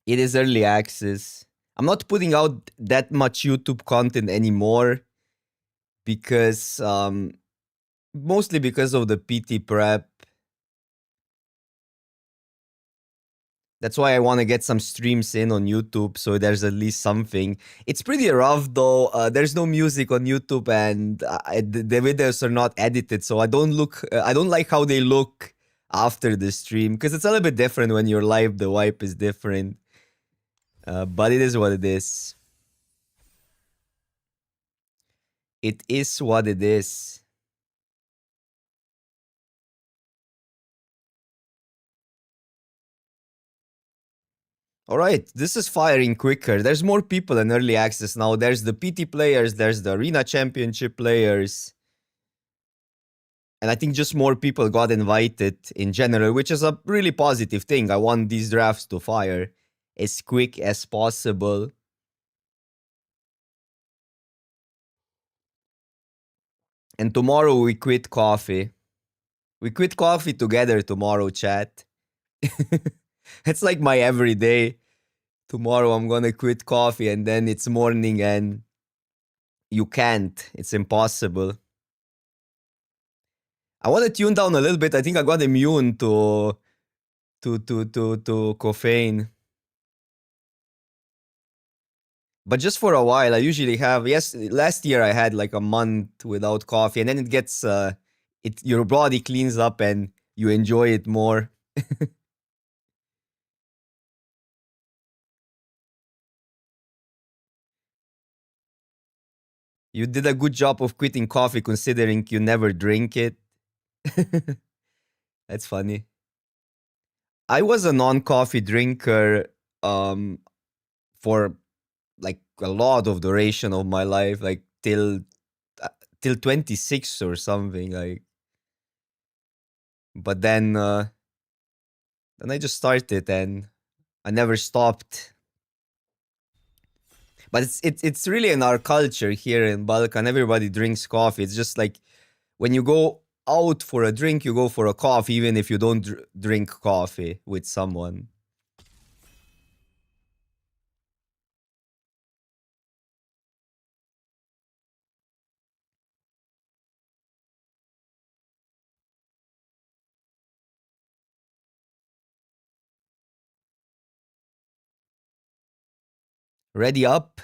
It is early access. I'm not putting out that much YouTube content anymore because mostly because of the PT prep. That's why I want to get some streams in on YouTube so there's at least something. It's pretty rough though. There's no music on YouTube and the videos are not edited, so I don't look. I don't like how they look after the stream because it's a little bit different when you're live. The wipe is different, but it is what it is. It is what it is. All right, this is firing quicker. There's more people in early access now. There's the PT players, there's the Arena Championship players. And I think just more people got invited in general, which is a really positive thing. I want these drafts to fire as quick as possible. And tomorrow we quit coffee. We quit coffee together tomorrow, chat. It's like my everyday. Tomorrow I'm gonna quit coffee and then it's morning and you can't. It's impossible. I want to tune down a little bit. I think I got immune to caffeine. But just for a while, I usually have. Yes, last year I had like a month without coffee, and then it gets your body cleans up and you enjoy it more. You did a good job of quitting coffee considering you never drink it. That's funny. I was a non-coffee drinker for like a lot of duration of my life, like till 26 or something, like. But then I just started and I never stopped. But it's really in our culture here in Balkan. Everybody drinks coffee. It's just like when you go out for a drink, you go for a coffee, even if you don't drink coffee with someone. Ready up,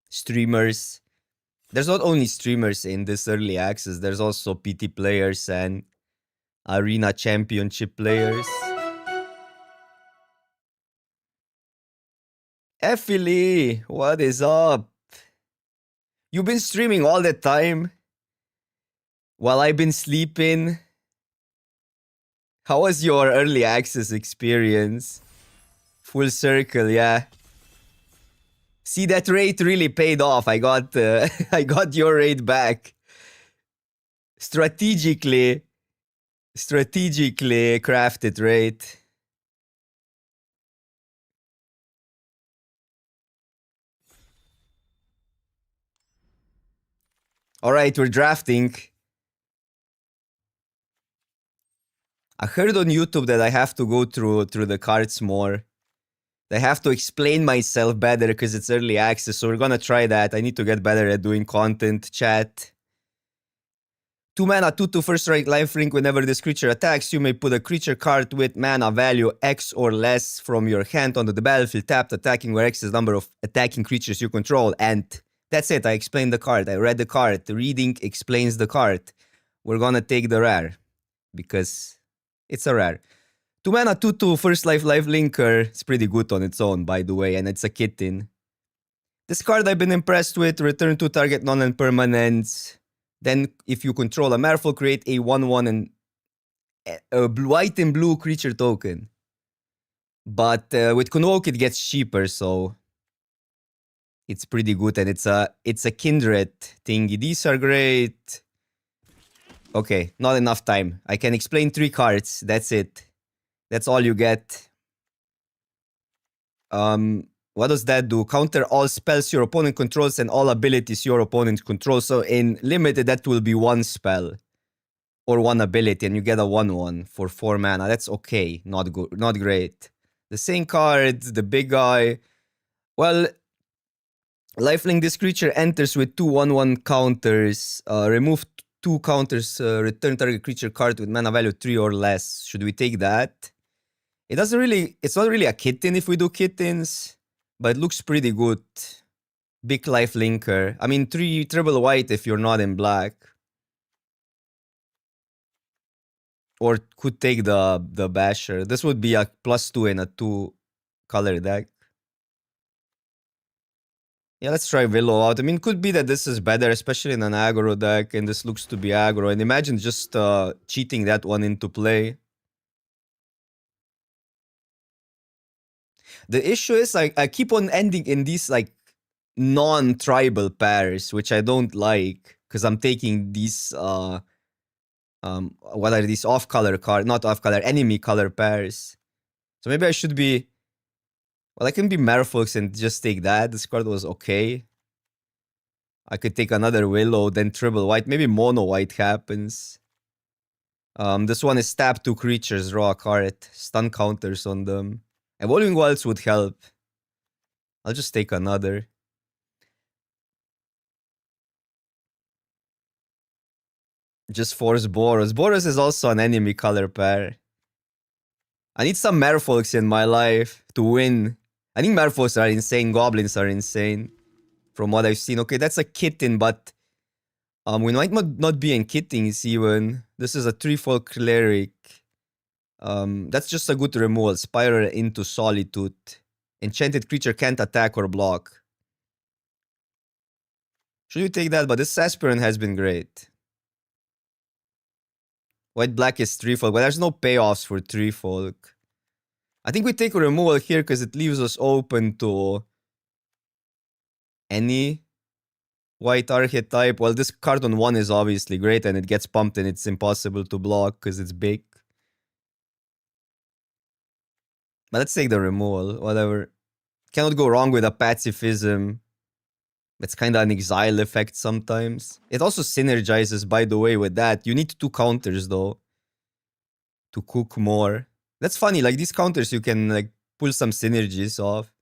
streamers. There's not only streamers in this early access, there's also PT players and Arena Championship players. Effie, what is up? You've been streaming all the time while I've been sleeping. How was your early access experience? Full circle, yeah. See, that rate really paid off. I got I got your rate back. Strategically crafted rate. All right, we're drafting. I heard on YouTube that I have to go through the cards more. I have to explain myself better because it's early access, so we're gonna try that. I need to get better at doing content, chat. 2 mana, 2/2 first strike lifelink. Whenever this creature attacks, you may put a creature card with mana value X or less from your hand onto the battlefield, tapped, attacking where X is the number of attacking creatures you control. And that's it. I explained the card. I read the card. The reading explains the card. We're gonna take the rare because it's a rare. 2 mana, 2/2 first lifelinker. It's pretty good on its own, by the way, and it's a kitten. This card I've been impressed with. Return to target non-land permanents. Then, if you control a Merfolk, create a 1/1 and a white and blue creature token. But with Convoke, it gets cheaper, so it's pretty good. And it's a Kindred thingy. These are great. Okay, not enough time. I can explain 3 cards. That's it. That's all you get. What does that do? Counter all spells your opponent controls and all abilities your opponent controls. So in limited, that will be 1 spell or 1 ability, and you get a 1/1 for 4 mana. That's okay. Not good. Not great. The same card, the big guy. Well, lifelink, this creature enters with 2/1/1 counters. Remove 2 counters, return target creature card with mana value 3 or less. Should we take that? It's not really a kitten if we do kittens, but it looks pretty good. Big life linker. I mean, 3 triple white if you're not in black. Or could take the basher. This would be a +2 in a 2 color deck. Yeah, let's try Willow out. I mean, could be that this is better, especially in an aggro deck, and this looks to be aggro. And imagine just cheating that one into play. The issue is I keep on ending in these like non-tribal pairs, which I don't like, because I'm taking these what are these off-color card, not off-color, enemy color pairs. So maybe I should be, well, I can be Merfolk and just take that. This card was okay. I could take another Willow, then triple white. Maybe mono white happens. This one is tap 2 creatures, draw a card, stun counters on them. Evolving Wilds would help. I'll just take another. Just force Boros. Boros is also an enemy color pair. I need some Merfolks in my life to win. I think Merfolks are insane. Goblins are insane. From what I've seen. Okay, that's a kitten, but we might not be in kittens even. This is a 3/4 cleric. That's just a good removal. Spiral into Solitude. Enchanted creature can't attack or block. Should you take that? But this aspirant has been great. White-black is 3/4, but there's no payoffs for 3/4. I think we take a removal here because it leaves us open to any white archetype. Well, this card on 1 is obviously great and it gets pumped and it's impossible to block because it's big. But let's take the removal, whatever. Cannot go wrong with a pacifism. It's kind of an exile effect sometimes. It also synergizes, by the way, with that. You need 2 counters, though, to cook more. That's funny, like, these counters you can, like, pull some synergies off.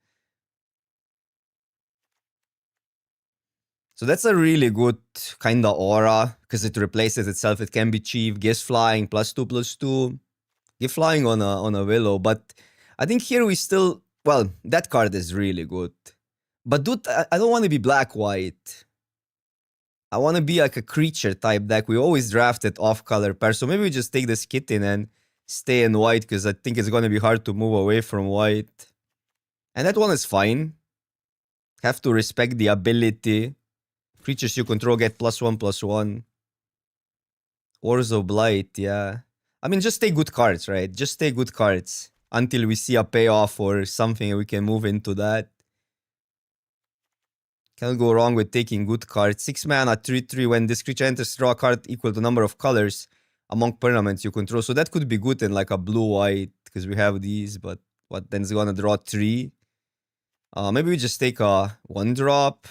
So that's a really good kind of aura, because it replaces itself. It can be cheap, gives flying, +2/+2. Give flying on a Willow, but I think here we still... Well, that card is really good. But dude, I don't want to be black-white. I want to be like a creature type deck. We always drafted off-color pair, so maybe we just take this kitten and stay in white, because I think it's going to be hard to move away from white. And that one is fine. Have to respect the ability. Creatures you control get +1/+1. Wars of Blight, yeah. I mean, just take good cards, right? Just take good cards until we see a payoff or something. We can move into that. Cannot go wrong with taking good cards. 6 mana, 3/3. When this creature enters, draw a card equal to number of colors among permanents you control. So that could be good in like a blue-white, because we have these, but what, then it's gonna draw 3? Maybe we just take a 1-drop.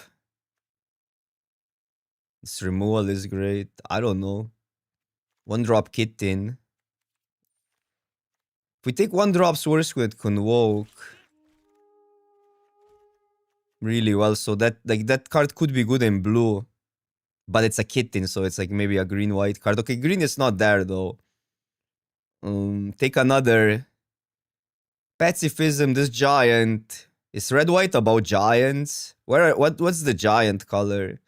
This removal is great. I don't know. 1-drop kitten. If we take 1-drops, worse with Convoke. Really well, so that like that card could be good in blue, but it's a kitten, so it's like maybe a green-white card. Okay, green is not there though. Take another pacifism. This giant is red-white about giants. What's the giant color?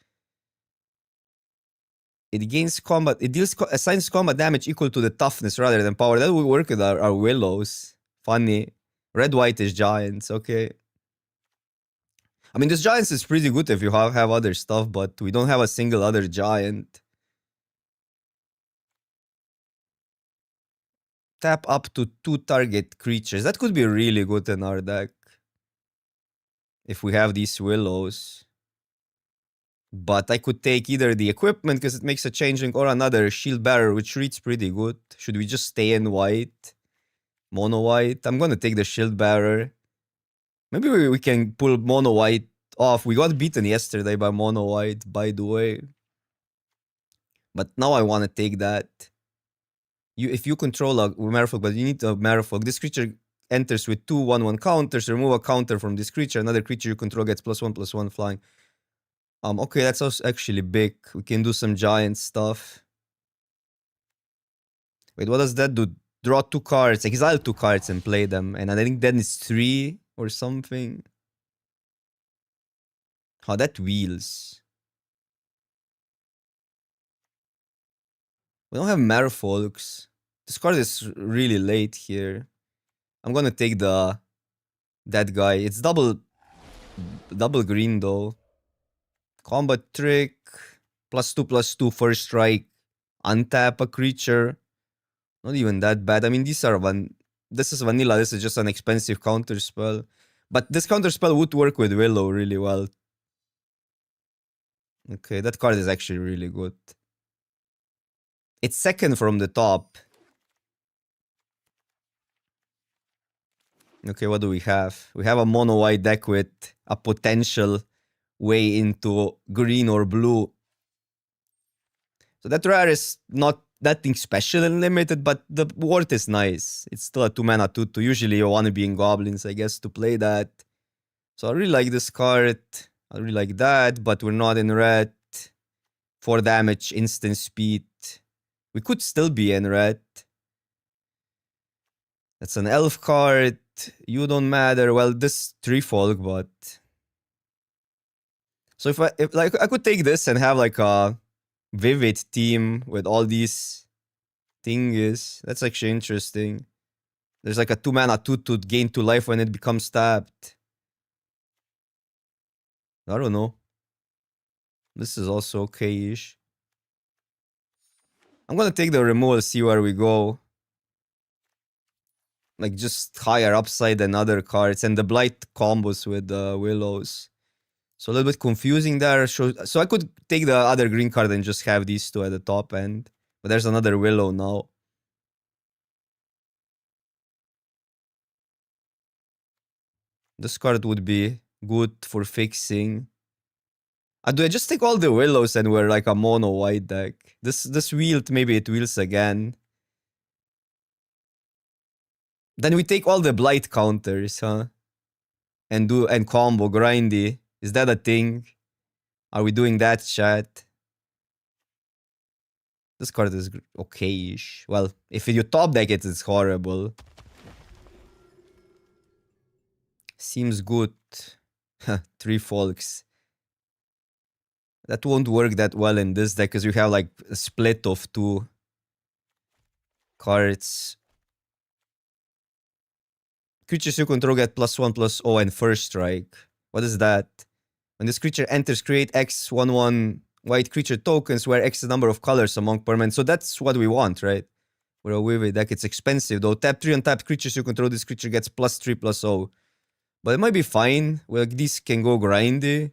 It gains combat. It assigns combat damage equal to the toughness rather than power. That would work with our willows. Funny. Red-white is giants. Okay. I mean, this giants is pretty good if you have other stuff, but we don't have a single other giant. Tap up to 2 target creatures. That could be really good in our deck. If we have these willows. But I could take either the equipment because it makes a changing, or another shield bearer, which reads pretty good. Should we just stay in white? Mono white? I'm gonna take the shield bearer. Maybe we can pull mono white off. We got beaten yesterday by mono white, by the way. But now I want to take that. If you control a Merfolk, but you need a Merfolk. This creature enters with 2 1/1 counters. Remove a counter from this creature. Another creature you control gets +1/+1 flying. Okay, that's also actually big. We can do some giant stuff. Wait, what does that do? Draw 2 cards, exile 2 cards and play them. And I think then it's 3 or something. How that wheels. We don't have Merfolks. This card is really late here. I'm gonna take that guy. It's double green though. Combat trick. +2/+2 first strike. Untap a creature. Not even that bad. I mean, these are this is vanilla. This is just an expensive counter spell. But this counter spell would work with Willow really well. Okay, that card is actually really good. It's second from the top. Okay, what do we have? We have a mono-white deck with a potential way into green or blue. So that rare is not nothing special and limited, but the worth is nice. It's still a 2-mana 2/2. Usually you want to be in goblins, I guess, to play that. So I really like this card. I really like that, but we're not in red. 4 damage, instant speed. We could still be in red. That's an elf card. You don't matter. Well, this 3 folk, but... So if I could take this and have like a vivid team with all these things. That's actually interesting. There's like a 2-mana 2/2 gain 2 life when it becomes tapped. I don't know. This is also okay-ish. I'm gonna take the removal, see where we go. Like just higher upside than other cards, and the blight combos with the willows. So a little bit confusing there. So I could take the other green card and just have these 2 at the top end. But there's another willow now. This card would be good for fixing. Do I just take all the willows and we're like a mono white deck? This wheeled, maybe it wheels again. Then we take all the blight counters, huh? And combo grindy. Is that a thing? Are we doing that, chat? This card is okay-ish. Well, if you top deck it, it's horrible. Seems good. 3 folks. That won't work that well in this deck because you have like a split of 2 cards. Creatures you control get +1/+0 and first strike. What is that? When this creature enters, create X 1/1 white creature tokens where X is the number of colors among permanents. So that's what we want, right? We're a vivid deck. It's expensive though. Tap 3 untapped creatures you control. This creature gets +3/+0. But it might be fine. Well, these can go grindy.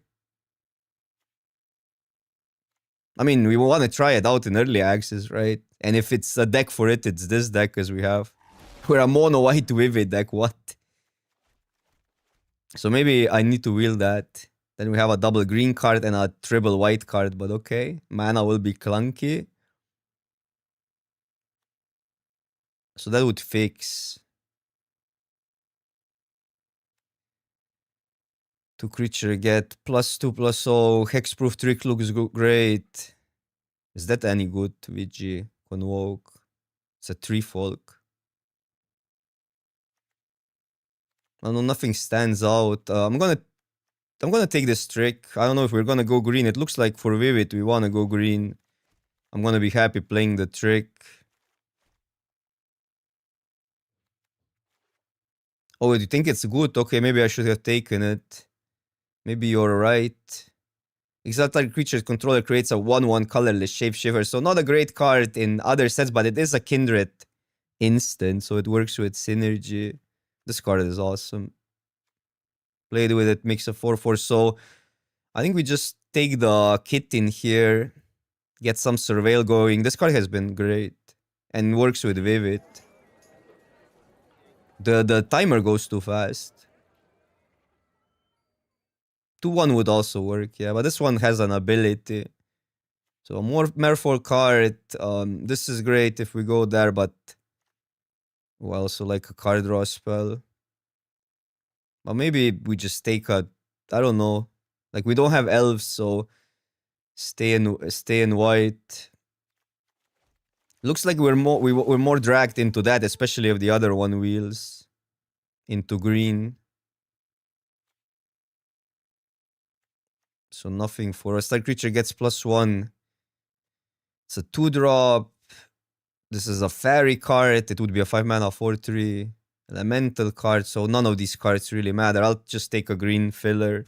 I mean, we want to try it out in early access, right? And if it's a deck for it, it's this deck as we have. We're a mono white vivid deck. What? So maybe I need to wheel that. Then we have a double green card and a triple white card, but okay. Mana will be clunky. So that would fix. 2 creature get +2/+0. Hexproof trick looks great. Is that any good, VG? Convoke. It's a 3 folk. I know nothing stands out. I'm gonna take this trick. I don't know if we're gonna go green. It looks like for Vivid we wanna go green. I'm gonna be happy playing the trick. Oh, do you think it's good? Okay, maybe I should have taken it. Maybe you're right. Exotic creature's controller creates a 1/1 colorless shapeshifter. So not a great card in other sets, but it is a kindred instant, so it works with synergy. This card is awesome. Played with it, makes a 4/4. So I think we just take the kit in here, get some surveil going. This card has been great and works with Vivid. The timer goes too fast. 2/1 would also work, yeah, but this one has an ability. So a more Merfolk card. This is great if we go there, but Well, so like a card draw spell. But maybe we just take a, I don't know. Like we don't have elves, so stay in white. Looks like we're more dragged into that, especially if the other one wheels into green. So nothing for us. Star creature gets +1. It's a 2-drop. This is a fairy card. It would be a 5-mana 4/3 elemental card. So none of these cards really matter. I'll just take a green filler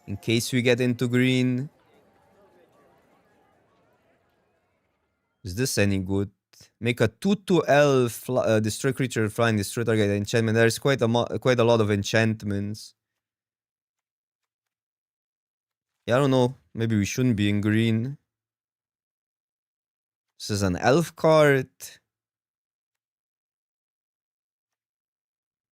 in case we get into green. Is this any good? Make a 2/2 elf, destroy creature, flying, destroy target enchantment. There's quite a lot of enchantments. Yeah, I don't know. Maybe we shouldn't be in green. This is an elf card.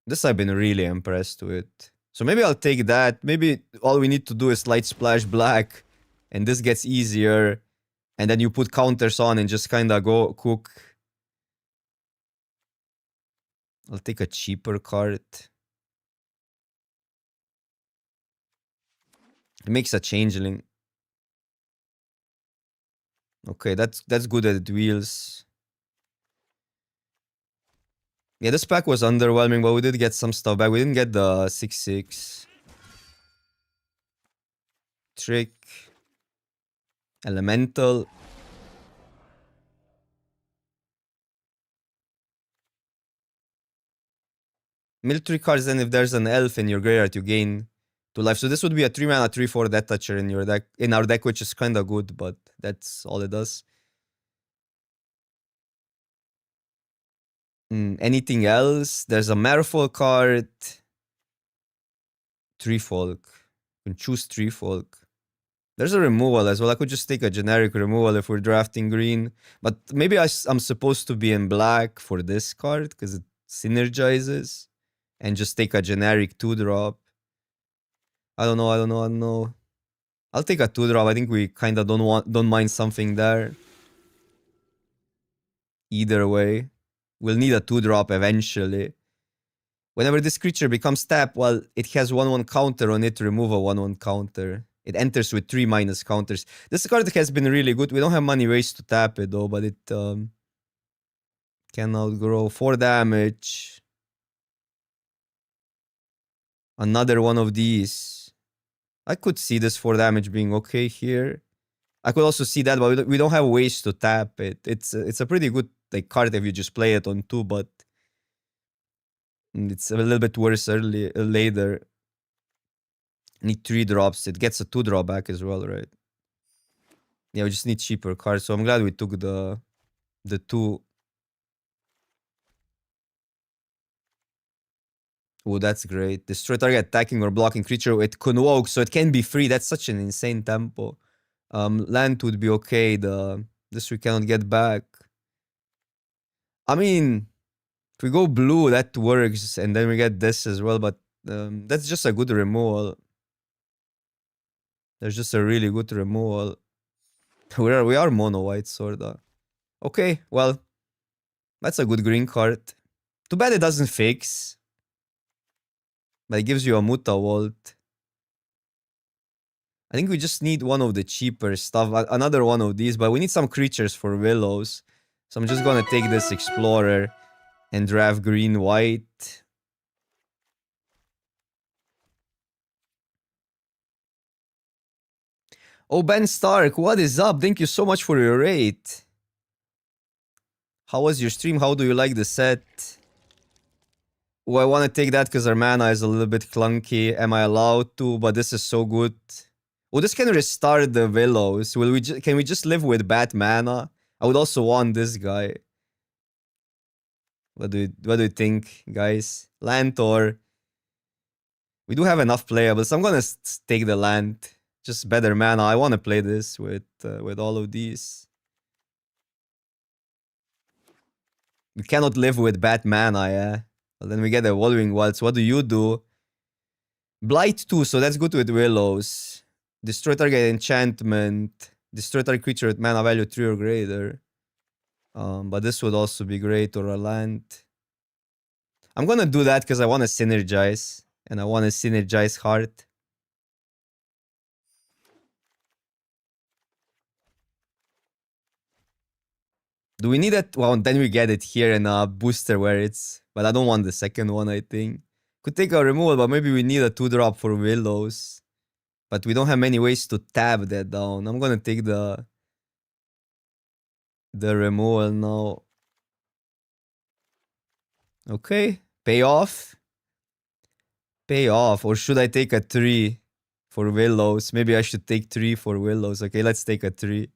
This I've been really impressed with. So maybe I'll take that. Maybe all we need to do is light splash black, and this gets easier. And then you put counters on and just kind of go cook. I'll take a cheaper card. It makes a changeling. Okay, that's good that it wheels. Yeah, this pack was underwhelming, but we did get some stuff back. We didn't get the 6/6. Trick. Elemental. Military cards, then if there's an elf in your graveyard, you gain 2 life. So this would be a 3-mana 3/4 Death Toucher in your deck, in our deck, which is kind of good, but that's all it does. Anything else? There's a Merfolk card. Treefolk. You can choose Treefolk. There's a removal as well. I could just take a generic removal if we're drafting green. But maybe I'm supposed to be in black for this card because it synergizes. And just take a generic 2-drop. I don't know. I'll take a 2-drop. I think we kind of don't mind something there. Either way. We'll need a 2-drop eventually. Whenever this creature becomes tapped, well, it has 1/1 counter on it, remove a 1/1 counter. It enters with 3 minus counters. This card has been really good. We don't have many ways to tap it though, but it can outgrow 4 damage. Another one of these. I could see this 4 damage being okay here. I could also see that, but we don't have ways to tap it. It's a pretty good like card if you just play it on 2, but it's a little bit worse later. Need 3 drops. It gets a 2-drop back as well, right? Yeah, we just need cheaper cards. So I'm glad we took the 2. Oh, that's great. Destroy target attacking or blocking creature with Convoke, so it can be free. That's such an insane tempo. Land would be okay. This we cannot get back. I mean, if we go blue, that works, and then we get this as well, but that's just a good removal. There's just a really good removal. We are mono white, sorta. Okay, well, that's a good green card. Too bad it doesn't fix. But it gives you a Muta Vault. I think we just need one of the cheaper stuff. Another one of these, but we need some creatures for Willows. So I'm just gonna take this Explorer and draft green white. Oh, Ben Stark, what is up? Thank you so much for your rate. How was your stream? How do you like the set? Oh, I want to take that because our mana is a little bit clunky. Am I allowed to? But this is so good. Oh, this can restart the Willows. Can we just live with bad mana? I would also want this guy. What do you think, guys? Land or... We do have enough playables. I'm gonna take the land. Just better mana. I want to play this with all of these. We cannot live with bad mana, yeah. Well, then we get Evolving Wilds. What do you do? Blight 2, so that's good with Willows. Destroy target enchantment. Destroy target creature with mana value 3 or greater. But this would also be great, or a land. I'm gonna do that because I want to synergize. And I want to synergize hard. Do we need it? Well, then we get it here in a booster where it's... But I don't want the second one, I think. Could take a removal, but maybe we need a 2-drop for Willows. But we don't have many ways to tap that down. I'm gonna take the removal now. Okay, pay off. Pay off. Or should I take a 3 for Willows? Maybe I should take 3 for Willows. Okay, let's take a 3.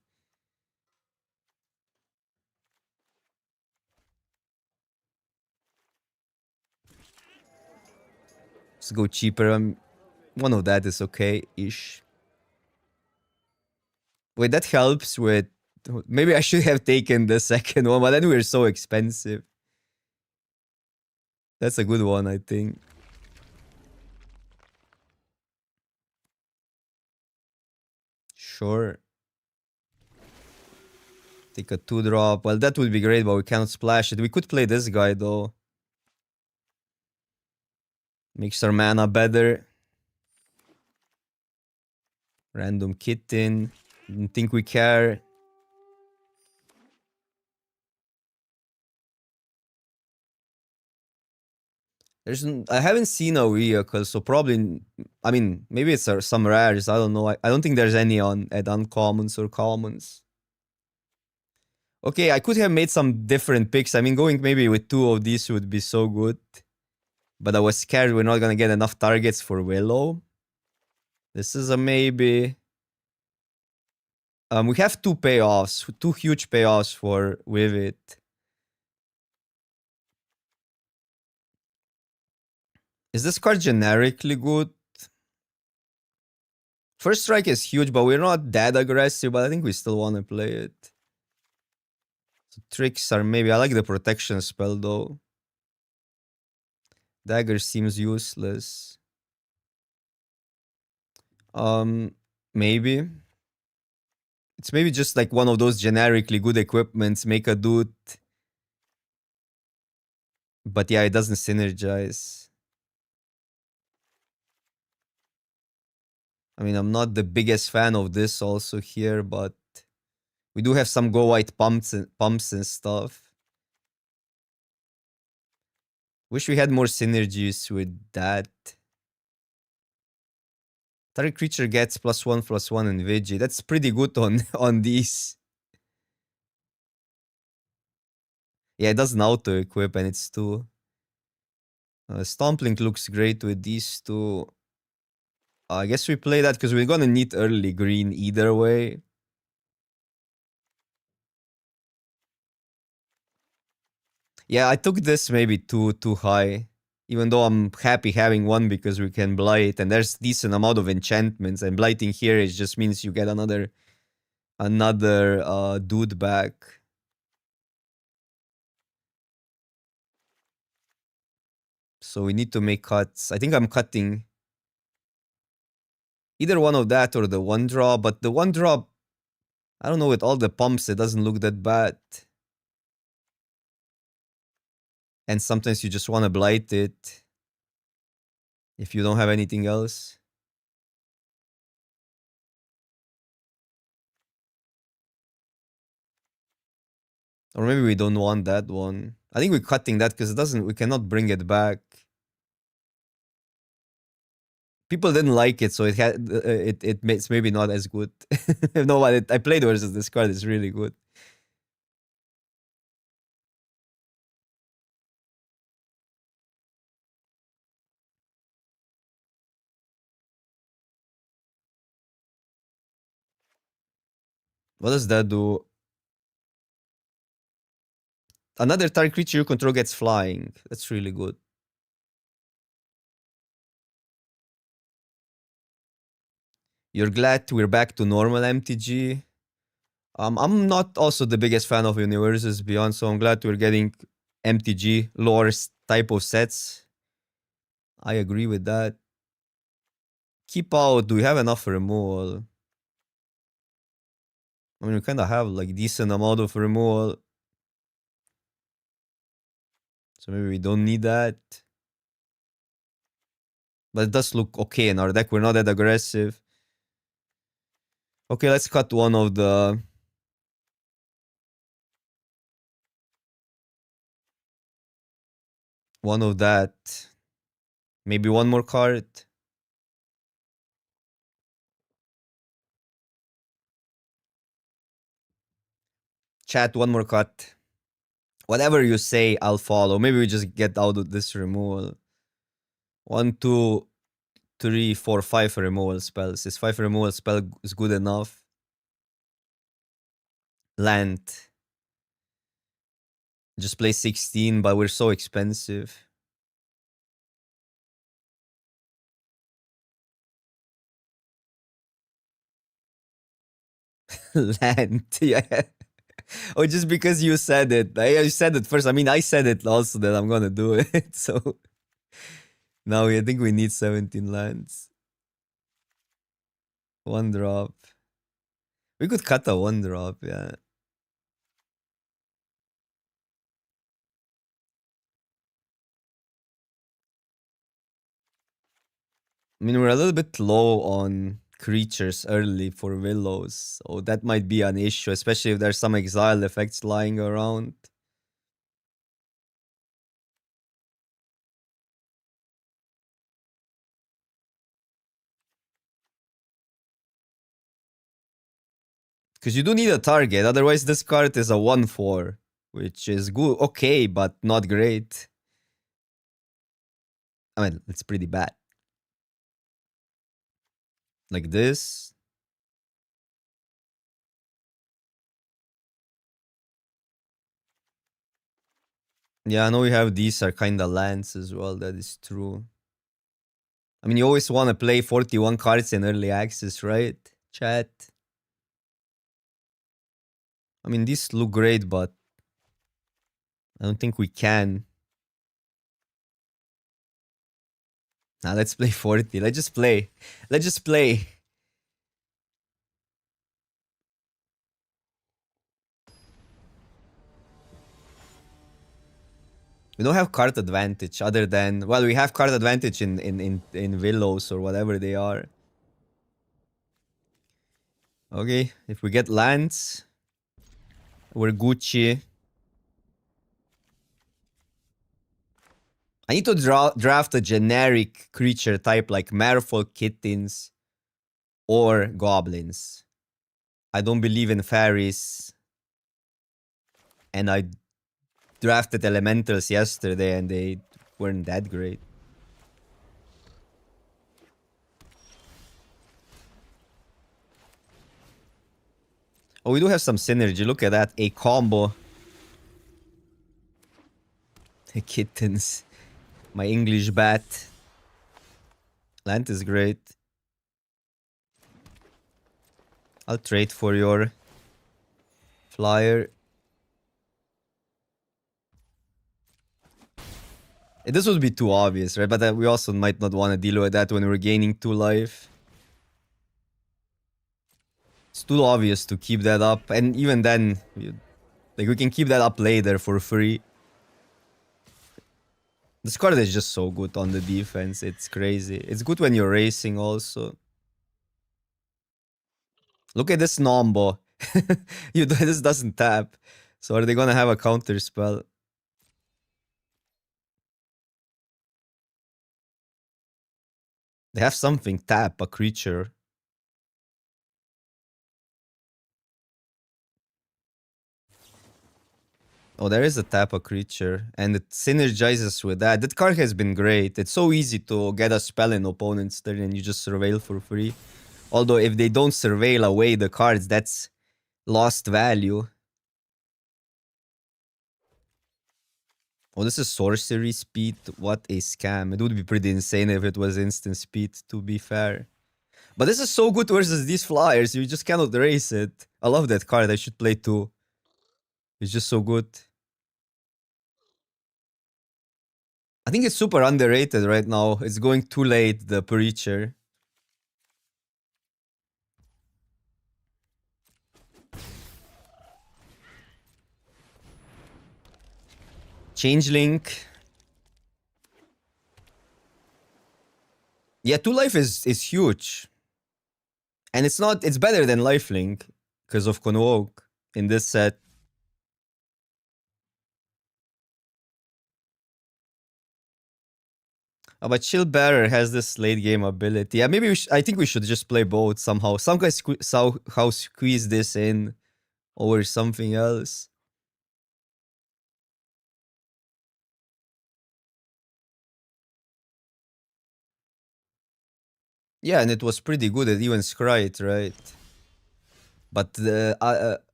Let's go cheaper. One of that is okay-ish. Wait, that helps with... Maybe I should have taken the second one, but then we're so expensive. That's a good one, I think. Sure. Take a 2-drop. Well, that would be great, but we cannot splash it. We could play this guy, though. Makes our mana better. Random kitten. Didn't think we care. I haven't seen a vehicle, so probably... I mean, maybe it's some rares. I don't know. I don't think there's any at uncommons or commons. Okay, I could have made some different picks. I mean, going maybe with 2 of these would be so good. But I was scared we're not gonna get enough targets for Willow. This is a maybe. We have 2 payoffs, 2 huge payoffs for with it. Is this card generically good? First strike is huge, but we're not that aggressive, but I think we still want to play it. So tricks are maybe... I like the protection spell, though. Dagger seems useless. Maybe. It's maybe just like one of those generically good equipments, make a dude. But yeah, it doesn't synergize. I mean, I'm not the biggest fan of this also here, but we do have some go white pumps and stuff. Wish we had more synergies with that. Target creature gets +1/+1 in Vigi. That's pretty good on these. Yeah, it doesn't auto-equip and it's 2. Stompling looks great with these 2. I guess we play that because we're gonna need early green either way. Yeah, I took this maybe too high. Even though I'm happy having one because we can blight and there's decent amount of enchantments, and blighting here it just means you get another dude back. So we need to make cuts. I think I'm cutting either one of that or the 1-drop, but the 1-drop, I don't know, with all the pumps it doesn't look that bad. And sometimes you just want to blight it if you don't have anything else. Or maybe we don't want that one. I think we're cutting that because we cannot bring it back. People didn't like it, so it's maybe not as good. No, but I played versus this card, it's really good. What does that do? Another target creature you control gets flying. That's really good. You're glad we're back to normal MTG. I'm not also the biggest fan of Universes Beyond, so I'm glad we're getting MTG lore type of sets. I agree with that. Keep out. Do we have enough removal? I mean, we kind of have like decent amount of removal. So maybe we don't need that. But it does look okay in our deck. We're not that aggressive. Okay, let's cut one of the... One of that. Maybe one more card. Chat, one more cut. Whatever you say, I'll follow. Maybe we just get out of this removal. 1, 2, 3, 4, 5 removal spells. This 5 removal spell is good enough. Land. Just play 16, but we're so expensive. Land, yeah. Oh, just because you said it. I said it first. I mean, I said it also that I'm gonna do it. So now I think we need 17 lands. One drop. We could cut a one drop, yeah. I mean, we're a little bit low on creatures early for Willows, so that might be an issue, especially if there's some exile effects lying around. Because you do need a target, otherwise this card is a 1/4, which is good, okay, but not great. I mean, it's pretty bad. Like this. Yeah, I know we have these are kinda lands as well, that is true. I mean, you always want to play 41 cards in early access, right? Chat. I mean, these look great, but I don't think we can. Now let's play 40. Let's just play. Let's just play. We don't have card advantage other than, well, we have card advantage in Willows or whatever they are. Okay, if we get lands, we're Gucci. I need to draft a generic creature type like Merfolk, Kittens, or Goblins. I don't believe in fairies. And I drafted elementals yesterday and they weren't that great. Oh, we do have some synergy. Look at that. A combo. Kittens. My English bat. Land is great. I'll trade for your flyer. This would be too obvious, right? But we also might not want to deal with that when we're gaining 2 life. It's too obvious to keep that up. And even then, like, we can keep that up later for free. This card is just so good on the defense. It's crazy. It's good when you're racing also. Look at this Nombo. This doesn't tap. So are they gonna have a counter spell? They have something tap a creature. Oh, there is a tap a creature, and it synergizes with that. That card has been great. It's so easy to get a spell in opponent's turn and you just surveil for free. Although if they don't surveil away the cards, that's lost value. Oh, this is sorcery speed. What a scam. It would be pretty insane if it was instant speed, to be fair. But this is so good versus these flyers. You just cannot race it. I love that card. I should play 2. It's just so good. I think it's super underrated right now. It's going too late, the Preacher. Changeling. Yeah, 2 life is huge. And it's better than lifelink because of Convoke in this set. But Chill Bearer has this late game ability. Yeah, maybe I think we should just play both somehow. Some guys somehow squeeze this in over something else. Yeah, and it was pretty good at even Scryte, right? But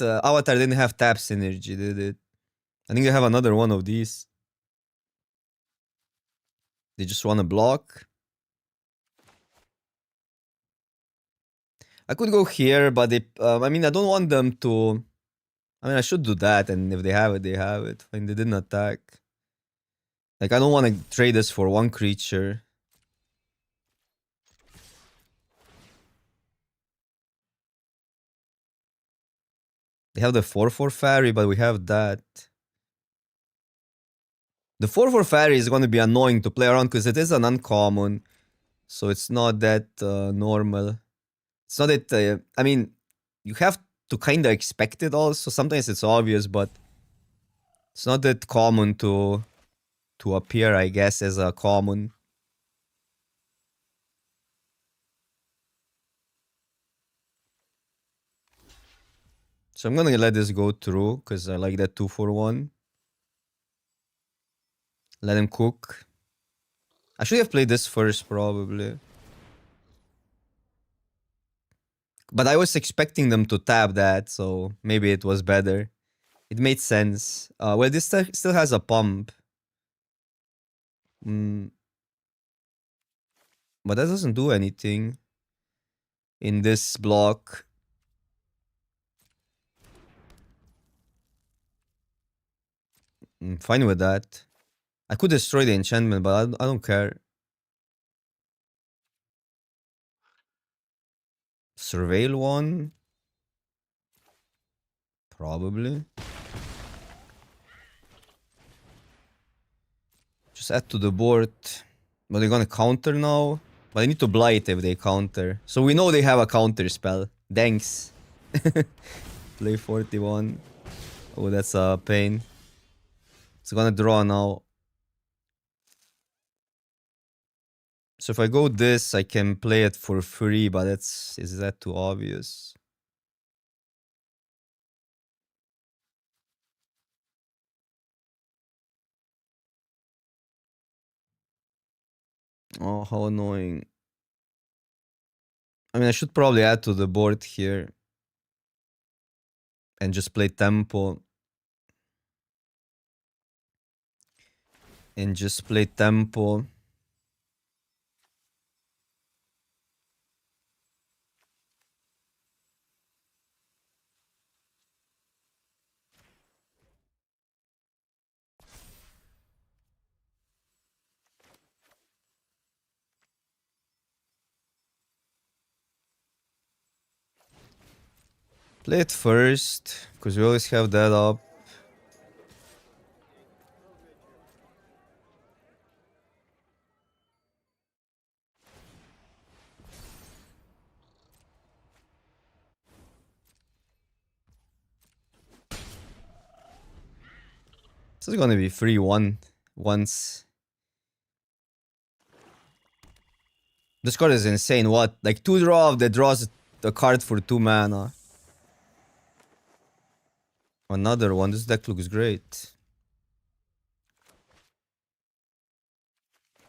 Avatar didn't have tap synergy, did it? I think they have another one of these. They just want to block. I could go here, but I mean, I don't want them to. I mean, I should do that, and if they have it, they have it. When they didn't attack, like I don't want to trade this for one creature. They have the 4/4 fairy, but we have that. The 4/4 fairy is going to be annoying to play around because it is an uncommon, so it's not that normal. It's not that. I mean, you have to kind of expect it. Also, sometimes it's obvious, but it's not that common to appear, I guess, as a common. So I'm gonna let this go through because I like that 2/1. Let him cook. I should have played this first, probably. But I was expecting them to tap that, so maybe it was better. It made sense. Well, this still has a pump. Mm, but that doesn't do anything in this block. Fine with that. I could destroy the enchantment, but I don't care. Surveil one? Probably. Just add to the board. But they're gonna counter now. But I need to blight if they counter. So we know they have a counter spell. Thanks. Play 41. Oh, that's a pain. It's gonna draw now. So if I go this, I can play it for free, but is that too obvious? Oh, how annoying. I mean, I should probably add to the board here and just play tempo. And just play tempo. Play it first, because we always have that up. This is gonna be 3-1 once. This card is insane. What? Like 2 draw that draws the card for 2 mana. Another one. This deck looks great.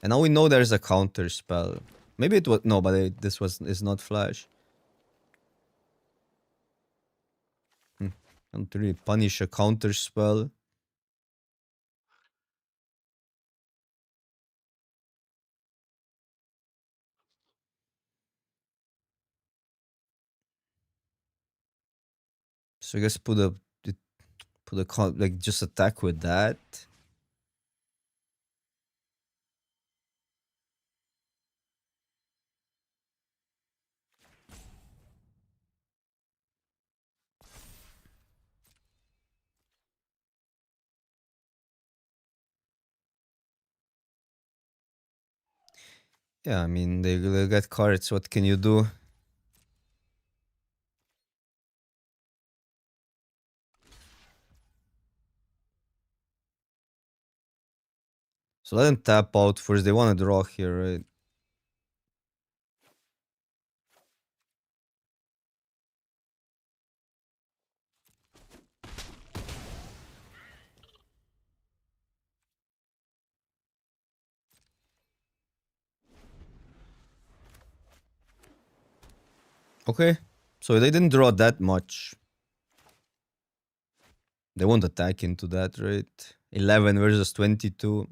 And now we know there's a counter spell. Maybe it was no, but this is not flash. Don't really punish a counter spell. So I guess put a like just attack with that. Yeah, I mean, they get cards. What can you do? So let them tap out first. They want to draw here, right? Okay. So they didn't draw that much. They won't attack into that, right? 11 versus 22.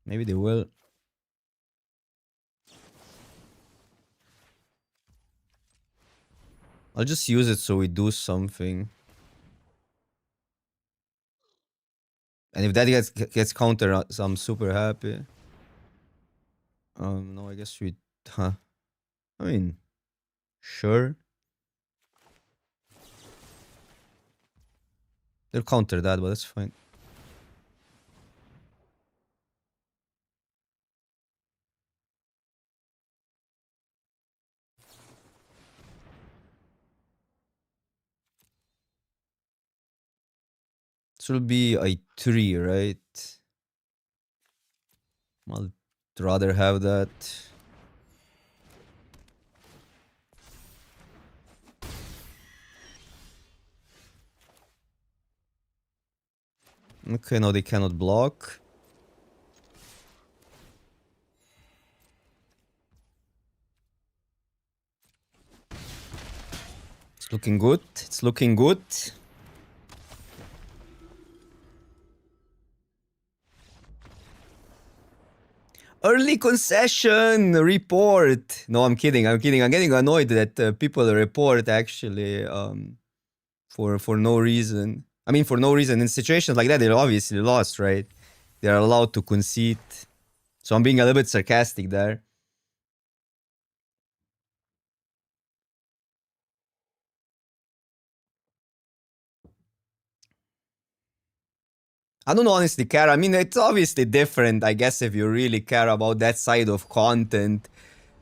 Maybe they will. I'll just use it so we do something. And if that gets counter, I'm super happy. No, I guess we... Huh. I mean, sure. They'll counter that, but that's fine. This will be a 3, right? I'd rather have that. Okay, no, they cannot block. It's looking good. It's looking good. Early concession report. No, I'm kidding. I'm kidding. I'm getting annoyed that people report actually for no reason. I mean, for no reason. In situations like that, they're obviously lost, right? They're allowed to concede. So I'm being a little bit sarcastic there. I don't honestly care. I mean, it's obviously different, I guess, if you really care about that side of content.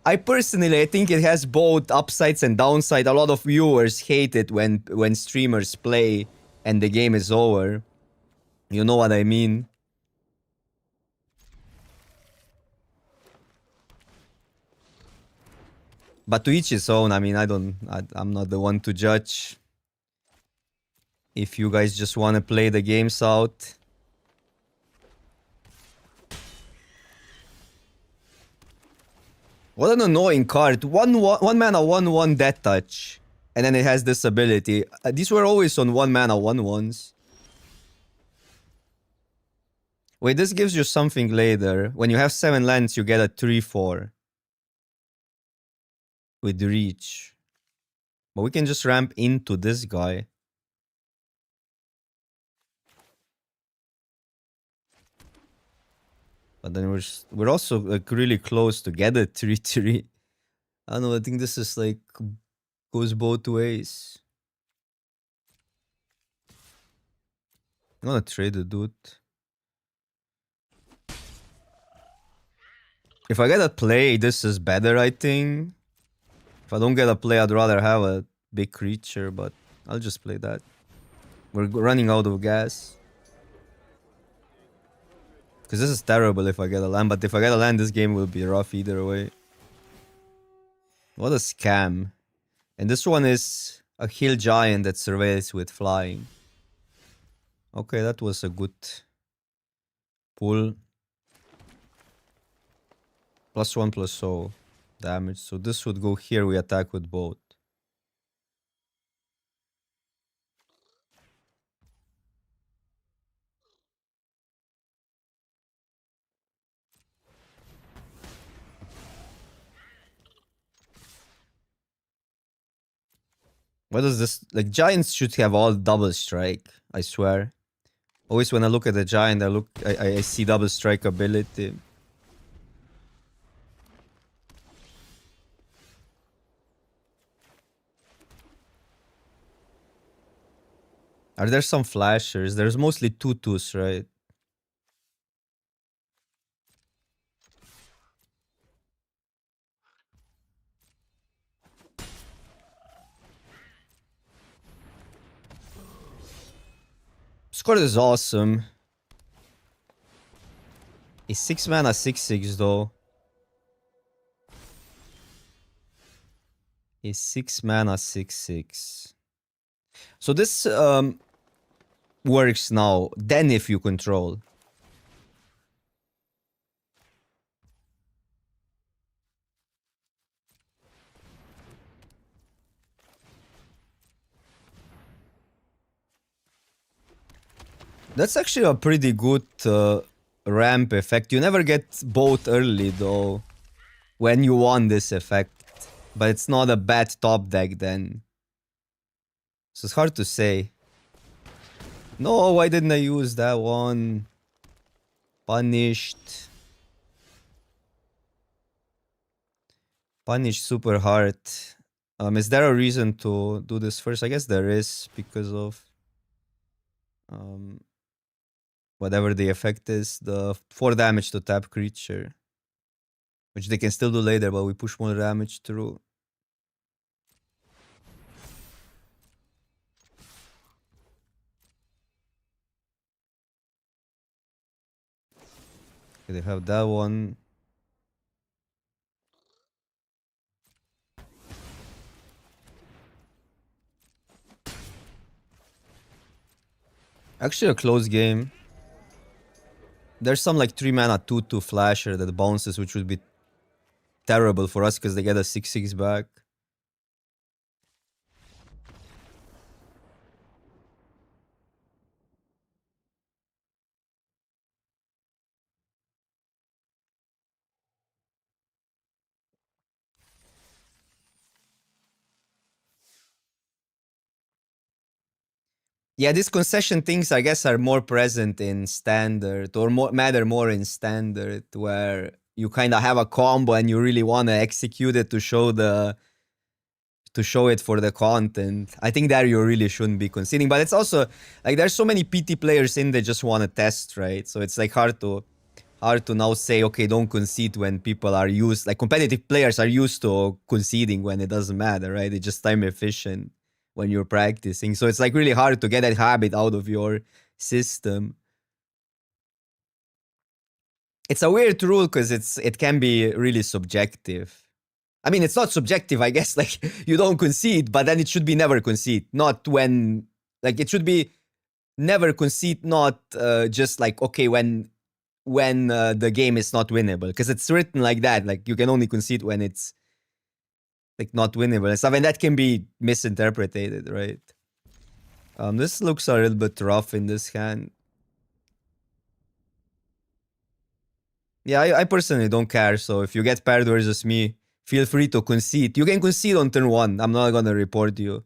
I personally, I think it has both upsides and downsides. A lot of viewers hate it when streamers play and the game is over. You know what I mean? But to each his own. I mean, I'm not the one to judge. If you guys just want to play the games out. What an annoying card. One mana, 1/1 death touch. And then it has this ability. These were always on 1 mana, 1/1s. Wait, this gives you something later. When you have 7 lands, you get a 3/4. With reach. But we can just ramp into this guy. But then we're also like really close to get a 3/3. I don't know, I think this is like goes both ways. I'm gonna trade the dude. If I get a play, this is better, I think. If I don't get a play, I'd rather have a big creature, but I'll just play that. We're running out of gas. Because this is terrible if I get a land, but if I get a land, this game will be rough either way. What a scam. And this one is a hill giant that surveys with flying. Okay, that was a good pull. +1/+0 damage. So this would go here, we attack with both. What is this? Like, giants should have all double strike, I swear. Always when I look at the giant, I see double strike ability. Are there some flashers? There's mostly 2/2s, right? card is awesome. It's 6 mana 6/6 though. It's 6 mana 6/6. So this works now. Then if you control. That's actually a pretty good ramp effect. You never get both early though when you want this effect. But it's not a bad top deck then. So it's hard to say. No, why didn't I use that one? Punished. Punished super hard. Is there a reason to do this first? I guess there is because of whatever the effect is, the 4 damage to tap creature. Which they can still do later, but we push more damage through. Okay, they have that one. Actually a close game. There's some like 3 mana 2/2 flasher that bounces, which would be terrible for us because they get a 6/6 back. Yeah, these concession things I guess are more present in standard or matter more in standard, where you kind of have a combo and you really want to execute it to show it for the content. I think there you really shouldn't be conceding, but it's also like there's so many PT players in that just want to test, right? So it's like hard to now say, okay, don't concede when people are used, like competitive players are used to conceding when it doesn't matter, right? It's just time efficient when you're practicing. So it's like really hard to get that habit out of your system. It's a weird rule because it can be really subjective. I mean, it's not subjective, I guess. Like, you don't concede, but then it should be never concede. Not when, like, it should be never concede, not just like, okay, when the game is not winnable. Because it's written like that. Like, you can only concede when it's, like, not winnable and stuff. And that can be misinterpreted, right? This looks a little bit rough in this hand. Yeah, I personally don't care. So if you get paired versus me, feel free to concede. You can concede on turn 1. I'm not gonna report you.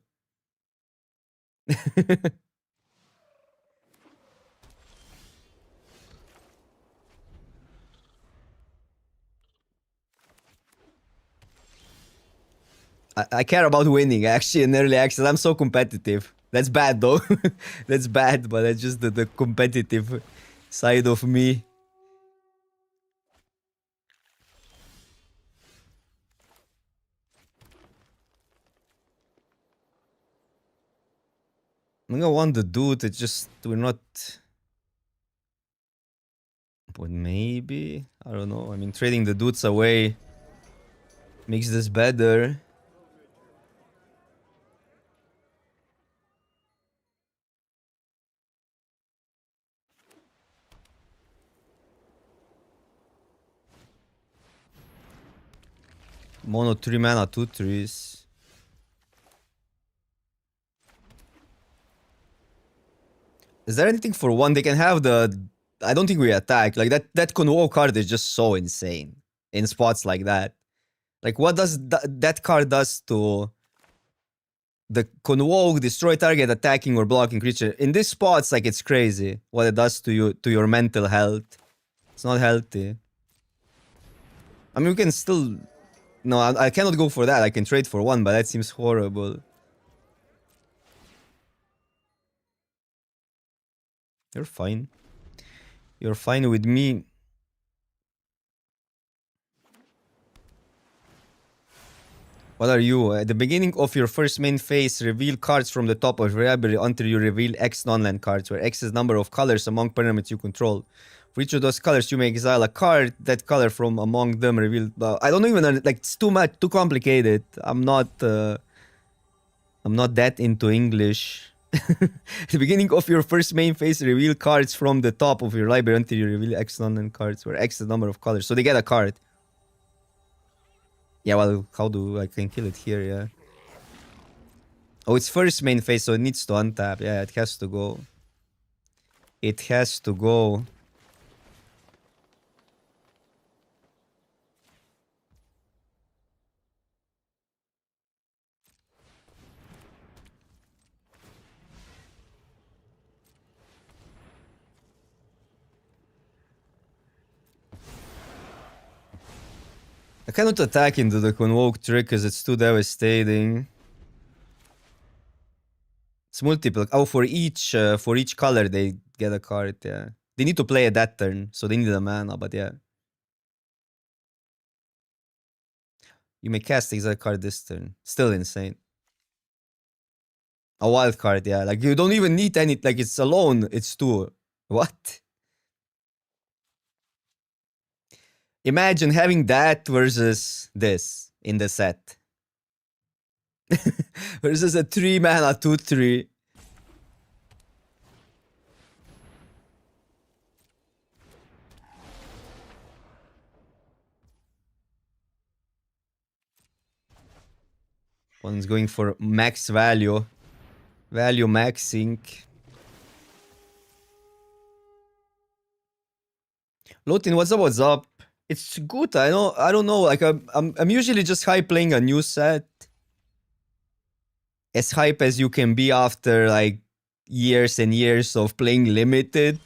I care about winning, actually, in early access. I'm so competitive. That's bad, though. That's bad, but that's just the competitive side of me. I'm gonna want the dude. It's just, we're not... But maybe? I don't know. I mean, trading the dudes away makes this better. Mono 3 mana, 2/3s. Is there anything for 1? They can have the... I don't think we attack. Like, that Convo card is just so insane in spots like that. Like, what does that card does to the Convoke, destroy target attacking or blocking creature? In these spots, like, it's crazy what it does to you, to your mental health. It's not healthy. I mean, we can still... No, I cannot go for that. I can trade for 1, but that seems horrible. You're fine. You're fine with me. What are you? At the beginning of your first main phase, reveal cards from the top of your library until you reveal X non-land cards, where X is number of colors among pyramids you control. For each of those colors, you may exile a card. That color from among them reveal. I don't even like. It's too much, too complicated. I'm not that into English. At the beginning of your first main phase, reveal cards from the top of your library until you reveal X non-land cards, where X is the number of colors. So they get a card. Yeah, well, how do I can kill it here? Yeah. Oh, it's first main phase, so it needs to untap. Yeah, it has to go. It has to go. I cannot attack into the Convoke trick because it's too devastating. It's multiple. Oh, for each color they get a card. Yeah, they need to play it that turn, so they need a mana. But yeah, you may cast exile card this turn. Still insane. A wild card. Yeah, like you don't even need any. Like it's alone. It's two. What? Imagine having that versus this in the set. Versus a 3 mana 2/3. One's going for max value. Value maxing. Lotin, what's up? What's up? It's good. I don't know. Like I'm usually just hype playing a new set. As hype as you can be after like years and years of playing limited.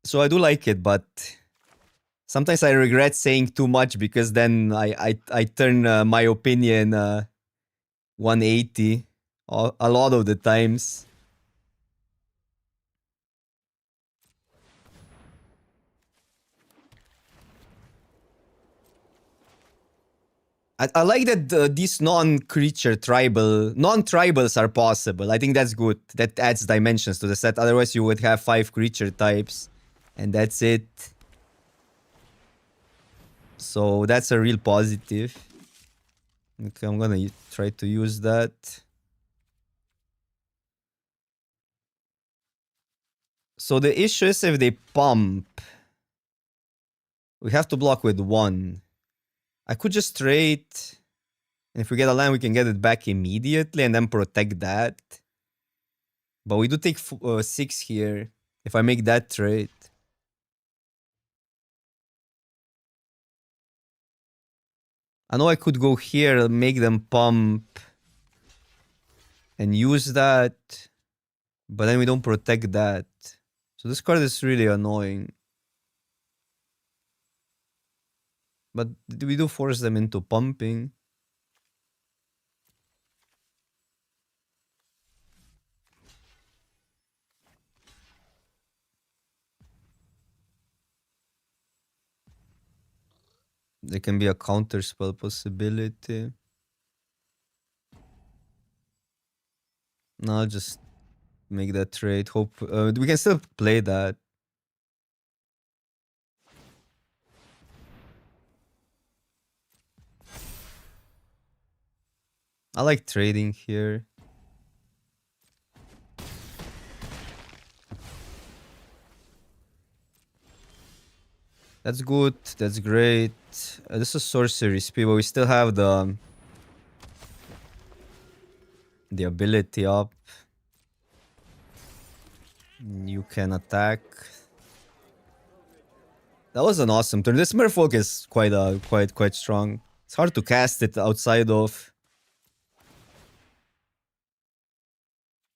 So I do like it, but sometimes I regret saying too much because then I turn my opinion 180 a lot of the times. I like that these non-tribals are possible. I think that's good. That adds dimensions to the set. Otherwise, you would have 5 creature types, and that's it. So that's a real positive. Okay, I'm gonna try to use that. So the issue is if they pump, we have to block with 1. I could just trade, and if we get a land, we can get it back immediately and then protect that. But we do take 6 here if I make that trade. I know I could go here, make them pump, and use that, but then we don't protect that. So this card is really annoying. But we do force them into pumping. There can be a counter spell possibility. No, I'll just make that trade. Hope we can still play that. I like trading here. That's good. That's great. This is sorcery speed, but we still have the ability up. You can attack. That was an awesome turn. This Merfolk is quite strong. It's hard to cast it outside of.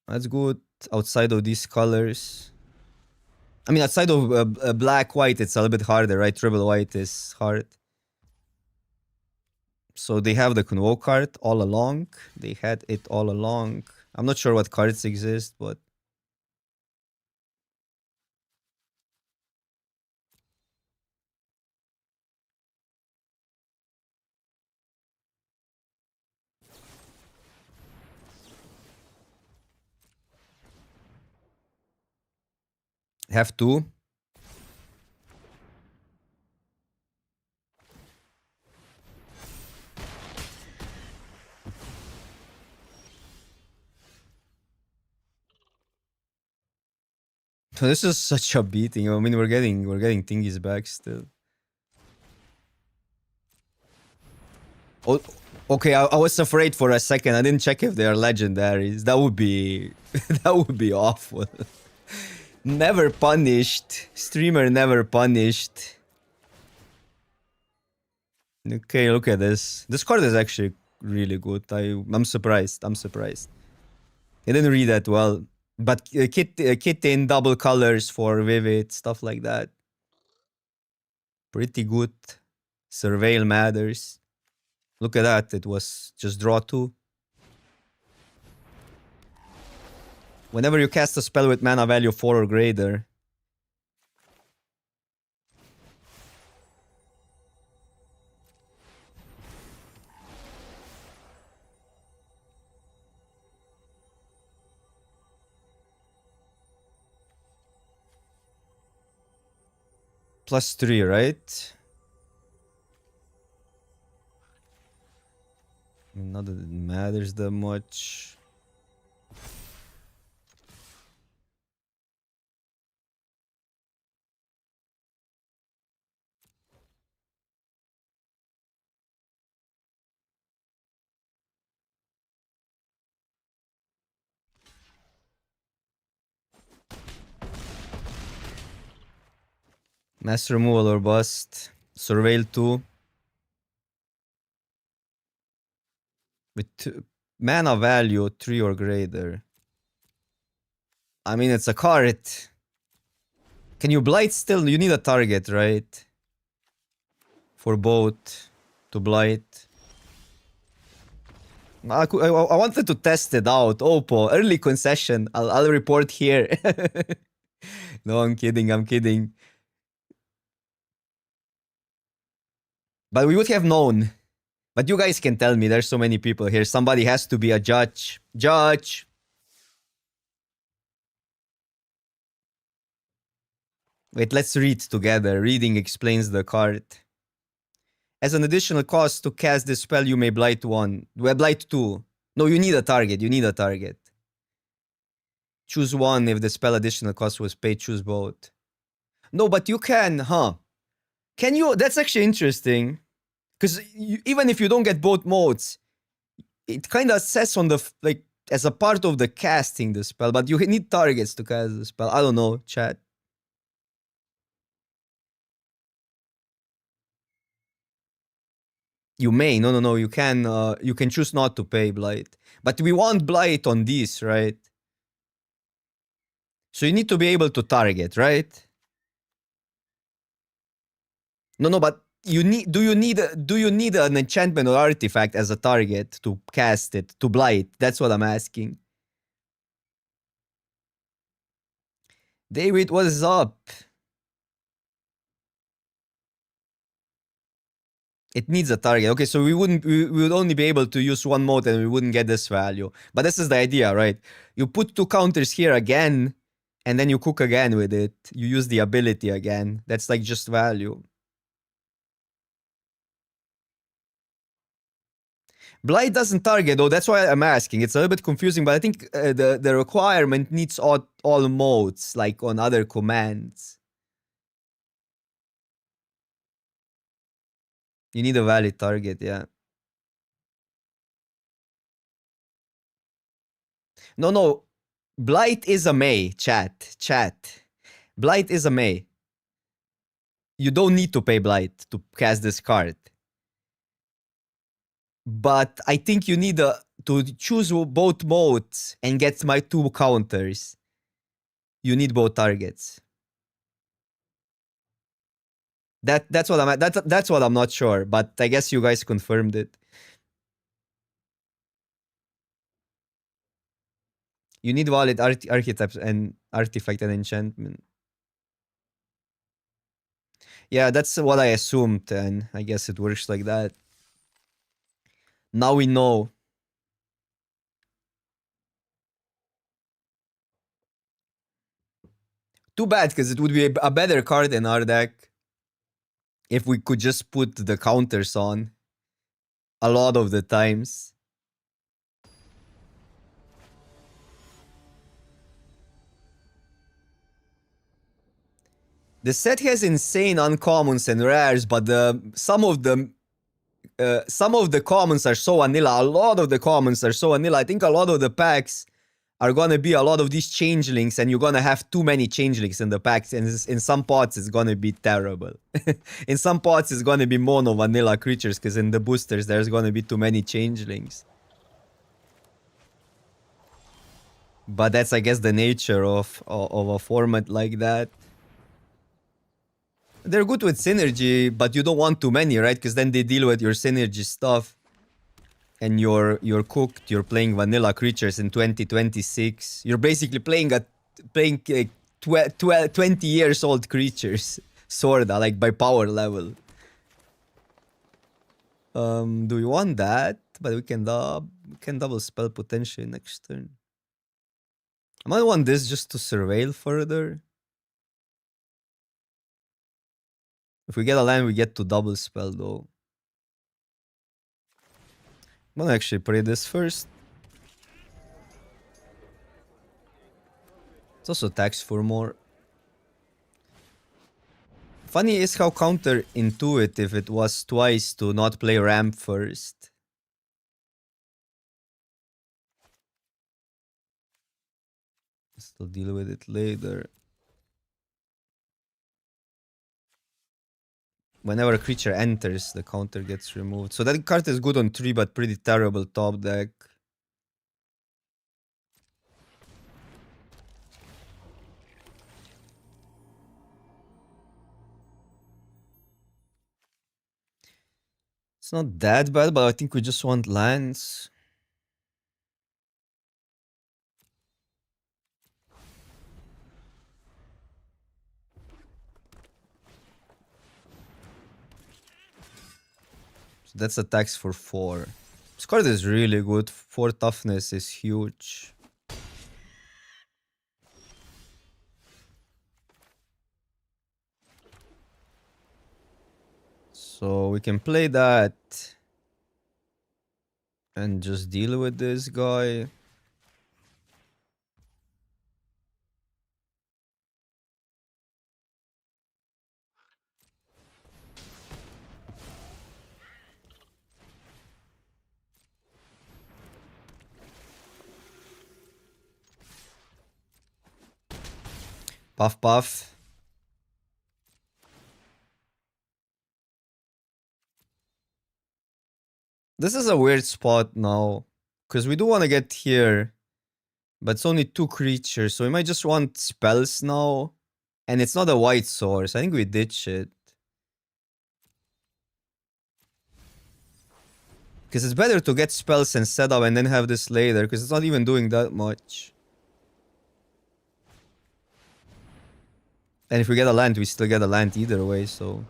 That's good. Outside of these colors. I mean, outside of black white, it's a little bit harder, right? Triple white is hard. So they have the Convoke card all along. They had it all along. I'm not sure what cards exist, but Have two. So this is such a beating. I mean, we're getting thingies back still. Oh, okay. I was afraid for a second. I didn't check if they are legendaries. That would be that would be awful. Never punished. Streamer never punished. Okay, look at this. This card is actually really good. I'm surprised. I'm surprised. I didn't read that well. But kit in double colors for vivid, stuff like that. Pretty good. Surveil matters. Look at that. It was just draw 2. Whenever you cast a spell with mana value 4 or greater. +3, right? Not that it matters that much. Mass removal or bust. Surveil 2. With mana value 3 or greater. I mean, it's a card. Can you blight still? You need a target, right? For both to blight. I wanted to test it out. Oppo, early concession. I'll report here. No, I'm kidding. I'm kidding. But we would have known. But you guys can tell me. There's so many people here. Somebody has to be a judge. Judge. Wait, let's read together. Reading explains the card. As an additional cost to cast this spell, you may blight 1. Well, blight 2. No, you need a target. You need a target. Choose 1 if the spell additional cost was paid. Choose both. No, but you can, huh? Can you? That's actually interesting. Because even if you don't get both modes, it kind of says on the, like, as a part of the casting the spell, but you need targets to cast the spell. I don't know, chat. You may. No. You can choose not to pay Blight. But we want Blight on these, right? So you need to be able to target, right? No, but you need. Do you need an enchantment or artifact as a target to cast it, to Blight? That's what I'm asking. David, what is up? It needs a target. Okay, so we would only be able to use one mode and we wouldn't get this value. But this is the idea, right? You put 2 counters here again, and then you cook again with it. You use the ability again. That's like just value. Blight doesn't target though. That's why I'm asking. It's a little bit confusing, but I think the requirement needs all modes, like on other commands. You need a valid target, yeah. No. Blight is a May, chat. Blight is a May. You don't need to pay Blight to cast this card. But I think you need to choose both modes and get my 2 counters. You need both targets. That's what I'm not sure, but I guess you guys confirmed it. You need valid archetypes and artifact and enchantment. Yeah, that's what I assumed, and I guess it works like that. Now we know. Too bad, because it would be a better card in our deck if we could just put the counters on a lot of the times. The set has insane uncommons and rares, but some of the commons are so vanilla. A lot of the commons are so vanilla. I think a lot of the packs are gonna be a lot of these changelings, and you're gonna have too many changelings in the packs, and in some pots it's gonna be terrible. In some pots it's gonna be mono vanilla creatures, because in the boosters there's gonna be too many changelings. But that's, I guess, the nature of a format like that. They're good with synergy, but you don't want too many, right? Because then they deal with your synergy stuff. And you're cooked. You're playing vanilla creatures in 2026. You're basically playing 20 years old creatures. Sorta, like by power level. Do we want that? But we can double spell potentially next turn. I might want this just to surveil further. If we get a land, we get to double spell though. I'm gonna actually play this first. It's also taxed for more. Funny is how counterintuitive it was twice to not play ramp first. Still deal with it later. Whenever a creature enters, the counter gets removed. So that card is good on 3, but pretty terrible top deck. It's not that bad, but I think we just want lands. So that's a tax for 4. This card is really good. 4 toughness is huge. So we can play that. And just deal with this guy. Puff puff. This is a weird spot now. Because we do want to get here. But it's only 2 creatures. So we might just want spells now. And it's not a white source. I think we ditch it. Because it's better to get spells and set up and then have this later. Because it's not even doing that much. And if we get a land, we still get a land either way, so...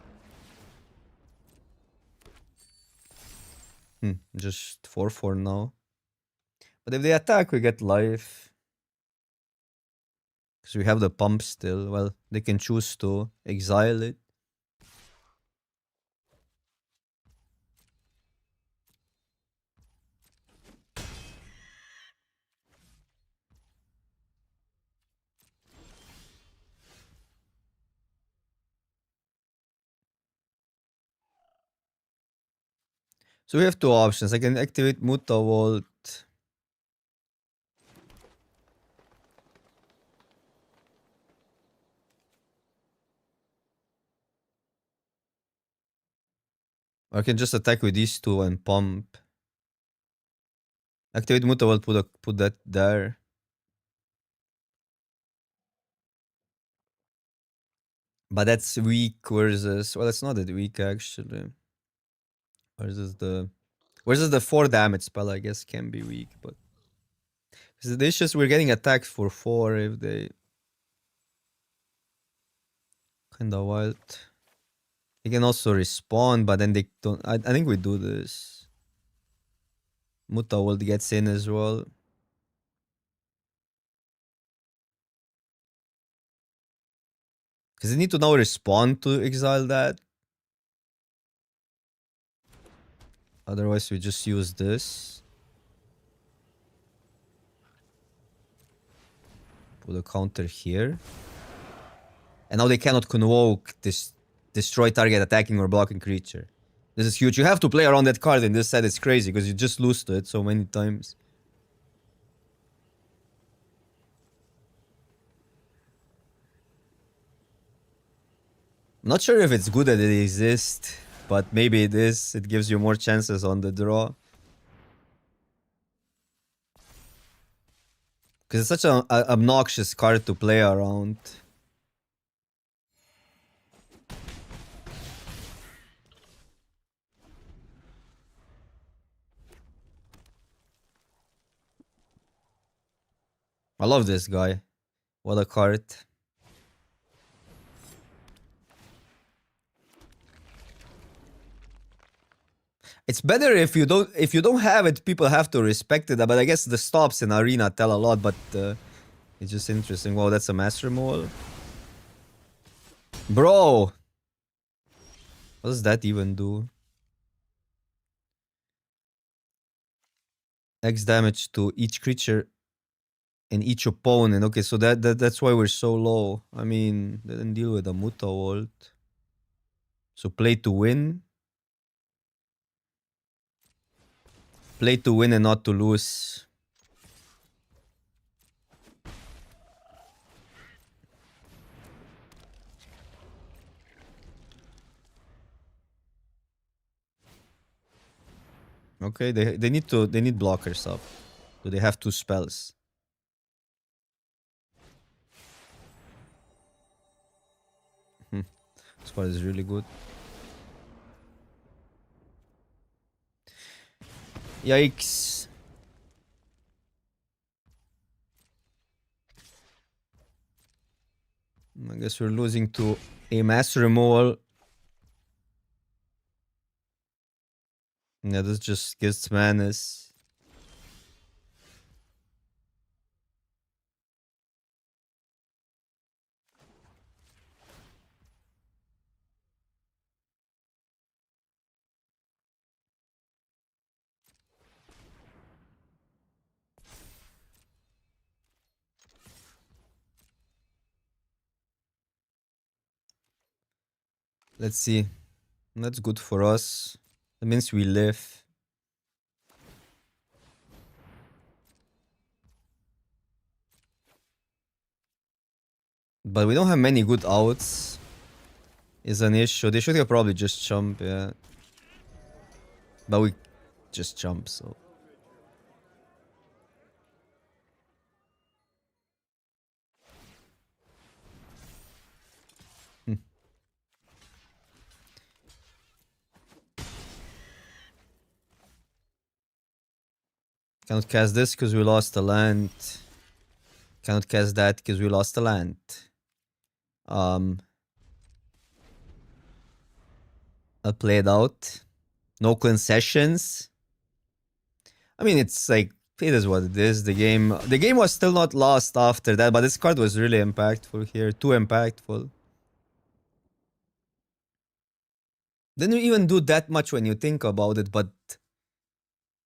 just 4/4 now. But if they attack, we get life. Because we have the pump still. Well, they can choose to exile it. So we have 2 options. I can activate Mutavault. Or I can just attack with these 2 and pump. Activate Mutavault, put that there. But that's weak versus... Well, it's not that weak, actually. Versus the 4 damage spell, I guess, can be weak, but... The issue is we're getting attacked for 4 if they... Kinda wild. They can also respawn, but then they don't... I think we do this. Mutavault gets in as well. Because they need to now respond to exile that. Otherwise, we just use this. Put a counter here. And now they cannot convoke this destroy target attacking or blocking creature. This is huge. You have to play around that card in this set. It's crazy because you just lose to it so many times. I'm not sure if it's good that it exists, but maybe it is. It gives you more chances on the draw. Because it's such an obnoxious card to play around. I love this guy. What a card. It's better if you don't have it, people have to respect it. But I guess the stops in arena tell a lot, but it's just interesting. Wow, that's a master mole. Bro! What does that even do? X damage to each creature and each opponent. Okay, so that's why we're so low. I mean, they didn't deal with a Muta Volt. So play to win. Play to win and not to lose. Okay, they need blockers up. So they have 2 spells. This card is really good. Yikes. I guess we're losing to a master removal. Yeah, this just gives madness. Let's see. That's good for us. That means we live. But we don't have many good outs. Is an issue. They should have probably just jump, yeah. But we just jump, so. Cannot cast this because we lost the land. Cannot cast that because we lost the land. I'll play it out. No concessions. I mean, it's like, it is what it is. The game was still not lost after that, but this card was really impactful here. Too impactful. Didn't even do that much when you think about it, but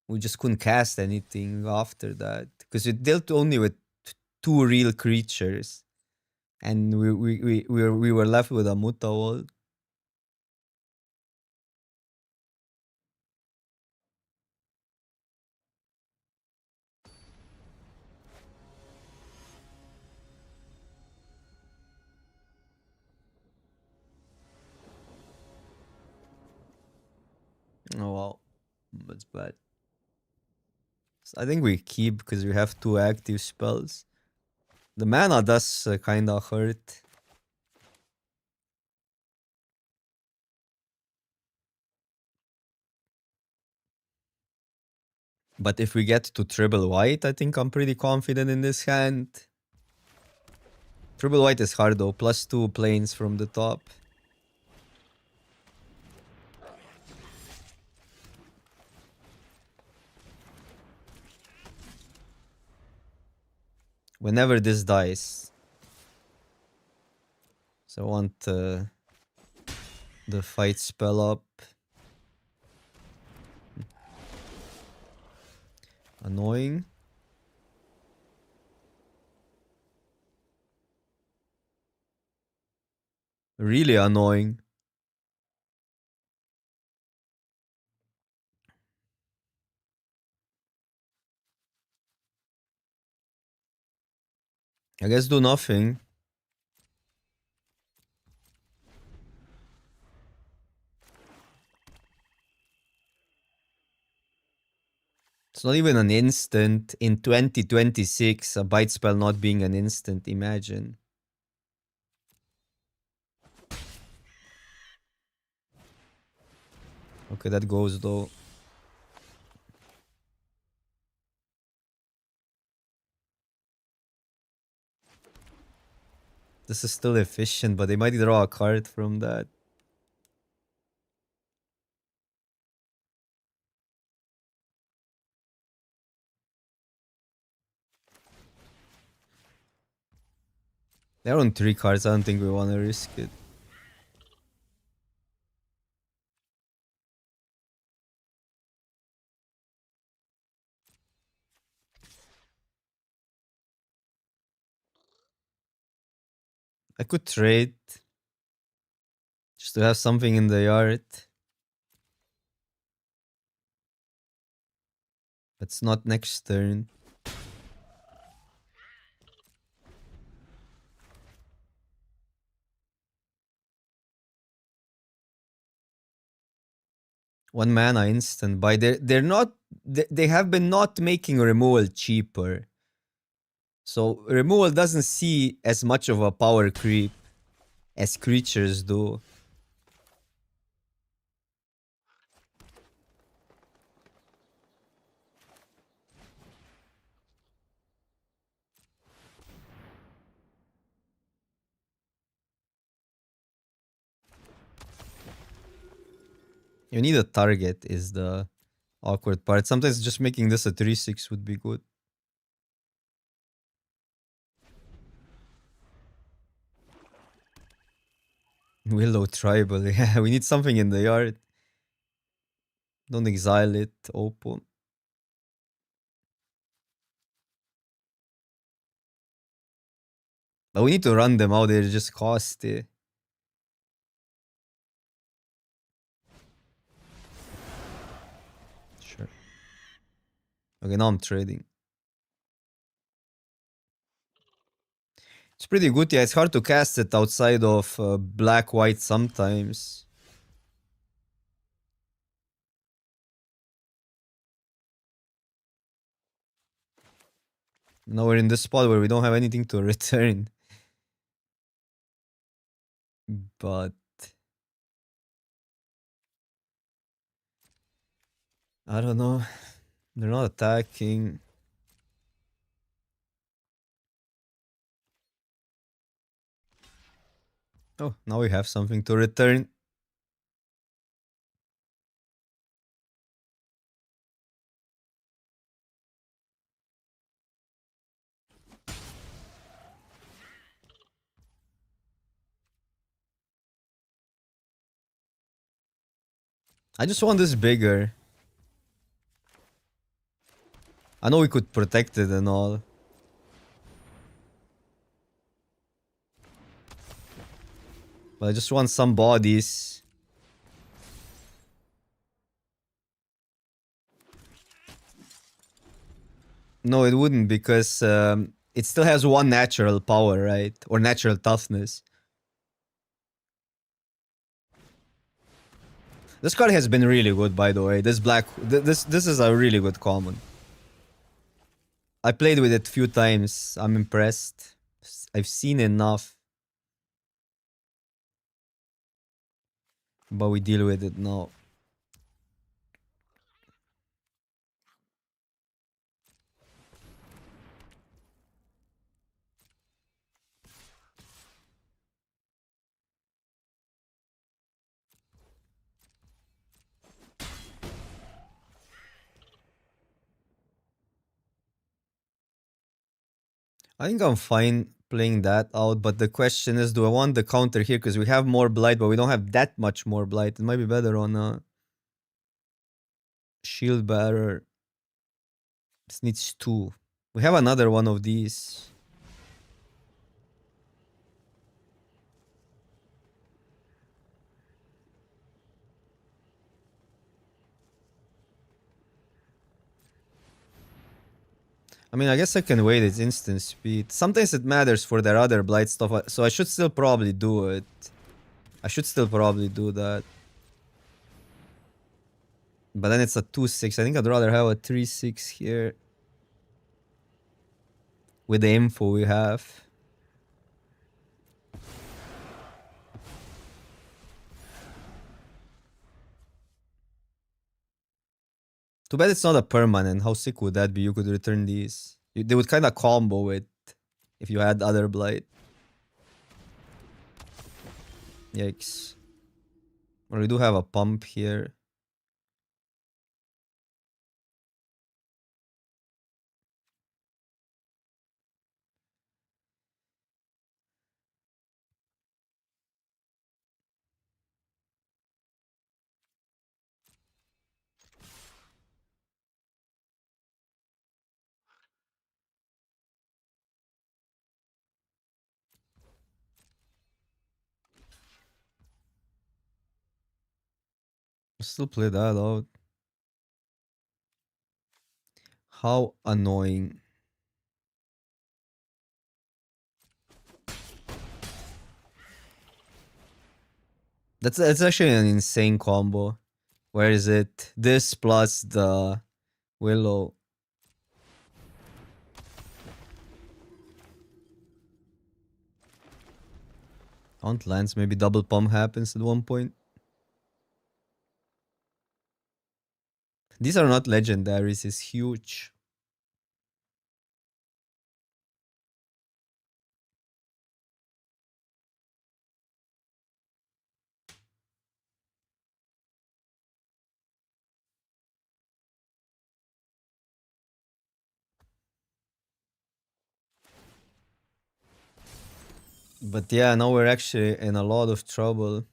we just couldn't cast anything after that. Because it dealt only with 2 real creatures. And we were left with a Muta Wall. Oh wow. That's bad. I think we keep because we have 2 active spells. The mana does kinda hurt. But if we get to triple white, I think I'm pretty confident in this hand. Triple white is hard though. +2 planes from the top. Whenever this dies. So I want the fight spell up. Annoying. Really annoying. I guess do nothing. It's not even an instant. In 2026, a bite spell not being an instant, imagine. Okay, that goes though. This is still efficient, but they might draw a card from that. They're on 3 cards, I don't think we want to risk it. I could trade. Just to have something in the yard. But it's not next turn. One mana instant buy. They're not. They have been not making removal cheaper. So removal doesn't see as much of a power creep as creatures do. You need a target is the awkward part. Sometimes just making this a 3/6 would be good. Willow Tribal, yeah, we need something in the yard. Don't exile it, open. But we need to run them out, they're just costly. Sure. Okay, now I'm trading. It's pretty good, yeah, it's hard to cast it outside of black-white sometimes. Now we're in this spot where we don't have anything to return. But I don't know. They're not attacking. Oh, now we have something to return. I just want this bigger. I know we could protect it and all. But I just want some bodies. No, it wouldn't because it still has one natural power, right? Or natural toughness. This card has been really good, by the way. This black, this is a really good common. I played with it a few times. I'm impressed. I've seen enough. But we deal with it now. I think I'm fine playing that out, but the question is, do I want the counter here? Because we have more blight, but we don't have that much more blight. It might be better on a shield bearer. This needs 2. We have another one of these. I mean, I guess I can wait its instant speed. Sometimes it matters for their other blight stuff, so I should still probably do it. I should still probably do that. But then it's a 2-6. I think I'd rather have a 3-6 here. With the info we have. Too bad it's not a permanent. How sick would that be? You could return these. They would kind of combo it if you had other blight. Yikes. Well, we do have a pump here. Still play that out. How annoying. That's actually an insane combo. Where is it? This plus the Willow. Count lands, maybe double pump happens at one point. These are not legendaries, it's huge. But yeah, now we're actually in a lot of trouble.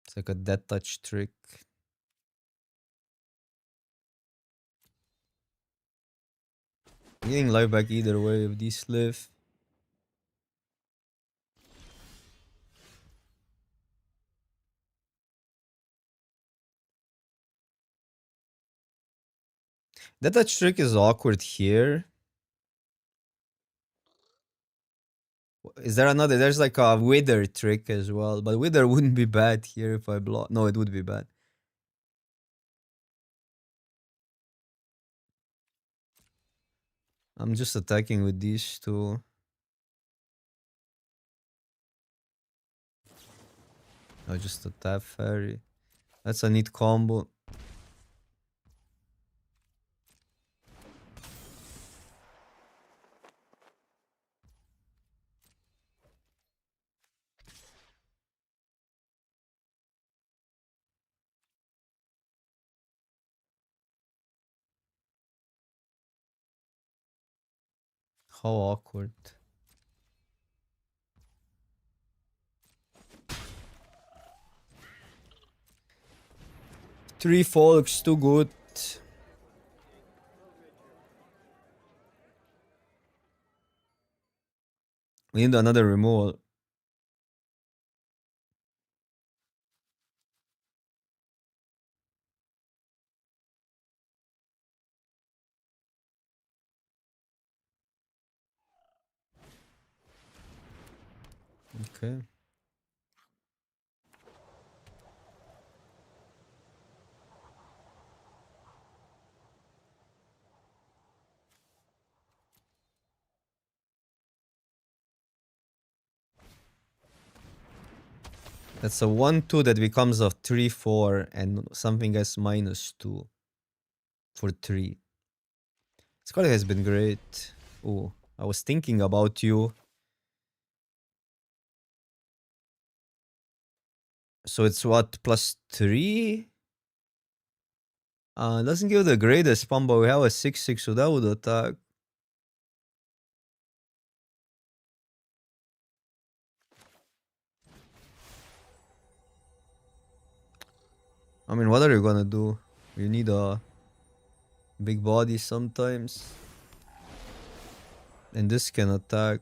It's like a death touch trick. Getting life back either way if these live. Death touch trick is awkward here. Is there another? There's like a wither trick as well, but wither wouldn't be bad here if I block. No, it would be bad. I'm just attacking with these two. Oh, just a tap fairy. That's a neat combo. How awkward. Three folks, too good. We need another removal. Okay. That's a 1-2 that becomes a 3-4 and something as -2 for 3. This card has been great. Oh, I was thinking about you. So it's what, +3? Doesn't give the greatest pump, but we have a 6/6, so that would attack. I mean, what are you gonna do? You need a big body sometimes. And this can attack.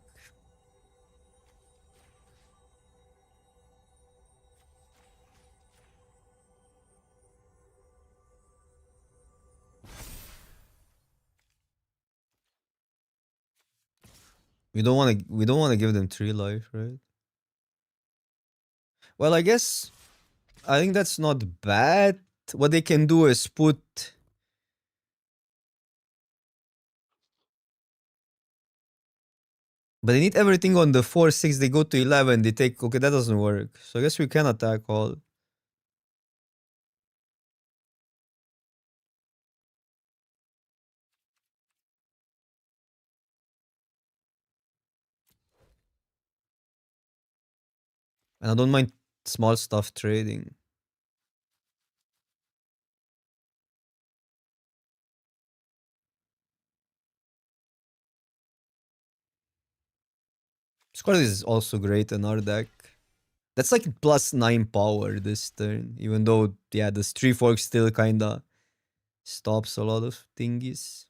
We don't wanna give them 3 life, right? Well, I guess I think that's not bad. What they can do is put. But they need everything on the 4/6. They go to 11. They take. Okay, that doesn't work. So I guess we can attack all. And I don't mind small stuff trading. Squad is also great in our deck. That's like +9 power this turn. Even though, yeah, this 3/4 still kinda stops a lot of thingies.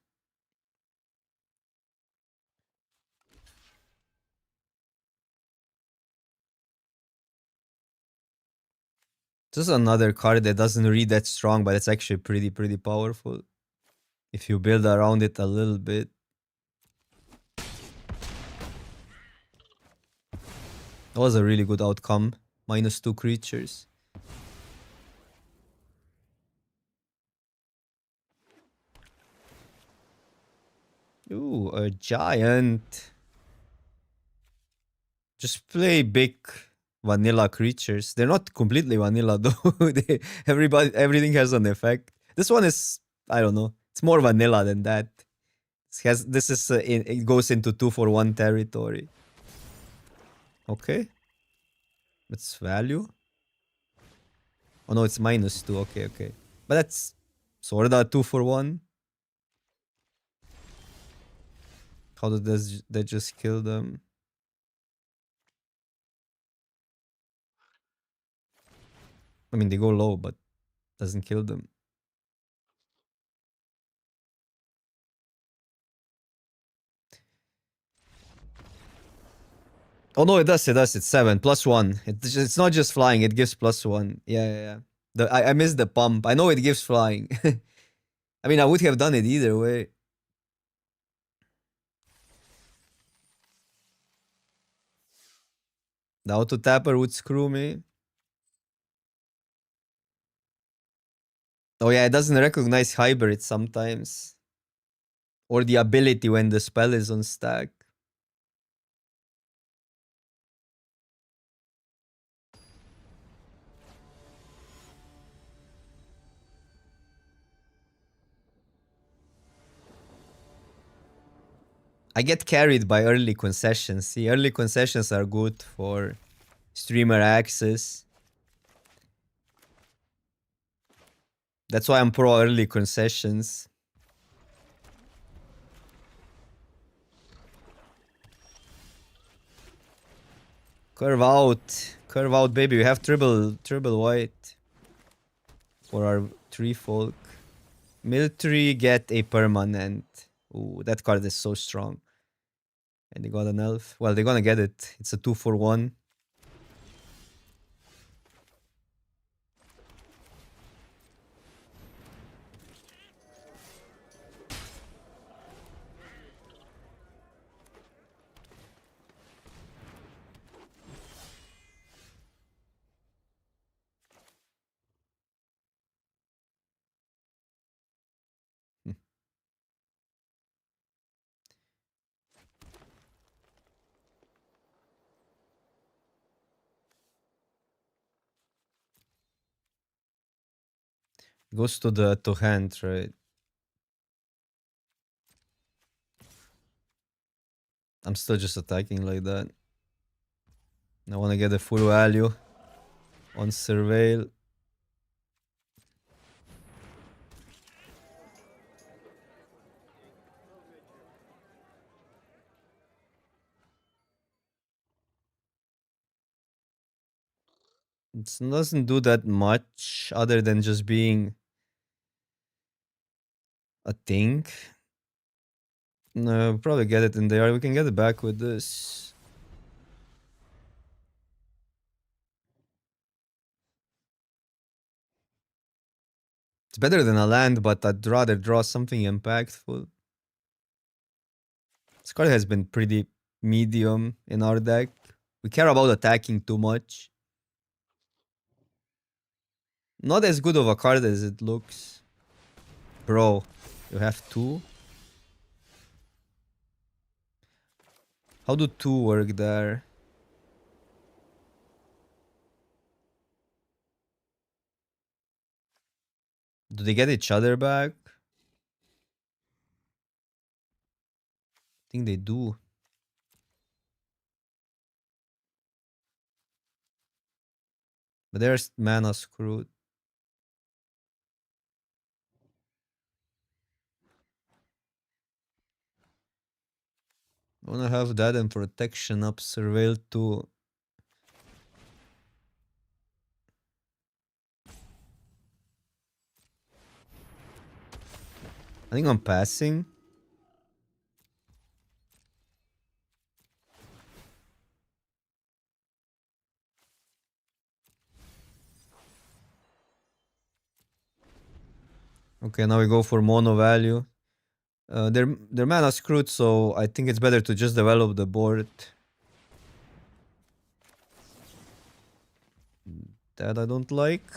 This is another card that doesn't read that strong, but it's actually pretty powerful. If you build around it a little bit. That was a really good outcome. -2 creatures. Ooh, a giant. Just play big vanilla creatures. They're not completely vanilla though. Everything has an effect. This one is, I don't know. It's more vanilla than that. It goes into 2/1 territory. Okay. It's value. Oh no, it's -2. Okay. But that's sort of 2/1. How does that just kill them? I mean, they go low, but doesn't kill them. Oh no, it does. It's 7 +1. It's not just flying. It gives +1. Yeah. I missed the pump. I know it gives flying. I mean, I would have done it either way. The auto tapper would screw me. Oh yeah, it doesn't recognize hybrid sometimes. Or the ability when the spell is on stack. I get carried by early concessions. See, early concessions are good for streamer access. That's why I'm pro early concessions. Curve out, baby. We have triple white for our 3 folk. Military get a permanent. Ooh, that card is so strong. And they got an elf. Well, they're gonna get it. It's a 2/1. Goes to hand, right? I'm still just attacking like that. I want to get the full value on surveil. It doesn't do that much other than just being a thing. No, probably get it in there. We can get it back with this. It's better than a land, but I'd rather draw something impactful. This card has been pretty medium in our deck. We care about attacking too much. Not as good of a card as it looks. Bro, you have two? How do two work there? Do they get each other back? I think they do. But there's mana screwed. I wanna have that and protection up, surveil too. I think I'm passing. Okay, now we go for mono value. They're mana screwed, so I think it's better to just develop the board. That I don't like.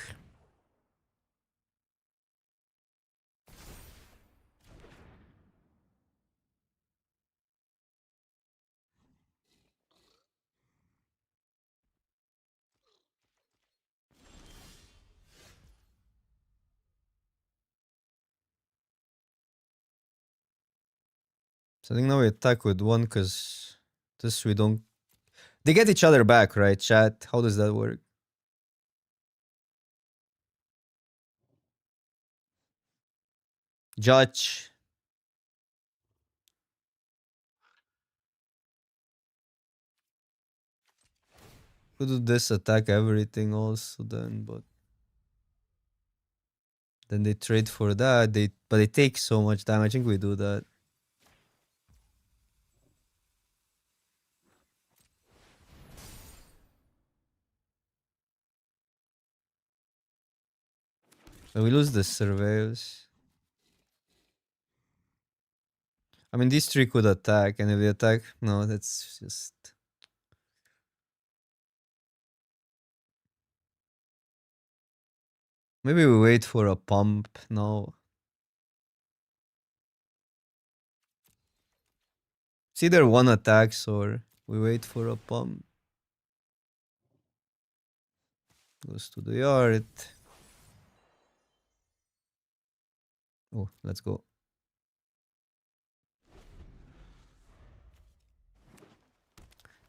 So I think now we attack with one because this we don't. They get each other back, right, chat? How does that work? Judge. Could do this attack everything also then, but then they trade for that. But they take so much damage. I think we do that. So we lose the surveils. I mean, these three could attack, and if they attack, no, that's just. Maybe we wait for a pump now. It's either one attacks or we wait for a pump. Goes to the yard. Oh, let's go.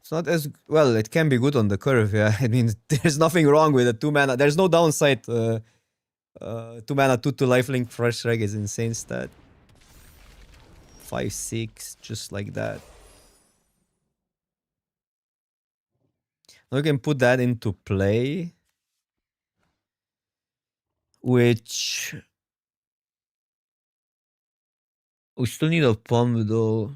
It's not as well. It can be good on the curve. Yeah, I mean, there's nothing wrong with a 2-mana. There's no downside. 2-mana 2/2 lifelink fresh reg is insane stat. 5/6, just like that. Now we can put that into play, which we still need a pump though.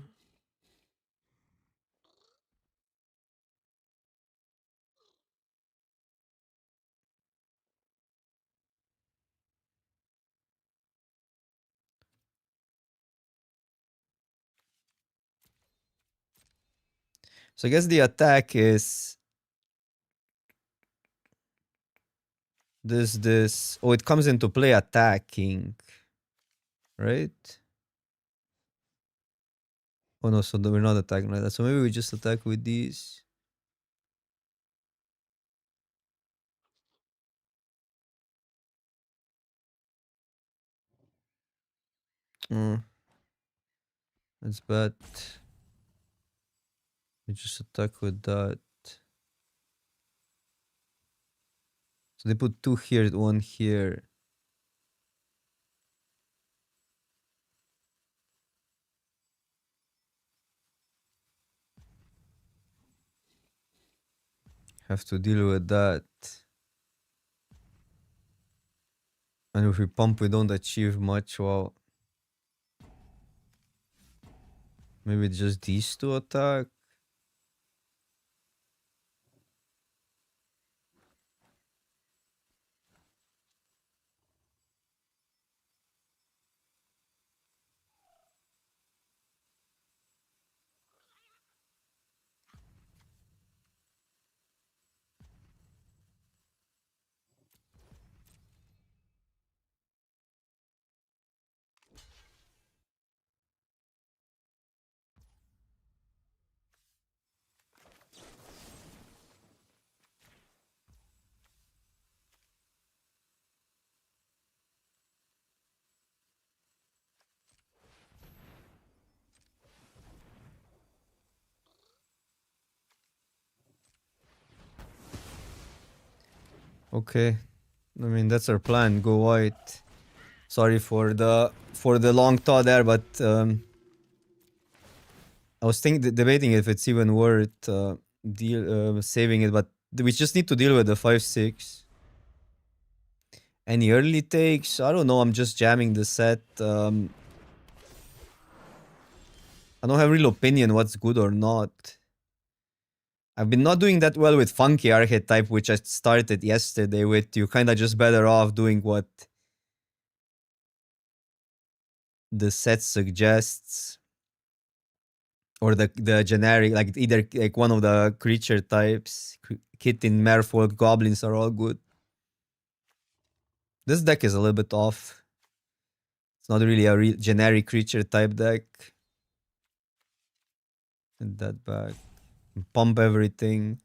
So I guess the attack is this. Oh, it comes into play attacking, right? Oh no, so we're not attacking like that. So maybe we just attack with these. That's bad. We just attack with that. So they put 2 here, 1 here. Have to deal with that. And if we pump, we don't achieve much. Wow. Maybe just these two attack. Okay. I mean, that's our plan. Go white. Sorry for the long thought there, but I was debating if it's even worth saving it, but we just need to deal with the 5/6. Any early takes? I don't know. I'm just jamming the set. I don't have real opinion what's good or not. I've been not doing that well with funky archetype, which I started yesterday with. You're kind of just better off doing what the set suggests. Or the generic, like either like one of the creature types. Kitten, Merfolk, Goblins are all good. This deck is a little bit off. It's not really a real generic creature type deck. And that back. Pump everything.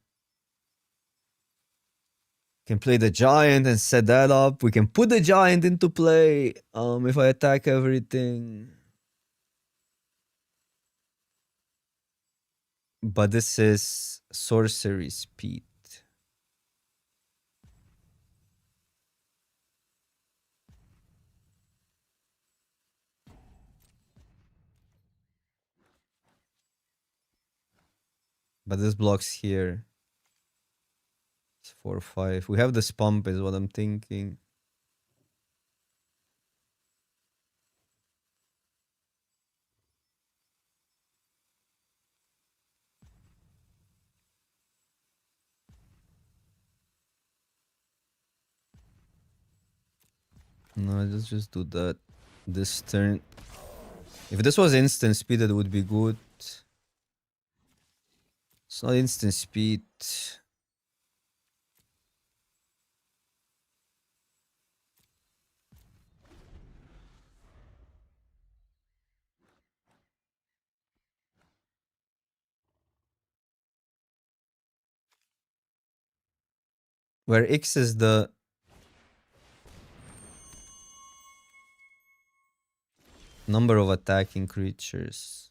Can play the giant and set that up. We can put the giant into play. If I attack everything. But this is sorcery speed. But this blocks here. It's 4/5. We have this pump is what I'm thinking. No, let's just do that this turn. If this was instant speed, it would be good. It's not instant speed. Where X is the number of attacking creatures.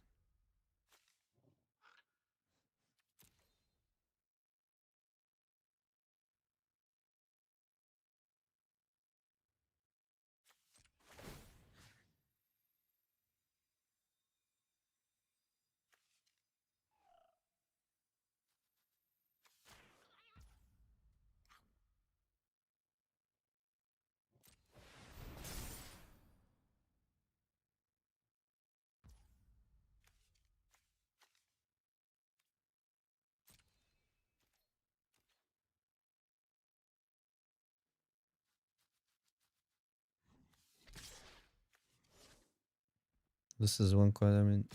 This is one card. I mean,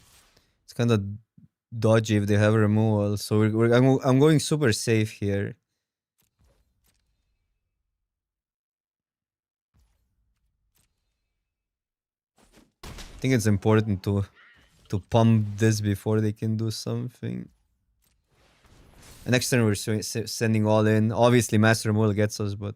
it's kind of dodgy if they have removal. So I'm going super safe here. I think it's important to pump this before they can do something. And next turn we're sending all in. Obviously, mass removal gets us, but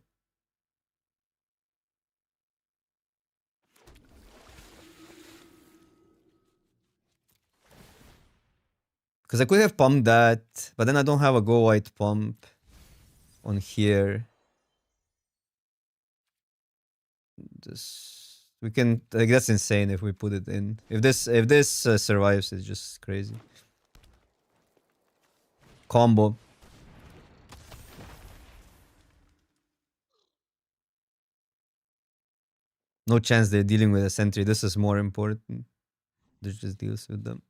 because I could have pumped that, but then I don't have a go white pump on here. This we can like that's insane if we put it in. If this survives, it's just crazy. Combo. No chance they're dealing with a sentry. This is more important. This just deals with them.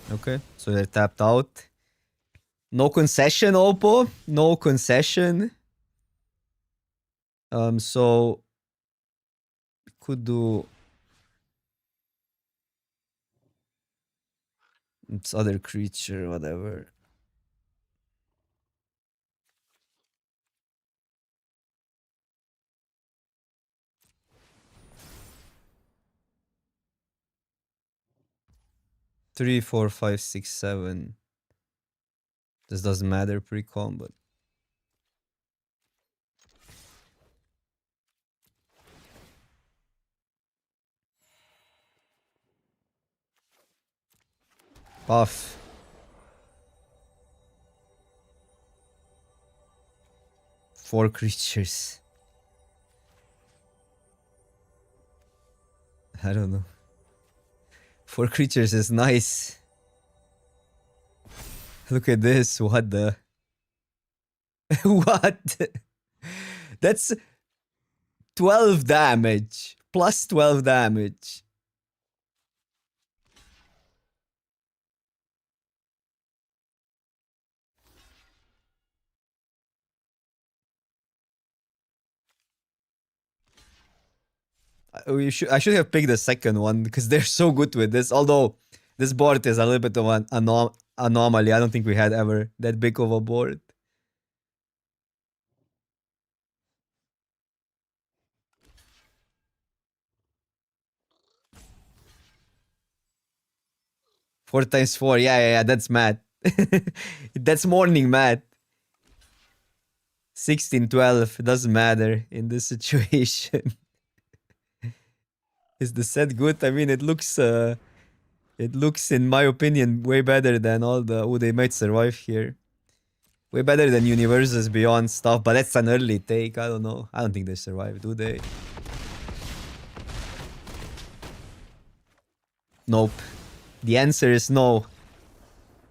Okay, so they're tapped out. No concession, Oppo. No concession. So could do it's other creature, whatever. Three, four, five, six, seven. This doesn't matter pre-com, but buff. Four creatures. I don't know. Four creatures is nice. Look at this. What the? What? That's 12 damage. Plus 12 damage. I should have picked the second one because they're so good with this. Although this board is a little bit of an anomaly. I don't think we had ever that big of a board. Four times four. Yeah. That's math. That's morning math. 16, 12. It doesn't matter in this situation. Is the set good? I mean, it looks, in my opinion, way better than all the... Oh, they might survive here. Way better than Universes Beyond stuff, but that's an early take. I don't know. I don't think they survive, do they? Nope. The answer is no.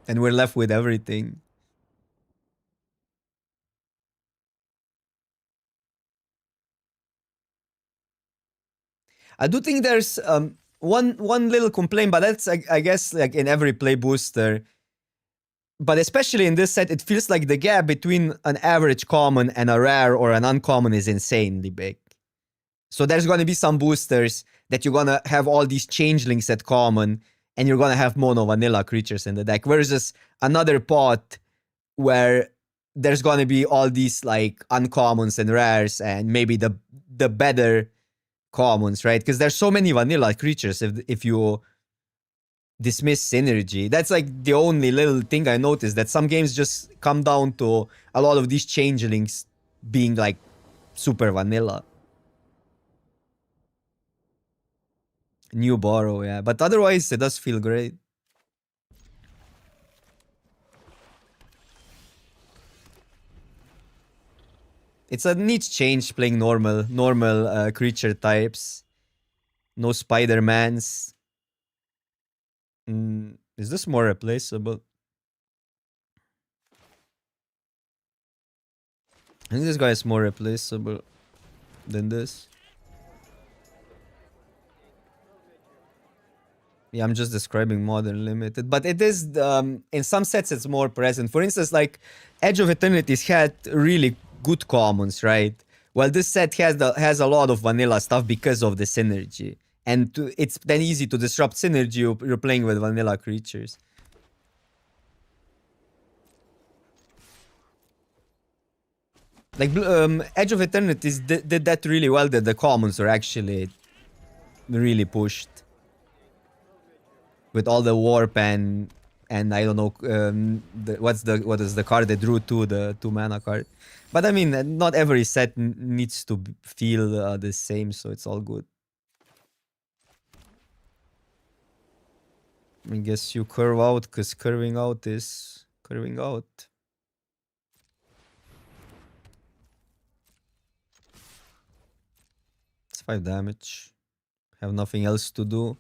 And we're left with everything. I do think there's one little complaint, but that's I guess like in every play booster. But especially in this set, it feels like the gap between an average common and a rare or an uncommon is insanely big. So there's gonna be some boosters that you're gonna have all these changelings at common, and you're gonna have mono vanilla creatures in the deck. Versus another pot where there's gonna be all these like uncommons and rares, and maybe the better commons, right? Because there's so many vanilla creatures. If you dismiss synergy, that's like the only little thing I noticed, that some games just come down to a lot of these changelings being like super vanilla. New borrow, yeah, but otherwise it does feel great. It's a neat change playing normal creature types. No Spider-Mans. Is this more replaceable? I think this guy is more replaceable than this. Yeah, I'm just describing Modern Limited, but it is in some sets it's more present. For instance, like Edge of Eternities had really good commons, right? Well, this set has a lot of vanilla stuff because of the synergy, and it's then easy to disrupt synergy. You're playing with vanilla creatures. Like Edge of Eternities did that really well. That the commons are actually really pushed with all the warp and I don't know what is the card they drew to the 2-mana card. But I mean, not every set needs to feel the same, so it's all good. I guess you curve out because curving out is curving out. It's 5 damage. Have nothing else to do.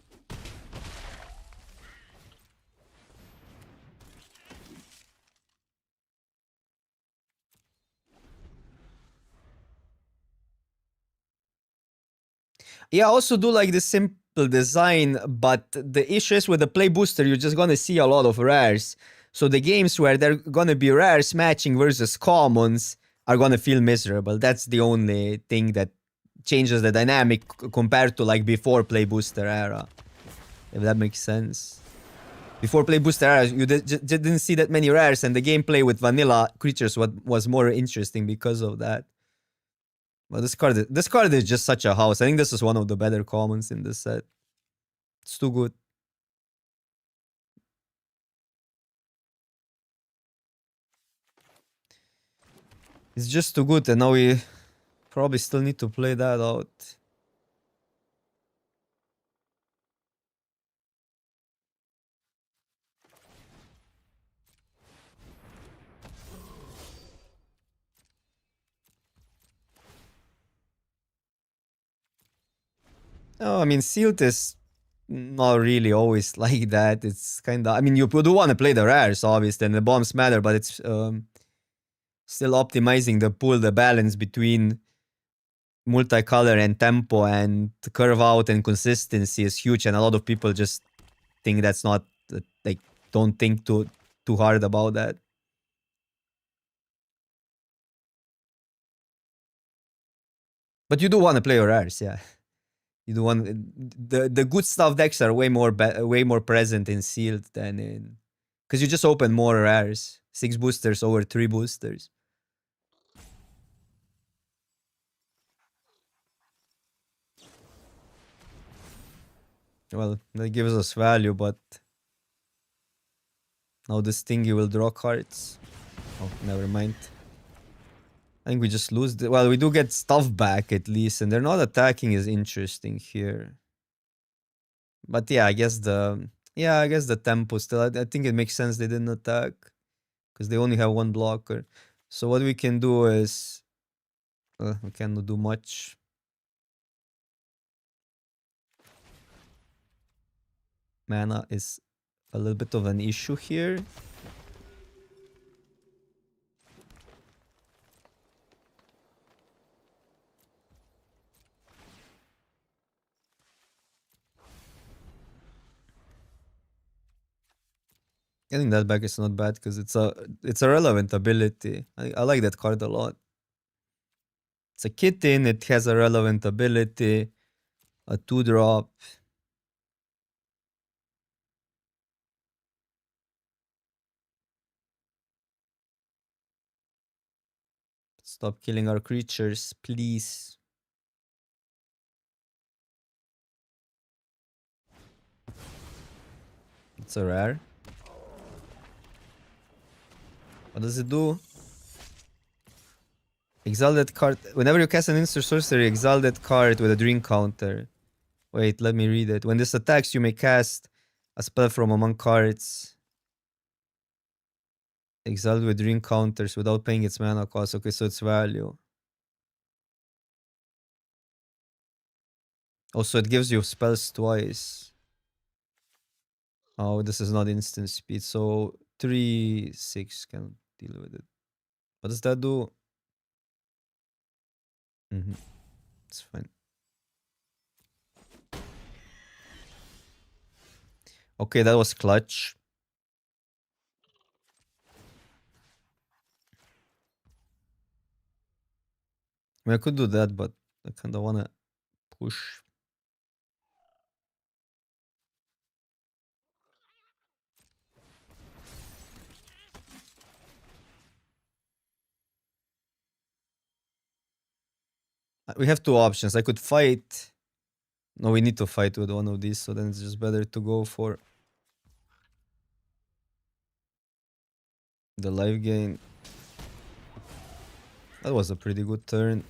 Yeah, I also do like the simple design, but the issue is with the play booster, you're just gonna see a lot of rares. So the games where they're gonna be rares matching versus commons are gonna feel miserable. That's the only thing that changes the dynamic compared to like before play booster era. If that makes sense. Before play booster era, you didn't see that many rares, and the gameplay with vanilla creatures was more interesting because of that. But this card is just such a house. I think this is one of the better commons in this set. It's too good. It's just too good, and now we probably still need to play that out. No, I mean, sealed is not really always like that. It's kind of, I mean, you do want to play the rares, obviously, and the bombs matter, but it's still optimizing the pool, the balance between multicolor and tempo and curve out and consistency is huge, and a lot of people just think that's not, like, don't think too hard about that. But you do want to play your rares, yeah. You do want the good stuff decks are way more present in sealed than in, because you just open more rares. 6 boosters over 3 boosters. Well, that gives us value, but now this thingy will draw cards. Oh, never mind. I think we just lose. Well, we do get stuff back at least, and they're not attacking is interesting here. But yeah, I guess the tempo still. I think it makes sense they didn't attack because they only have one blocker. So what we can do is we cannot do much. Mana is a little bit of an issue here. Getting that back is not bad because it's a relevant ability. I like that card a lot. It's a kitten, it has a relevant ability, a 2-drop. Stop killing our creatures, please. It's a rare. What does it do? Exile that card. Whenever you cast an instant sorcery, exile that card with a dream counter. Wait, let me read it. When this attacks, you may cast a spell from among cards exiled with dream counters without paying its mana cost. Okay, so it's value. Also, it gives you spells twice. Oh, this is not instant speed. So 3/6 can deal with it. What does that do? It's fine. Okay, that was clutch. I mean, I could do that, but I kind of want to push. We have 2 options. I could fight. No, we need to fight with one of these, so then it's just better to go for the life gain. That was a pretty good turn.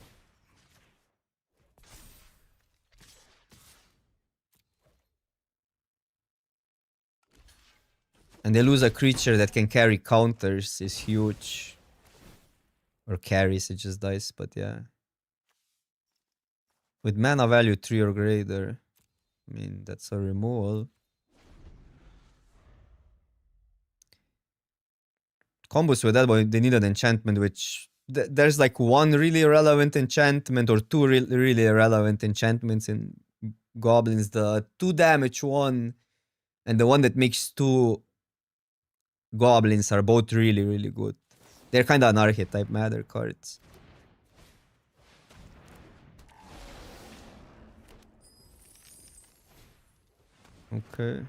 And they lose a creature that can carry counters is huge. Or carries, it just dies, but yeah. With mana value 3 or greater, I mean, that's a removal. Combos with that, but they need an enchantment, which there's like one really relevant enchantment or 2 really relevant enchantments in goblins. The 2 damage one and the one that makes 2 goblins are both really, really good. They're kind of an archetype matter cards. Okay.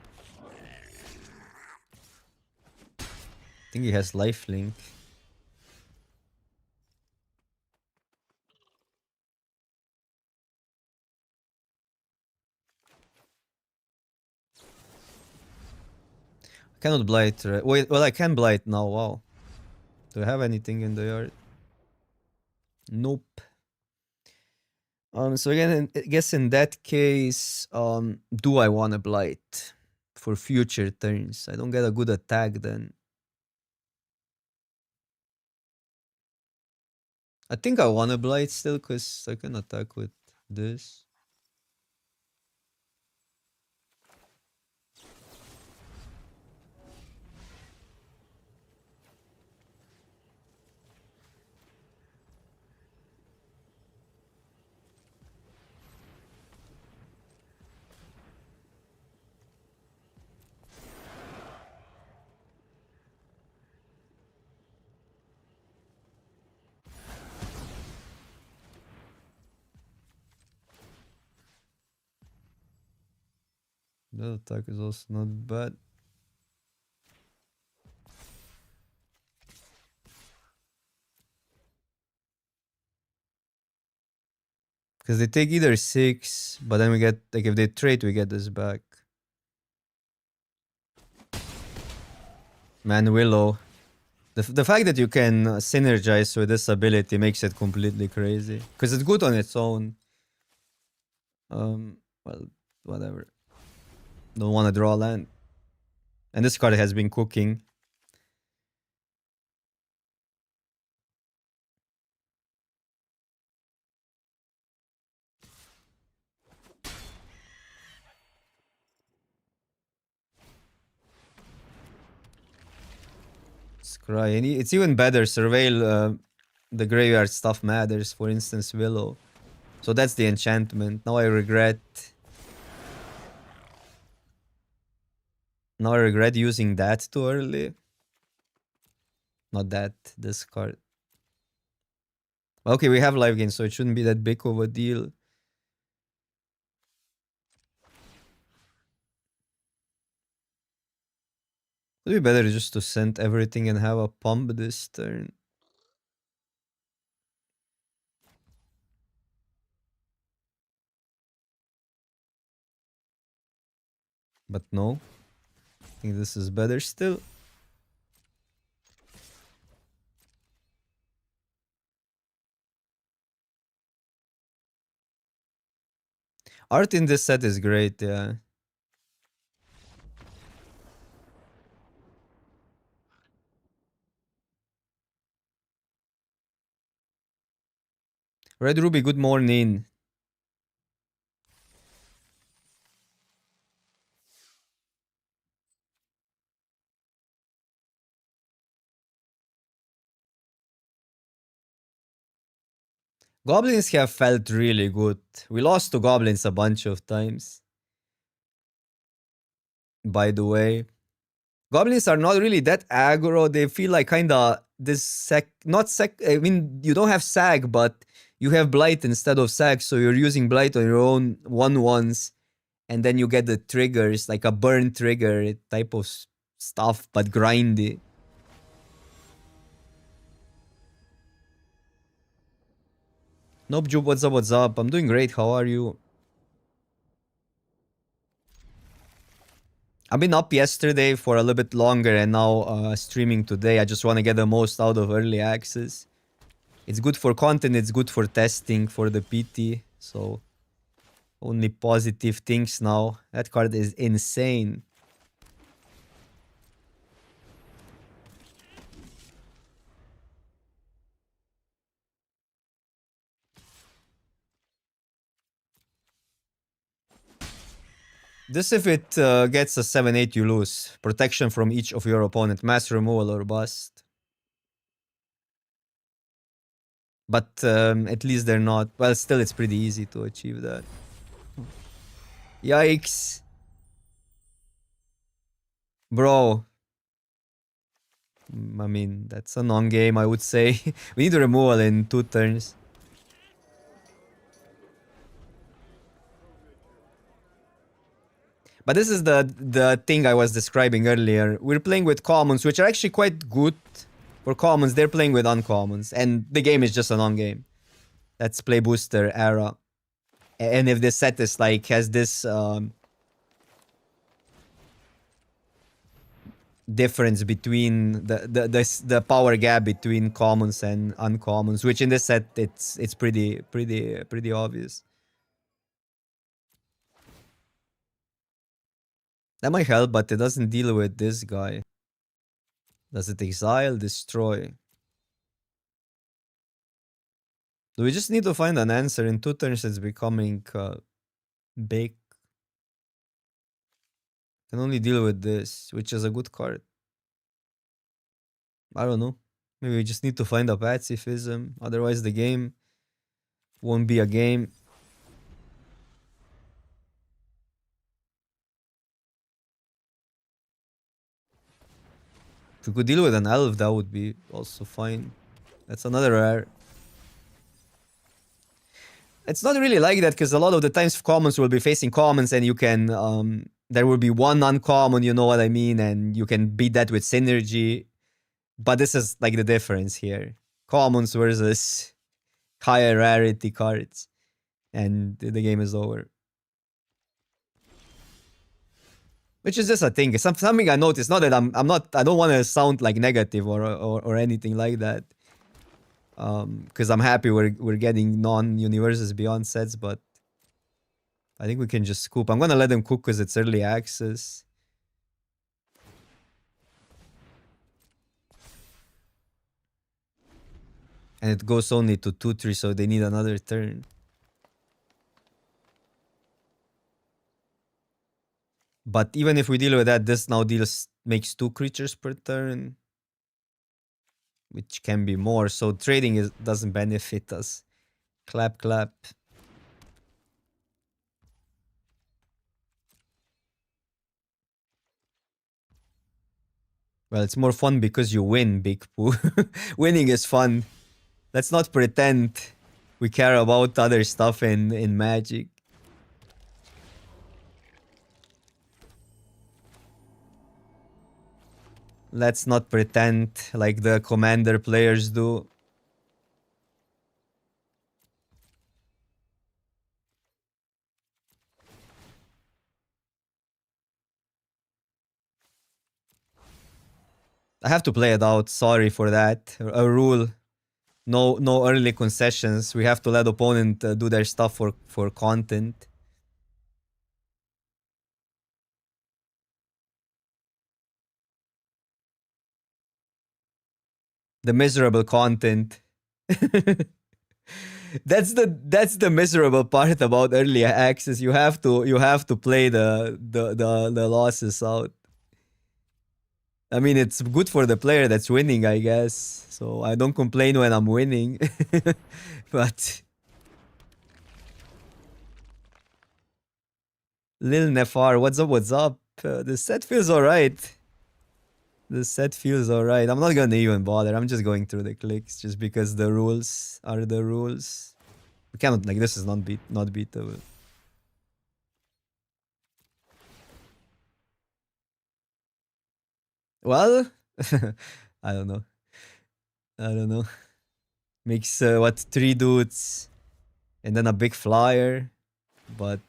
I think he has lifelink. I cannot blight. Right? Wait, well, I can blight now. Wow. Do I have anything in the yard? Nope. So again, I guess in that case, do I want to blight for future turns? I don't get a good attack then. I think I want to blight still because I can attack with this. That attack is also not bad. Because they take either 6, but then we get, like, if they trade, we get this back. Man, Willow. The fact that you can synergize with this ability makes it completely crazy. Because it's good on its own. Well, whatever. Don't want to draw land. And this card has been cooking. Scry. And it's even better. Surveil the graveyard stuff matters. For instance, Willow. So that's the enchantment. Now I regret. Now I regret using that too early. Not that. This card. Okay, we have life gain, so it shouldn't be that big of a deal. Would be better just to send everything and have a pump this turn. But no. I think this is better still. Art in this set is great, yeah. Red Ruby, good morning. Goblins have felt really good. We lost to goblins a bunch of times. By the way. Goblins are not really that aggro. They feel like kinda this I mean, you don't have sag, but you have blight instead of sag, so you're using blight on your own 1/1s, and then you get the triggers, like a burn trigger type of stuff, but grindy. Nope, Jube, what's up, what's up? I'm doing great, how are you? I've been up yesterday for a little bit longer and now streaming today. I just want to get the most out of early access. It's good for content, it's good for testing for the PT, so only positive things now. That card is insane. This if it gets a 7-8 you lose. Protection from each of your opponent. Mass removal or bust. But at least they're not... Well, still it's pretty easy to achieve that. Yikes. Bro. I mean, that's a non-game, I would say. We need a removal in 2 turns. But this is the thing I was describing earlier. We're playing with commons, which are actually quite good for commons. They're playing with uncommons, and the game is just a non-game. That's play booster era. And if this set is like has this difference between the power gap between commons and uncommons, which in this set it's pretty obvious. That might help, but it doesn't deal with this guy. Does it exile, destroy? Do we just need to find an answer? In 2 turns it's becoming big. Can only deal with this, which is a good card. I don't know. Maybe we just need to find a pacifism. Otherwise the game won't be a game. If we could deal with an elf, that would be also fine. That's another rare. It's not really like that, because a lot of the times commons will be facing commons and you can... there will be one uncommon, you know what I mean? And you can beat that with synergy. But this is like the difference here. Commons versus higher rarity cards. And the game is over. Which is just a thing. It's something I noticed. Not that I don't want to sound like negative or anything like that. Because I'm happy we're getting non-universes beyond sets, but I think we can just scoop. I'm gonna let them cook because it's early access. And it goes only to 2-3, so they need another turn. But even if we deal with that, this now makes 2 creatures per turn. Which can be more, so trading doesn't benefit us. Clap, clap. Well, it's more fun because you win, Big Pooh. Winning is fun. Let's not pretend we care about other stuff in Magic. Let's not pretend like the Commander players do. I have to play it out. Sorry for that. A rule. No early concessions. We have to let opponent do their stuff for content. The miserable content. That's the miserable part about early access. You have to play the losses out. I mean, it's good for the player that's winning, I guess. So I don't complain when I'm winning. But Lil Nefar, what's up? What's up? The set feels alright. The set feels alright. I'm not gonna even bother. I'm just going through the clicks just because the rules are the rules. We cannot, like, this is not beatable. Well, I don't know. I don't know. Makes what, 3 dudes and then a big flyer, but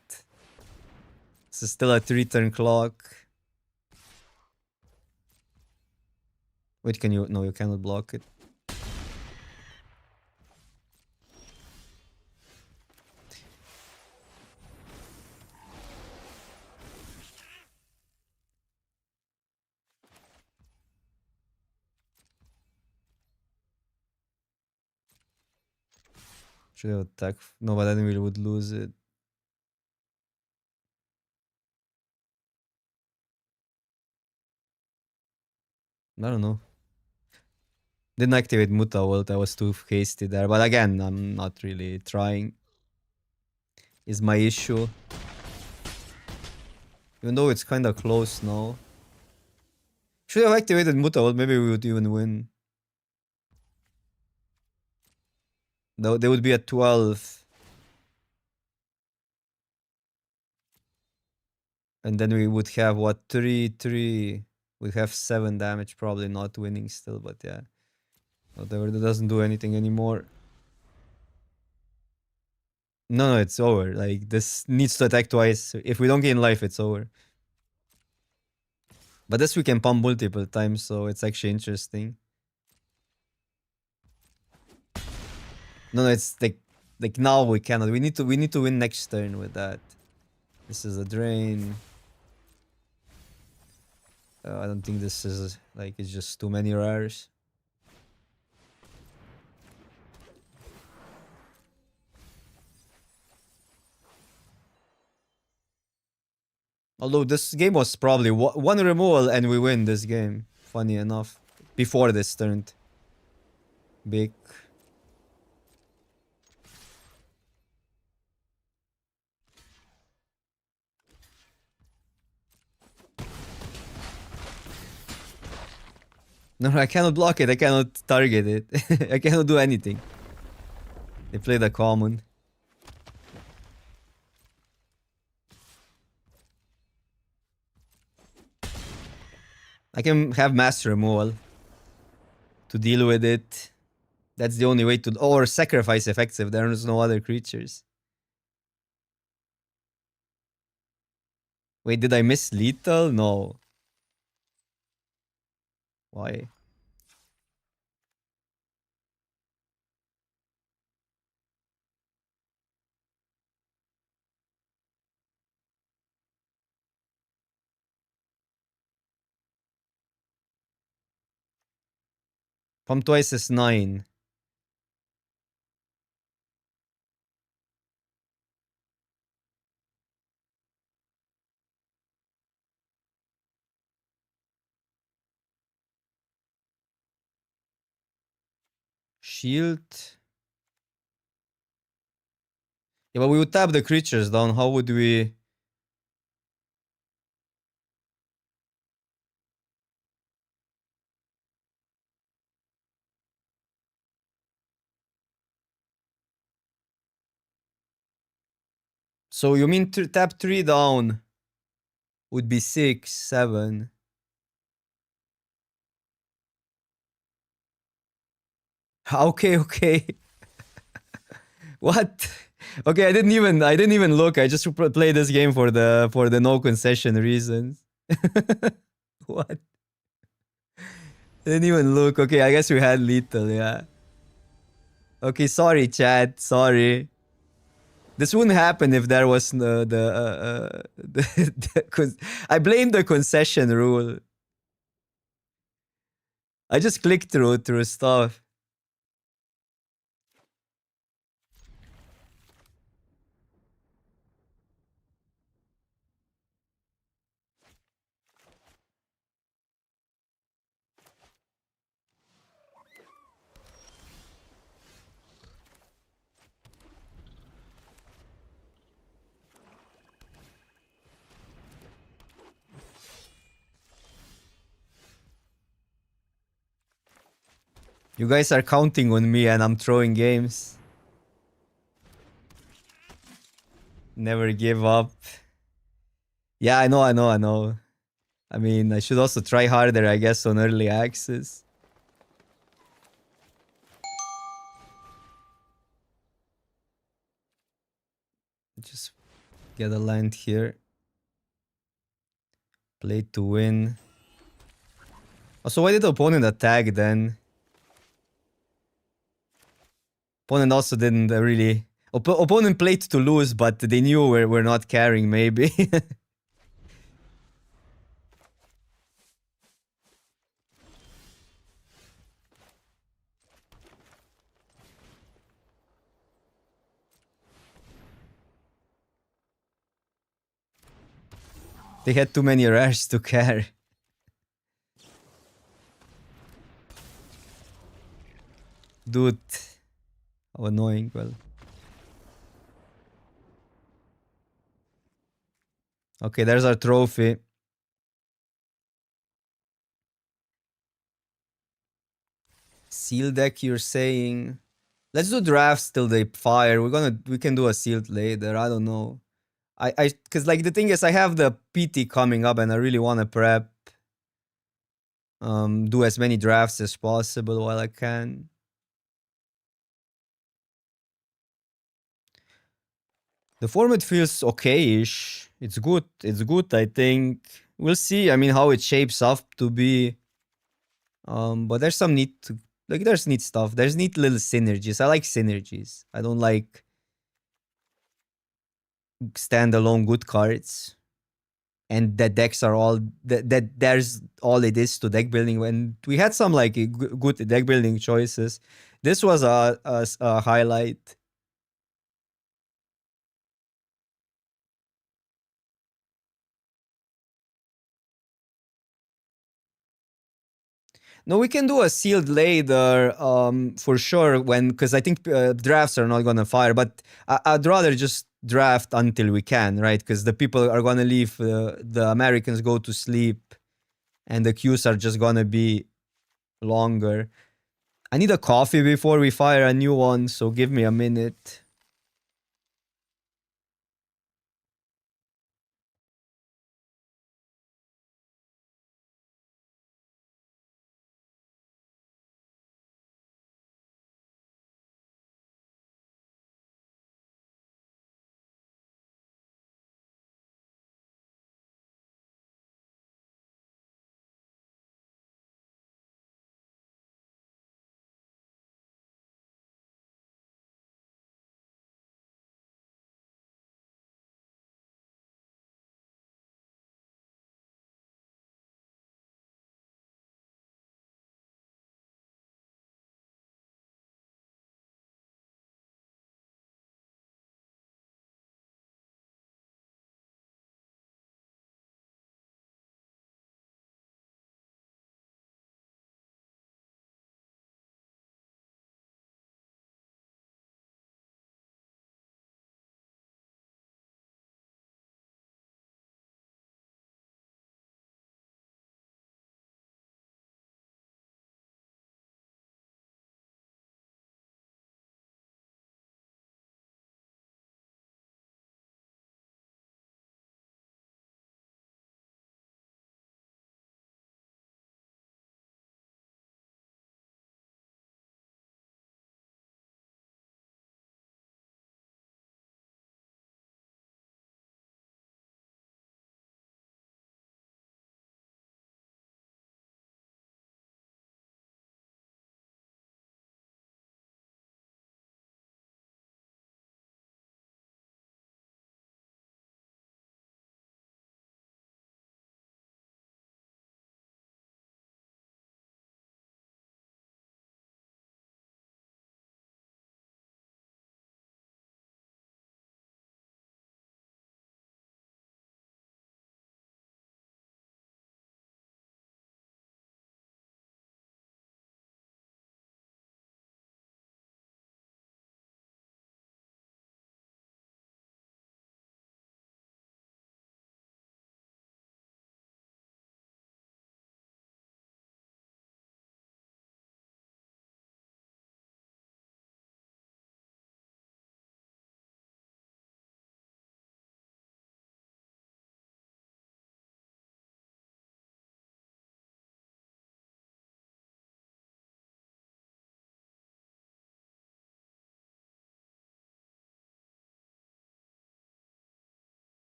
this is still a 3-turn clock. Wait, can you? No, you cannot block it. Should have attacked. No, but then we would lose it. I don't know. Didn't activate Muta Ult. I was too hasty there. But again, I'm not really trying. Is my issue. Even though it's kind of close now. Should have activated Mutawal, maybe we would even win. Though they would be at 12. And then we would have what, 3. We have 7 damage, probably not winning still, but yeah. Whatever, that doesn't do anything anymore. No, it's over. Like, this needs to attack twice. If we don't gain life, it's over. But this we can pump multiple times, so it's actually interesting. No, it's like now we cannot. We need to win next turn with that. This is a drain. I don't think this is like, it's just too many rares. Although this game was probably one removal and we win this game. Funny enough, before this turned big. No, I cannot block it. I cannot target it. I cannot do anything. They played a common. I can have mass removal to deal with it. That's the only way to... Or sacrifice effects if there is no other creatures. Wait, did I miss lethal? No. Why? Pump twice is 9. Shield. Yeah, but we would tap the creatures down. How would we... So you mean to tap 3 down would be 6, 7. Okay. What? Okay, I didn't even look. I just played this game for the no concession reasons. What? I didn't even look. Okay, I guess we had lethal, yeah. Okay, sorry, chat. Sorry. This wouldn't happen if there was I blame the concession rule. I just clicked through stuff. You guys are counting on me and I'm throwing games. Never give up. Yeah, I know. I mean, I should also try harder, I guess, on early access. Just get a land here. Play to win. Also, why did the opponent attack then? Opponent also didn't really... opponent played to lose, but they knew we're not carrying, maybe. They had too many rares to carry. Dude. How annoying, well. Okay, there's our trophy. Seal deck, you're saying? Let's do drafts till they fire. We can do a sealed later. I don't know. Cause like the thing is, I have the PT coming up, and I really want to prep. Do as many drafts as possible while I can. The format feels okay-ish. It's good. It's good. I think we'll see. I mean, how it shapes up to be. But there's some neat, like there's neat stuff. There's neat little synergies. I like synergies. I don't like standalone good cards. And the decks are all that. There's all it is to deck building. When we had some like good deck building choices, this was a highlight. No, we can do a sealed later, for sure. When because I think drafts are not gonna fire, but I'd rather just draft until we can, right? Because the people are gonna leave, the Americans go to sleep, and the queues are just gonna be longer. I need a coffee before we fire a new one, so give me a minute.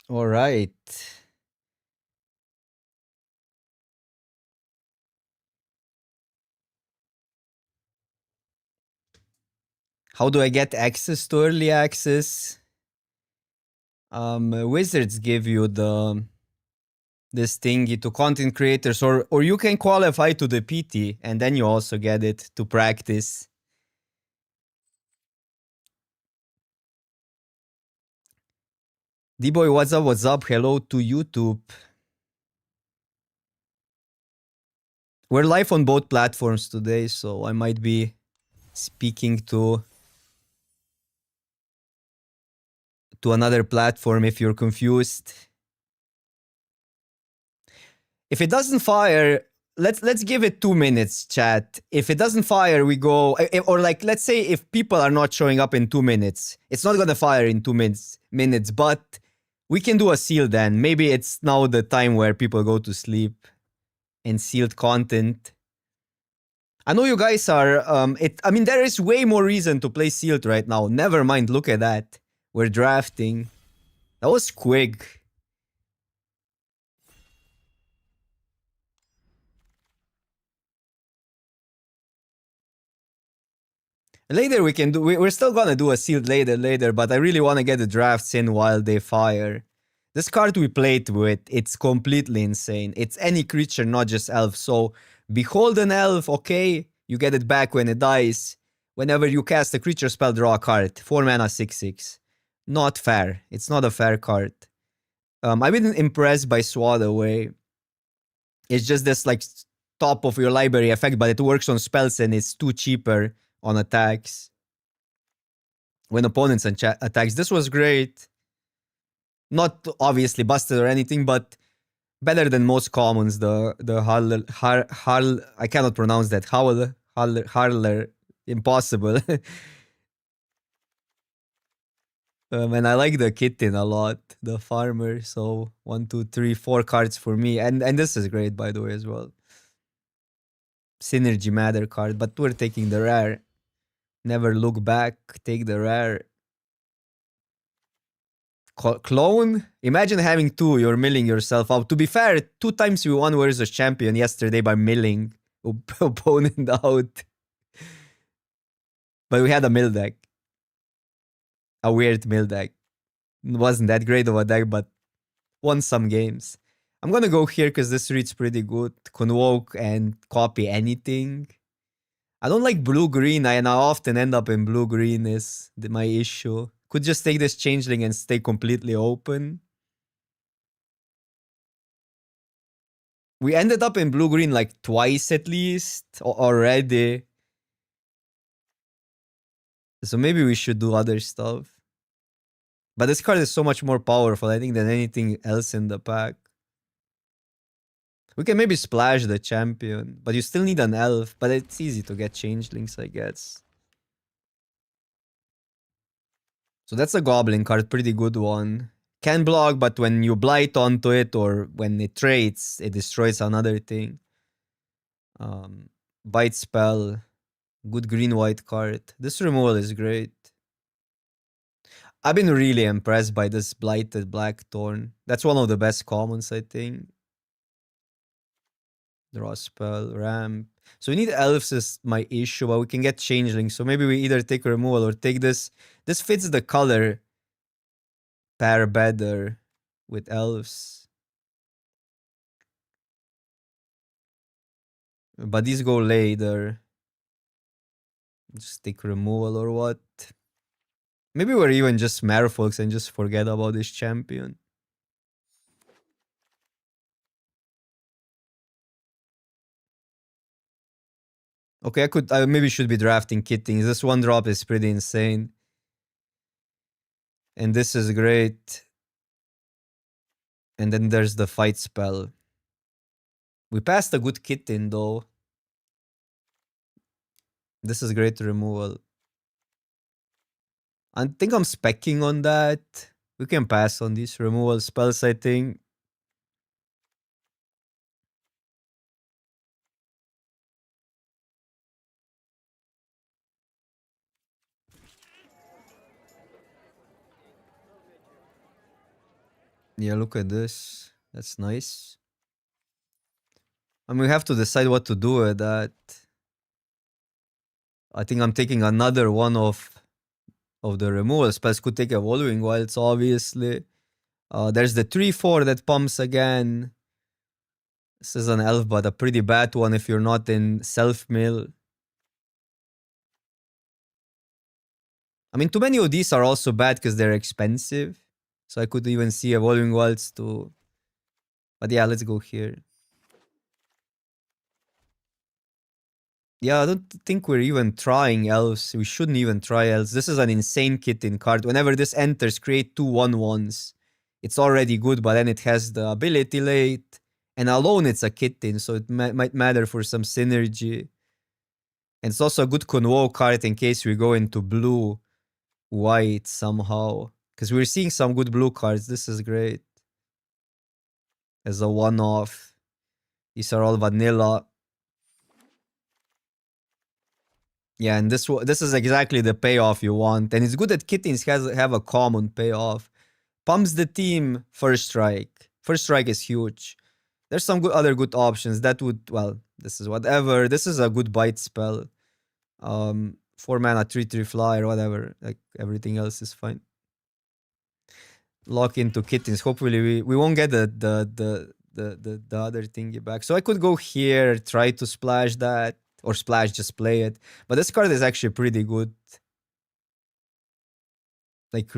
All right. How do I get access to early access? Wizards give you the this thingy to content creators, or you can qualify to the PT, and then you also get it to practice. D-Boy, what's up? What's up? Hello to YouTube. We're live on both platforms today, so I might be speaking to another platform if you're confused. If it doesn't fire, let's give it 2 minutes, chat. If it doesn't fire, we go, or like let's say if people are not showing up in 2 minutes, it's not gonna fire in 2 minutes, but we can do a seal then. Maybe it's now the time where people go to sleep and sealed content. I know you guys are I mean there is way more reason to play sealed right now. Never mind, look at that. We're drafting. That was quick. Later we can do. We're still gonna do a sealed later, but I really want to get the drafts in while they fire. This card we played with, it's completely insane. It's any creature, not just elf. So behold an elf, okay? You get it back when it dies. Whenever you cast a creature spell, draw a card. 4 mana, 6/6. Not fair. It's not a fair card. I've been impressed by Swat Away. It's just this like top of your library effect, but it works on spells and it's too cheaper on attacks when opponents attacks. This was great. Not obviously busted or anything, but better than most commons. The Harl I cannot pronounce that. Harler impossible. And I like the kitten a lot, the farmer. So 1, 2, 3, 4 cards for me, and this is great by the way as well. Synergy matter card, but we're taking the rare. Never look back. Take the rare. Clone? Imagine having two, you're milling yourself out. To be fair, 2 times we won versus champion yesterday by milling opponent out. But we had a mill deck. A weird mill deck. It wasn't that great of a deck, but won some games. I'm gonna go here because this reads pretty good. Convoke and copy anything. I don't like blue-green, and I often end up in blue-green is my issue. Could just take this changeling and stay completely open. We ended up in blue-green like twice at least already. So maybe we should do other stuff. But this card is so much more powerful, I think, than anything else in the pack. We can maybe splash the champion, but you still need an elf. But it's easy to get changelings, I guess. So that's a goblin card, pretty good one. Can block, but when you blight onto it or when it trades, it destroys another thing. Bite spell. Good green-white card. This removal is great. I've been really impressed by this Blighted Blackthorn. That's one of the best commons, I think. Draw spell, ramp. So we need elves is my issue, but we can get changeling. So maybe we either take removal or take this. This fits the color pair better with elves. But these go later. Just take removal or what? Maybe we're even just merfolks and just forget about this champion. Okay, I maybe should be drafting kittings. This one drop is pretty insane. And this is great. And then there's the fight spell. We passed a good kitten though. This is great removal. I think I'm specking on that. We can pass on these removal spells, I think. Yeah, look at this. That's nice. I mean, we have to decide what to do with that. I think I'm taking another one of the removal spells. Could take Evolving Wilds, obviously. There's the 3/4 that pumps again. This is an elf, but a pretty bad one if you're not in self-mill. I mean, too many of these are also bad because they're expensive. So I could even see Evolving Wilds too. But yeah, let's go here. Yeah, I don't think we're even trying elves. We shouldn't even try elves. This is an insane kitten card. Whenever this enters, create 2/1/1s. It's already good, but then it has the ability late. And alone, it's a kitten, so it might matter for some synergy. And it's also a good convo card in case we go into blue, white somehow. Because we're seeing some good blue cards. This is great. As a one-off. These are all vanilla. Yeah, and this is exactly the payoff you want. And it's good that kittens have a common payoff. Pumps the team, first strike. First strike is huge. There's some other good options that would, well, this is whatever. This is a good bite spell. 4 mana, 3/3 fly or whatever. Like everything else is fine. Lock into kittens. Hopefully we won't get the other thingy back. So I could go here, try to splash that. Or splash, just play it. But this card is actually pretty good. Like,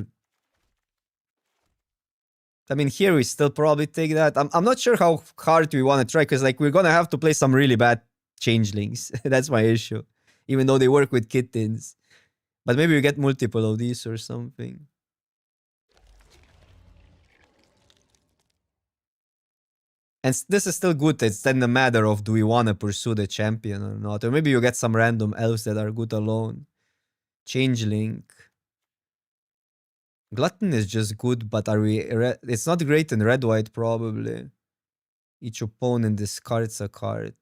I mean, here we still probably take that. I'm not sure how hard we want to try because like we're gonna have to play some really bad changelings. That's my issue. Even though they work with kittens. But maybe we get multiple of these or something. And this is still good. It's then a matter of do we want to pursue the champion or not. Or maybe you get some random elves that are good alone. Changeling. Glutton is just good, but are we... It's not great in red-white, probably. Each opponent discards a card.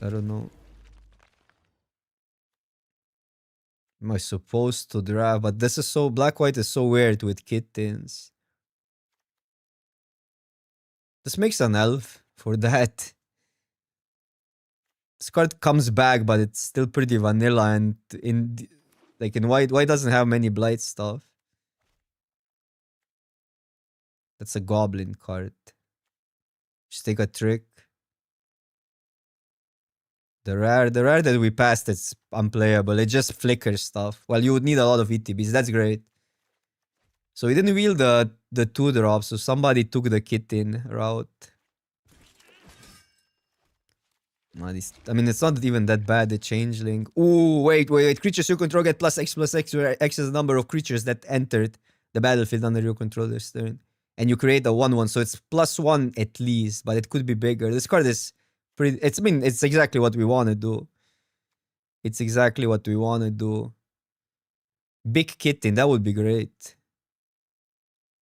I don't know. Am I supposed to draft? But this is so... Black-white is so weird with kittens. This makes an elf for that. This card comes back, but it's still pretty vanilla. And in like in white doesn't have many blight stuff. That's a goblin card. Just take a trick. The rare that we passed, it's unplayable. It just flickers stuff. Well, you would need a lot of ETBs. That's great. So we didn't wheel the 2-drop, so somebody took the kitten route. I mean, it's not even that bad, the changeling. Ooh, wait. Creatures you control get +X+X, where X is the number of creatures that entered the battlefield under your controller's turn. And you create a 1/1, so it's +1 at least, but it could be bigger. This card is pretty... it's exactly what we want to do. It's exactly what we want to do. Big kitten, that would be great.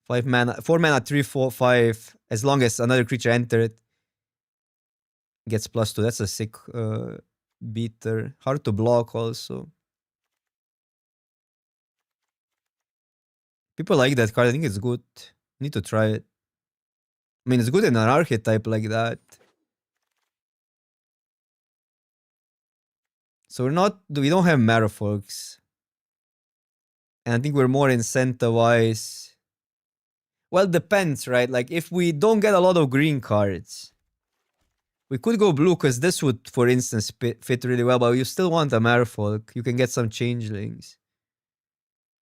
4 mana, 3/4/5. As long as another creature entered, gets +2. That's a sick beater. Hard to block also. People like that card. I think it's good. Need to try it. I mean, it's good in an archetype like that. So we don't have Merfolks. And I think we're more incentivized. Well, it depends, right? Like, if we don't get a lot of green cards, we could go blue because this would, for instance, fit really well, but you still want a Merfolk. You can get some changelings.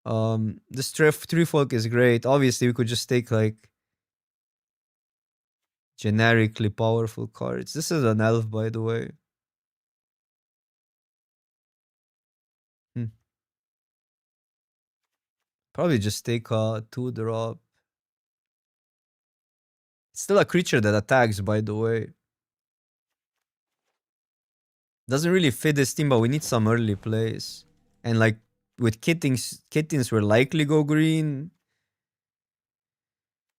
This Treefolk is great. Obviously, we could just take, like, generically powerful cards. This is an elf, by the way. Probably just take a 2-drop. It's still a creature that attacks, by the way. Doesn't really fit this team, but we need some early plays. And like with kittens will likely go green.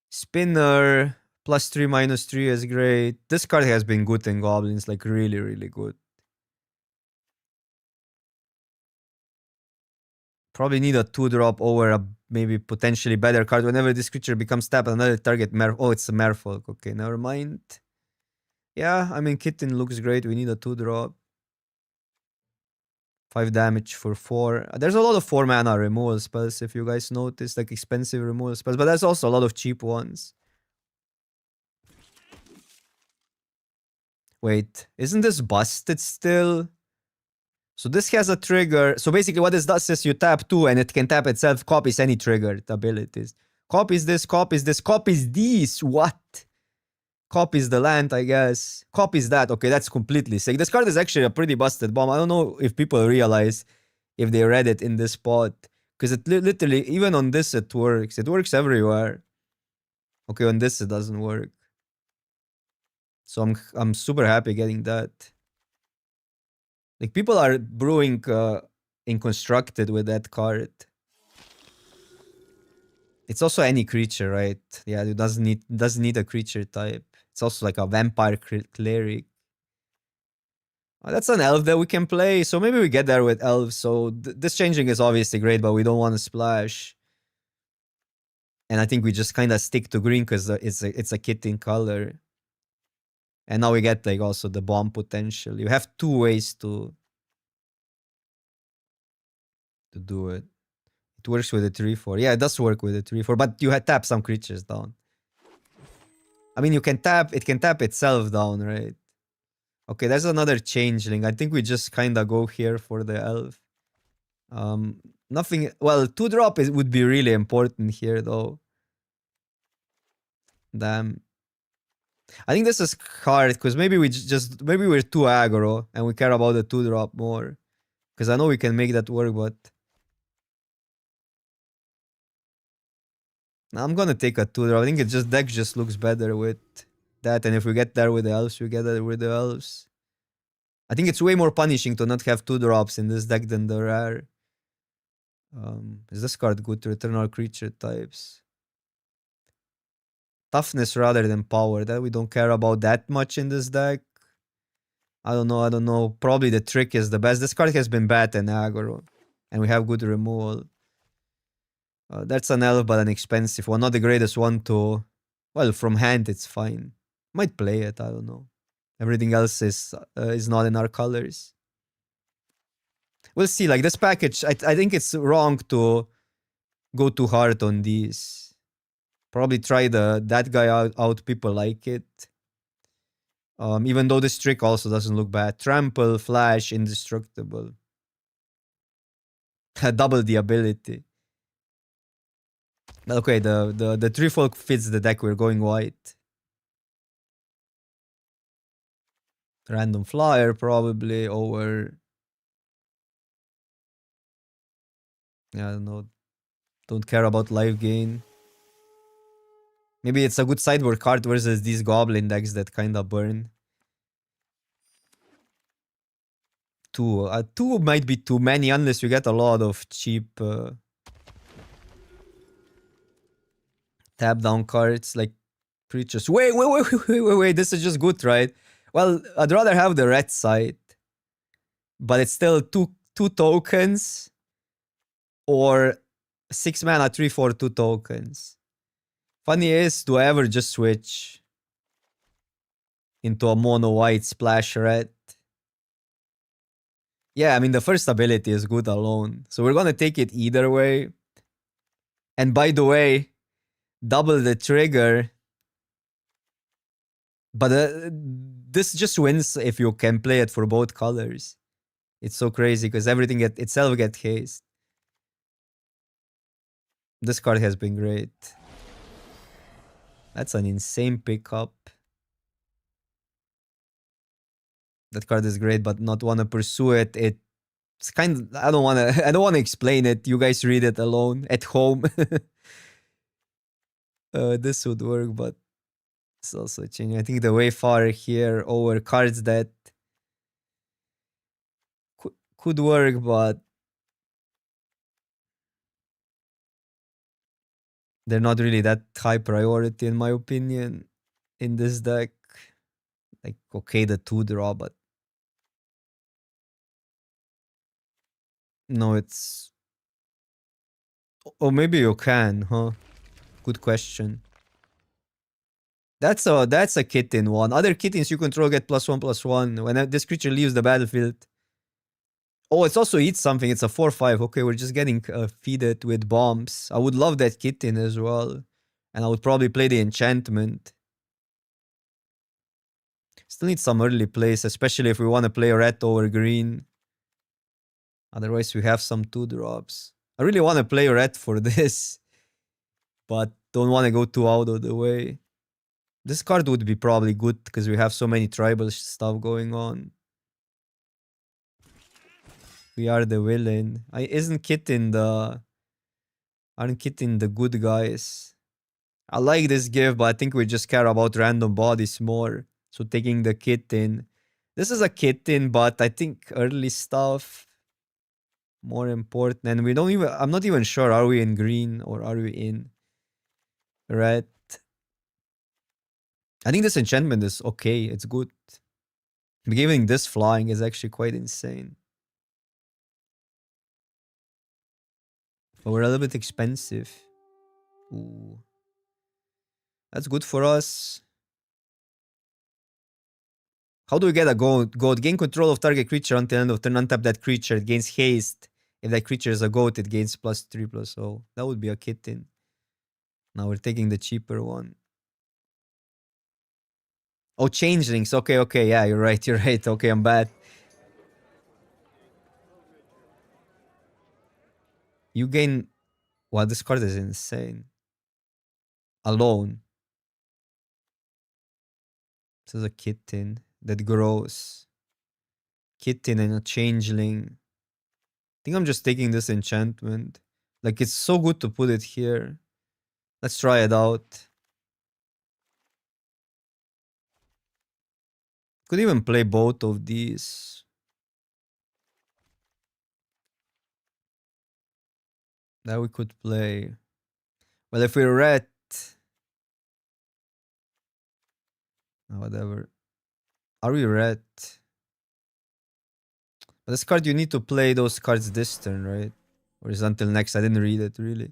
Spinner, +3/-3 is great. This card has been good in goblins, like really, really good. Probably need a 2-drop over a maybe potentially better card. Whenever this creature becomes tapped, another target Oh, it's a Merfolk. Okay, never mind. Yeah, I mean, Kitten looks great. We need a 2-drop. 5 damage for 4. There's a lot of 4 mana removal spells, if you guys notice, like expensive removal spells, but there's also a lot of cheap ones. Wait, isn't this busted still? So this has a trigger. So basically what this does is you tap 2 and it can tap itself, copies any triggered abilities. Copies this, copies this, copies these. What? Copies the land, I guess. Copies that. Okay, that's completely sick. This card is actually a pretty busted bomb. I don't know if people realize if they read it in this spot. Because it literally, even on this it works. It works everywhere. Okay, on this it doesn't work. So I'm super happy getting that. Like, people are brewing Inconstructed with that card. It's also any creature, right? Yeah, it doesn't need a creature type. It's also like a vampire cleric. Oh, that's an elf that we can play, so maybe we get there with elves. So this changing is obviously great, but we don't want to splash. And I think we just kind of stick to green because it's a kitten color. And now we get like also the bomb potential. You have 2 ways to do it. It works with a 3/4. Yeah, it does work with a 3/4, but you had tap some creatures down. I mean, it can tap itself down, right? Okay, there's another changeling. I think we just kind of go here for the elf. Nothing. Well, 2-drop would be really important here, though. Damn. I think this is hard because maybe maybe we're too aggro and we care about the 2-drop more. Because I know we can make that work, but I'm gonna take a 2-drop. I think deck just looks better with that, and if we get there with the elves, we get there with the elves. I think it's way more punishing to not have 2-drops in this deck than the rare. Is this card good to return our creature types? Toughness rather than power. That we don't care about that much in this deck. I don't know. Probably the trick is the best. This card has been bad in aggro. And we have good removal. That's an elf, but an expensive one. Not the greatest one to... Well, from hand, it's fine. Might play it, I don't know. Everything else is not in our colors. We'll see. Like, this package, I think it's wrong to go too hard on these. Probably try that guy out. People like it. Even though this trick also doesn't look bad. Trample, flash, indestructible. Double the ability. Okay, the Trifolk fits the deck. We're going white. Random flyer probably over... Yeah, I don't know. Don't care about life gain. Maybe it's a good sideboard card versus these goblin decks that kinda burn. 2. 2 might be too many unless you get a lot of cheap tap down cards like creatures. Wait. This is just good, right? Well, I'd rather have the red side. But it's still two tokens. Or 6 mana 3/4 2 tokens. Funny is, do I ever just switch into a mono white splash red? Yeah, I mean, the first ability is good alone. So we're gonna take it either way. And by the way, double the trigger. But this just wins if you can play it for both colors. It's so crazy because everything itself gets haste. This card has been great. That's an insane pickup. That card is great, but not want to pursue it. It's kind of... I don't want to explain it. You guys read it alone at home. This would work, but it's also changing. I think the way far here over cards that could work, but they're not really that high priority in my opinion in this deck. Like, okay, the 2-draw, but no, it's Or maybe you can, huh? Good question. That's a kitten one. Other kittens you control get +1/+1 when this creature leaves the battlefield. Oh, it's also eats something. It's a 4/5. Okay, we're just getting feed it with bombs. I would love that kitten as well. And I would probably play the enchantment. Still need some early plays, especially if we want to play red over green. Otherwise, we have some 2-drops. I really want to play red for this, but don't want to go too out of the way. This card would be probably good because we have so many tribal stuff going on. We are the villain. Isn't Kitten the... Aren't Kitten the good guys? I like this gift, but I think we just care about random bodies more. So taking the Kitten. This is a Kitten, but I think early stuff more important. And we don't even... I'm not even sure, are we in green or are we in red? I think this enchantment is okay. It's good. Giving this flying is actually quite insane. But we're a little bit expensive. Ooh. That's good for us. How do we get a goat? Goat. Gain control of target creature until end of turn. Untap that creature. It gains haste. If that creature is a goat, it gains +3/+0. That would be a kitten. Now we're taking the cheaper one. Oh, changelings. Okay, okay. Yeah, you're right. You're right. Okay, I'm bad. You gain... Wow, this card is insane. Alone. This is a kitten that grows. Kitten and a changeling. I think I'm just taking this enchantment. Like, it's so good to put it here. Let's try it out. Could even play both of these. That we could play. Well, if we're red... Whatever. Are we red? But this card, you need to play those cards this turn, right? Or is it until next? I didn't read it, really.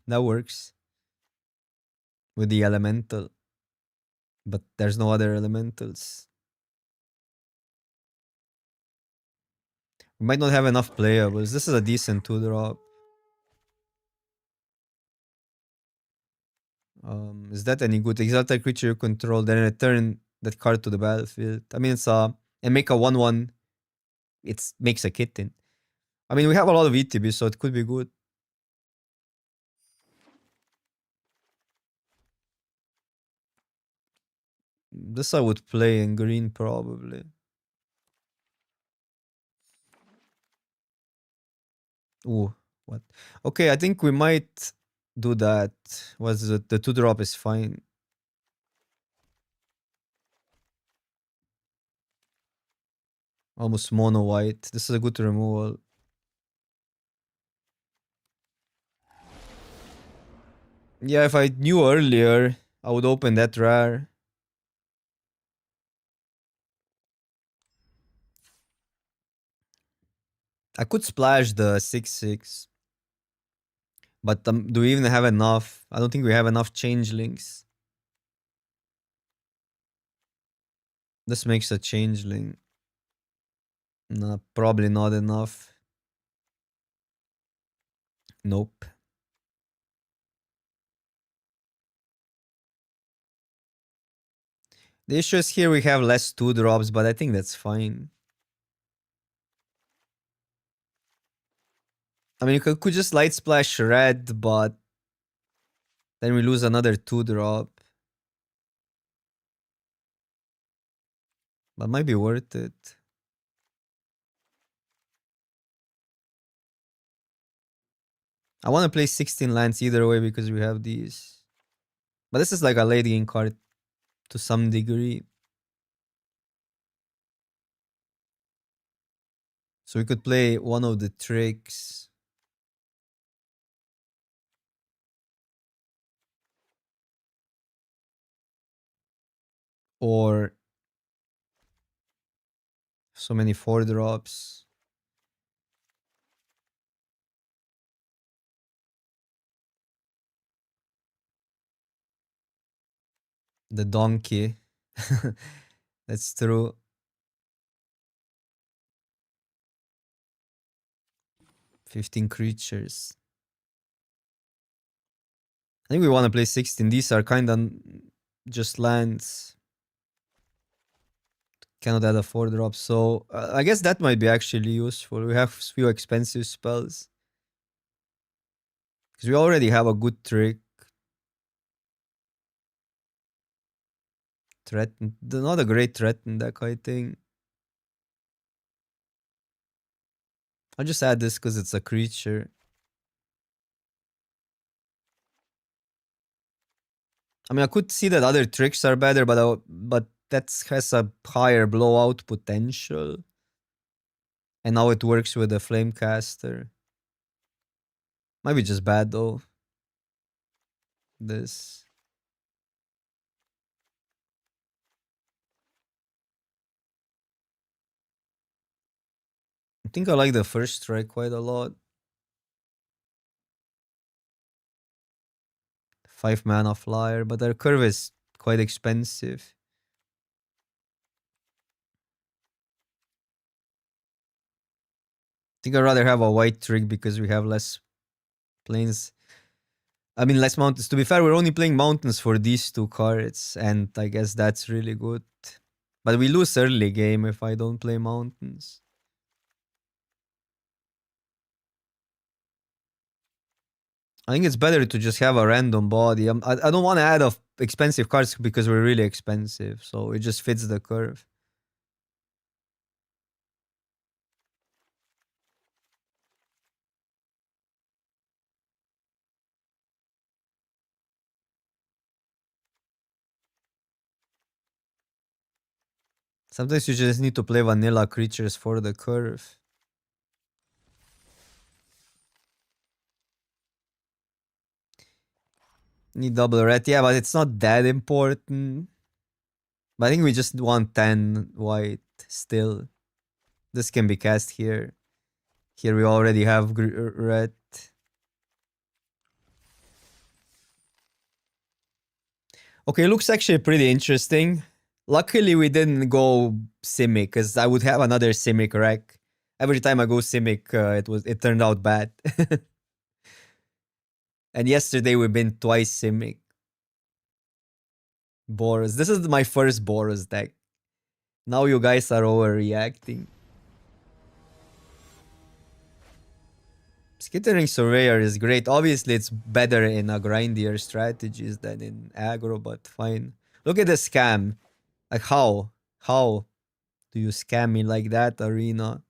That works. With the elemental. But there's no other elementals. We might not have enough playables. This is a decent 2-drop. Is that any good? Exalt a creature you control, then return that card to the battlefield. I mean, it's a... And make a 1/1. It makes a kitten. I mean, we have a lot of ETB, so it could be good. This I would play in green, probably. Ooh, what? Okay, I think we might do that. Was it the 2-drop is fine. Almost mono white. This is a good removal. Yeah, if I knew earlier, I would open that rare. I could splash the 6/6. But do we even have enough? I don't think we have enough changelings. This makes a changeling. No, probably not enough. Nope. The issue is here we have less 2-drops, but I think that's fine. I mean, you could just light splash red, but then we lose another 2-drop. But might be worth it. I want to play 16 lands either way because we have these. But this is like a late game card to some degree. So we could play one of the tricks. Or so many 4-drops. The donkey. That's true. $15 creatures. I think we want to play 16. These are kind of just lands. Cannot add a 4-drop. So I guess that might be actually useful. We have few expensive spells. Because we already have a good trick. Threaten. Not a great threaten deck, I think. I'll just add this because it's a creature. I mean, I could see that other tricks are better, but that has a higher blowout potential. And now it works with the Flamecaster. Might be just bad though. This. I think I like the first strike quite a lot. 5 mana flyer, but their curve is quite expensive. I think I'd rather have a white trick because we have less planes. I mean, less mountains. To be fair, we're only playing mountains for these 2 cards, and I guess that's really good. But we lose early game if I don't play mountains. I think it's better to just have a random body. I don't want to add of expensive cards because we're really expensive, so it just fits the curve. Sometimes you just need to play vanilla creatures for the curve. Need double red, yeah, but it's not that important. But I think we just want 10 white still. This can be cast here. Here we already have red. Okay, looks actually pretty interesting. Luckily we didn't go Simic, because I would have another Simic wreck. Every time I go Simic, it turned out bad. And yesterday we've been twice Simic. Boros. This is my first Boros deck. Now you guys are overreacting. Skittering Surveyor is great. Obviously, it's better in a grindier strategies than in aggro, but fine. Look at the scam. Like, how? How do you scam me like that, Arena?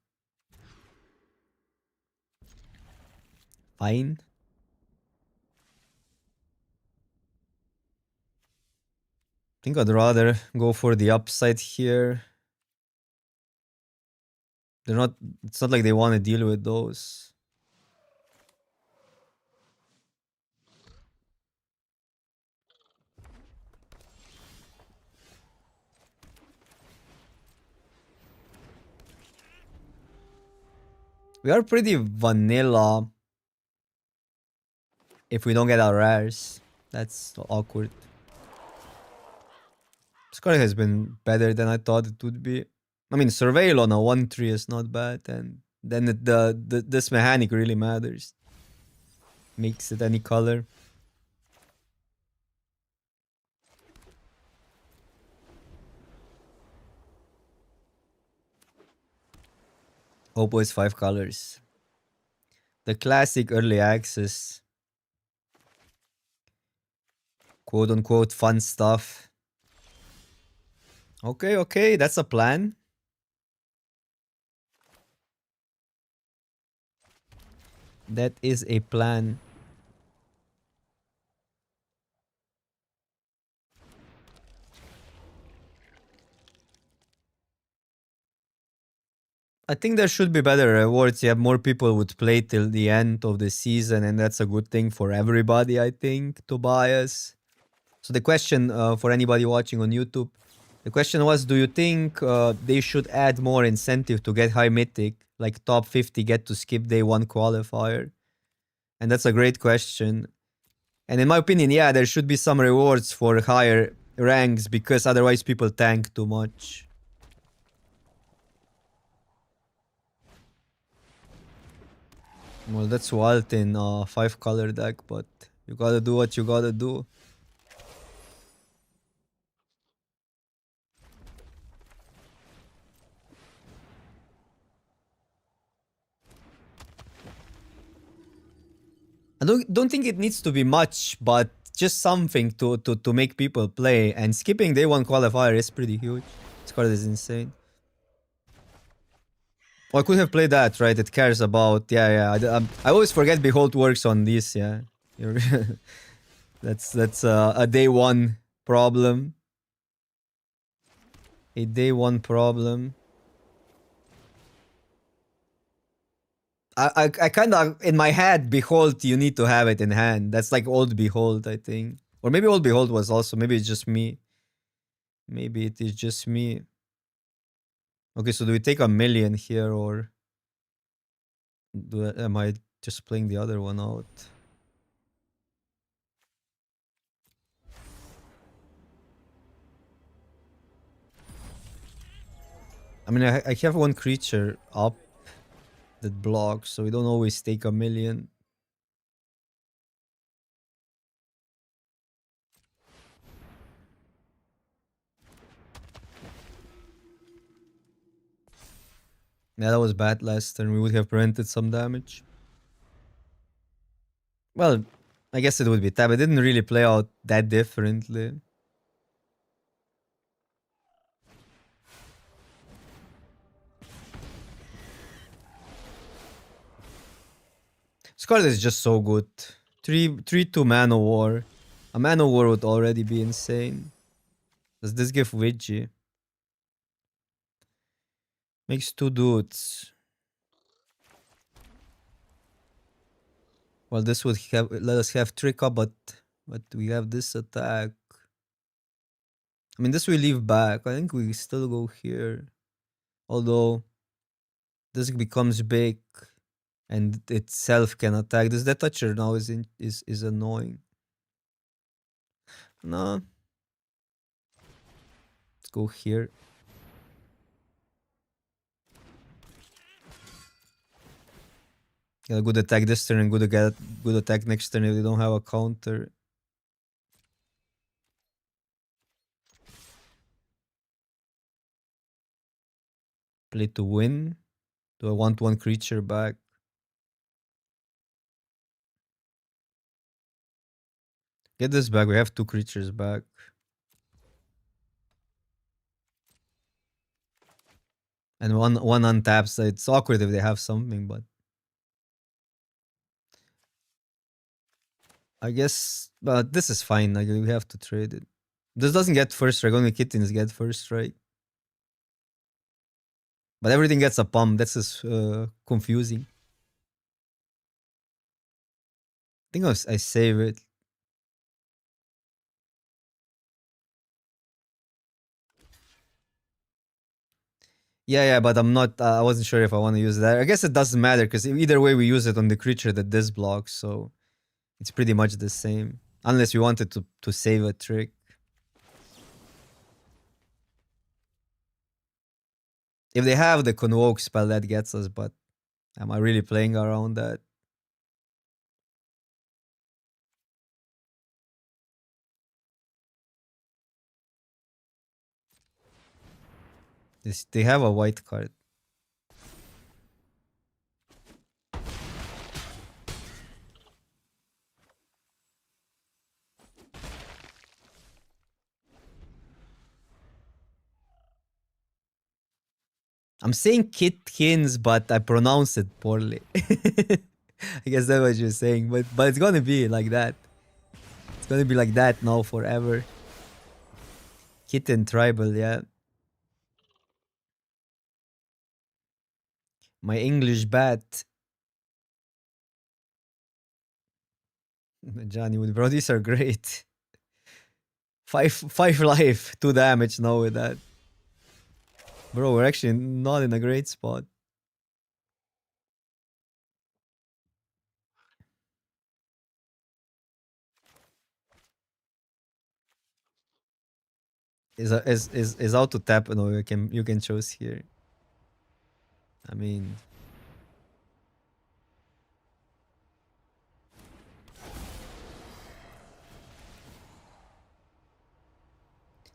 Fine. I think I'd rather go for the upside here. They're not, it's not like they want to deal with those. We are pretty vanilla if we don't get our rares. That's awkward. This card has been better than I thought it would be. I mean, Surveil on a 1-3 is not bad, and then this mechanic really matters. Makes it any color. Oppo is 5 colors. The classic early access. Quote unquote fun stuff. Okay, okay, that's a plan. That is a plan. I think there should be better rewards. You have more people would play till the end of the season, and that's a good thing for everybody, I think, Tobias. So the question for anybody watching on YouTube, the question was, do you think they should add more incentive to get high mythic, like top 50 get to skip day 1 qualifier? And that's a great question. And in my opinion, yeah, there should be some rewards for higher ranks because otherwise people tank too much. Well, that's wild in 5-color deck, but you gotta do what you gotta do. I don't think it needs to be much, but just something to make people play. And skipping day 1 qualifier is pretty huge. This card is insane. Oh, I could have played that, right? It cares about... Yeah. I always forget Behold works on this, yeah. That's a day 1 problem. A day 1 problem. I kind of... In my head, Behold, you need to have it in hand. That's like old Behold, I think. Or maybe old Behold was also... Maybe it's just me. Maybe it is just me. Okay, so do we take a million here or am I just playing the other one out? I mean, I have one creature up that blocks, so we don't always take a million. Yeah, that was bad last turn. We would have prevented some damage. Well, I guess it would be tab. It didn't really play out that differently. This card is just so good. 3/2 Mana War. A Mana War would already be insane. Does this give Widgie? Makes 2 dudes. Well, this would have let us have trick up, but we have this attack. I mean, this we leave back. I think we still go here. Although this becomes big and itself can attack. This Death Toucher now is annoying. No. Let's go here. Yeah, good attack this turn and good attack next turn if they don't have a counter. Play to win. Do I want one creature back? Get this back. We have 2 creatures back. And one untaps. So it's awkward if they have something, but I guess this is fine. Like we have to trade it. This doesn't get first strike. Only kittens get first strike. But everything gets a pump. That's just confusing. I think I save it. Yeah, but I'm not. I wasn't sure if I want to use that. I guess it doesn't matter because either way we use it on the creature that this blocks, so it's pretty much the same. Unless we wanted to save a trick. If they have the convoke spell, that gets us. But am I really playing around that? They have a white card. I'm saying Kitkins, but I pronounce it poorly. I guess that's what you're saying, but it's gonna be like that. It's gonna be like that now forever. Kitten tribal, yeah. My English bat. Johnny Wood, bro, these are great. Five life, 2 damage now with that. Bro, we're actually not in a great spot. is out to tap. No, you can choose here. I mean,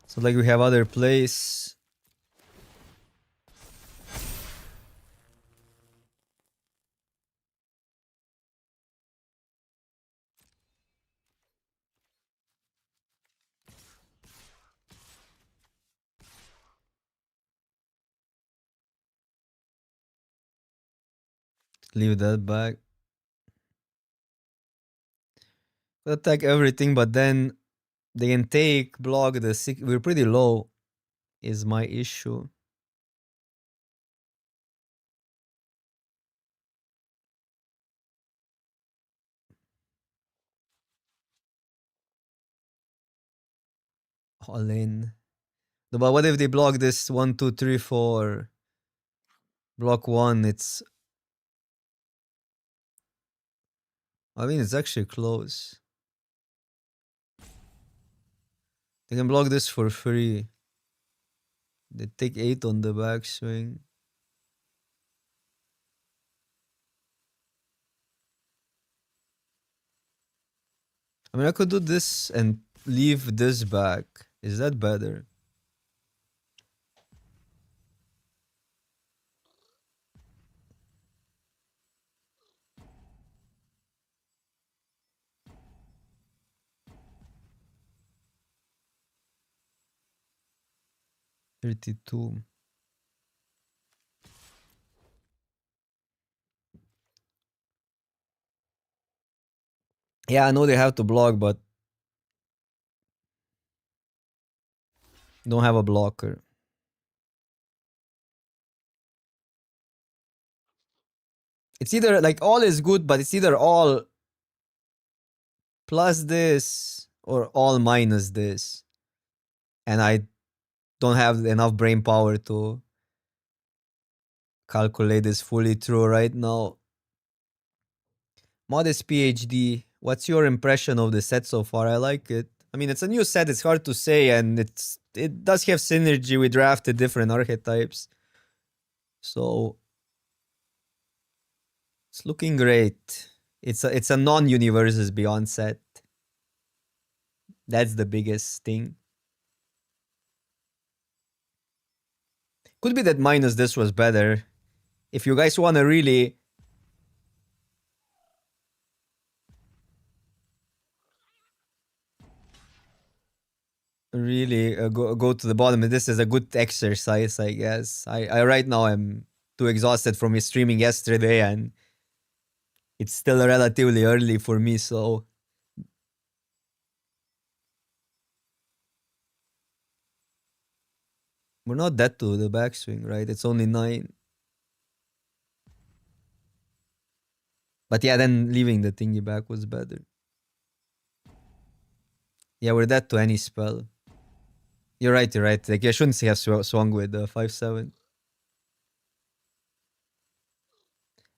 so like we have other plays. Leave that back. Attack everything, but then they can take, block the 6. We're pretty low, is my issue. All in. No, but what if they block this 1, 2, 3, 4? Block 1, it's. I mean, it's actually close. They can block this for free. They take 8 on the backswing. I mean, I could do this and leave this back. Is that better? $32. Yeah, I know they have to block, but don't have a blocker. It's either like all is good, but it's either all plus this or all minus this. And I don't have enough brain power to calculate this fully through right now. Modest PhD, what's your impression of the set so far? I like it. I mean, it's a new set, it's hard to say, and it does have synergy. We drafted different archetypes. So it's looking great. It's a non-universes beyond set. That's the biggest thing. Could be that minus this was better. If you guys want to really go to the bottom, this is a good exercise, I guess. I right now I'm too exhausted from streaming yesterday, and it's still relatively early for me, so we're not that to the backswing, right? It's only 9. But yeah, then leaving the thingy back was better. Yeah, we're dead to any spell. You're right, you're right. Like, I shouldn't have swung with the 5-7.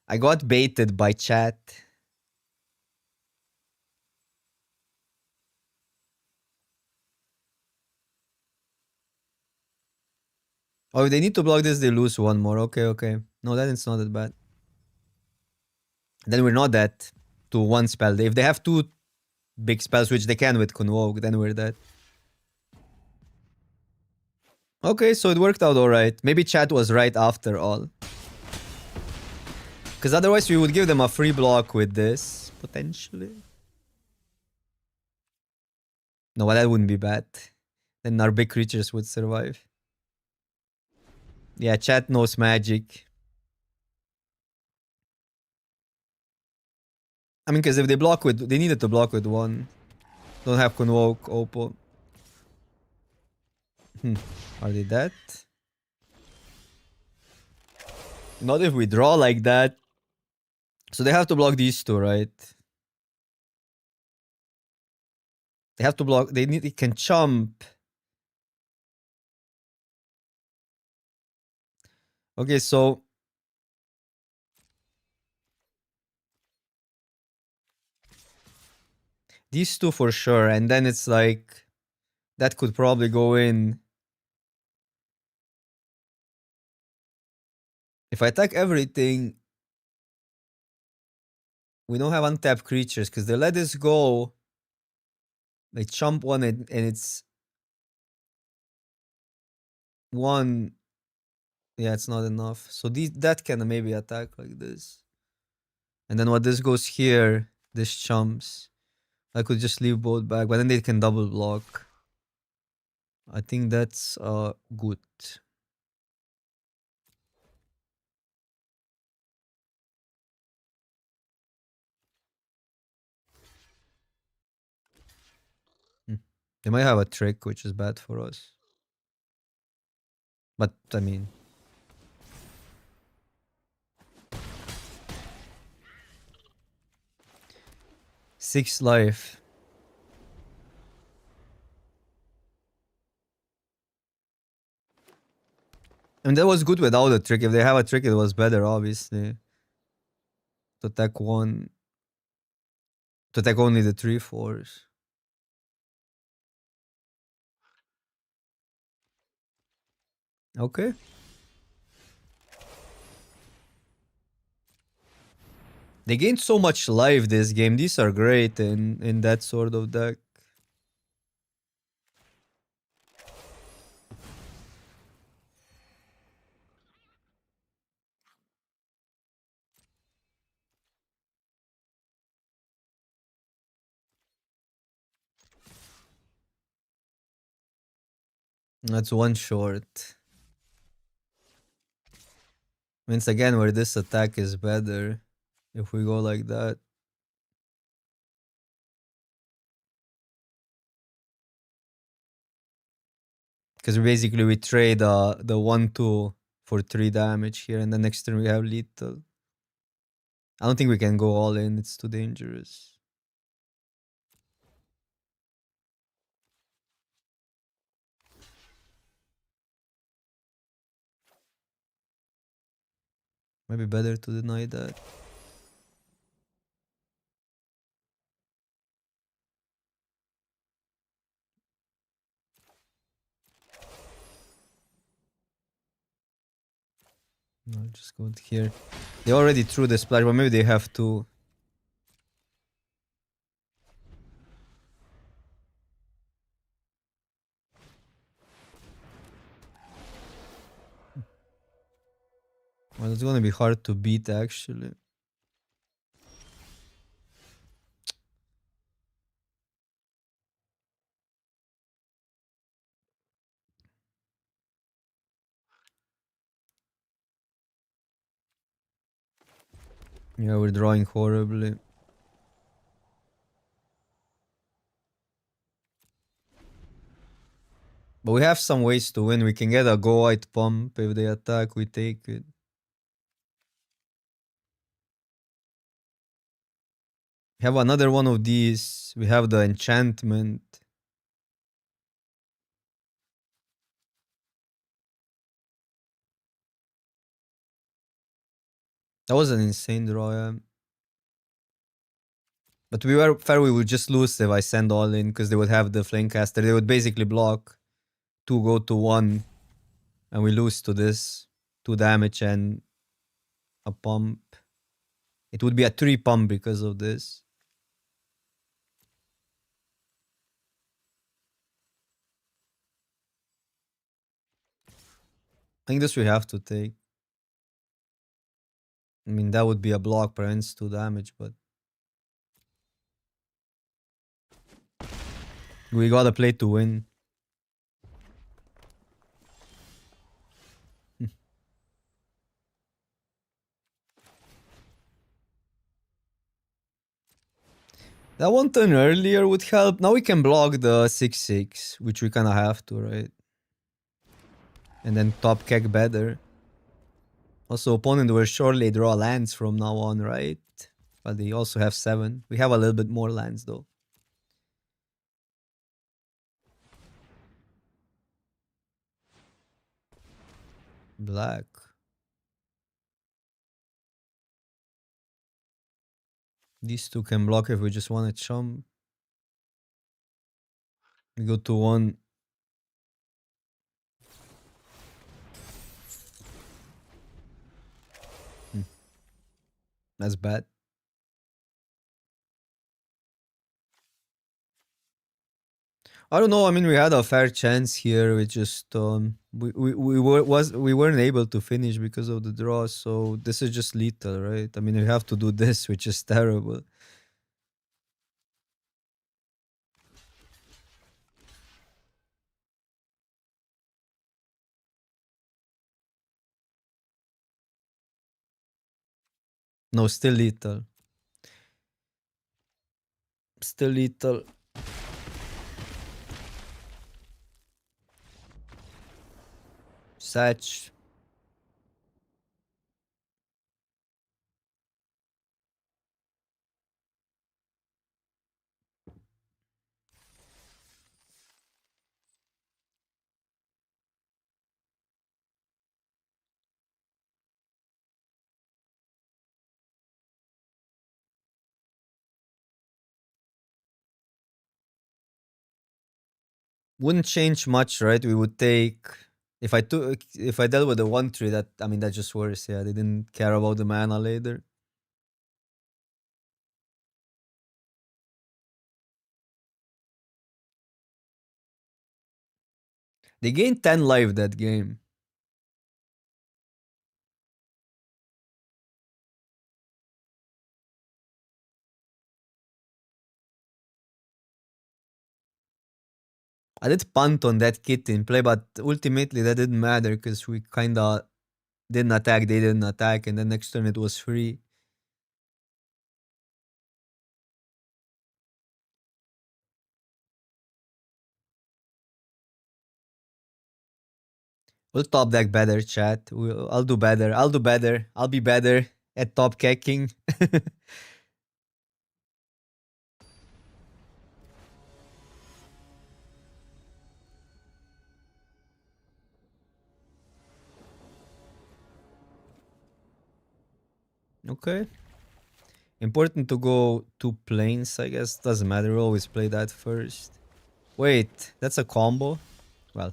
I got baited by chat. Oh, if they need to block this, they lose 1 more. Okay, okay. No, then it's not that bad. Then we're not that to 1 spell. If they have 2 big spells, which they can with Convoke, then we're dead. Okay, so it worked out alright. Maybe chat was right after all. Because otherwise we would give them a free block with this, potentially. No, but that wouldn't be bad. Then our big creatures would survive. Yeah, chat knows magic. I mean, because if they block with... They needed to block with 1. Don't have Convoke, Oppo. Are they dead? Not if we draw like that. So they have to block these 2, right? They have to block... They can chump. Okay, so... These 2 for sure, and then it's like... That could probably go in. If I attack everything, we don't have untapped creatures because they let this go. They chump one and it's one. Yeah, it's not enough. So that can maybe attack like this. And then what this goes here, this chumps. I could just leave both back, but then they can double block. I think that's good. Hmm. They might have a trick, which is bad for us. But I mean, 6 life. I mean, that was good without a trick. If they have a trick, it was better, obviously. To attack one. To attack only the 3/4s. Okay. They gained so much life this game. These are great in that sort of deck. That's one short. Means again where this attack is better if we go like that. Because basically we trade the 1/2 for 3 damage here, and the next turn we have lethal. I don't think we can go all in, it's too dangerous. Maybe better to deny that. I'll just go here. They already threw the splash, but maybe they have to. Well, it's gonna be hard to beat actually. Yeah, we're drawing horribly. But we have some ways to win. We can get a go white pump. If they attack, we take it. We have another one of these. We have the enchantment. That was an insane draw, yeah. But we were fair, we would just lose if I send all in because they would have the flame caster. They would basically block 2 go to 1. And we lose to this 2 damage and a pump. It would be a 3 pump because of this. I think this we have to take. I mean, that would be a block, prevents 2 damage, but we gotta play to win. That one turn earlier would help. Now we can block the 6/6, which we kinda have to, right? And then top keg better. Also, opponent will surely draw lands from now on, right? But they also have 7. We have a little bit more lands though. Black. These 2 can block if we just want to chump. We go to 1. That's bad. I don't know. I mean, we had a fair chance here. We just we weren't able to finish because of the draw. So this is just lethal, right? I mean, we have to do this, which is terrible. No, still lethal. Still lethal. Satch. Wouldn't change much, right? We would take if I dealt with the 1-3, that I mean that's just worse. Yeah, they didn't care about the mana later. They gained 10 life that game. I did punt on that kit in play, but ultimately that didn't matter because we kinda didn't attack, they didn't attack, and then next turn it was free. We'll top deck better, chat. I'll do better. I'll do better. I'll be better at top kicking. Okay. Important to go 2 planes, I guess. Doesn't matter. We always play that first. Wait, that's a combo? Well,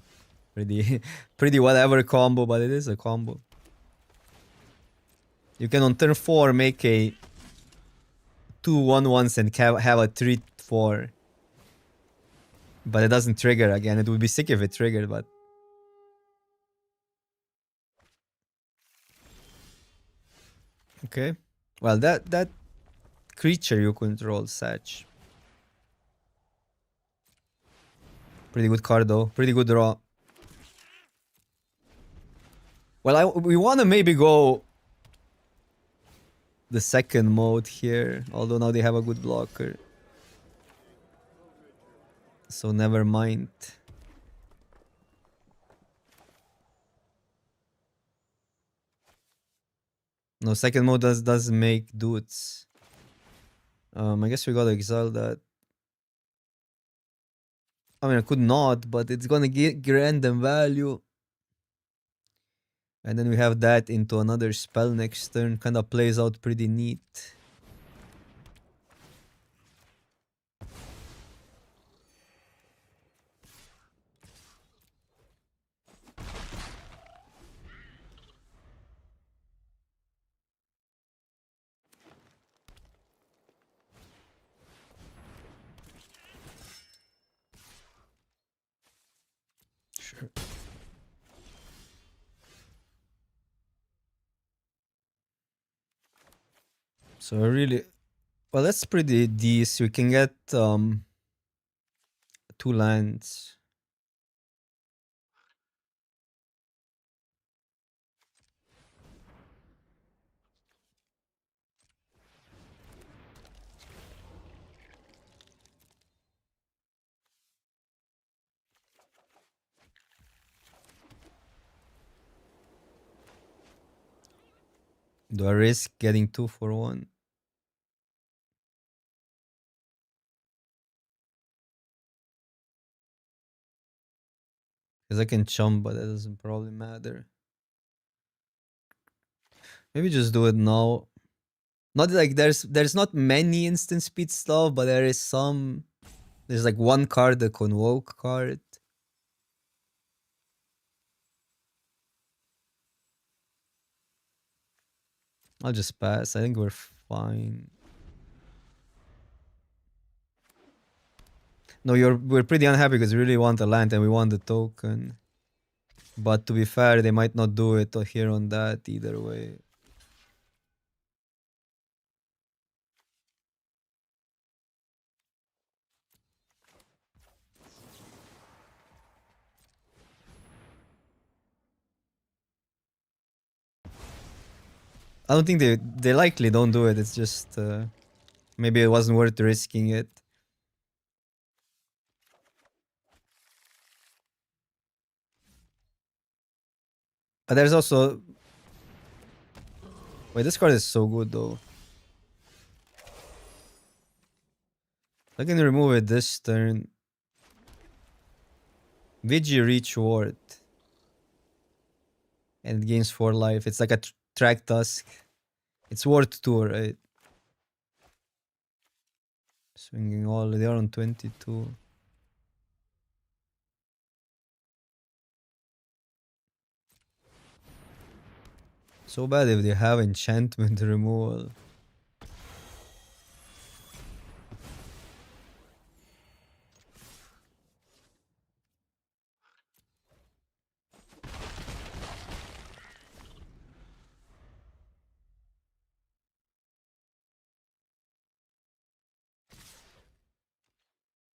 pretty pretty whatever combo, but it is a combo. You can on turn 4 make a 2/1/1s and have a 3/4. But it doesn't trigger again. It would be sick if it triggered, but okay. Well, that creature you control, Satch. Pretty good card though. Pretty good draw. Well, we want to maybe go the second mode here, although now they have a good blocker. So never mind. No, second mode does make dudes. I guess we gotta exile that. I mean, I could not, but it's gonna grant them value. And then we have that into another spell next turn. Kind of plays out pretty neat. Sure. So really, well, that's pretty decent. We can get 2 lands. Do I risk getting 2 for 1? Because I can chump, but that doesn't probably matter. Maybe just do it now. Not like there's not many instant speed stuff, but there is some. There's like one card, the Convoke card. I'll just pass. I think we're fine. No, we're pretty unhappy because we really want a land and we want the token. But to be fair, they might not do it here on that either way. I don't think they likely don't do it. It's just maybe it wasn't worth risking it. But there's also... Wait, this card is so good though. I can remove it this turn. VG Reach Ward. And it gains 4 life. It's like a track task. It's Ward 2, right? Swinging all. They are on 22. So bad if they have enchantment removal.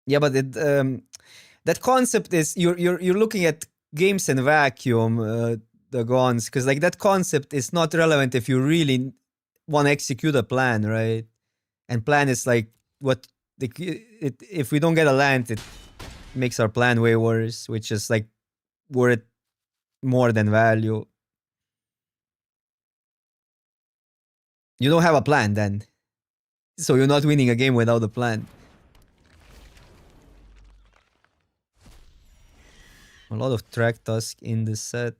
Yeah, but that concept is you're looking at games in vacuum, the Gons, because like that concept is not relevant if you really want to execute a plan, right? And plan is like what if we don't get a land, it makes our plan way worse, which is like worth more than value. You don't have a plan then, so you're not winning a game without a plan. A lot of track task in the set.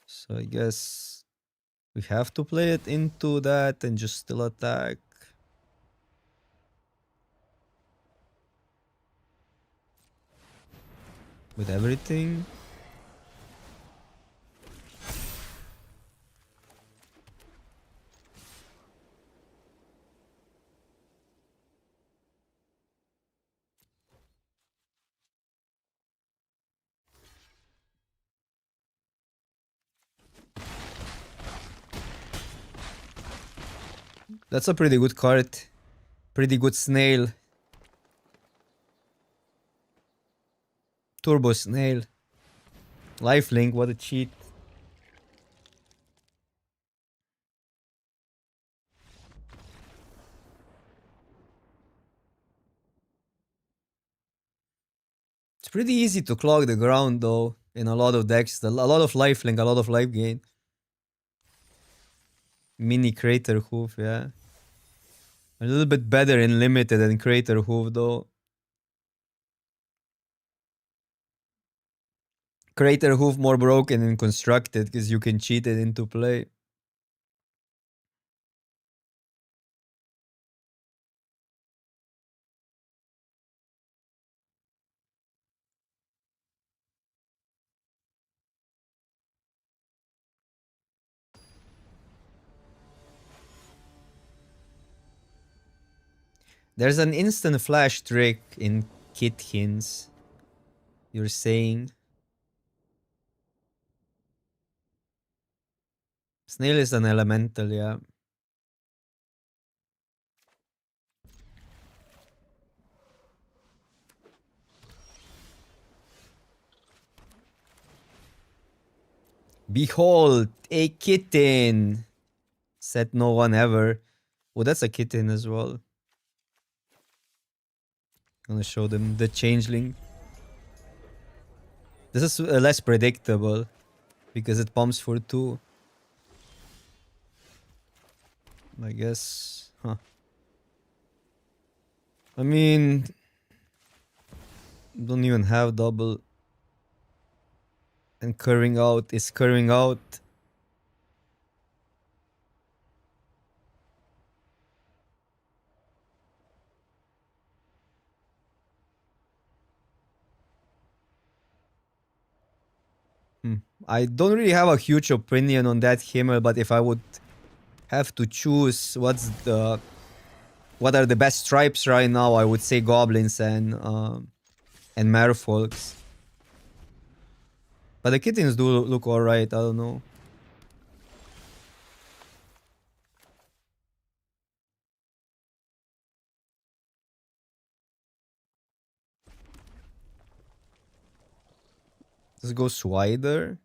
So I guess we have to play it into that and just still attack. With everything. That's a pretty good card. Pretty good snail. Turbo snail. Lifelink, what a cheat. It's pretty easy to clog the ground though in a lot of decks. A lot of lifelink, a lot of life gain. Mini Crater Hoof, yeah. A little bit better in limited than Crater Hoof though. Crater Hoof more broken in constructed because you can cheat it into play. There's an instant flash trick in Kitkins. You're saying? Snail is an elemental, yeah. Behold, a kitten! Said no one ever. Oh, that's a kitten as well. Gonna show them the changeling. This is less predictable because it pumps for 2. I guess. Huh. I mean, don't even have double. And curving out is curving out. I don't really have a huge opinion on that Himmel, but if I would have to choose what are the best stripes right now, I would say goblins and merfolks. But the kittens do look alright, I don't know. This goes wider.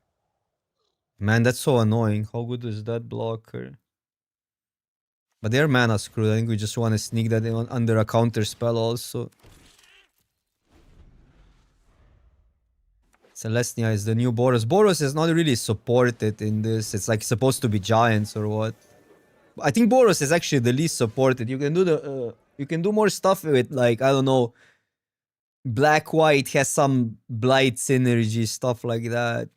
Man, that's so annoying. How good is that blocker? But they're mana screwed. I think we just want to sneak that in under a counter spell also. Celestia is the new Boros. Boros is not really supported in this. It's like supposed to be giants or what. I think Boros is actually the least supported. You can do you can do more stuff with, like, I don't know, black white has some blight synergy, stuff like that.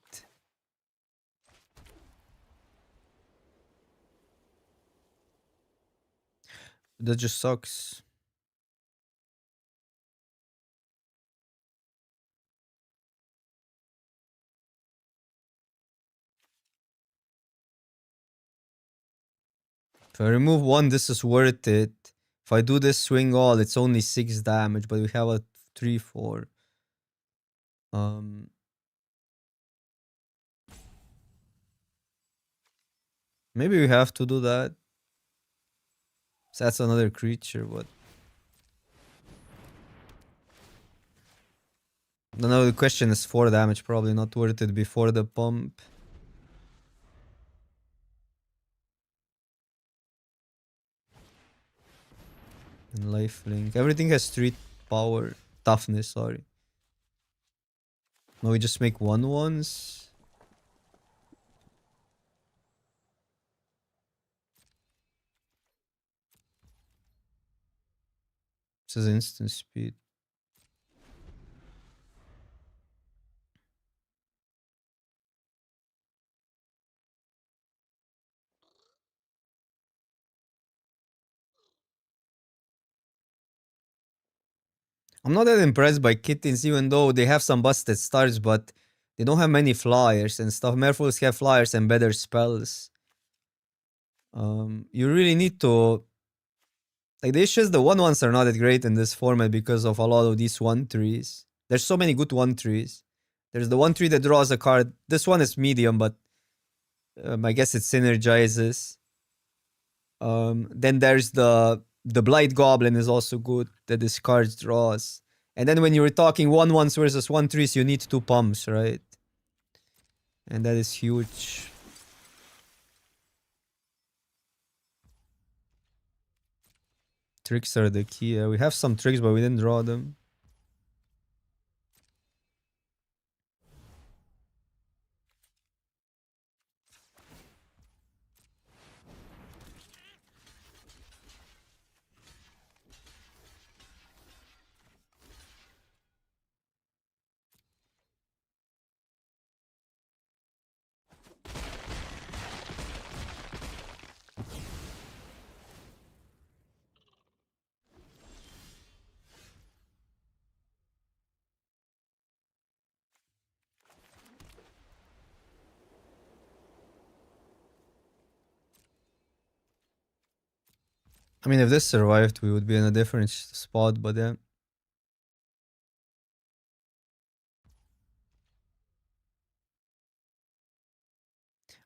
That just sucks. If I remove one, this is worth it. If I do this swing all, it's only 6 damage, but we have a 3-4. Maybe we have to do that. So that's another creature, but no, the question is 4 damage, probably not worth it before the pump. And lifelink. Everything has 3 power. Toughness, sorry. No, we just make 1/1s. This is instant speed. I'm not that impressed by kittens, even though they have some busted starts, but they don't have many flyers and stuff. Merfolks have flyers and better spells. You really need to... Like, the issue is the 1/1s are not that great in this format because of a lot of these 1/3s. There's so many good 1/3s. There's the 1/3 that draws a card. This one is medium, but I guess it synergizes. Then there's the Blight Goblin is also good that discards draws. And then when you're talking 1/1s versus 1/3s, you need 2 pumps, right? And that is huge. Tricks are the key. We have some tricks, but we didn't draw them. I mean, if this survived, we would be in a different spot, but then...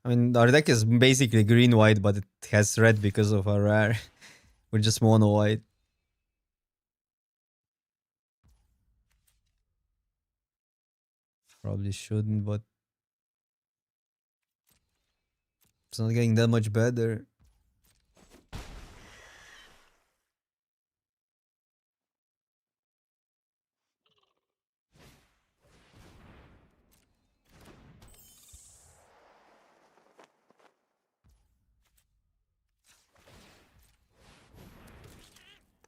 I mean, our deck is basically green-white, but it has red because of our rare. We're just mono-white. Probably shouldn't, but... It's not getting that much better.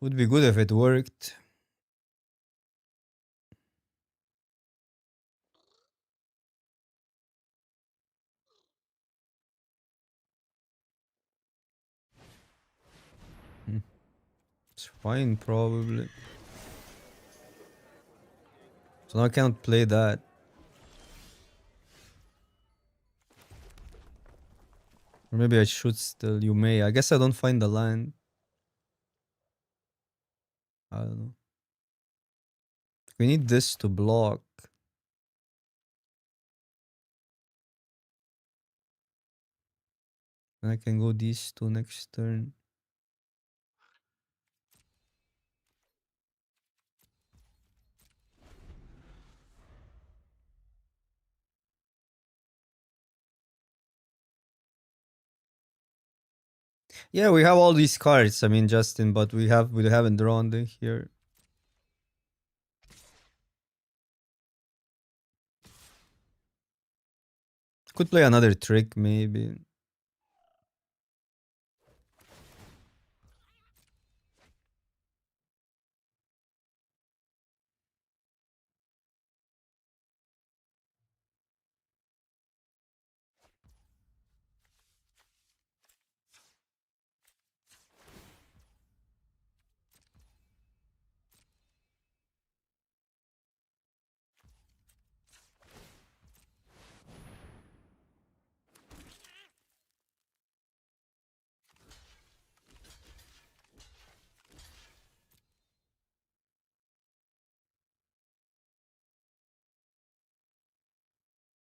Would be good if it worked. It's fine, probably. So now I cannot play that. Or maybe I should still. You may. I guess I don't find the land. I don't know. We need this to block. And I can go these two next turn. Yeah, we have all these cards. I mean, Justin, but we haven't drawn them here. Could play another trick, maybe.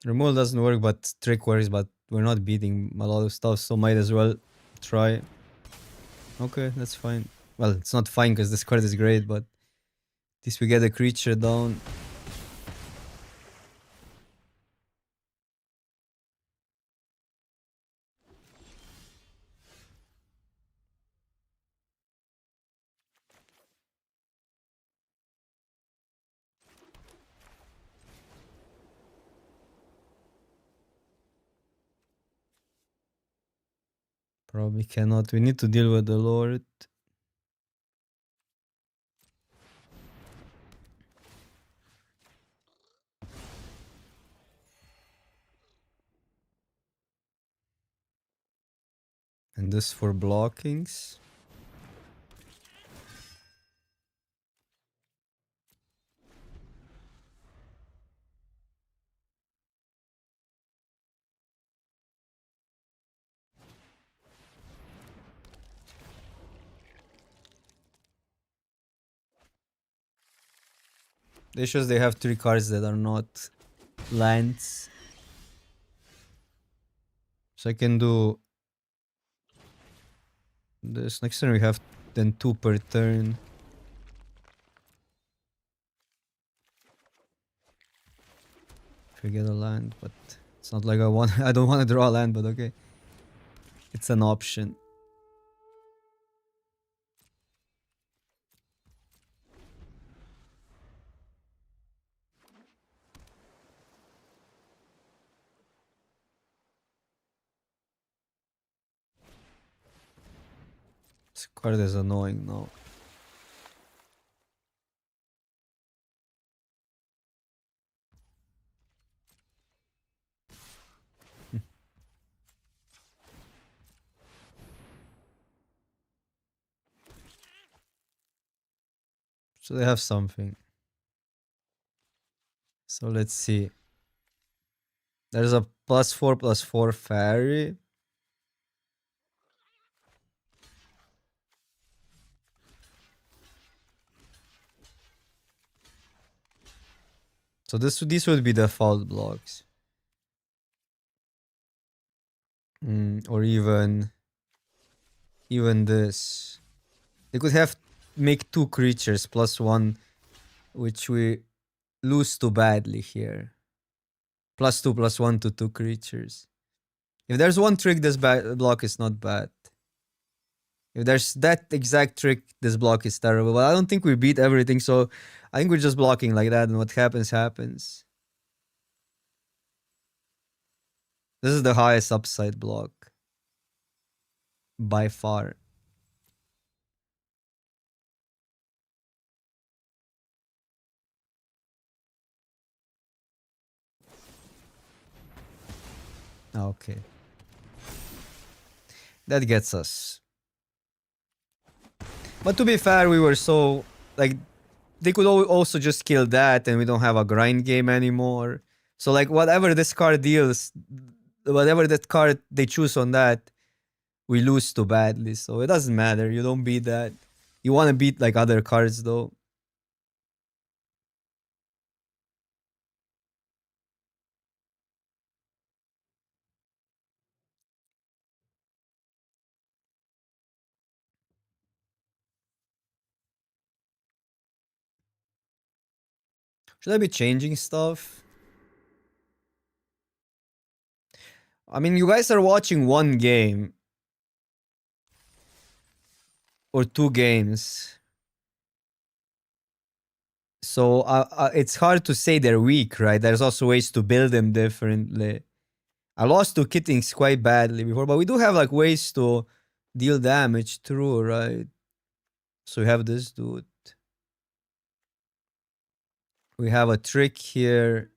Removal doesn't work, but trick works, but we're not beating a lot of stuff, so might as well try. Okay, that's fine. Well, it's not fine because this card is great, but at least we get a creature down. Probably cannot. We need to deal with the Lord. And this for blockings. The issue is they have 3 cards that are not lands. So I can do this. Next turn we have then 2 per turn. If we get a land, but it's not like I don't want to draw a land, but okay. It's an option. This card is annoying now. So they have something. So let's see. There's a +4/+4 fairy. So these would be default blocks. Or even this. They could have make 2 creatures +1, which we lose too badly here. +2/+1 to 2 creatures. If there's one trick, this block is not bad. If there's that exact trick, this block is terrible. But I don't think we beat everything, so I think we're just blocking like that, and what happens, happens. This is the highest upside block. By far. Okay. That gets us. But to be fair, we were so... Like, they could also just kill that and we don't have a grind game anymore. So, like, whatever this card deals... Whatever that card they choose on that, we lose too badly, so it doesn't matter. You don't beat that. You want to beat like other cards though. Should I be changing stuff? I mean, you guys are watching one game or two games. So it's hard to say they're weak, right? There's also ways to build them differently. I lost to Kittings quite badly before, but we do have like ways to deal damage through, right? So we have this dude. We have a trick here.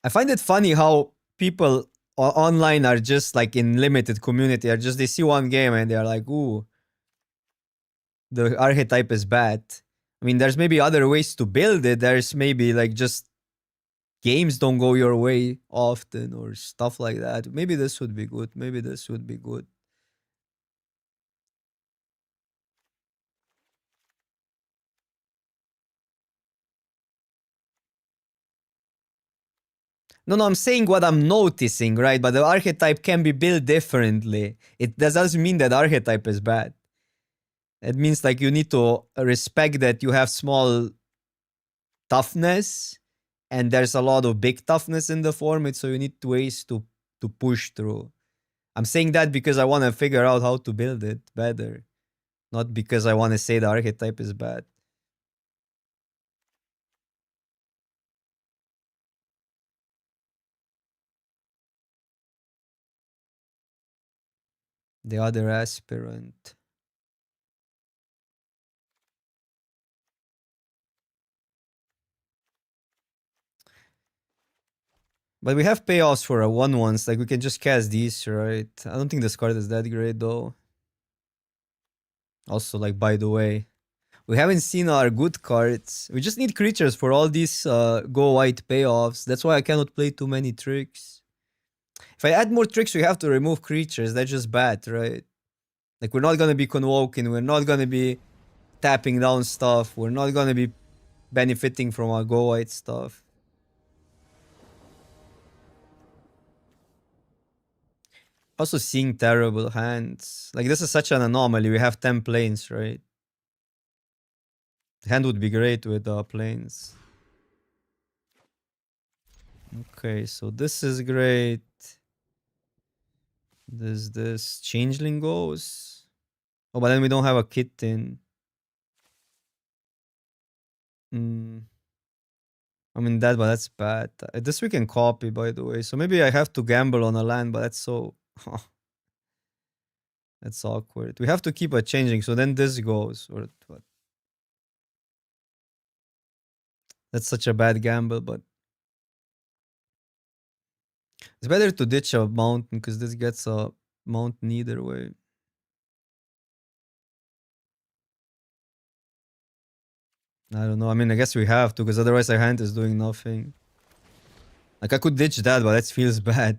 I find it funny how people online are just like in limited community are just they see one game and they're like, ooh, the archetype is bad. I mean, there's maybe other ways to build it. There's maybe like just games don't go your way often or stuff like that. Maybe this would be good. Maybe this would be good. No, I'm saying what I'm noticing, right? But the archetype can be built differently. It doesn't mean that archetype is bad. It means like you need to respect that you have small toughness and there's a lot of big toughness in the format, so you need ways to push through. I'm saying that because I want to figure out how to build it better, not because I want to say the archetype is bad. The other aspirant. But we have payoffs for a 1/1s. Like we can just cast these, right? I don't think this card is that great though. Also, like by the way, we haven't seen our good cards. We just need creatures for all these go white payoffs. That's why I cannot play too many tricks. If I add more tricks, we have to remove creatures. That's just bad, right? Like we're not gonna be convoking. We're not gonna be tapping down stuff. We're not gonna be benefiting from our go white stuff. Also seeing terrible hands. Like this is such an anomaly. We have 10 planes, right? The hand would be great with planes. Okay, so this is great. This changeling goes. Oh, but then we don't have a kitten. I mean that, but that's bad. This we can copy, by the way. So maybe I have to gamble on a land, but that's so that's awkward. We have to keep a changing, so then this goes. Or what? That's such a bad gamble, but it's better to ditch a mountain because this gets a mountain either way. I don't know. I mean, I guess we have to because otherwise our hand is doing nothing. Like I could ditch that, but that feels bad.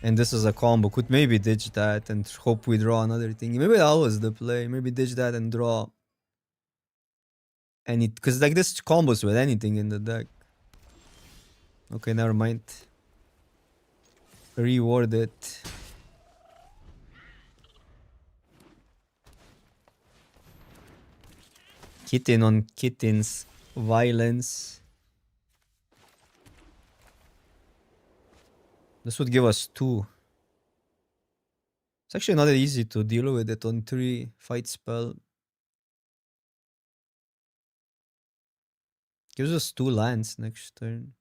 And this is a combo. Could maybe ditch that and hope we draw another thing. Maybe that was the play. Maybe ditch that and draw. And it, because like this combos with anything in the deck. Okay, never mind. Reward it. Kitten on kittens. Violence. This would give us 2. It's actually not that easy to deal with it on 3. Fight spell. Gives us 2 lands next turn.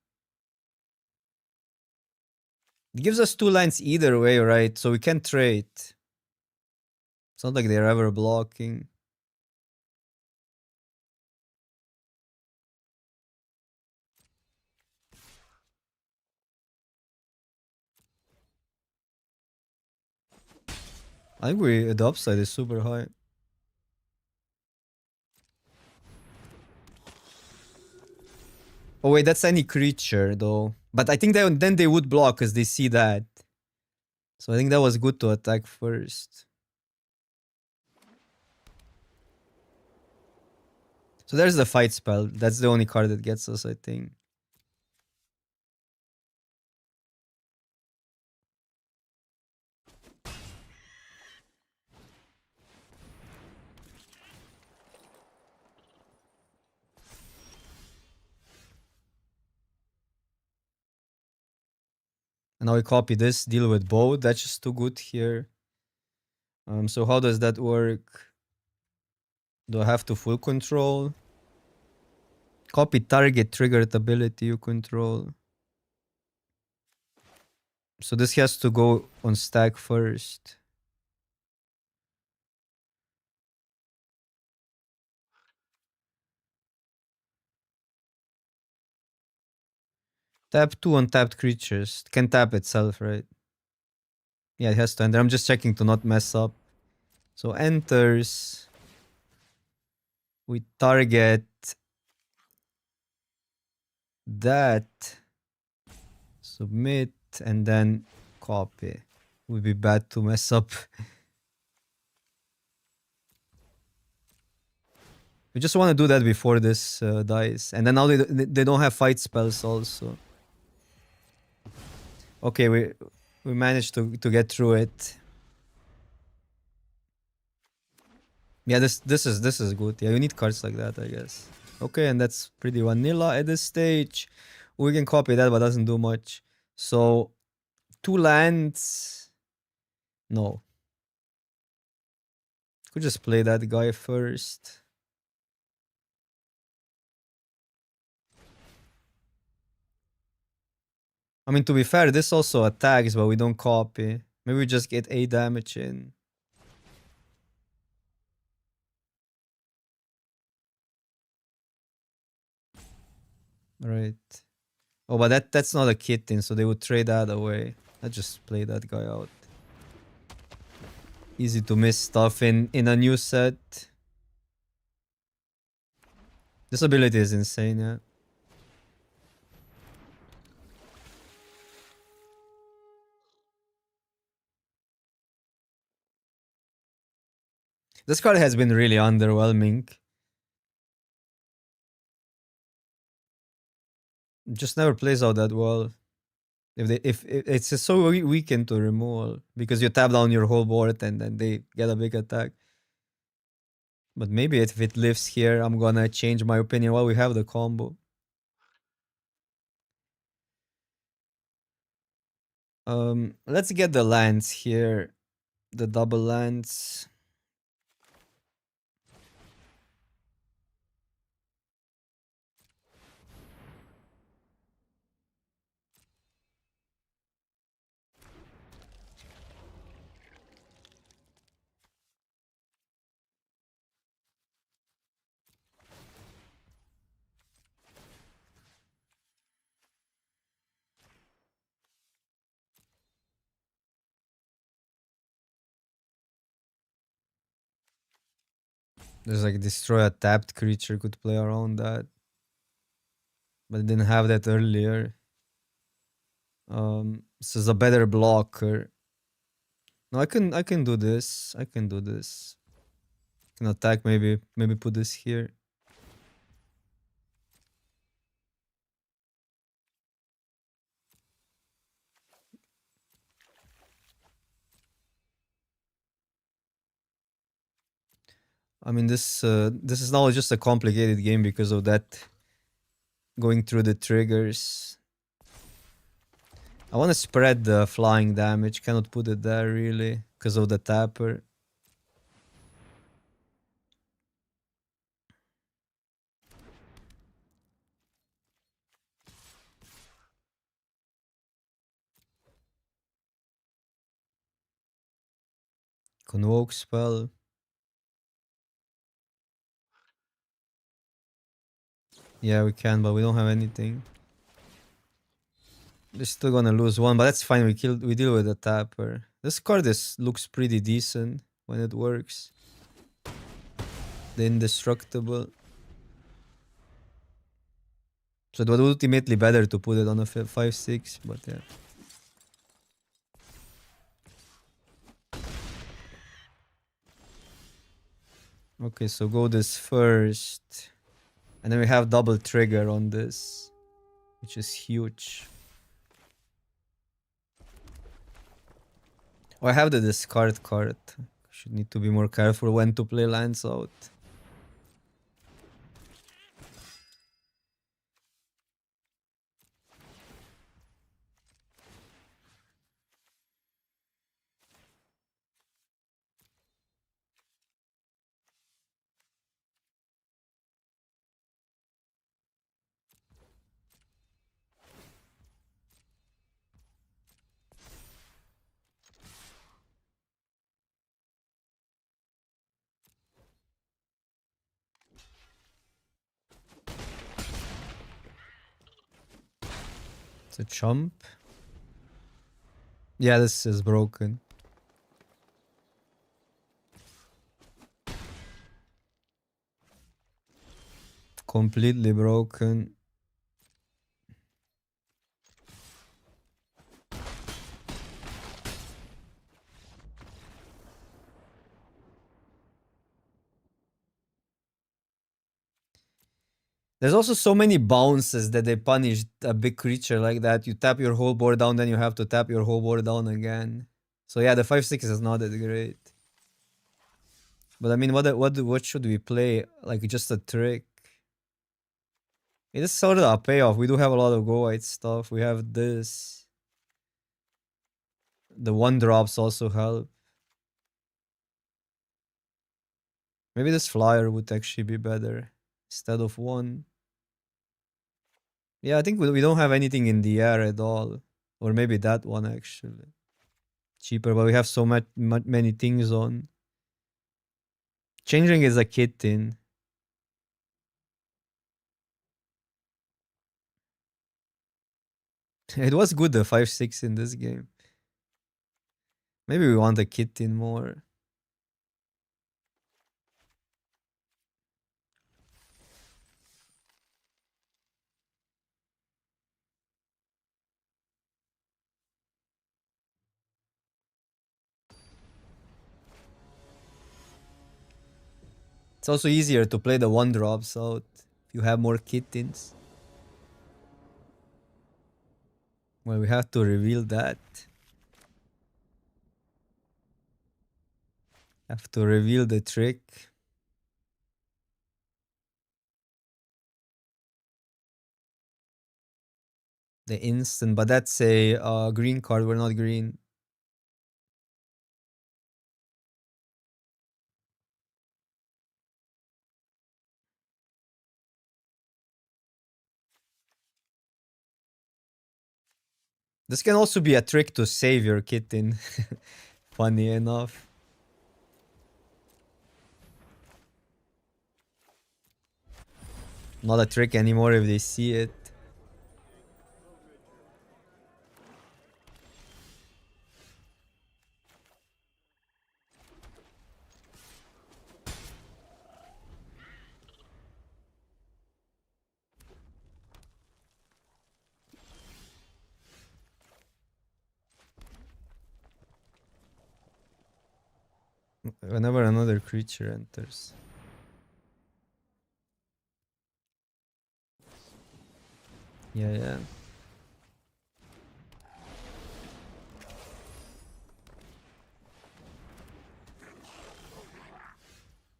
It gives us 2 lands either way, right? So we can trade. It's not like they're ever blocking. I think the upside is super high. Oh wait, that's any creature though. But I think then they would block because they see that. So I think that was good to attack first. So there's the fight spell. That's the only card that gets us, I think. And now we copy this, deal with both. That's just too good here. So how does that work? Do I have to full control? Copy target triggered ability you control. So this has to go on stack first. Tap 2 untapped creatures. Can tap itself, right? Yeah, it has to enter. I'm just checking to not mess up. So enters. We target that. Submit and then copy. Would be bad to mess up. We just want to do that before this dies. And then now they don't have fight spells also. Okay, we managed to get through it. Yeah, this is good. Yeah, you need cards like that, I guess. Okay, and that's pretty vanilla at this stage. We can copy that, but doesn't do much. So 2 lands. No. Could just play that guy first. I mean, to be fair, this also attacks, but we don't copy. Maybe we just get 8 damage in. Right. Oh, but that's not a kitten, so they would trade that away. Let's just play that guy out. Easy to miss stuff in a new set. This ability is insane, yeah. This card has been really underwhelming. Just never plays out that well. If it's just so weakened to removal because you tap down your whole board and then they get a big attack. But maybe if it lives here, I'm gonna change my opinion while we have the combo. Let's get the lands here, the double lands. There's like destroy a tapped creature, could play around that. But it didn't have that earlier. This is a better blocker. No, I can do this. I can do this. Can attack, maybe put this here. I mean, this is now just a complicated game because of that. Going through the triggers. I want to spread the flying damage. Cannot put it there really because of the tapper. Convoke spell. Yeah, we can, but we don't have anything. They're still gonna lose one, but that's fine. We deal with the tapper. This card looks pretty decent when it works. The indestructible. So it was ultimately better to put it on a 5-6, but yeah. Okay, so go this first. And then we have double trigger on this, which is huge. Oh, I have the discard card. Should need to be more careful when to play lands out. It's a chump. Yeah, this is broken. Completely broken. There's also so many bounces that they punish a big creature like that. You tap your whole board down, then you have to tap your whole board down again. So yeah, the 5-6 is not that great. But I mean, what should we play? Like just a trick. It is sort of a payoff. We do have a lot of go white stuff. We have this. The 1-drops also help. Maybe this flyer would actually be better instead of 1. Yeah, I think we don't have anything in the air at all. Or maybe that one actually. Cheaper, but we have so many things on. Changing is a kitten. It was good, the 5-6 in this game. Maybe we want a kitten more. It's also easier to play the 1-drops out if you have more kittens. Well, we have to reveal that. Have to reveal the trick. The instant, but that's a green card. We're not green. This can also be a trick to save your kitten. Funny enough. Not a trick anymore if they see it. Whenever another creature enters. Yeah.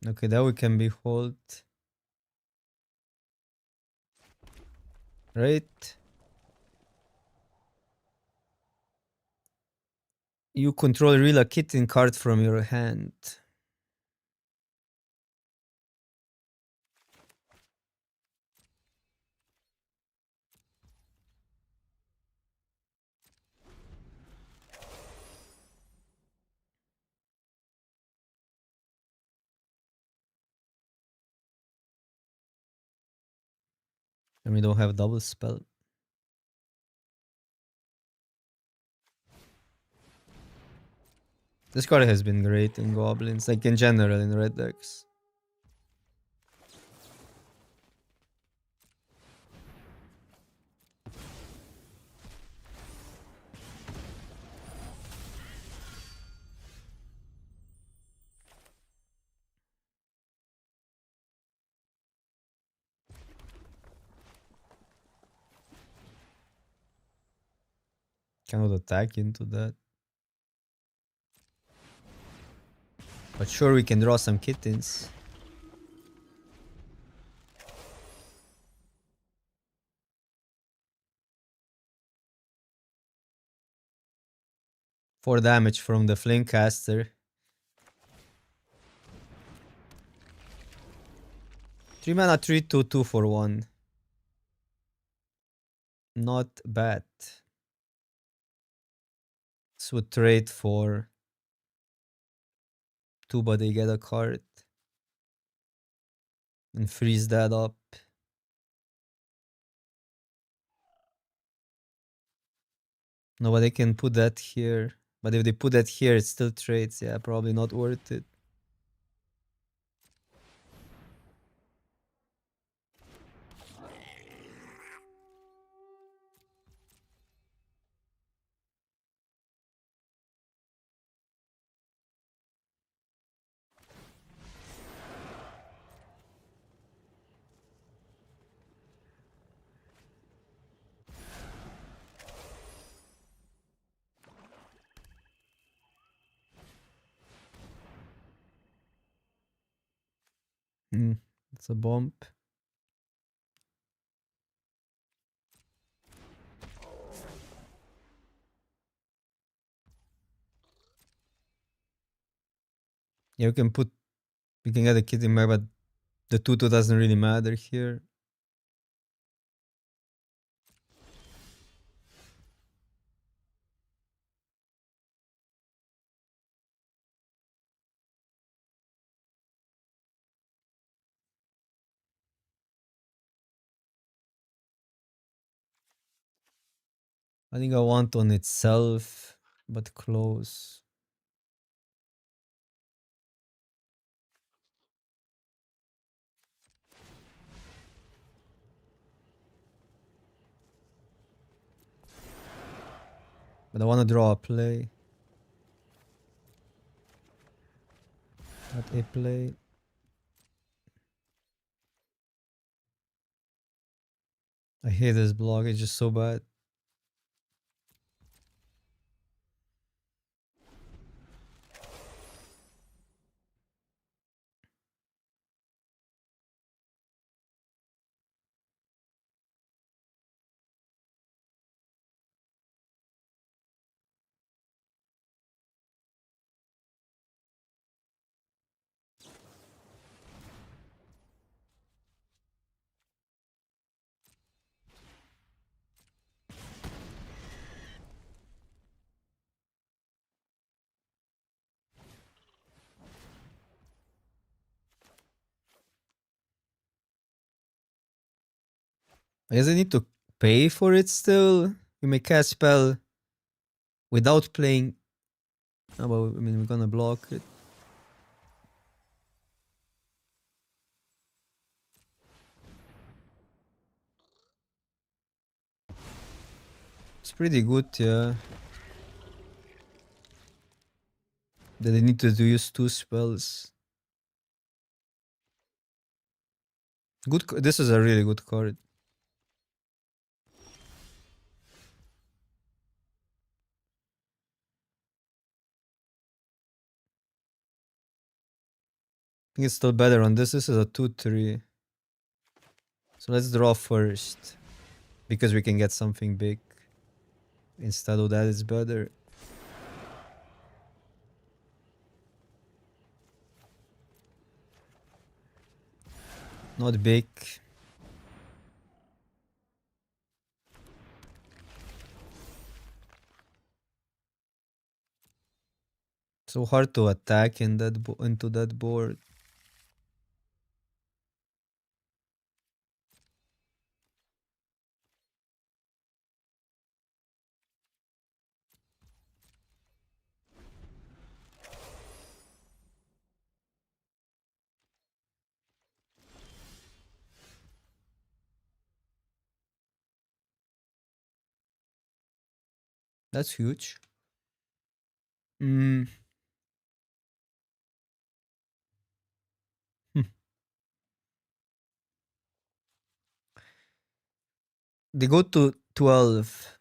Okay, that we can behold. Right? You control real a kitten card from your hand. And we don't have double spell. This card has been great in goblins, like in general in red decks. Cannot attack into that. But sure, we can draw some kittens. Four damage from the Flame Caster. 3 mana, 3/2/2 for 1. Not bad. This would trade for 2, but they get a card. And freeze that up. No, but they can put that here. But if they put that here, it still trades. Yeah, probably not worth it. It's a bump. Yeah, we can get a kitten back, but the 2/2 doesn't really matter here. I think I want on itself, but close. But I want to draw a play. Not a play. I hate this block, it's just so bad. I guess I need to pay for it still. We may cast spell without playing. Oh, but I mean, we're gonna block it. It's pretty good, yeah. That they need to use 2 spells. Good. This is a really good card. I think it's still better on this. This is a 2/3. So let's draw first. Because we can get something big. Instead of that, it's better. Not big. So hard to attack in that into that board. That's huge. Hmm. They go to 12.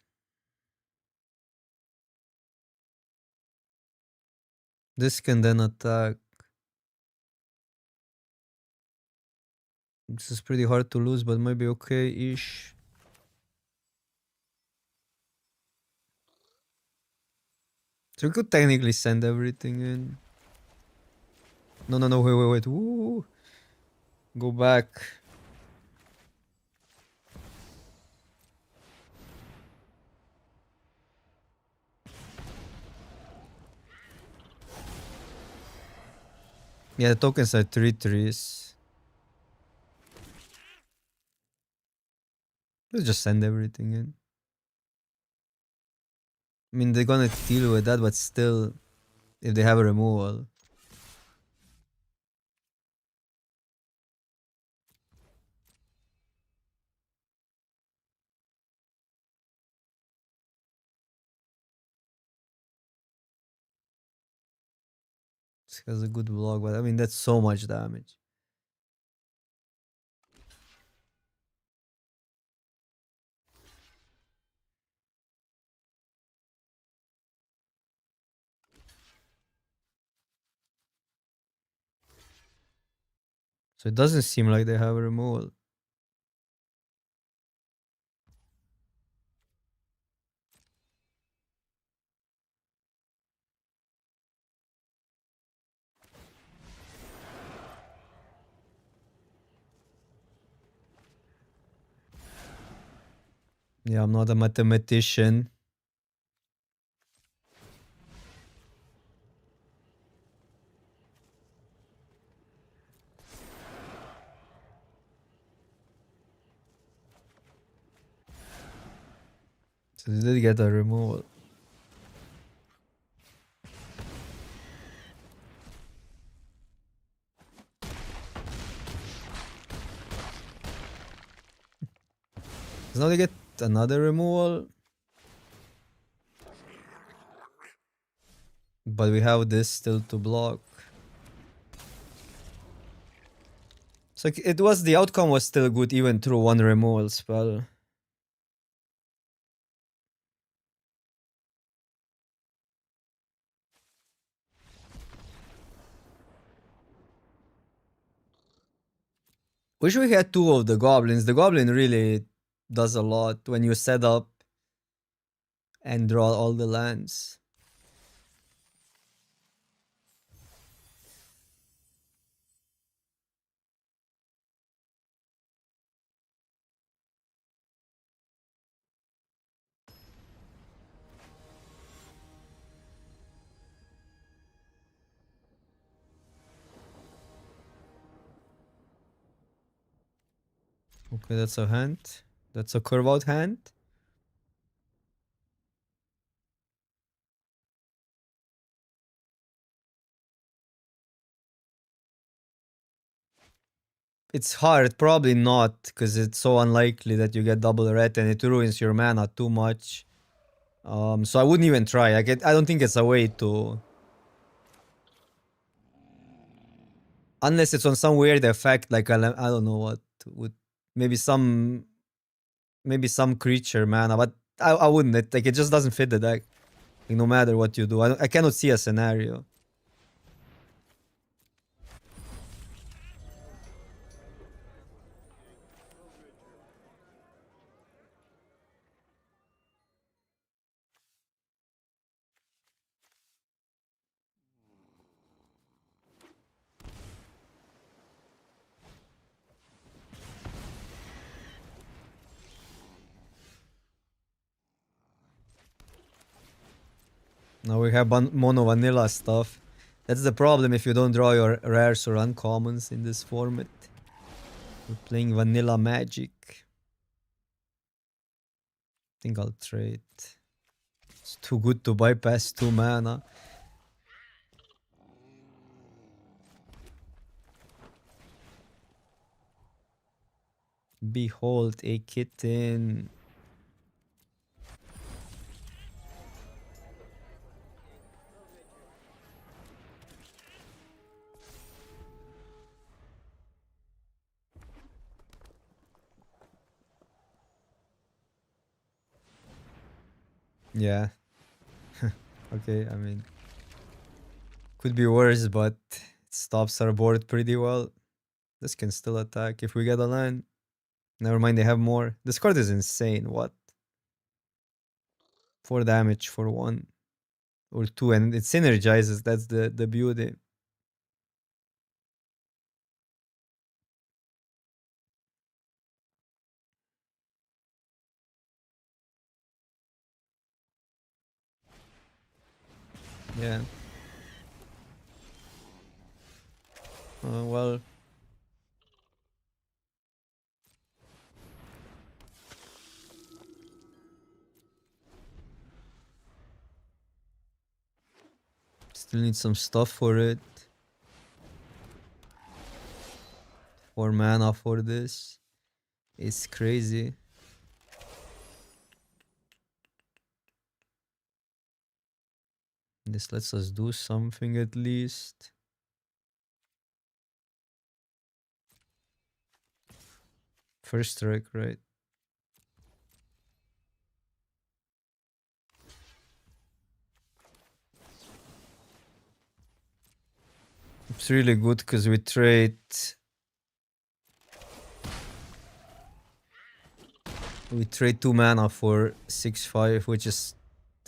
This can then attack. This is pretty hard to lose, but maybe okay-ish. So we could technically send everything in. No, no, no, wait. Ooh. Go back. Yeah, the tokens are 3/3s. Let's just send everything in. I mean, they're gonna deal with that, but still, if they have a removal. This has a good block, but I mean, that's so much damage. So it doesn't seem like they have a removal. Yeah, I'm not a mathematician. So they did get a removal. So now they get another removal. But we have this still to block. So it was, the outcome was still good even through one removal spell. Wish we had two of the goblins. The goblin really does a lot when you set up and draw all the lands. Okay, that's a hand. That's a curve out hand. It's hard, probably not, because it's so unlikely that you get double red and it ruins your mana too much. So I wouldn't even try. I don't think it's a way to, unless it's on some weird effect, like I don't know what would, maybe some creature mana, but I wouldn't. Like, it just doesn't fit the deck. Like, no matter what you do, I cannot see a scenario. Now we have mono vanilla stuff. That's the problem if you don't draw your rares or uncommons in this format. We're playing vanilla magic. I think I'll trade. It's too good to bypass 2 mana. Behold a kitten. Yeah. Okay, I mean, Could be worse, but it stops our board pretty well. This can still attack if we get a land. Never mind, they have more. This card is insane. What? 4 damage for 1 or 2, and it synergizes. That's the beauty. Yeah. Well. Still need some stuff for it. 4 mana for this. It's crazy. This lets us do something at least. First strike, right? It's really good because we trade. We trade 2 mana for 6/5, which is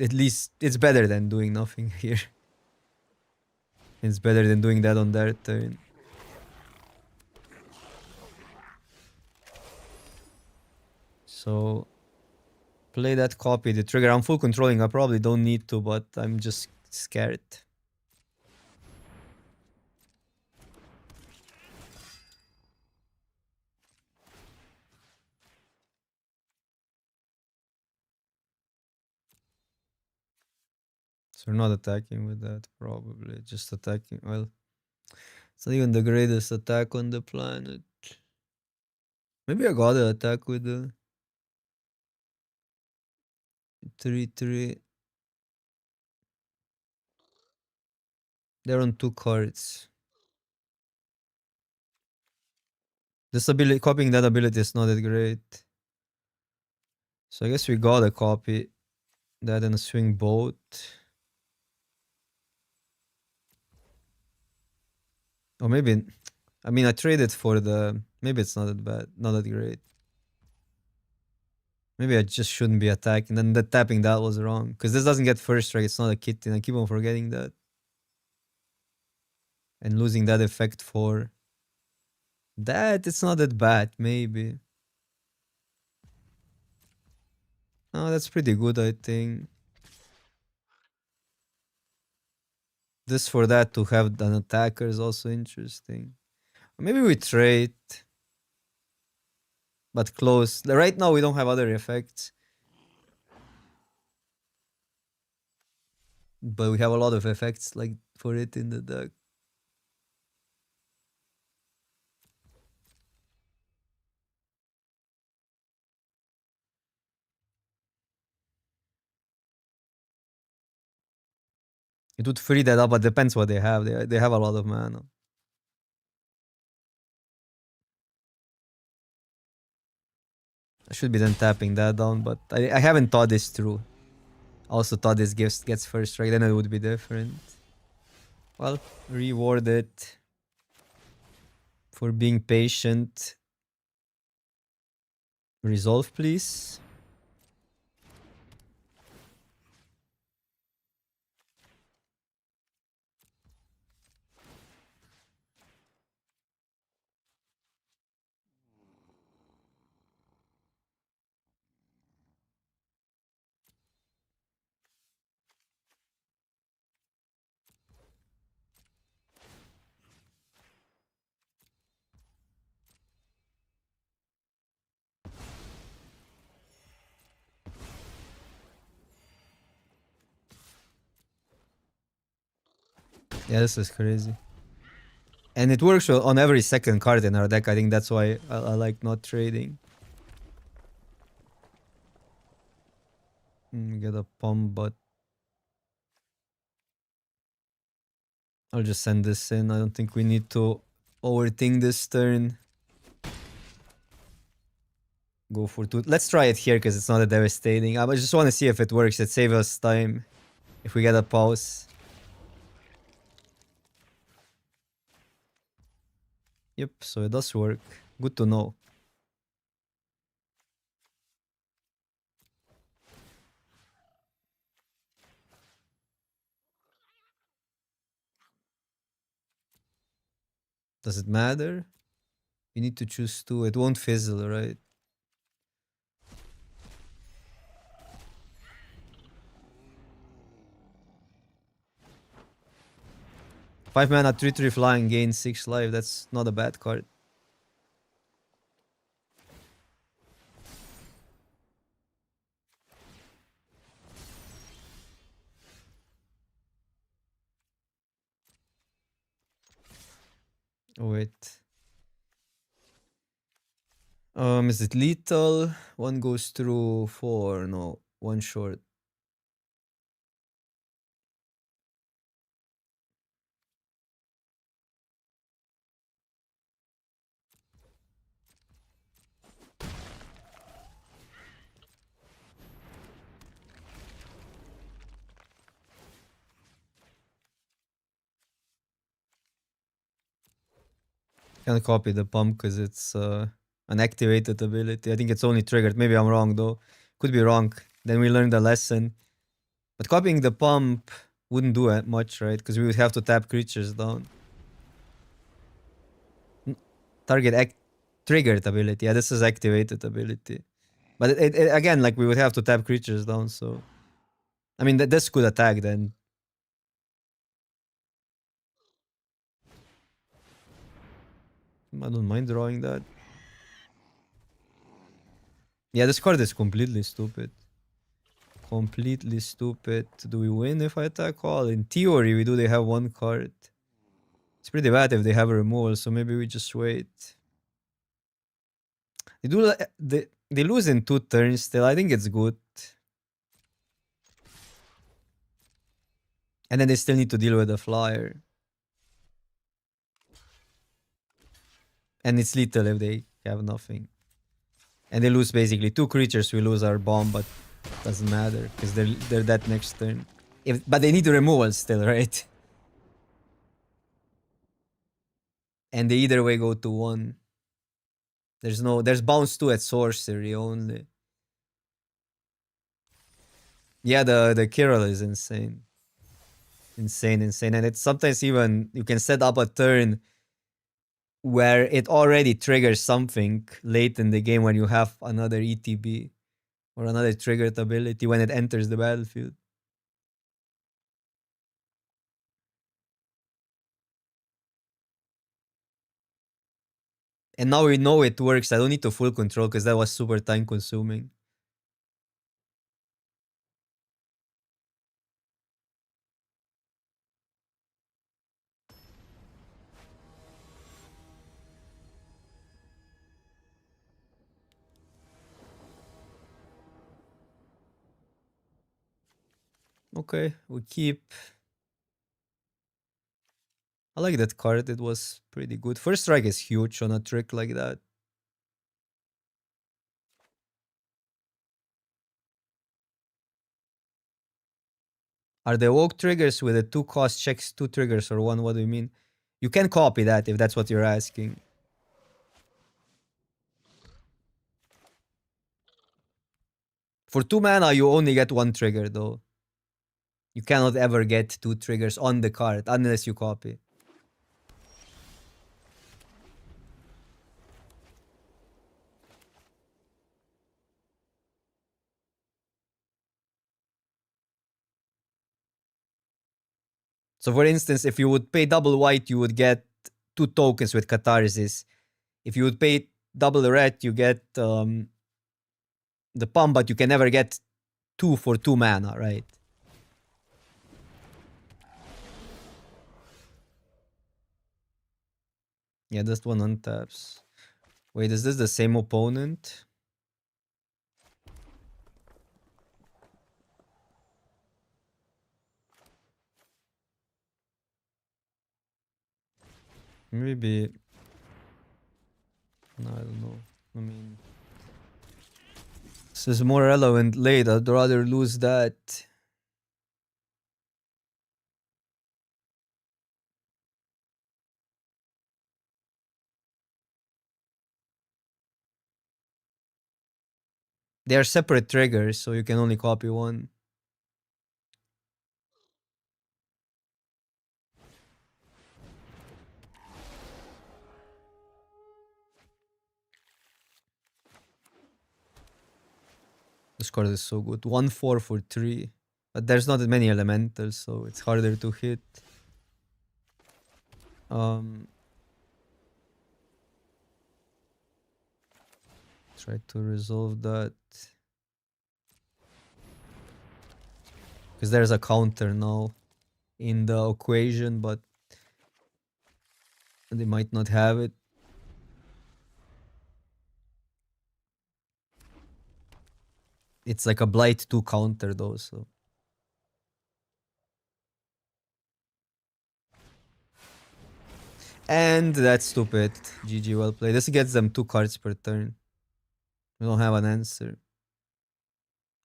at least it's better than doing nothing here. It's better than doing that on their turn. So play that copy, the trigger. I'm full controlling. I probably don't need to, but I'm just scared. So we're not attacking with that, probably. Just attacking. Well, it's not even the greatest attack on the planet. Maybe I gotta attack with the 3/3. They're on 2 cards. This ability, copying that ability is not that great. So I guess we gotta copy that and swing both. Or maybe, I mean, I traded for the, maybe it's not that bad, not that great. Maybe I just shouldn't be attacking. Then the tapping that was wrong. Because this doesn't get first strike, it's not a kitten. I keep on forgetting that. And losing that effect for that, it's not that bad, maybe. Oh, that's pretty good, I think. This for that to have an attacker is also interesting. Maybe we trade. But close. Right now we don't have other effects. But we have a lot of effects like for it in the deck. It would free that up, but depends what they have. They have a lot of mana. I should be then tapping that down, but I haven't thought this through. I also thought this gets first strike, then it would be different. Well, rewarded for being patient. Resolve, please. Yeah, this is crazy. And it works on every second card in our deck. I think that's why I like not trading. Get a pump, but I'll just send this in. I don't think we need to overthink this turn. Go for 2. Let's try it here because it's not a devastating. I just want to see if it works. It saves us time if we get a pause. Yep, so it does work. Good to know. Does it matter? You need to choose two. It won't fizzle, right? Five mana, 3/3 flying, gain 6 life. That's not a bad card. Oh, wait. Is it lethal? One goes through 4. No, one short. Can't copy the pump because it's an activated ability. I think it's only triggered. Maybe I'm wrong though. Could be wrong. Then we learned the lesson. But copying the pump wouldn't do it much, right? Because we would have to tap creatures down. Target triggered ability. Yeah, this is activated ability. But again, like we would have to tap creatures down. So, I mean, this could attack then. I don't mind drawing that. Yeah, this card is completely stupid. Completely stupid. Do we win if I attack all? In theory, we do. They have one card. It's pretty bad if they have a removal, so maybe we just wait. They do. They lose in 2 turns still. I think it's good. And then they still need to deal with the flyer. And it's lethal if they have nothing. And they lose basically 2 creatures. We lose our bomb, but doesn't matter because they're that next turn. But they need the removal still, right? And they either way go to 1. There's bounce 2 at sorcery only. Yeah, the Kirill is insane. Insane. And it's sometimes even you can set up a turn where it already triggers something late in the game when you have another ETB or another triggered ability when it enters the battlefield. And now we know it works. I don't need to full control because that was super time consuming. Okay, we keep. I like that card. It was pretty good. First strike is huge on a trick like that. Are the woke triggers with the 2 cost checks 2 triggers or 1? What do you mean? You can copy that if that's what you're asking. For 2 mana, you only get 1 trigger though. You cannot ever get 2 triggers on the card unless you copy. So for instance, if you would pay double white, you would get 2 tokens with Catharsis. If you would pay double red, you get the pump, but you can never get 2 for 2 mana, right? Yeah, this one untaps. Wait, is this the same opponent? Maybe. No, I don't know. I mean, this is more relevant late. I'd rather lose that. They are separate triggers, so you can only copy one. This card is so good. 1/4 for 3. But there's not that many elementals, so it's harder to hit. Try to resolve that. Because there's a counter now in the equation, but they might not have it. It's like a Blight 2 counter though, so. And that's stupid. GG, well played. This gets them 2 cards per turn. We don't have an answer.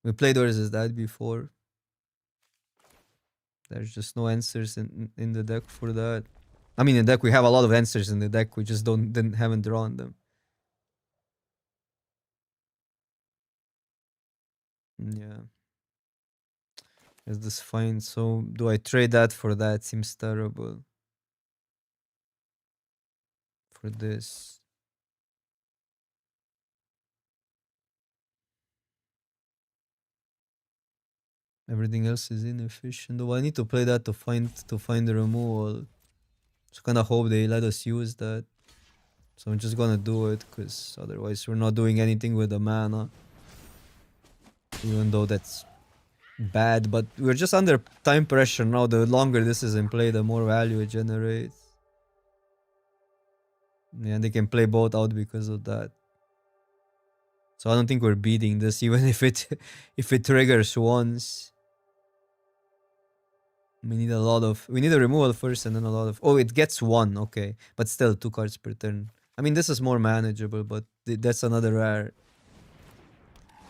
We played versus that before. There's just no answers in the deck for that. I mean, in the deck we have a lot of answers in the deck. We just haven't drawn them. Yeah. Is this fine? So do I trade that for that? Seems terrible. For this. Everything else is inefficient. Though I need to play that to find the removal. So kinda hope they let us use that. So I'm just gonna do it, because otherwise we're not doing anything with the mana. Even though that's bad, but we're just under time pressure now. The longer this is in play, the more value it generates. Yeah, and they can play both out because of that. So I don't think we're beating this, even if it triggers once. We need a removal first and then a lot of, oh, it gets 1, okay. But still 2 cards per turn. I mean, this is more manageable, but that's another rare.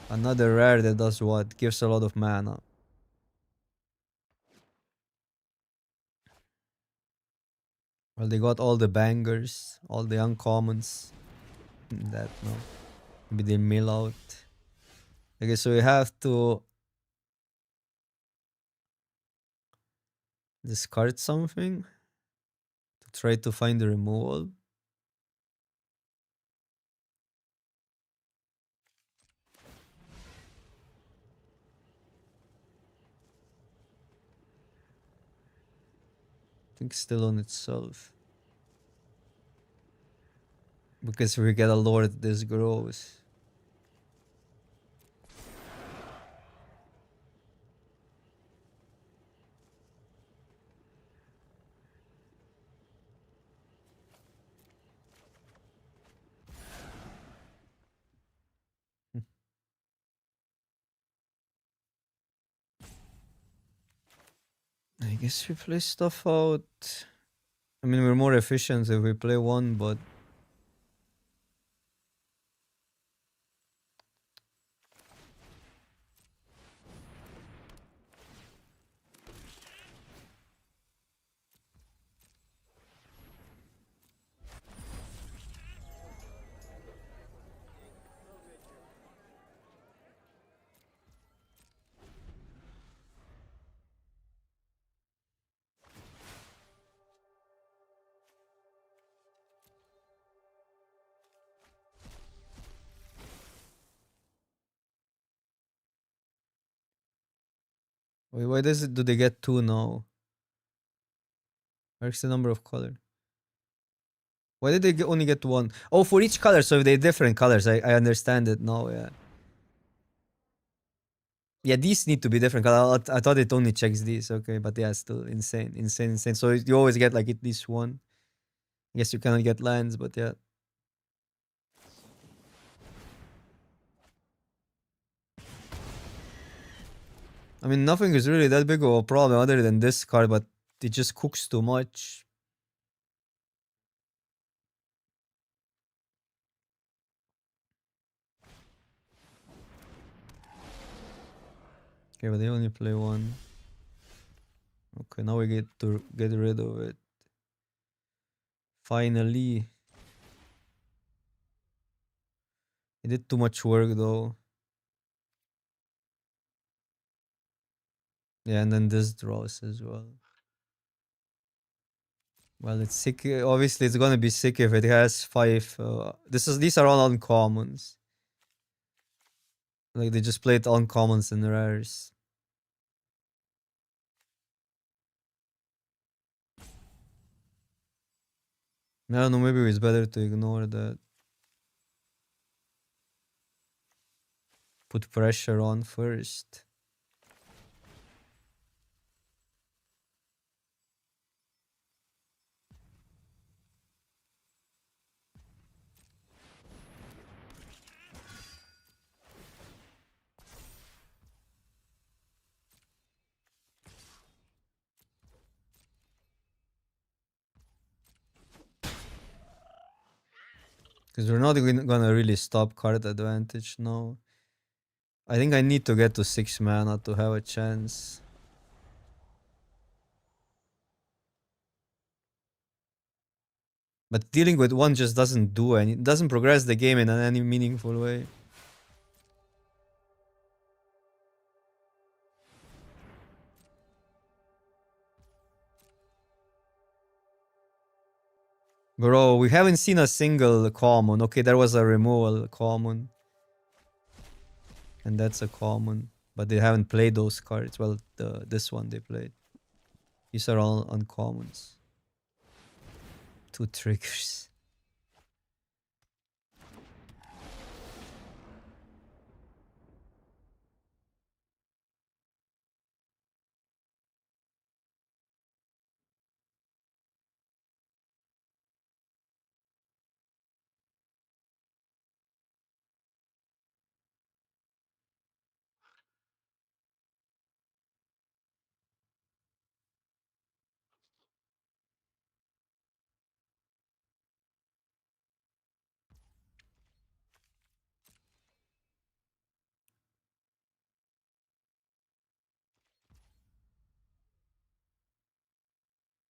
Another rare that does what? Gives a lot of mana. Well, they got all the bangers, all the uncommons. That, no. Maybe they mill out. Okay, so we have to discard something to try to find the removal. I think still on itself. Because if we get a lord, this grows. I guess we play stuff out. I mean, we're more efficient if we play one, but wait, why do they get 2 now? Where's the number of color? Why did they only get 1? Oh, for each color, so if they're different colors, I understand it now, yeah. Yeah, these need to be different color. I thought it only checks these, okay, but yeah, still insane. So you always get like at least 1. I guess you cannot get lands, but yeah. I mean, nothing is really that big of a problem other than this card, but it just cooks too much. Okay, but they only play 1. Okay, now we get to get rid of it. Finally. It did too much work though. Yeah, and then this draws as well. Well, it's sick. Obviously, it's gonna be sick if it has 5. These are all uncommons. Like they just played uncommons and rares. I don't know. Maybe it's better to ignore that. Put pressure on first. Because we're not gonna really stop card advantage now. I think I need to get to 6 mana to have a chance. But dealing with one just doesn't do any. It doesn't progress the game in any meaningful way. Bro, we haven't seen a single common. Okay, there was a removal common. And that's a common. But they haven't played those cards. Well, this one they played. These are all uncommons. 2 triggers.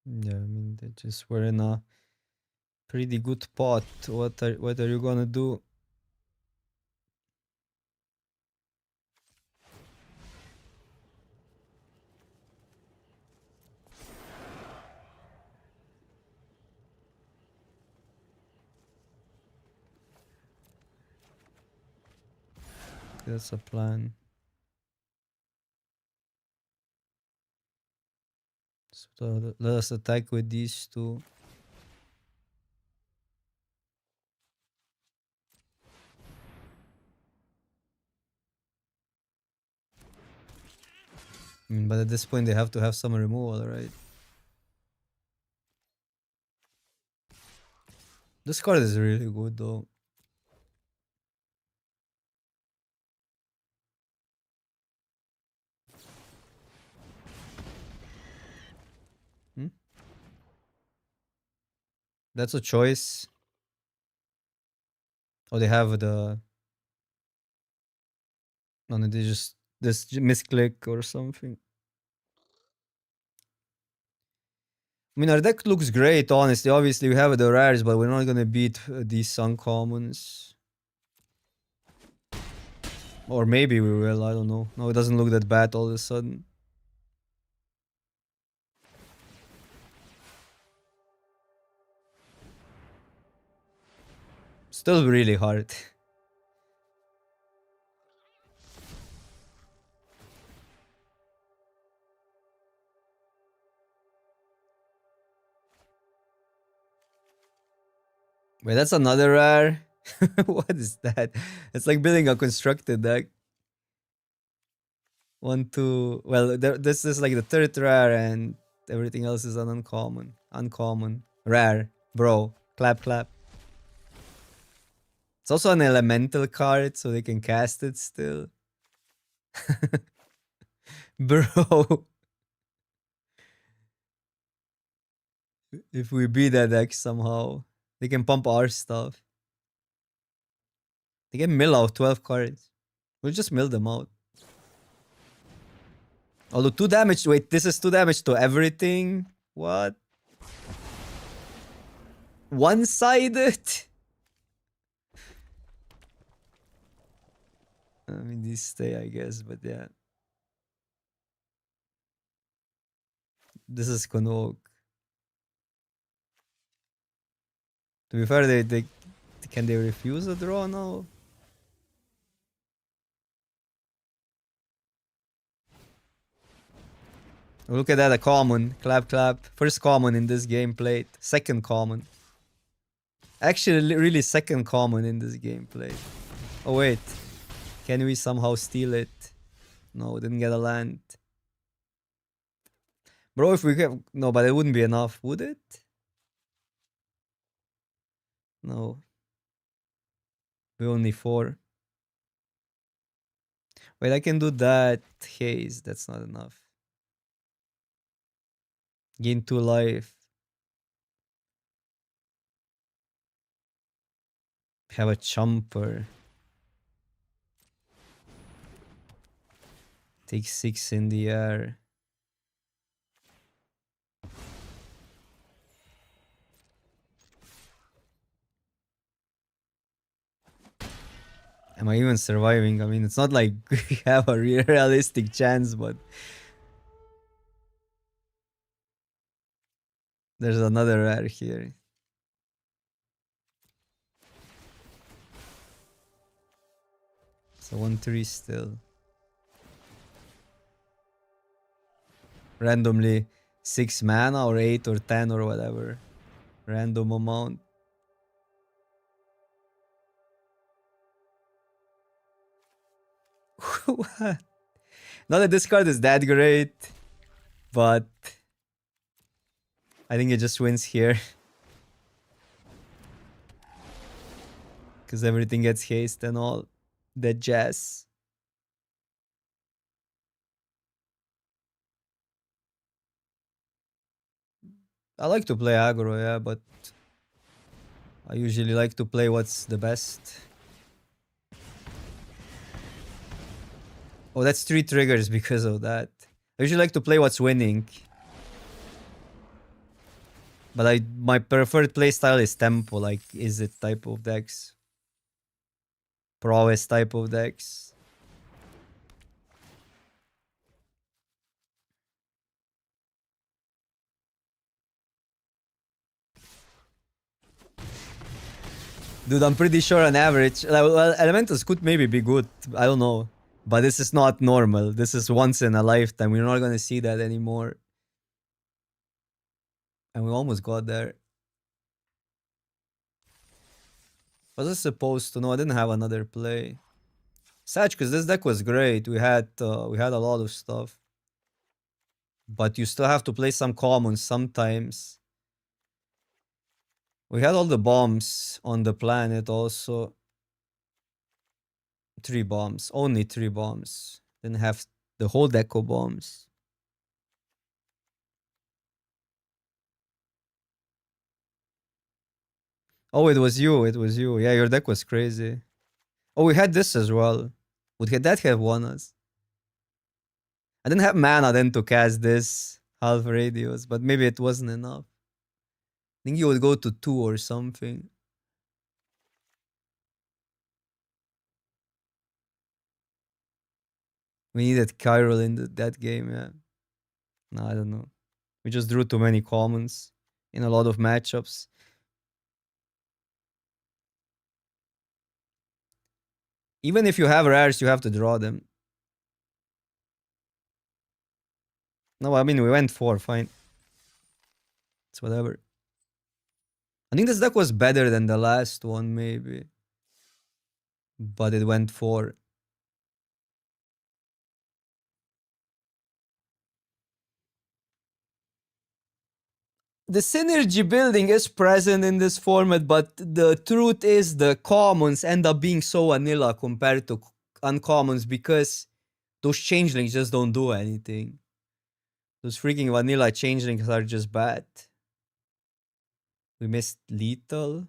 Yeah, I mean, they just were in a pretty good pot. What are you gonna do? That's a plan. So let us attack with these two. I mean, but at this point they have to have some removal, right? This card is really good though. Hmm? That's a choice. Oh, they have the. No, no, they just this misclick or something. I mean, our deck looks great, honestly. Obviously, we have the rares, but we're not gonna beat these uncommons. Or maybe we will, I don't know. No, it doesn't look that bad all of a sudden. Still really hard. Wait, that's another rare? What is that? It's like building a constructed deck. 1, 2. Well, this is like the third rare, and everything else is an uncommon. Uncommon. Rare. Bro. Clap, clap. It's also an elemental card, so they can cast it still. Bro. If we beat that deck somehow, they can pump our stuff. They can mill out 12 cards. We'll just mill them out. Although 2 damage. Wait, this is 2 damage to everything? What? One-sided? I mean, these stay, I guess, but yeah. This is Convoke. To be fair, they can they refuse a draw now? Look at that, a common. Clap, clap. First common in this game played. Second common. Actually, really second common in this game played. Oh, wait. Can we somehow steal it? No, didn't get a land. Bro, if we have... No, but it wouldn't be enough, would it? No. We only 4. Wait, I can do that. Haze, that's not enough. Gain 2 life. Have a chumper. Take 6 in the air. Am I even surviving? I mean, it's not like we have a realistic chance, but... There's another rare here. So 1-3 still. Randomly 6 mana or 8 or 10 or whatever. Random amount. What? Not that this card is that great, but I think it just wins here. Because everything gets haste and all that jazz. I like to play aggro, yeah, but I usually like to play what's the best. Oh, that's 3 triggers because of that. I usually like to play what's winning. But my preferred playstyle is tempo, like is it type of decks. Prowess type of decks. Dude, I'm pretty sure on average, well, Elementals could maybe be good, I don't know. But this is not normal. This is once in a lifetime. We're not gonna see that anymore. And we almost got there. Was I supposed to? No, I didn't have another play. Sad, because this deck was great. We had a lot of stuff. But you still have to play some commons sometimes. We had all the bombs on the planet also. 3 bombs. Only 3 bombs. Didn't have the whole deck of bombs. Oh, it was you. It was you. Yeah, your deck was crazy. Oh, we had this as well. Would that have won us? I didn't have mana then to cast this half radius, but maybe it wasn't enough. I think you would go to 2 or something. We needed Chiral in that game, yeah. No, I don't know. We just drew too many commons in a lot of matchups. Even if you have rares, you have to draw them. No, I mean, we went 4, fine. It's whatever. I think this deck was better than the last one, maybe. But it went 4. The synergy building is present in this format, but the truth is the commons end up being so vanilla compared to uncommons because those changelings just don't do anything. Those freaking vanilla changelings are just bad. We missed lethal.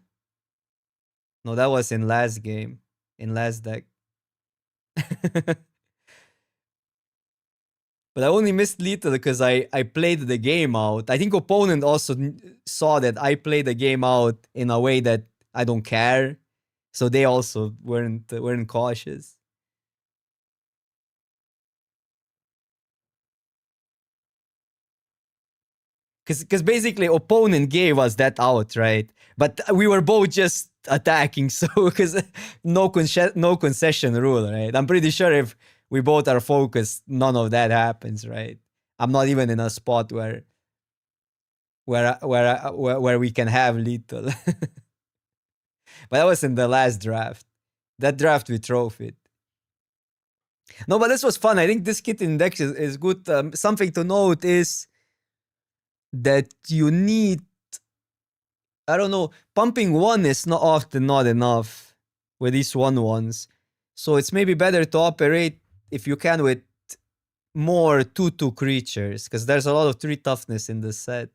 No, that was in last game. In last deck. But I only missed lethal because I played the game out. I think opponent also saw that I played the game out in a way that I don't care. So they also weren't cautious. Because basically opponent gave us that out, right? But we were both just attacking, so because no concession rule, right? I'm pretty sure if we both are focused, none of that happens, right? I'm not even in a spot where we can have lethal. But that was in the last draft. That draft we trophied. No, but this was fun. I think this kit index is good. Something to note is that you need, I don't know, pumping one is not often not enough with these 1/1s. So it's maybe better to operate, if you can, with more 2/2 creatures, because there's a lot of 3 toughness in the set.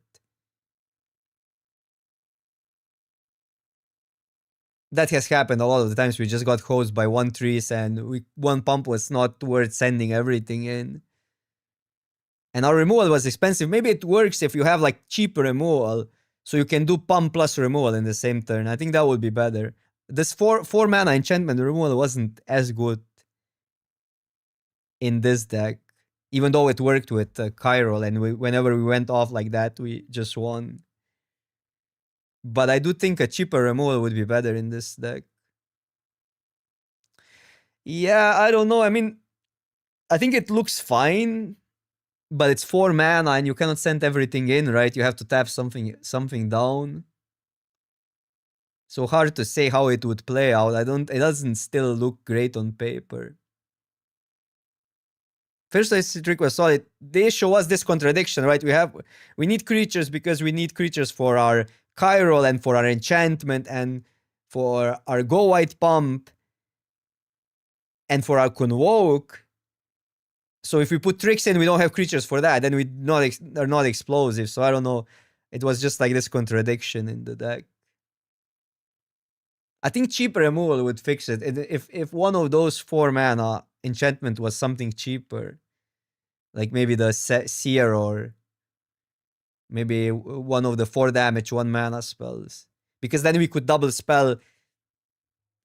That has happened a lot of the times. We just got hosed by 1/3s and one pump was not worth sending everything in. And our removal was expensive. Maybe it works if you have like cheap removal, so you can do pump plus removal in the same turn. I think that would be better. This four mana enchantment removal wasn't as good in this deck, even though it worked with Chiral, and whenever we went off like that, we just won. But I do think a cheaper removal would be better in this deck. Yeah, I don't know. I mean, I think it looks fine, but it's 4 mana and you cannot send everything in, right? You have to tap something down. So hard to say how it would play out. It doesn't still look great on paper. First ice trick was solid. The issue was this contradiction, right? We need creatures because we need creatures for our Chiral and for our enchantment and for our go white pump and for our convoke. So if we put tricks in, we don't have creatures for that. Then they're not explosive. So I don't know. It was just like this contradiction in the deck. I think cheap removal would fix it. If one of those 4 mana enchantment was something cheaper, like maybe the Seer or maybe one of the 4 damage 1 mana spells, because then we could double spell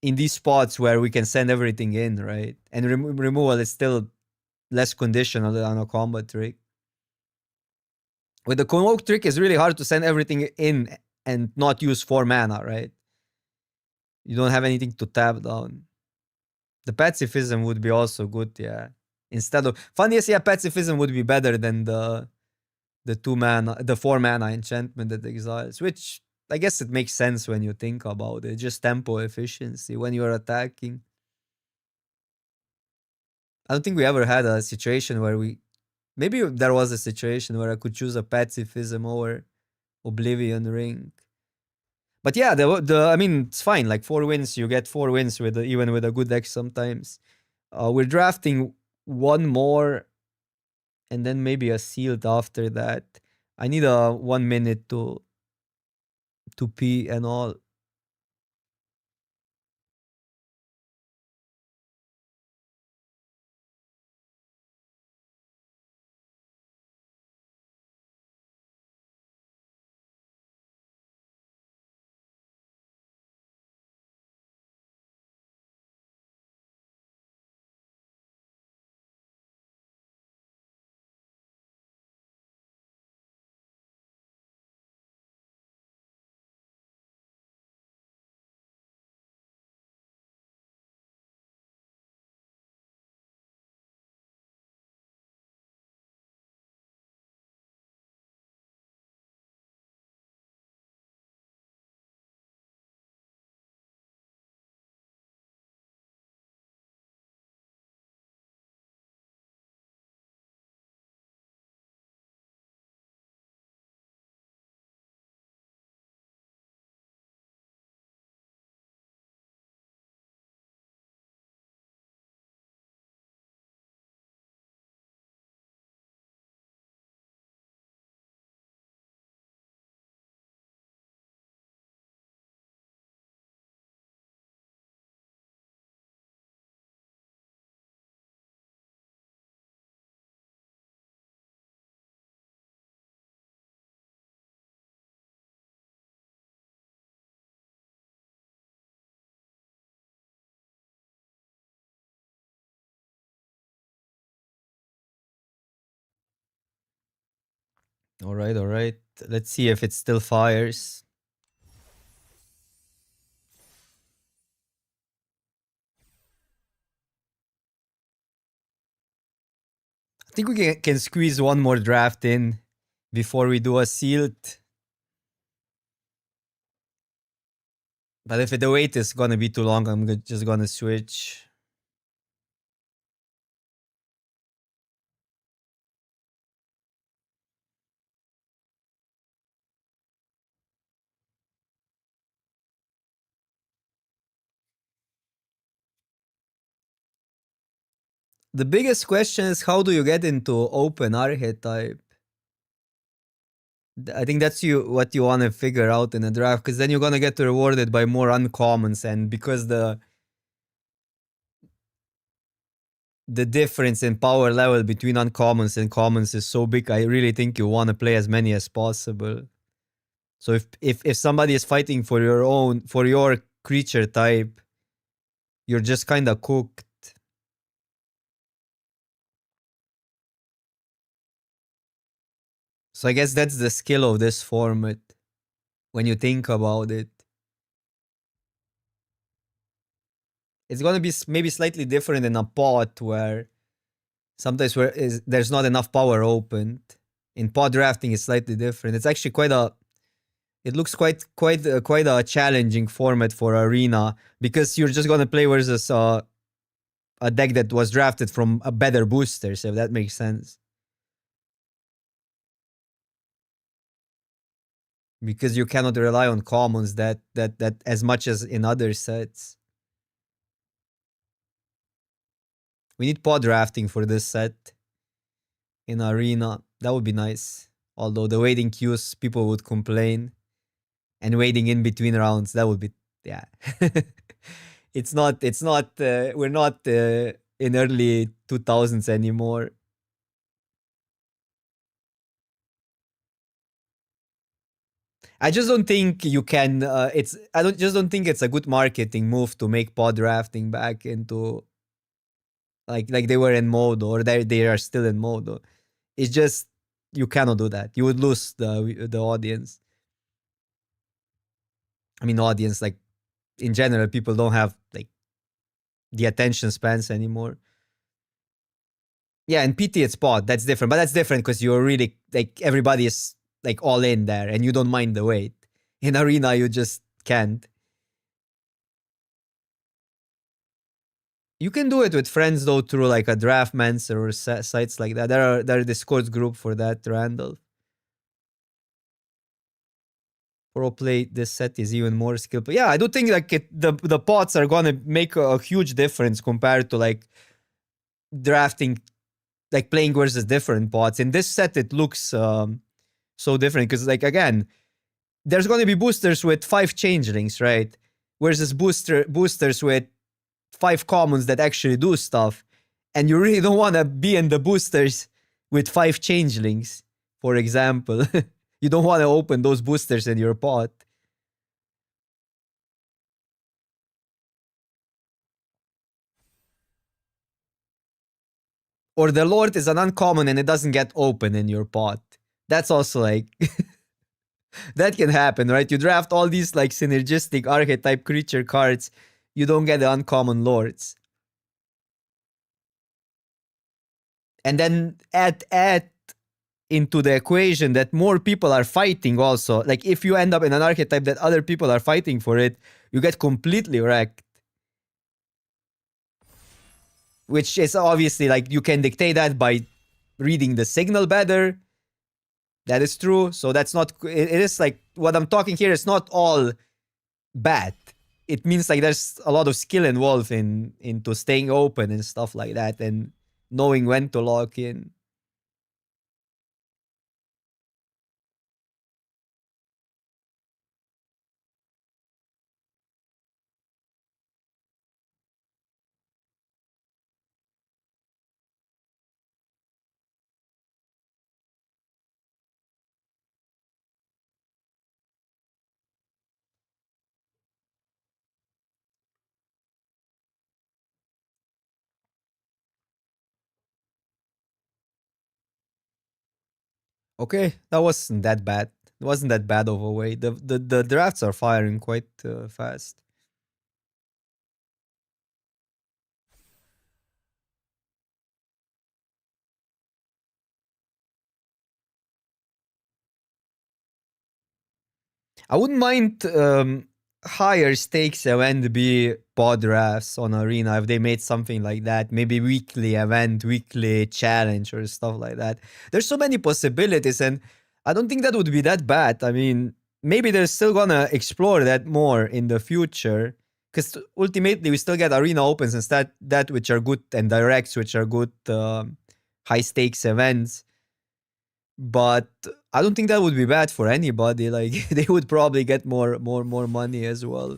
in these spots where we can send everything in, right? And removal is still less conditional than a combat trick. With the convoke trick, it's really hard to send everything in and not use 4 mana, right? You don't have anything to tap down. The pacifism would be also good, yeah. Instead of funniest, yeah, pacifism would be better than the 4 mana enchantment that exiles, which I guess it makes sense when you think about it. Just tempo efficiency when you're attacking. I don't think we ever had a situation where maybe there was a situation where I could choose a pacifism over Oblivion Ring. But yeah, I mean, it's fine. Like 4 wins, you get 4 wins even with a good deck sometimes. We're drafting one more and then maybe a sealed after that. I need a 1 minute to pee and all. All right, all right. Let's see if it still fires. I think we can squeeze one more draft in before we do a sealed. But if the wait is gonna be too long, I'm just gonna switch. The biggest question is how do you get into open archetype? I think that's what you want to figure out in a draft, because then you're gonna get rewarded by more uncommons, and because the difference in power level between uncommons and commons is so big, I really think you want to play as many as possible. So if somebody is fighting for your creature type, you're just kind of cooked. So I guess that's the skill of this format when you think about it. It's gonna be maybe slightly different in a pot where sometimes there's not enough power opened. In pod drafting, it's slightly different. It's actually quite a. It looks quite a challenging format for arena because you're just gonna play versus a deck that was drafted from a better boosters, if that makes sense. Because you cannot rely on commons that as much as in other sets. We need pod drafting for this set in arena. That would be nice. Although the waiting queues, people would complain, and waiting in between rounds, that would be yeah. It's not. We're not in early 2000s anymore. I just don't think you can. It's I don't just don't think it's a good marketing move to make pod drafting back into like they were in mode, or they are still in mode. It's just you cannot do that. You would lose the audience. I mean, audience, like in general, people don't have like the attention spans anymore. Yeah, and PT it's pod. That's different, but that's different because you're really like everybody is like all in there, and you don't mind the wait. In arena, you just can't. You can do it with friends though through like a Draftmancer or sites like that. There are Discord group for that, Randall. Pro play this set is even more skillful. Yeah, I do think like the pots are gonna make a huge difference compared to like drafting, like playing versus different pots. In this set, it looks so different because like again, there's gonna be boosters with 5 changelings, right? Versus boosters with 5 commons that actually do stuff, and you really don't want to be in the boosters with 5 changelings, for example. You don't want to open those boosters in your pot. Or the Lord is an uncommon and it doesn't get open in your pot. That's also like that can happen, right? You draft all these like synergistic archetype creature cards, you don't get the uncommon lords. And then add into the equation that more people are fighting also. Like if you end up in an archetype that other people are fighting for it, you get completely wrecked. Which is obviously like you can dictate that by reading the signal better. That is true. So that's not, it is like what I'm talking here is not all bad. It means like there's a lot of skill involved into staying open and stuff like that, and knowing when to lock in. Okay, that wasn't that bad. It wasn't that bad of a way. The drafts are firing quite fast. I wouldn't mind higher stakes event be pod drafts on Arena if they made something like that. Maybe weekly event, weekly challenge or stuff like that. There's so many possibilities, and I don't think that would be that bad. I mean, maybe they're still gonna explore that more in the future. Because ultimately, we still get Arena Opens and that which are good and directs, which are good high stakes events. But I don't think that would be bad for anybody. Like they would probably get more money as well,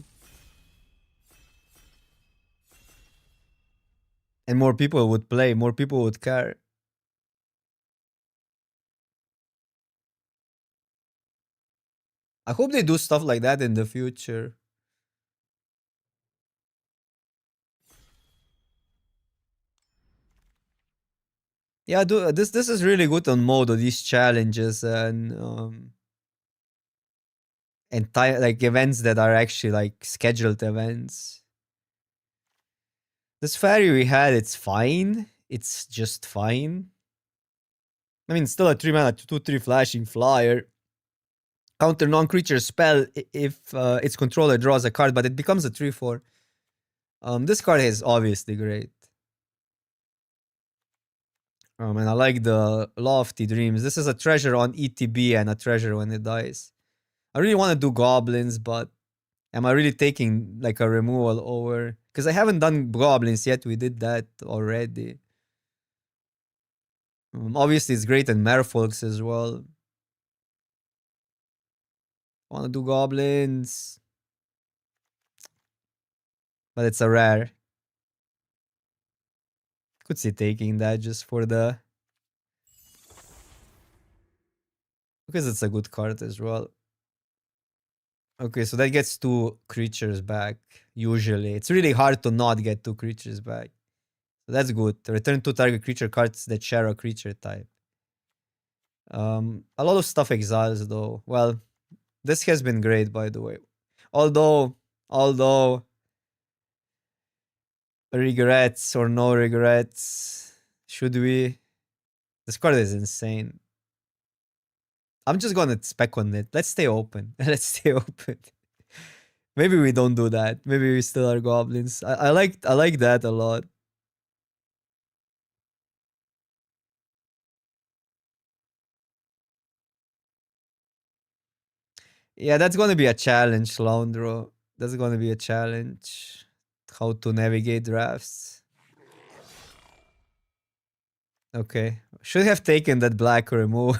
and more people would play. More people would care. I hope they do stuff like that in the future. Yeah, do this is really good on Modo. These challenges and like events that are actually like scheduled events. This fairy we had, it's fine. It's just fine. I mean, still a 3 mana 2/3 flashing flyer. Counter non-creature spell if its controller draws a card, but it becomes a 3/4. This card is obviously great. And I like the Lofty Dreams. This is a treasure on ETB and a treasure when it dies. I really want to do goblins, but am I really taking like a removal over? Because I haven't done goblins yet. We did that already. Obviously, it's great in Merfolks as well. Want to do goblins, but it's a rare. Could see taking that just for the because it's a good card as well. Okay, so that gets 2 creatures back. Usually, it's really hard to not get 2 creatures back. So that's good. Return 2 target creature cards that share a creature type. A lot of stuff exiles though. Well, this has been great by the way. Although regrets or no regrets, should we? This card is insane. I'm just gonna spec on it. Let's stay open. Let's stay open. Maybe we don't do that. Maybe we still are goblins. I like that a lot. Yeah, that's gonna be a challenge, Laundro. That's gonna be a challenge. How to navigate drafts. Okay. Should have taken that black remove.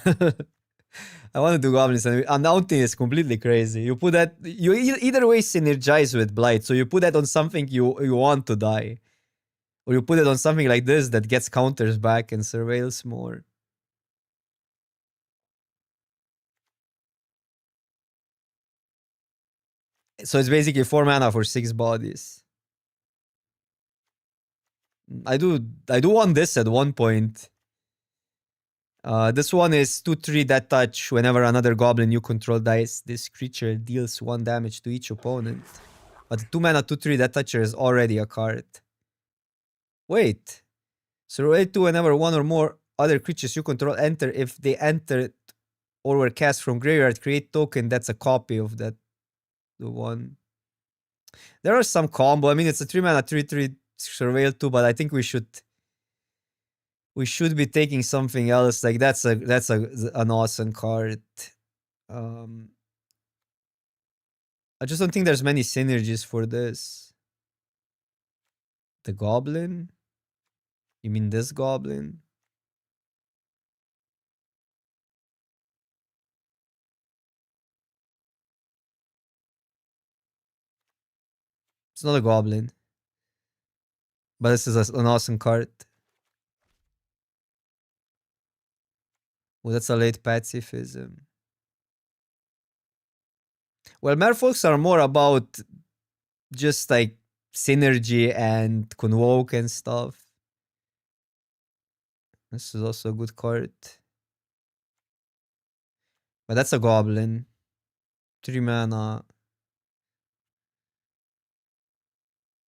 I want to do goblins and announcing is completely crazy. You put that you either way synergize with blight. So you put that on something you want to die. Or you put it on something like this that gets counters back and surveils more. So it's basically 4 mana for 6 bodies. I do want this at one point. This one is 2/3 that touch. Whenever another goblin you control dies, this creature deals 1 damage to each opponent. But the 2 mana 2/3 that toucher is already a card. Wait. So rotate 2 whenever one or more other creatures you control enter. If they entered or were cast from graveyard, create token that's a copy of that the one. There are some combo. I mean, it's a 3 mana 3/3 surveil 2, but I think we should be taking something else. Like that's an awesome card. I just don't think there's many synergies for this. The goblin? You mean this goblin? It's not a goblin. But this is an awesome card. Oh, that's a late pacifism. Well, merfolks are more about just like synergy and convoke and stuff. This is also a good card. But that's a goblin. 3 mana.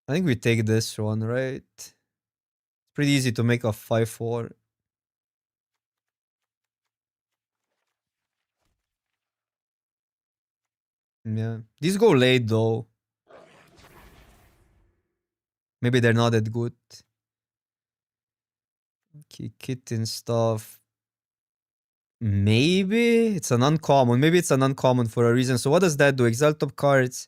I think we take this one, right? It's pretty easy to make a 5/4. Yeah. These go late though. Maybe they're not that good. Okay, kitten stuff. Maybe it's an uncommon. Maybe it's an uncommon for a reason. So what does that do? Exile top cards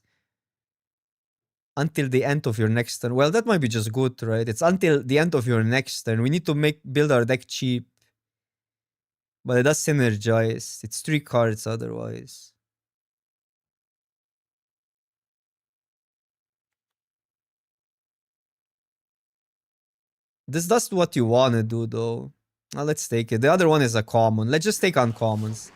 until the end of your next turn. Well, that might be just good, right? It's until the end of your next turn. We need to build our deck cheap. But it does synergize. It's 3 cards otherwise. This does what you want to do, though. Now let's take it. The other one is a common. Let's just take uncommons.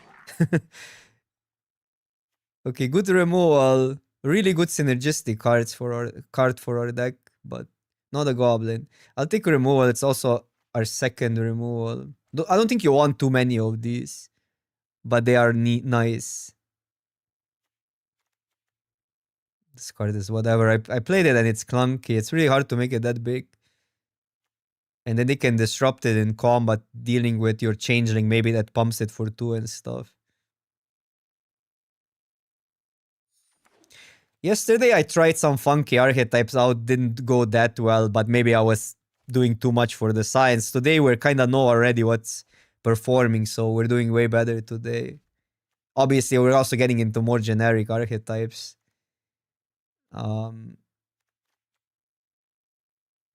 Okay, good removal. Really good synergistic card for our deck, but not a goblin. I'll take removal. It's also our second removal. I don't think you want too many of these, but they are nice. This card is whatever. I played it and it's clunky. It's really hard to make it that big. And then they can disrupt it in combat, dealing with your changeling, maybe that pumps it for 2 and stuff. Yesterday I tried some funky archetypes out, didn't go that well, but maybe I was doing too much for the science. Today we're kind of know already what's performing, so we're doing way better today. Obviously, we're also getting into more generic archetypes.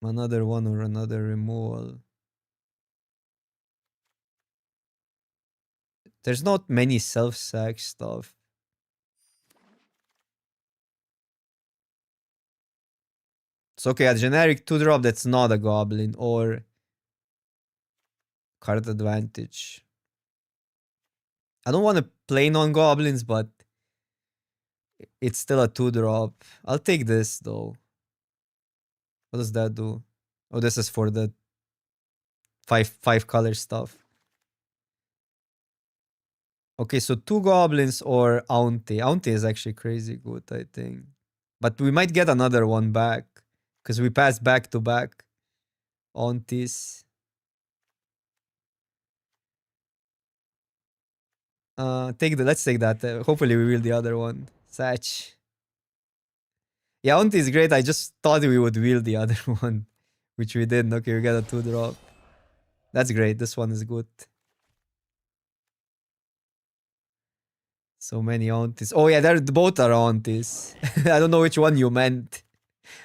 Another one or another removal. There's not many self-sack stuff. It's okay, a generic 2-drop that's not a goblin or card advantage. I don't want to play non-goblins, but it's still a 2-drop. I'll take this though. What does that do? Oh, this is for the five color stuff. Okay, so 2 goblins or Auntie. Auntie is actually crazy good, I think. But we might get another one back. Because we passed back to back. Aunties. Let's take that. Hopefully we wheel the other one. Satch. Yeah, Auntie is great. I just thought we would wheel the other one. Which we didn't. Okay, we got a 2-drop. That's great. This one is good. So many aunties. Oh yeah, they're both are aunties. I don't know which one you meant.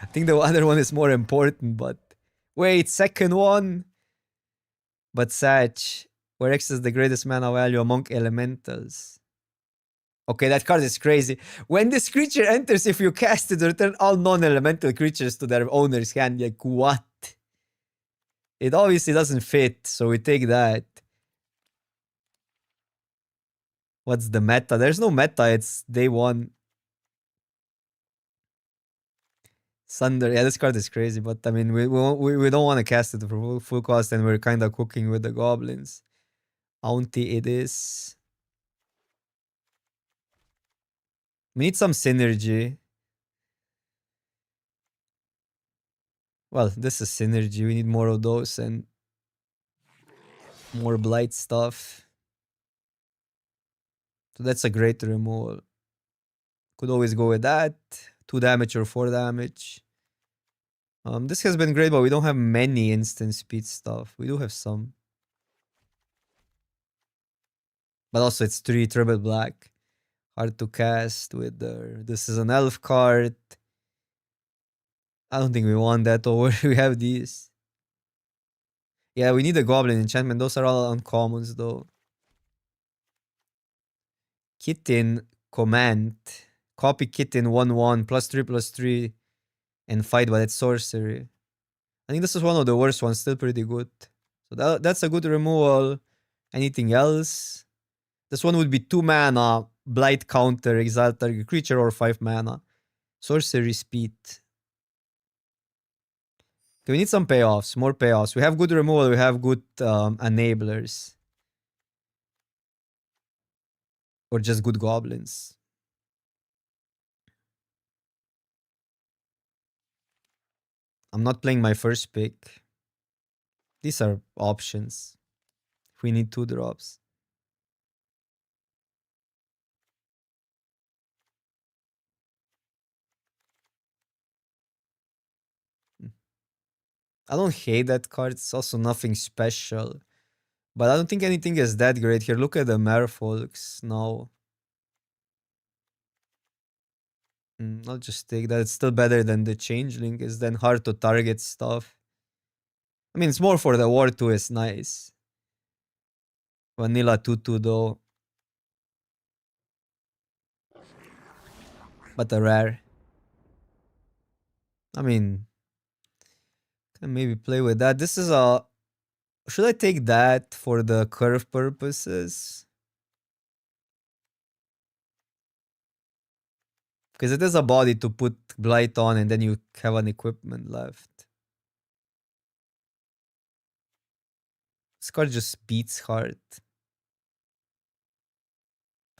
I think the other one is more important, but wait, second one. But Satch, where X is the greatest mana value among elementals. Okay, that card is crazy. When this creature enters, if you cast it, return all non-elemental creatures to their owner's hand. Like, what? It obviously doesn't fit, so we take that. What's the meta? There's no meta, it's day one. Sunder, yeah, this card is crazy, but I mean, we don't want to cast it for full cost, and we're kind of cooking with the goblins. Auntie it is. We need some synergy. Well, this is synergy. We need more of those and more blight stuff. So that's a great removal. Could always go with that. 2 damage or 4 damage. This has been great, but we don't have many instant speed stuff. We do have some. But also it's 3 triple black. Hard to cast with this is an elf card. I don't think we want that over. We have these. Yeah, we need a goblin enchantment. Those are all uncommons though. Kitten command. Copy kitten 1/1 +3/+3 and fight, but it's sorcery. I think this is one of the worst ones, still pretty good. So that's a good removal. Anything else? This one would be 2 mana, blight counter, exile target creature, or 5 mana. Sorcery speed. Okay, we need some payoffs, more payoffs. We have good removal, we have good enablers. Or just good goblins. I'm not playing my first pick. These are options. If we need 2 drops. I don't hate that card. It's also nothing special. But I don't think anything is that great here. Look at the Merfolks now. I'll just take that. It's still better than the Changeling. It's then hard to target stuff. I mean, it's more for the War 2 is nice. Vanilla 2-2 though. But a rare. I mean, can maybe play with that. This is a... Should I take that for the curve purposes? Because it is a body to put Blight on and then you have an equipment left. This card just beats hard.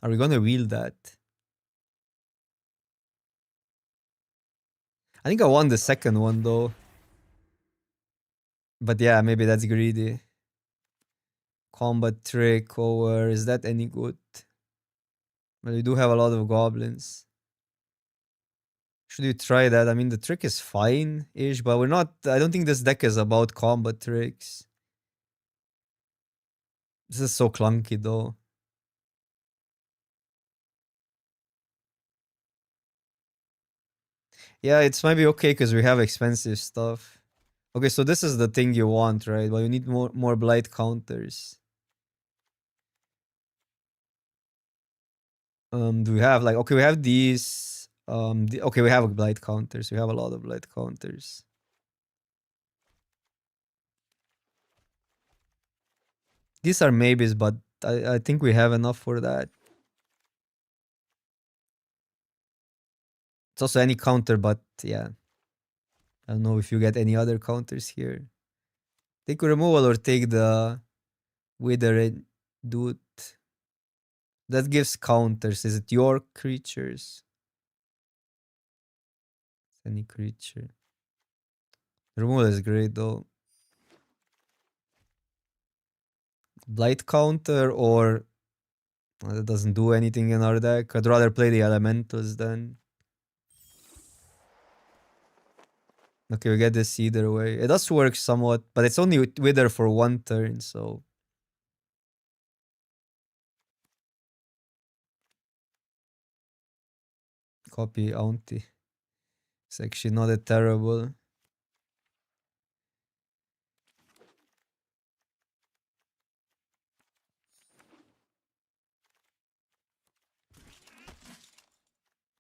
Are we gonna wheel that? I think I won the second one though. But yeah, maybe that's greedy. Combat trick over. Is that any good? Well, we do have a lot of goblins. Should we try that? I mean, the trick is fine-ish, but we're not... I don't think this deck is about combat tricks. This is so clunky though. Yeah, it's maybe okay because we have expensive stuff. Okay, so this is the thing you want, right? Well, you need more blight counters. Do we have like... Okay, we have these. Okay, we have blight counters. We have a lot of blight counters. These are maybes, but I think we have enough for that. It's also any counter, but yeah. I don't know if you get any other counters here. Take removal or take the withered dude. That gives counters. Is it your creatures? Any creature. Removal is great though. Blight counter or that doesn't do anything in our deck. I'd rather play the elementals then. Okay, we get this either way. It does work somewhat, but it's only wither for 1 turn, so... Copy Auntie. It's actually not that terrible.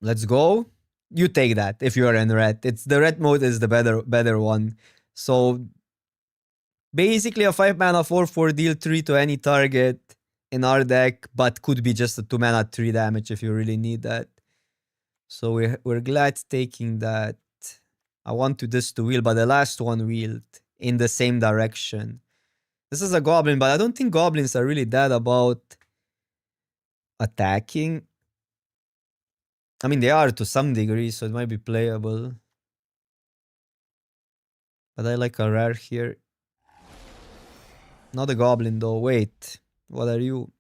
Let's go. You take that if you're in red. It's the red mode is the better one. So basically a 5-mana 4/4 deal 3 to any target in our deck, but could be just a 2-mana 3 damage if you really need that. So we're glad taking that. I want this to wheel, but the last one wheeled in the same direction. This is a goblin, but I don't think goblins are really that about attacking. I mean, they are to some degree, so it might be playable. But I like a rare here. Not a goblin though. Wait, what are you?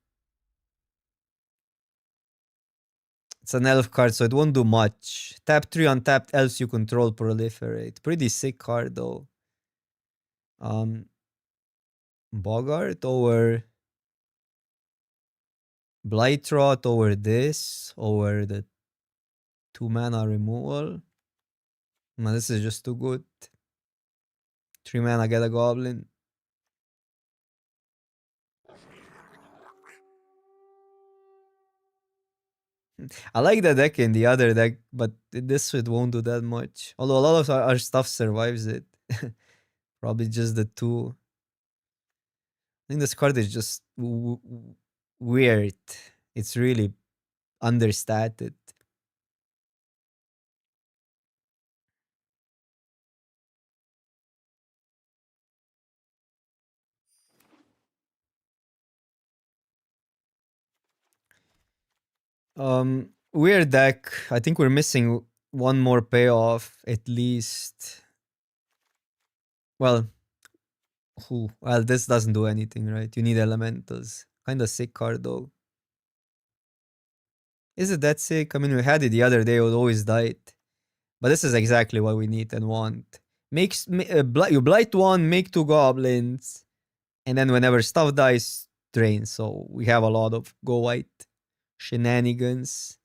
It's an elf card, so it won't do much. Tap 3 untapped elves you control proliferate. Pretty sick card though. Bogart over Blightrot over this, over the 2-mana removal. Man, this is just too good. 3-mana get a goblin. I like the deck in the other deck, but this it won't do that much. Although a lot of our stuff survives it. Probably just the 2. I think this card is just weird. It's really understated. Weird deck. I think we're missing one more payoff at least. Well, who? Well, this doesn't do anything, right? You need elementals. Kind of sick card though. Is it that sick? I mean, we had it the other day. It always died. But this is exactly what we need and want. You blight one, make two goblins, and then whenever stuff dies, drain. So we have a lot of go white shenanigans.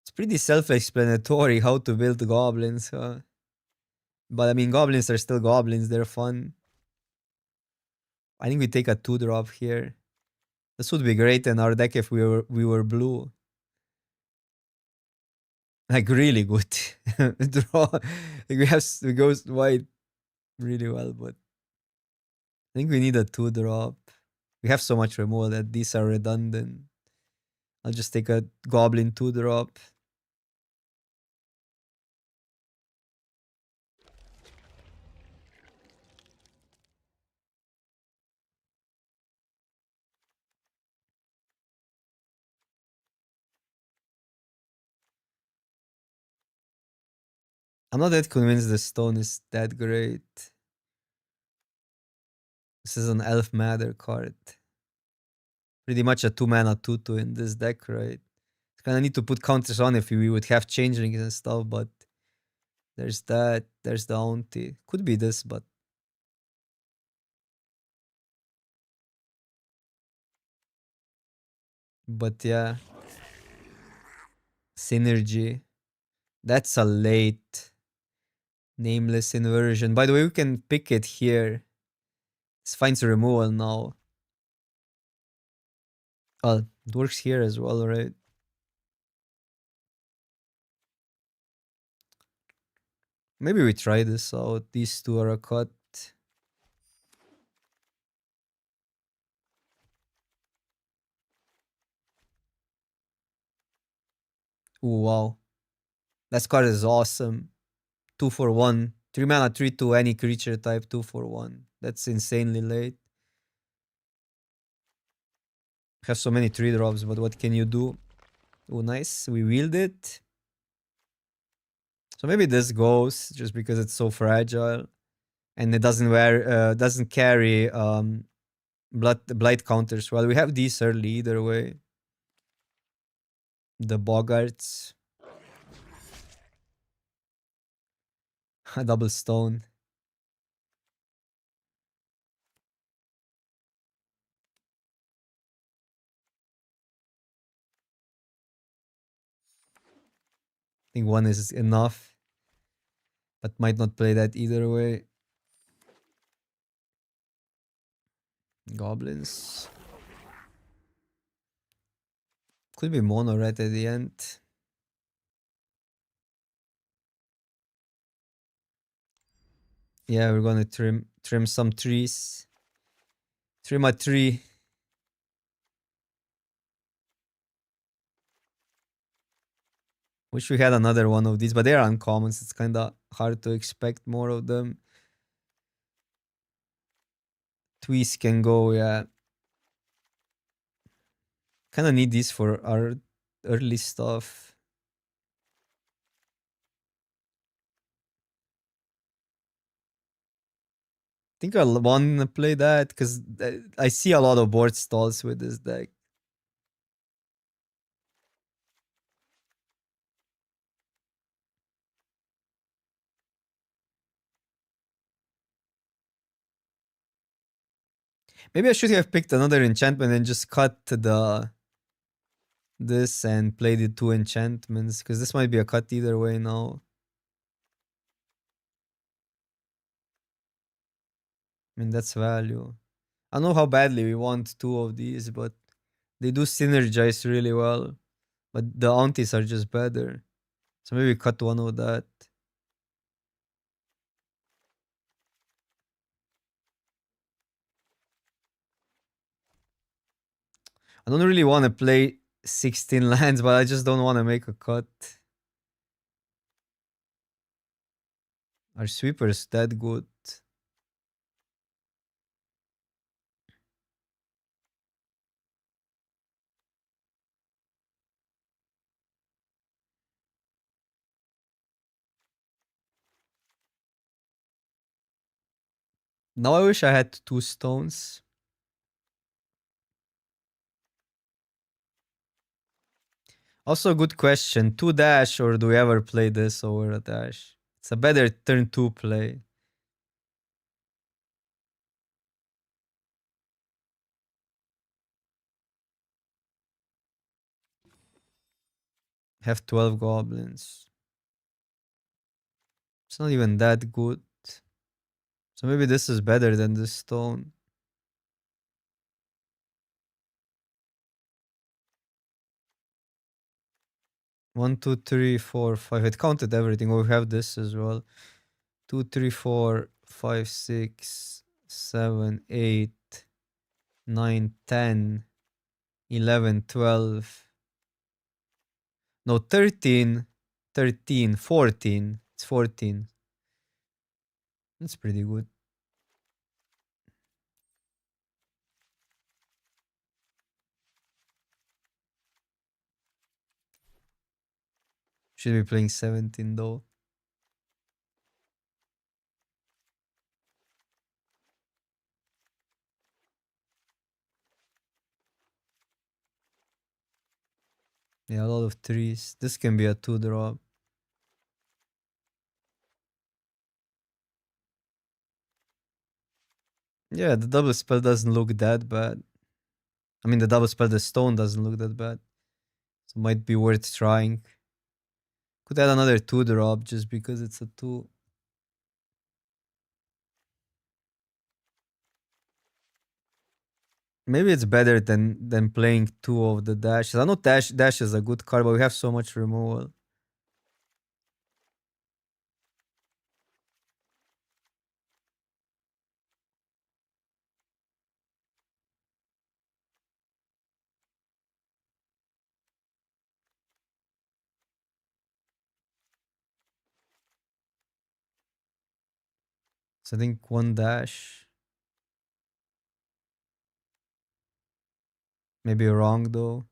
It's pretty self-explanatory how to build goblins, but I mean, goblins are still goblins. They're fun. I think we take a 2-drop here. This would be great in our deck if we were blue. Like really good draw. Like we go white really well, but I think we need a 2-drop. We have so much removal that these are redundant. I'll just take a goblin 2-drop. I'm not that convinced the stone is that great. This is an elf matter card. Pretty much a 2-mana 2/2 in this deck, right? Kind of need to put counters on if we would have changelings and stuff, but there's that. There's the bounty. Could be this, but yeah. Synergy. That's a late nameless inversion. By the way, we can pick it here. This finds removal now. Oh, it works here as well, right? Maybe we try this out. These two are a cut. Ooh, wow. That card is awesome. 2 for 1. 3 mana, 3 to any creature type, 2 for 1. That's insanely late. Have so many 3 drops, but what can you do? Oh, nice. We wield it. So maybe this goes just because it's so fragile and it doesn't carry blight counters. Well, we have these early either way. The Boggarts. A double stone. I think one is enough, but might not play that either way. Goblins. Could be mono right at the end. Yeah, we're gonna trim some trees. Trim a tree. Wish we had another one of these, but they're uncommons. It's kind of hard to expect more of them. Tweez can go, yeah. Kind of need these for our early stuff. I think I'll want to play that because I see a lot of board stalls with this deck. Maybe I should have picked another enchantment and just cut this and played the 2 enchantments because this might be a cut either way now. I mean, that's value. I know how badly we want 2 of these, but they do synergize really well. But the aunties are just better. So maybe cut one of that. I don't really want to play 16 lands, but I just don't want to make a cut. Our sweeper is that good. Now I wish I had 2 stones. Also, good question. 2 dash, or do we ever play this over a dash? It's a better turn 2 play. Have 12 goblins. It's not even that good. So maybe this is better than this stone. One, two, three, four, five. It counted everything. Oh, we have this as well. 2, 3, 4, 5, 6, 7, 8, 9, 10, 11, 12. No, 13, 13, 14. It's 14. That's pretty good. Should be playing 17 though. Yeah, a lot of trees. This can be a 2-drop. Yeah, the double spell doesn't look that bad. I mean, the double spell, the stone doesn't look that bad. So might be worth trying. Could add another 2-drop just because it's a 2. Maybe it's better than playing 2 of the dashes. I know dash is a good card, but we have so much removal. So I think 1 dash. Maybe wrong though.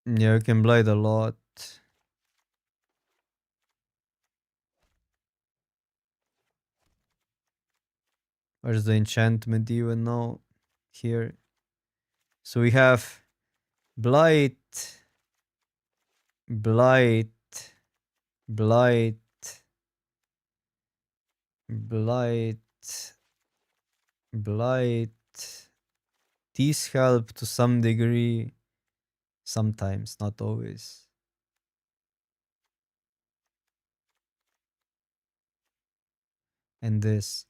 Yeah, you can blind a lot. Where's the enchantment even now? Here. So we have blight, blight, blight, blight, blight. These help to some degree. Sometimes, not always. And this.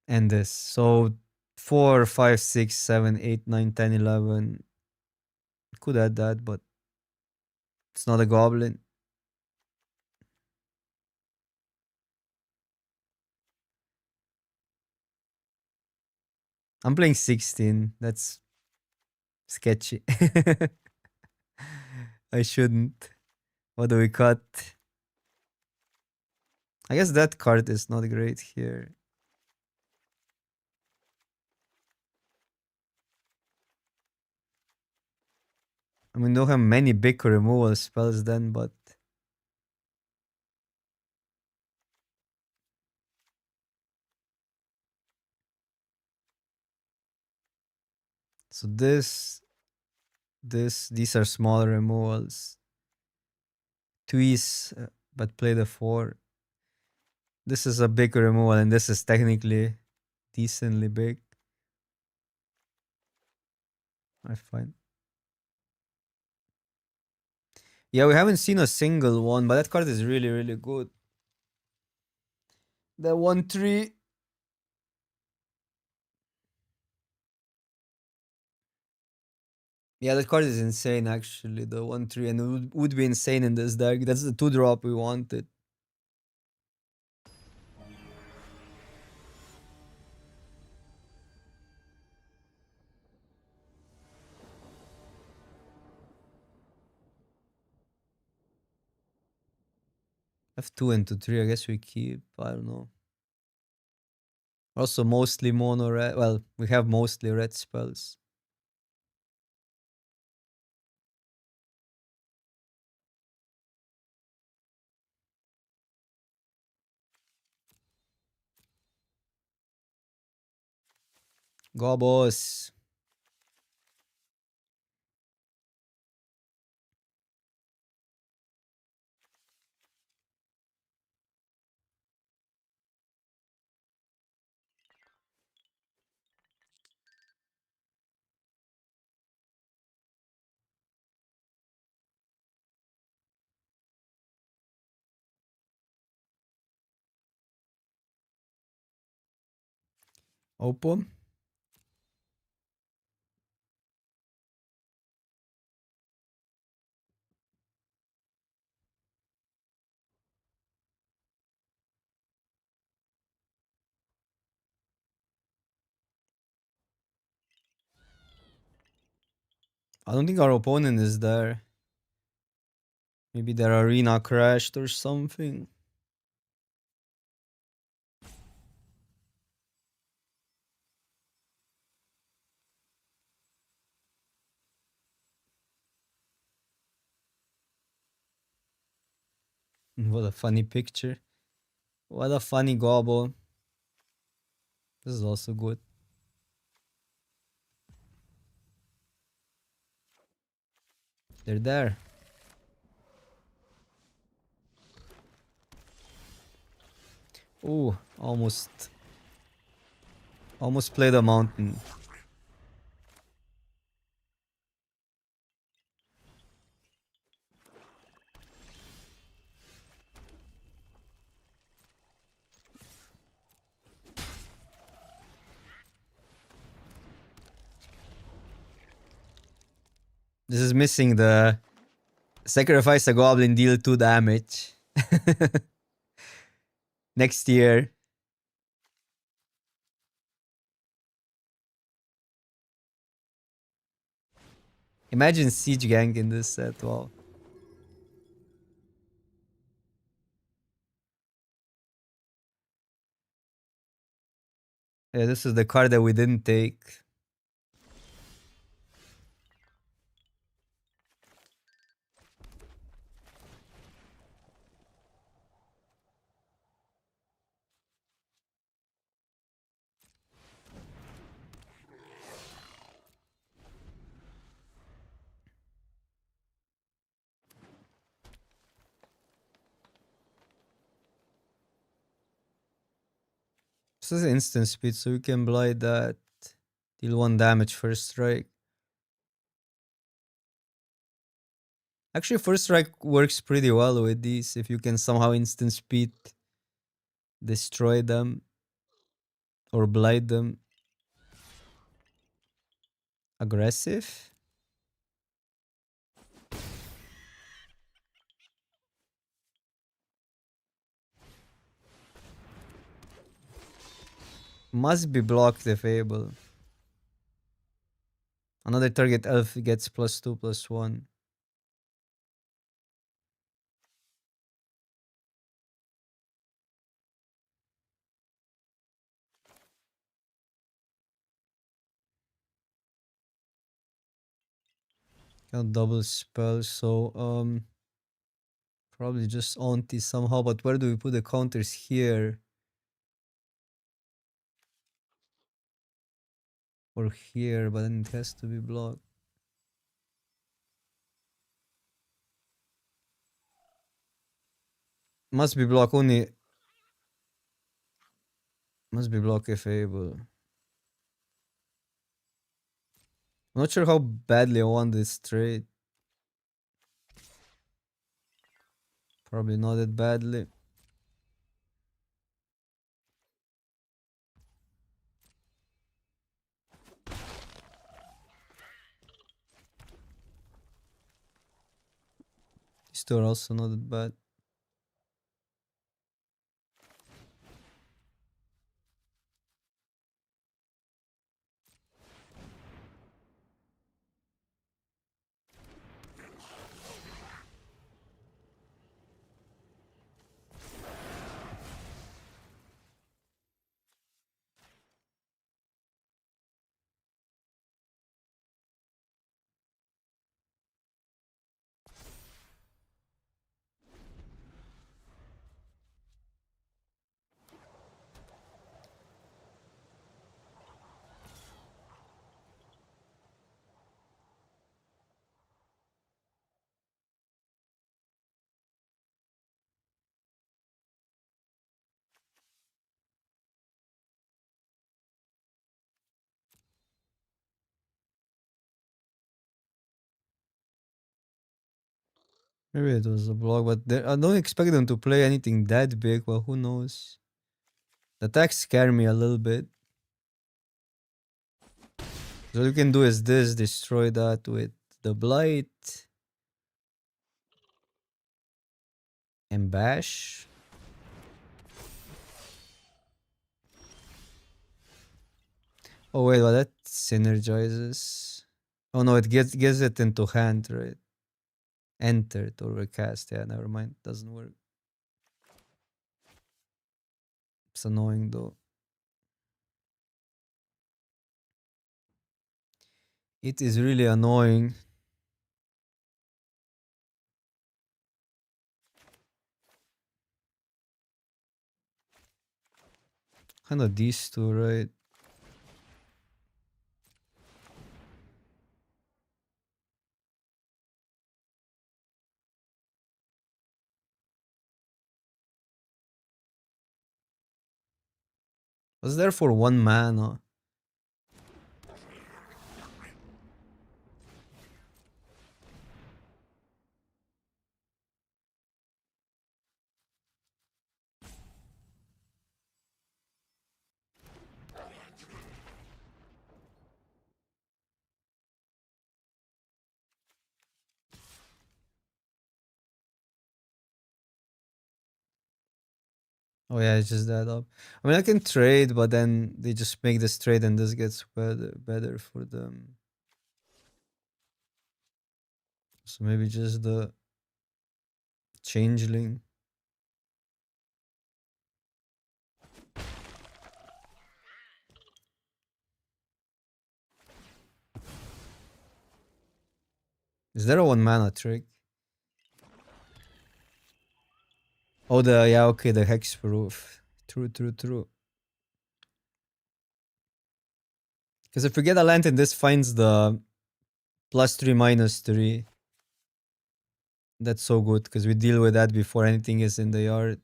And this. So 4, 5, 6, 7, 8, 9, 10, 11. Could add that, but it's not a goblin. I'm playing 16. That's sketchy. I shouldn't. What do we cut? I guess that card is not great here. I mean, don't have many big removal spells then, but so these are smaller removals. Tweeze, but play the 4. This is a big removal, and this is technically decently big. I find. Yeah, we haven't seen a single one, but that card is really, really good. The 1/3. Yeah, that card is insane actually. The 1/3, and it would be insane in this deck. That's the 2-drop we wanted. F2 into 3, I guess we keep. I don't know. Also, mostly mono red. Well, we have mostly red spells. Go, boss. Open. I don't think our opponent is there. Maybe their arena crashed or something. What a funny picture. What a funny gobble. This is also good. They're there. Ooh, almost played a mountain. This is missing the sacrifice a goblin, deal 2 damage. Next year. Imagine siege gank in this set. Wow. Yeah, this is the card that we didn't take. This is instant speed, so we can blind that. Deal 1 damage first strike. Actually, first strike works pretty well with these. If you can somehow instant speed destroy them or blind them. Aggressive. Must be blocked if able. Another target elf gets +2/+1. Got double spell, so probably just auntie somehow, but where do we put the counters here? Or here, but then it has to be blocked. Must be block only. Must be block if able. I'm not sure how badly I want this trade. Probably not that badly. These two are also not that bad. Maybe it was a block, but I don't expect them to play anything that big. Well, who knows? The attacks scare me a little bit. So what you can do is this, destroy that with the blight. And bash. Oh wait, well that synergizes. Oh no, it gets it into hand, right? Entered or recast. Yeah, never mind. Doesn't work. It's annoying though. It is really annoying. Kind of these two, right? Was there for 1 mana? Oh yeah, it's just that up. I mean, I can trade, but then they just make this trade and this gets better for them. So maybe just the changeling. Is there a 1 mana trick? Oh, yeah, okay, the hex proof. True. Because if we get a lantern, this finds the +3 -3. That's so good because we deal with that before anything is in the yard.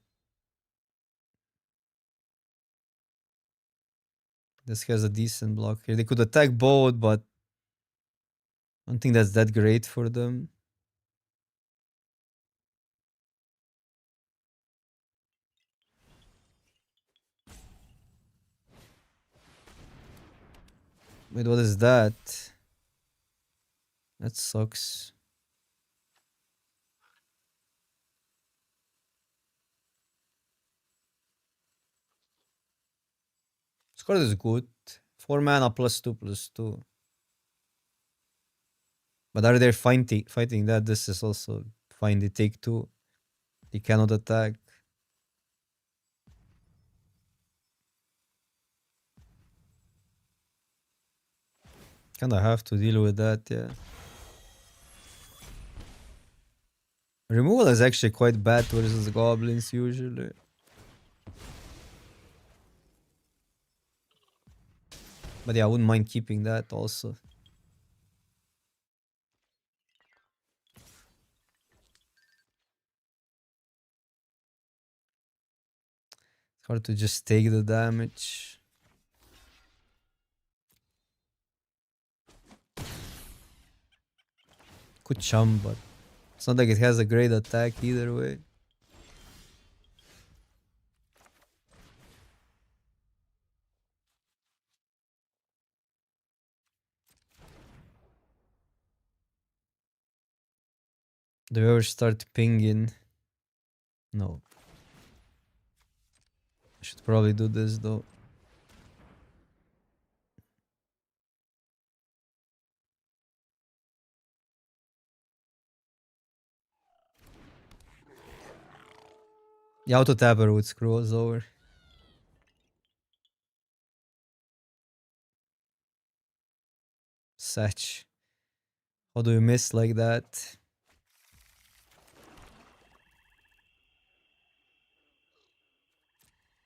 This has a decent block here. They could attack both, but I don't think that's that great for them. Wait, what is that? That sucks. This card is good. 4 mana +2/+2. But are they fighting that? This is also fine. They take 2. They cannot attack. Kinda have to deal with that, yeah. Removal is actually quite bad versus goblins usually. But yeah, I wouldn't mind keeping that also. It's hard to just take the damage. Could chum, but it's not like it has a great attack either way. Do we ever start pinging? No. I should probably do this though. The auto tapper would screw us over. Satch. How do you miss like that?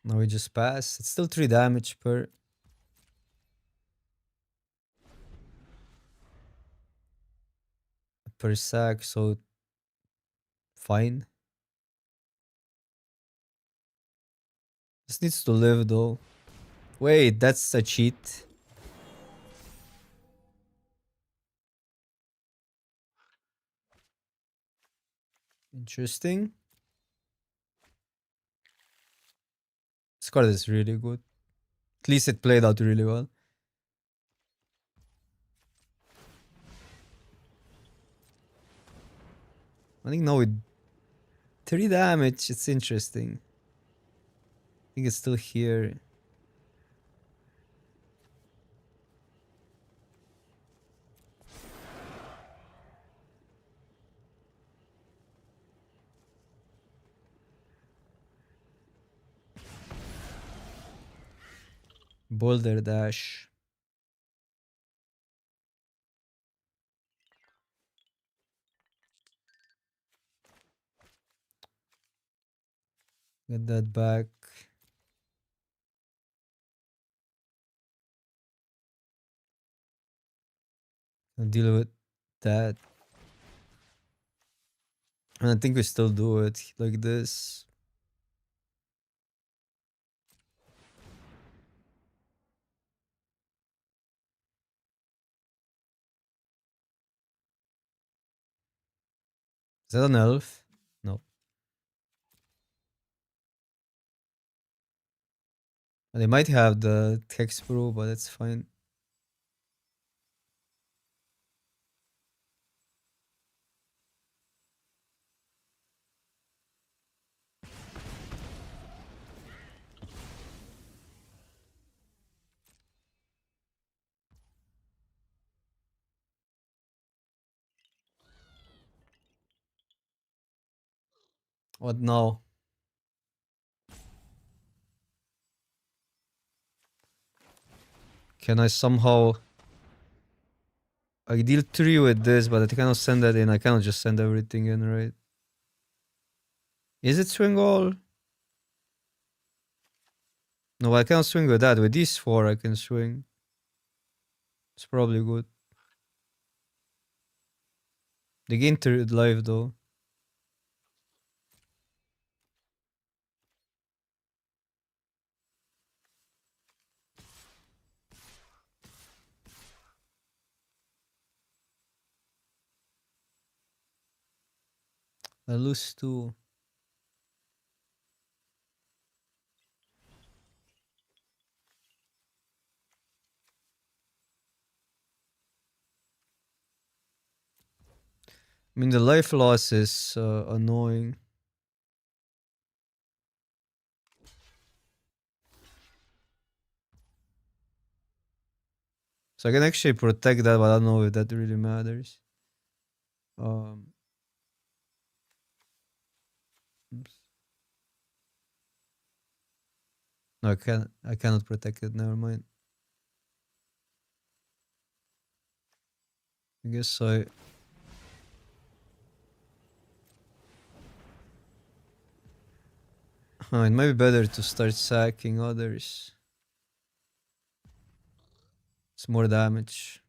Now we just pass. It's still 3 damage per sack, so fine. This needs to live though. Wait, that's a cheat. Interesting. This card is really good. At least it played out really well. I think now with 3 damage, it's interesting. I think it's still here. Boulder Dash. Get that back. I'll deal with that. And I think we still do it like this. Is that an elf? No. They might have the text pro, but it's fine. What now? Can I somehow... I deal 3 with this, but I cannot send that in. I cannot just send everything in, right? Is it swing all? No, I cannot swing with that. With these 4, I can swing. It's probably good. They gain 3rd life, though. I lose 2. I mean, the life loss is annoying. So I can actually protect that, but I don't know if that really matters. Oops. No, I cannot protect it. Never mind. I guess it might be better to start sacking others. It's more damage.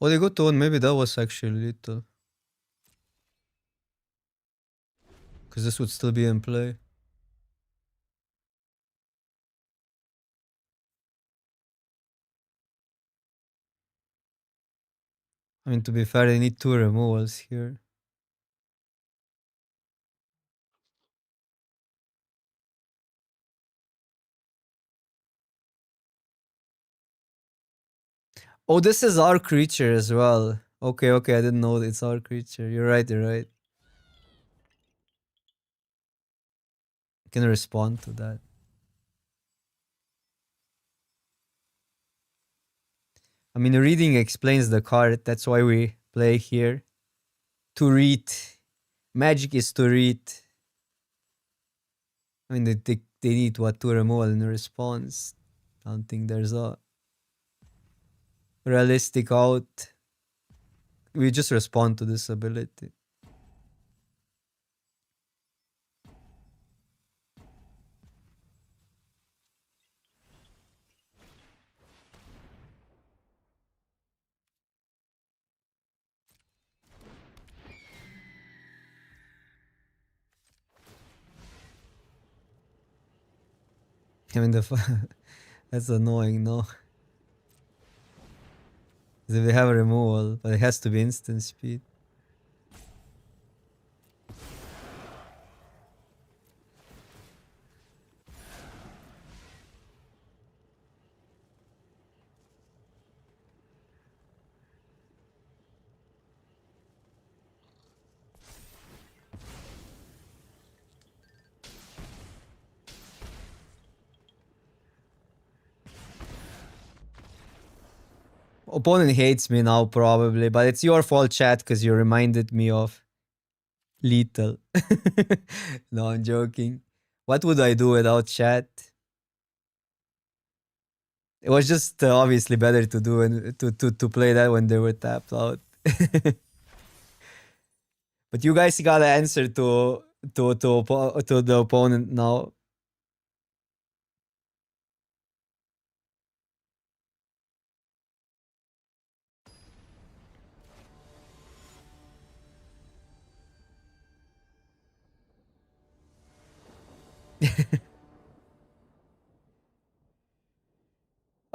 Oh, they got to one. Maybe that was actually little. Because this would still be in play. I mean, to be fair, they need 2 removals here. Oh, this is our creature as well. Okay, I didn't know it's our creature. You're right. Can respond to that. I mean, reading explains the card. That's why we play here. To read. Magic is to read. I mean, they need what, 2 removal in response. I don't think there's a realistic out. We just respond to this ability. I mean, that's annoying, no? If they have a removal, but it has to be instant speed. Opponent hates me now, probably, but it's your fault, chat, because you reminded me of lethal. No, I'm joking. What would I do without chat? It was just obviously better to do and to play that when they were tapped out. But you guys gotta answer to the opponent now.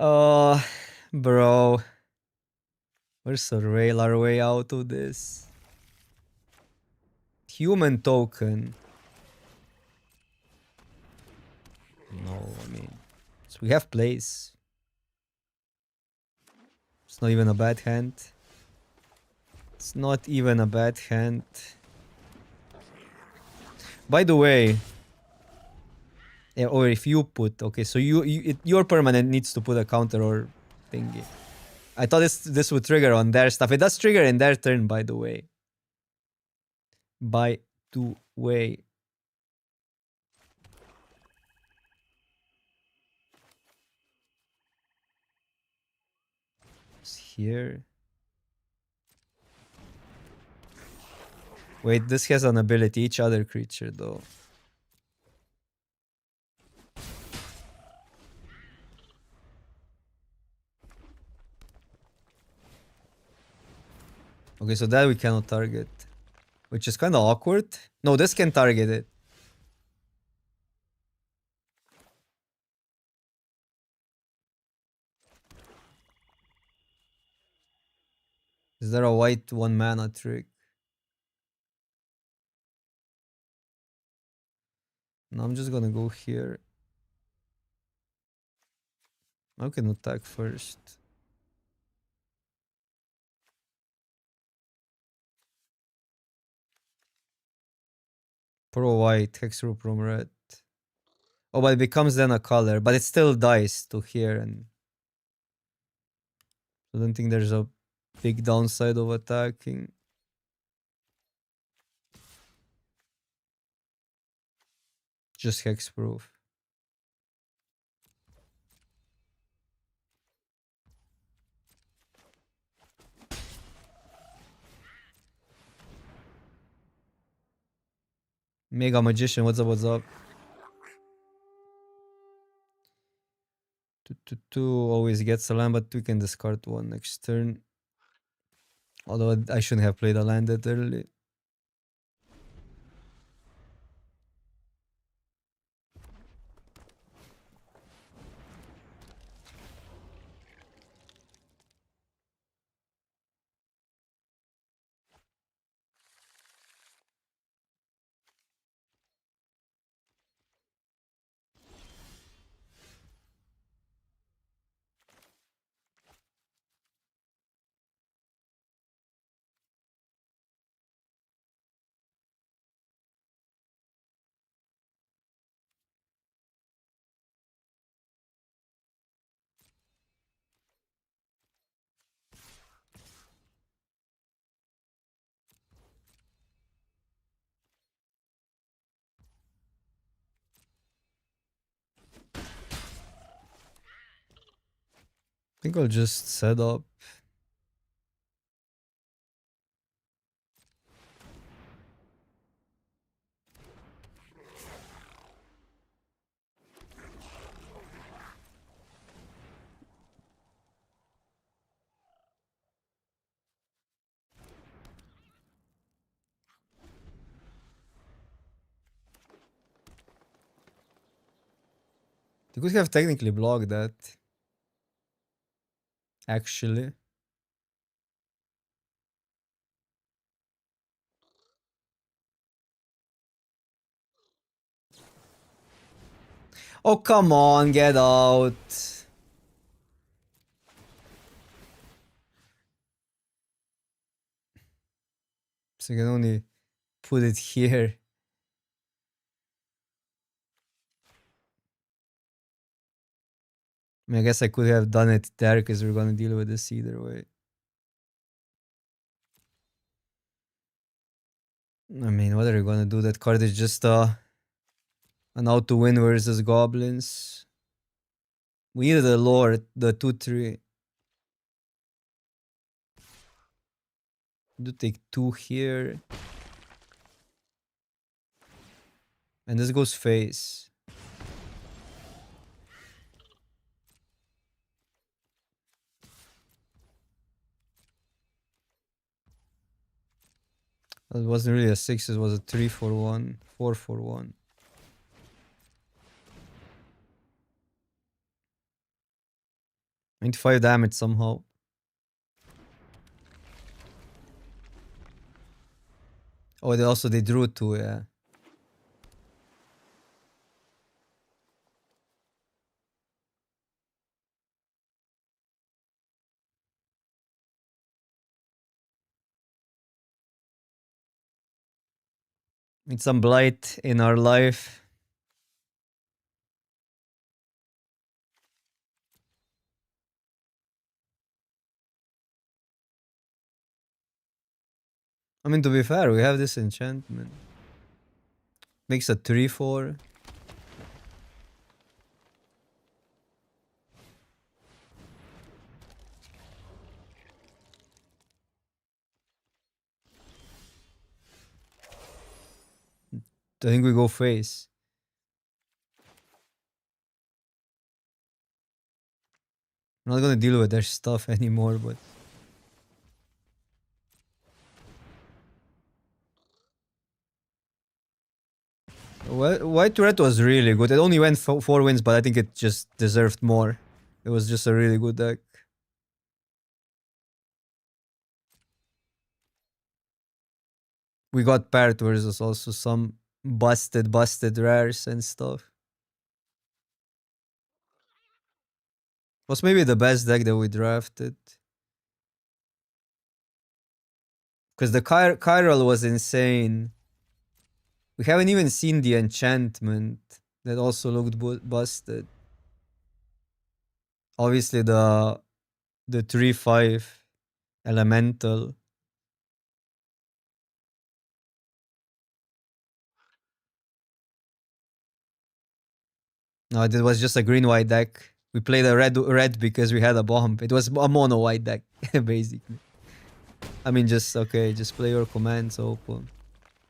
Oh, bro. We're surveil our way out of this. Human token. No, I mean, so we have plays. It's not even a bad hand. It's not even a bad hand. By the way, or if you put, okay, so your permanent needs to put a counter or thingy. I thought this would trigger on their stuff. It does trigger in their turn, by the way. By the way. It's here. Wait, this has an ability. Each other creature, though. Okay, so that we cannot target. Which is kind of awkward. No, this can target it. Is there a white 1-mana trick? No, I'm just gonna go here. I can attack first. Pro white, Hexro from red. Oh, but it becomes then a color, but it still dies to here, and I don't think there's a big downside of attacking. Just hexproof. Mega Magician, what's up, what's up? 2/2 always gets a land, but we can discard one next turn. Although I shouldn't have played a land that early. I think I'll just set up. You could have technically blocked that. Actually. Oh, come on, get out. So you can only put it here. I mean, I guess I could have done it there because we're gonna deal with this either way. I mean, what are you gonna do? That card is just an out to win versus goblins. We needed a lord, the 2-3. Do take 2 here. And this goes face. It wasn't really a 6, it was a 3 for 1, 4 for 1. $95 damage somehow. Oh, they drew 2, yeah. Need some blight in our life. I mean, to be fair, we have this enchantment. Makes a 3-4. I think we go face. I'm not gonna deal with their stuff anymore, but... White Red was really good. It only went 4 wins, but I think it just deserved more. It was just a really good deck. We got paired versus also some busted rares and stuff. Was maybe the best deck that we drafted. Because the Chiral was insane. We haven't even seen the enchantment that also looked busted. Obviously the 3-5 elemental. No, it was just a green-white deck. We played a red because we had a bomb. It was a mono-white deck, basically. I mean, just, okay, just play your commands open.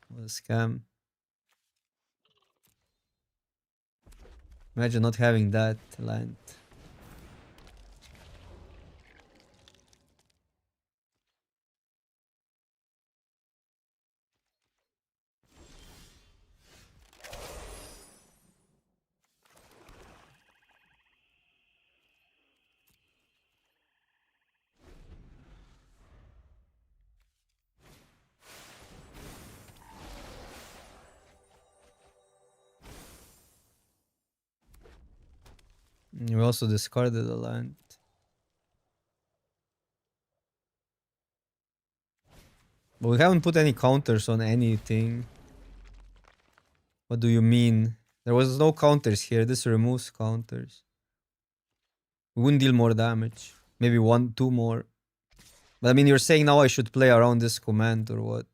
What a scam. Imagine not having that land. We also discarded a land. But we haven't put any counters on anything. What do you mean? There was no counters here. This removes counters. We wouldn't deal more damage. Maybe 1, 2 more. But I mean, you're saying now I should play around this command or what?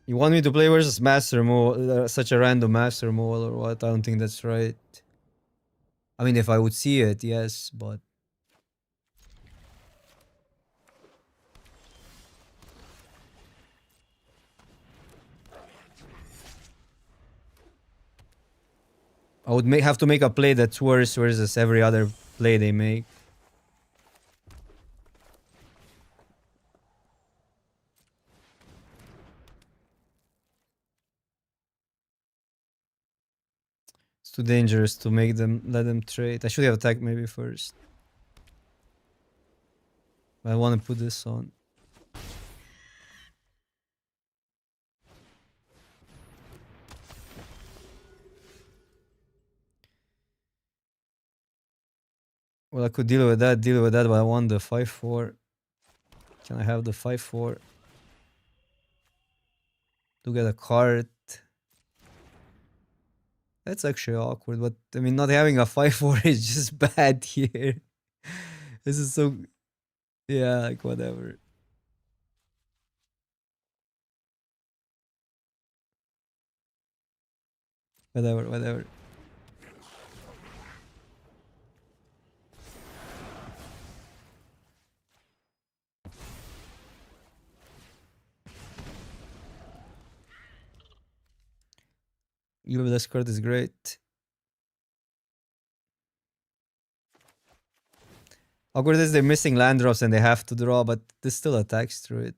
You want me to play versus Master Mole, such a random Master Mole or what? I don't think that's right. I mean, if I would see it, yes, but... I would have to make a play that's worse versus every other play they make. It's too dangerous to make them let them trade. I should have attacked maybe first. I want to put this on. Well, I could deal with that, but I want the 5-4. Can I have the 5-4? To get a card. That's actually awkward, but I mean, not having a 5-4 is just bad here. This is so... Yeah, like whatever. Whatever. Even this card is great. Awkward is they're missing land drops and they have to draw, but this still attacks through it.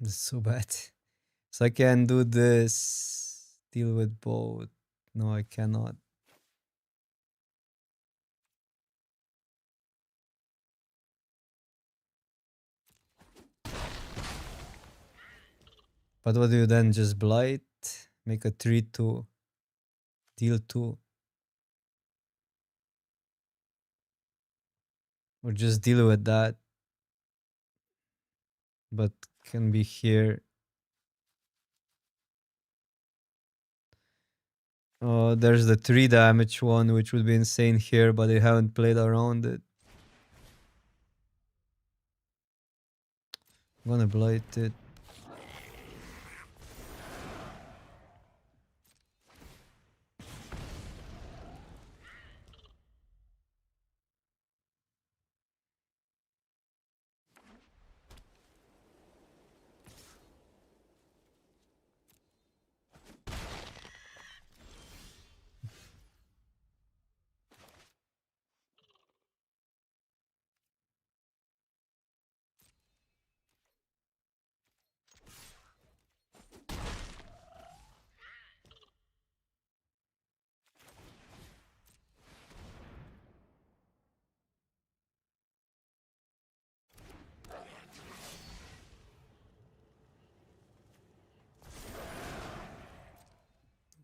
This is so bad. So I can do this. Deal with both. No, I cannot. But what do you then? Just blight? Make a 3-2. Deal 2. Or just deal with that. But can be here. Oh, there's the 3 damage one, which would be insane here, but they haven't played around it. I'm gonna blight it.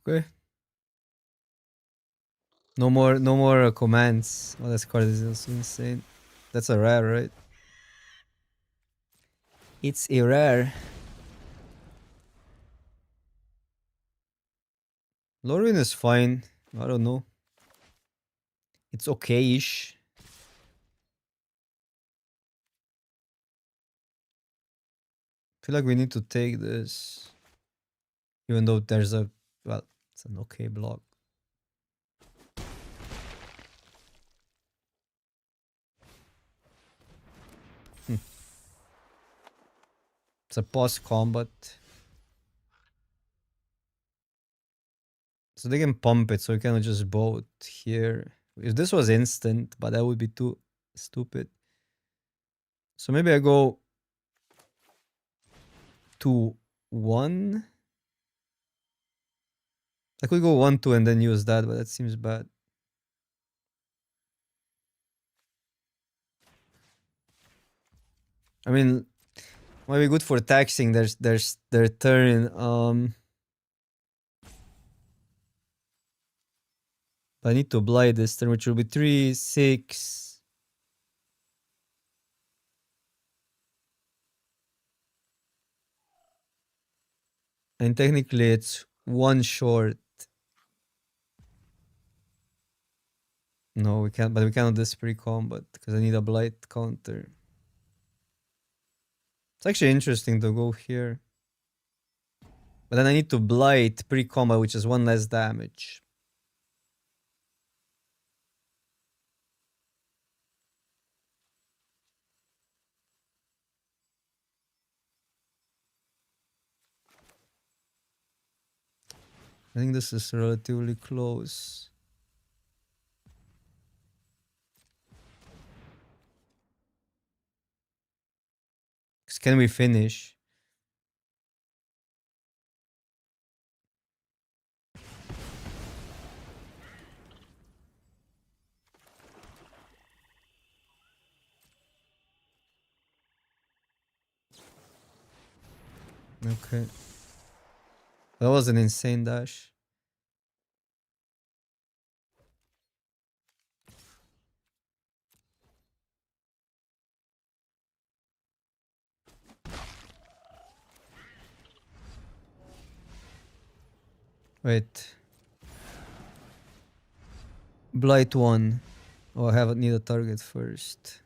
Okay. No more commands. Oh, this card is also insane. That's a rare, right? It's a rare. Lorwyn is fine. I don't know. It's okay-ish. I feel like we need to take this. Even though there's a... Well, it's an okay block. It's a post-combat. So they can pump it, so you cannot just boat here. If this was instant, but that would be too stupid. So maybe I go 2-1. I could go 1-2 and then use that, but that seems bad. I mean, Might be good for taxing their turn. I need to blight this turn, which will be 3, 6. And technically it's 1 short. No, we can't, but we cannot this pre-combat because I need a blight counter. It's actually interesting to go here. But then I need to blight pre-combat, which is 1 less damage. I think this is relatively close. Can we finish? Okay. That was an insane dash. Wait. Blight 1. Oh, I need a target first.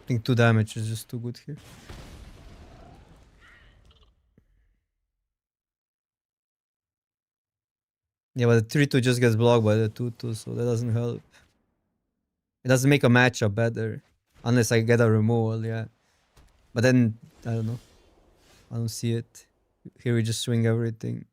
I think 2 damage is just too good here. Yeah, but the 3-2 just gets blocked by the 2-2, so that doesn't help. It doesn't make a matchup better. Unless I get a removal, yeah. But then, I don't know. I don't see it. Here we just swing everything.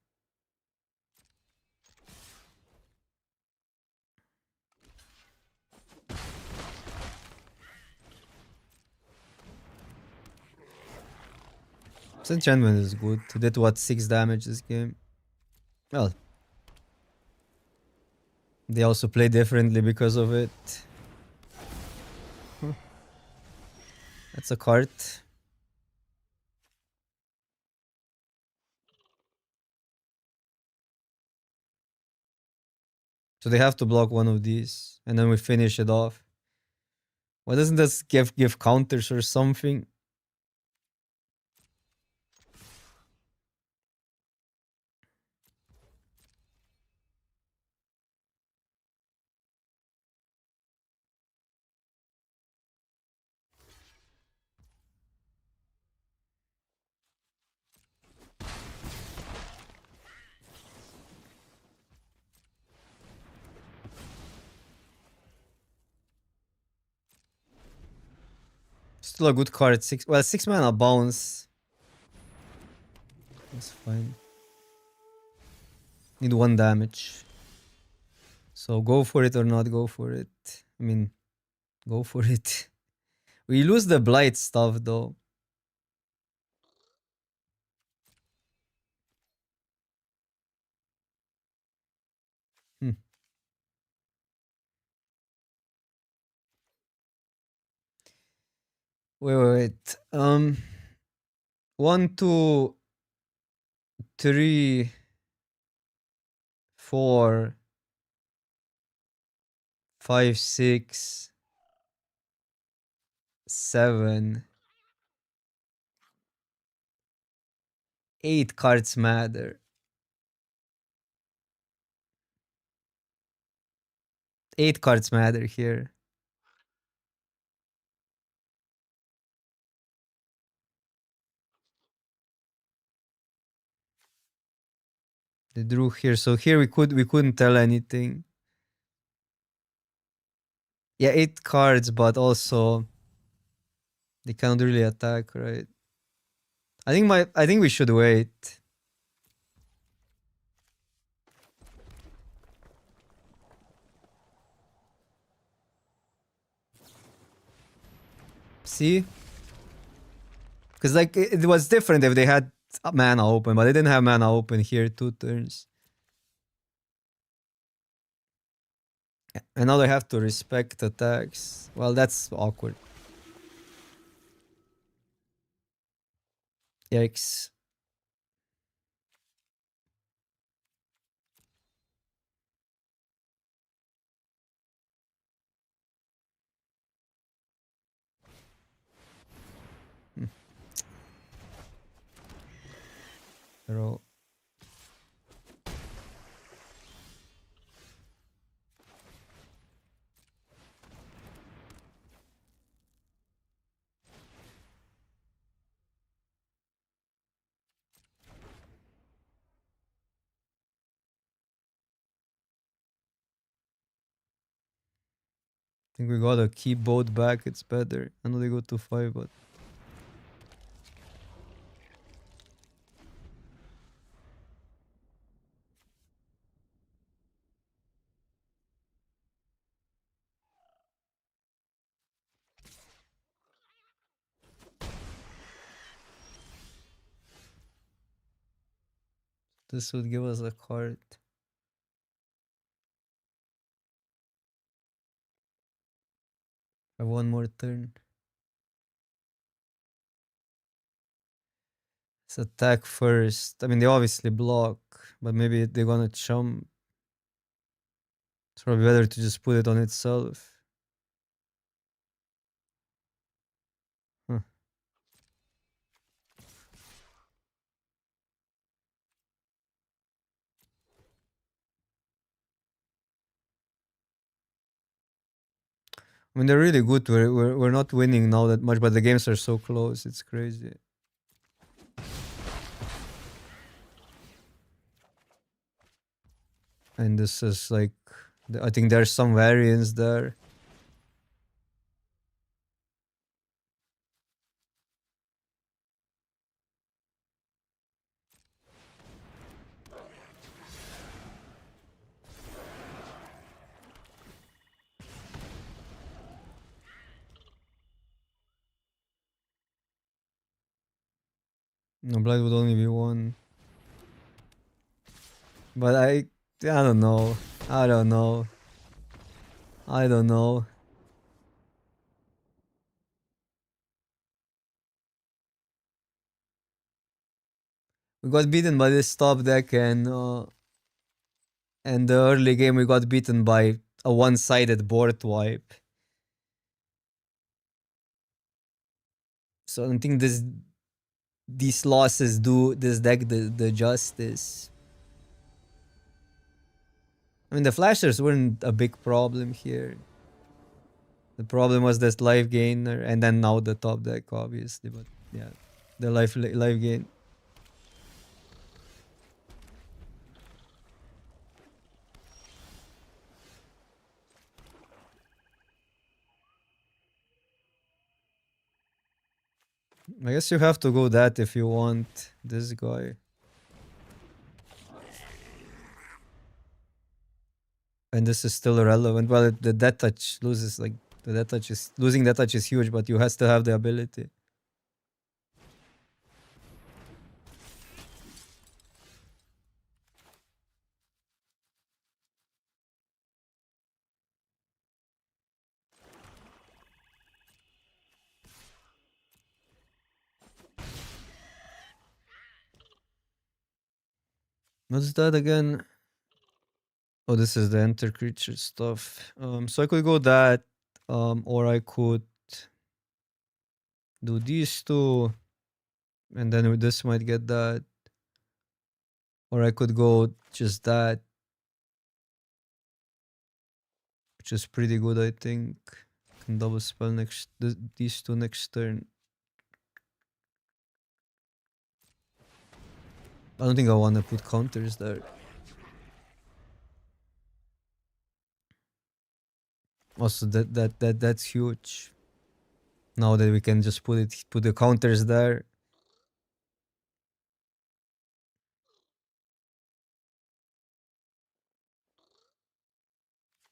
This enchantment is good. It did what, 6 damage this game? Well. They also play differently because of it. Huh. That's a card. So they have to block one of these. And then we finish it off. Why doesn't this give counters or something? Still a good card. 6. Well, 6 mana bounce. That's fine. Need 1 damage. So go for it or not go for it. I mean, go for it. We lose the blight stuff though. Wait. 1, 2, 3, 4, 5, 6, 7, 8 cards matter. 8 cards matter here. They drew here, so here we couldn't tell anything. Yeah, 8 cards, but also they cannot really attack, right? I think we should wait. See? Because like it was different if they had mana open, but I didn't have mana open here 2 turns. And now I have to respect attacks. Well, that's awkward. Yikes. Throw. I think we gotta keep both back, it's better. I know they go to 5, but this would give us a card. I have one more turn. Let's attack first. I mean, they obviously block, but maybe they're gonna chump. It's probably better to just put it on itself. Huh. I mean, they're really good. We're not winning now that much, but the games are so close. It's crazy. And this is like, I think there's some variance there. No, black would only be one. But I don't know. I don't know. I don't know. We got beaten by this top deck, and the early game we got beaten by a one-sided board wipe. So I don't think these losses do this deck the justice. I mean, the flashers weren't a big problem here. The problem was this life gainer, and then now the top deck, obviously. But yeah, the life gain. I guess you have to go that if you want this guy. And this is still irrelevant. Well, the death touch loses, like, the death touch is losing. Death touch is huge, but you have to have the ability. What's that again? Oh, this is the enter creature stuff. So I could go that, or I could do these two, and then this might get that. Or I could go just that, which is pretty good, I think. Can double spell these two next turn. I don't think I want to put counters there. Also, that's huge. Now that we can just put the counters there.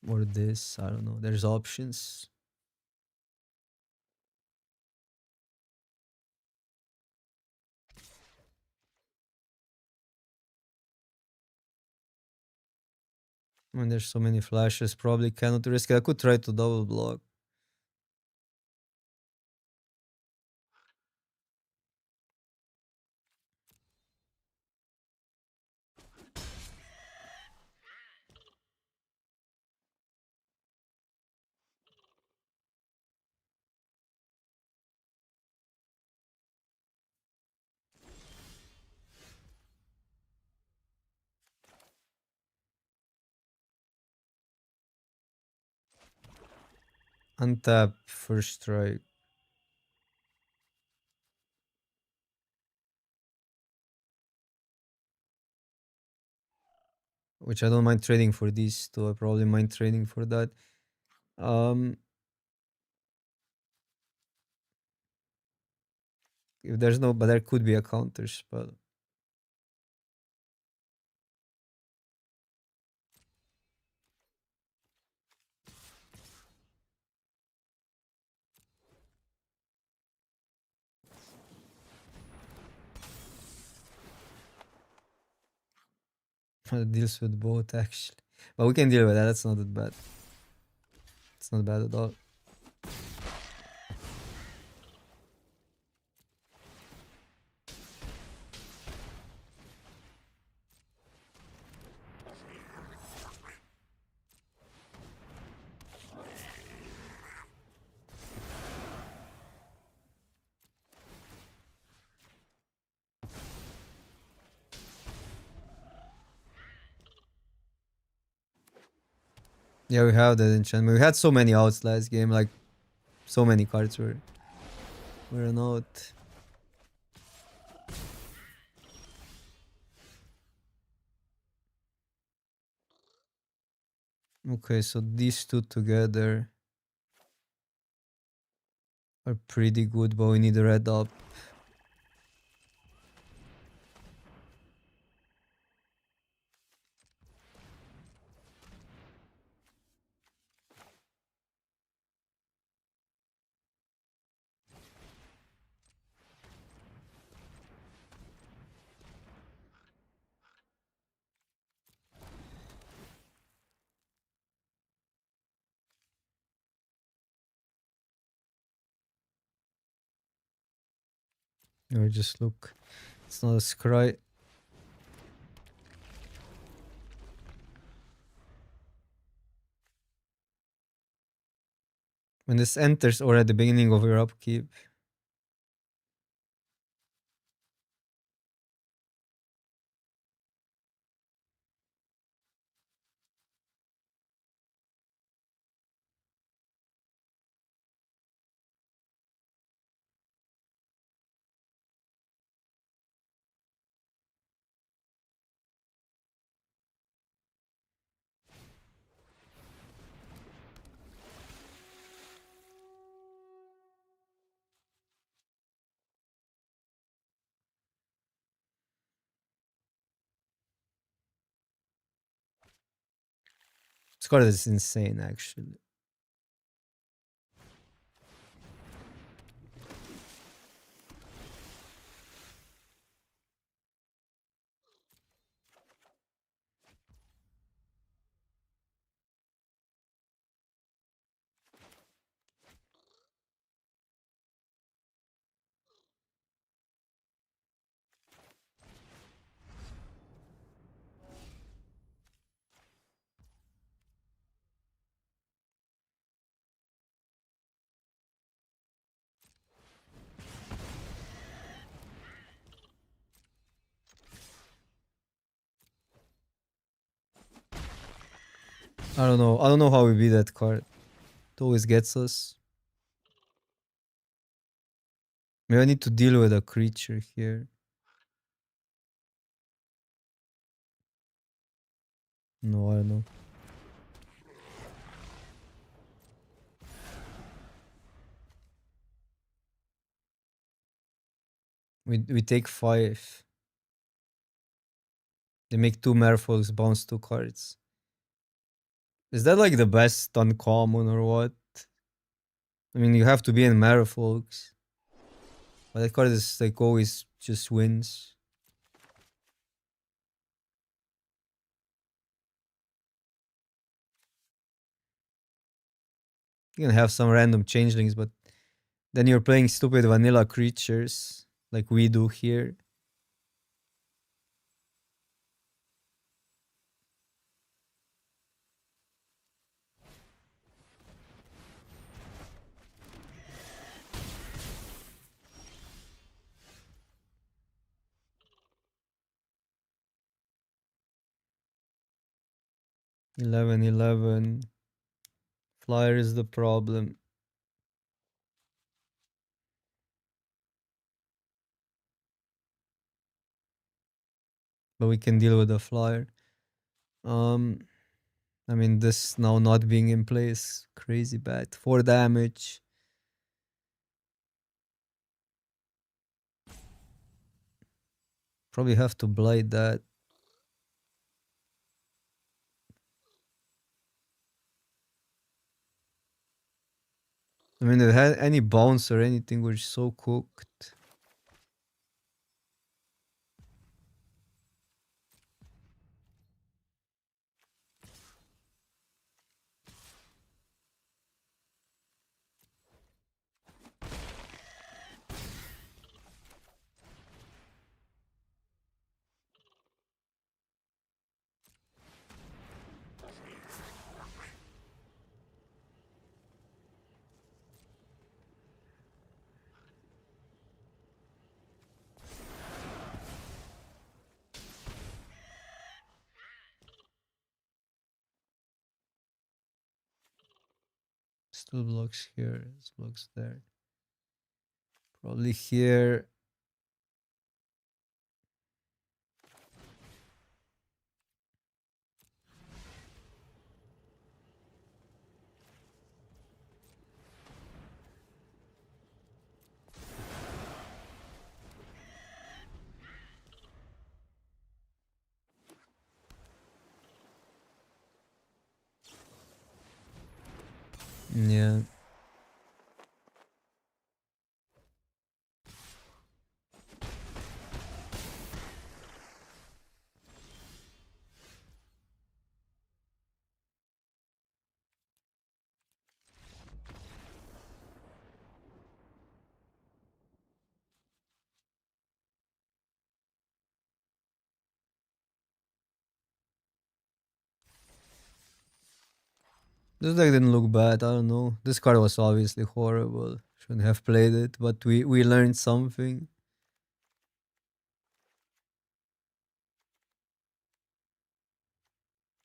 Or this, I don't know. There's options. I mean, there's so many flashes, probably cannot risk it. I could try to double block. Untap, first strike. Which I don't mind trading for these two. I probably mind trading for that. If there's no, but there could be a counter spell. It deals with both actually, but we can deal with that. That's not that bad. It's not bad at all. Yeah, we have that enchantment. We had so many outs last game, like so many cards were an out. Okay, so these two together are pretty good, but we need a red up. Or just look, it's not a scry. When this enters or at the beginning of your upkeep. This card is insane, actually. I don't know. I don't know how we beat that card. It always gets us. Maybe I need to deal with a creature here. No, I don't know. We take 5. They make 2 Merfolks, bounce 2 cards. Is that like the best uncommon or what? I mean, you have to be in Merfolks. But that card is like always just wins. You can have some random changelings, but then you're playing stupid vanilla creatures like we do here. $11. Flyer is the problem. But we can deal with the flyer. I mean, this now not being in place, crazy bad. 4 damage. Probably have to blight that. I mean, if it had any bounce or anything, we're so cooked. Still blocks here, blocks there. Probably here. Yeah. This deck didn't look bad. I don't know. This card was obviously horrible. Shouldn't have played it, but we learned something.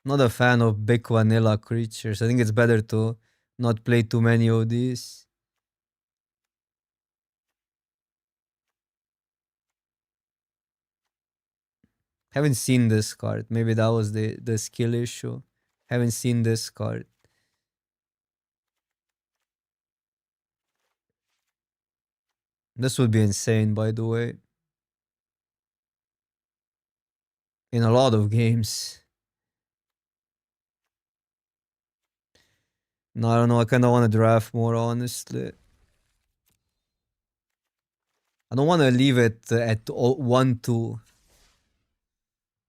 Not a fan of big vanilla creatures. I think it's better to not play too many of these. Haven't seen this card. Maybe that was the skill issue. Haven't seen this card. This would be insane, by the way. In a lot of games. No, I don't know. I kind of want to draft more, honestly. I don't want to leave it at 1-2.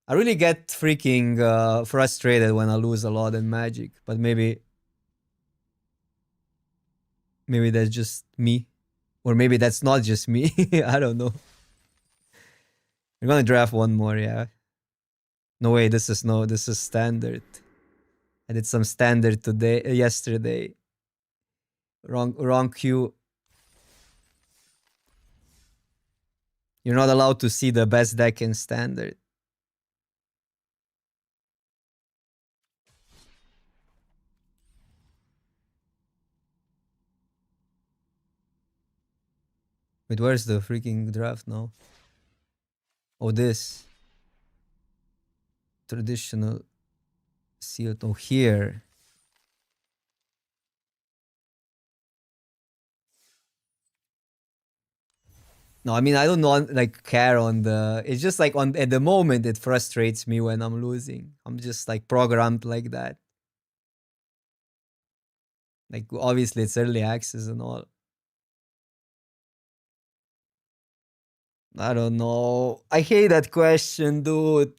I really get freaking frustrated when I lose a lot in Magic, but maybe that's just me, or maybe that's not just me. I don't know. We're gonna draft one more, yeah. No way, this is standard. I did some standard yesterday. Wrong queue. You're not allowed to see the best deck in standard. Wait, where's the freaking draft now? Oh, this. Traditional sealed. Oh, here. No, I mean, I don't know, like, care on the... It's just like at the moment, it frustrates me when I'm losing. I'm just like programmed like that. Like, obviously, it's early access and all. I don't know. I hate that question, dude.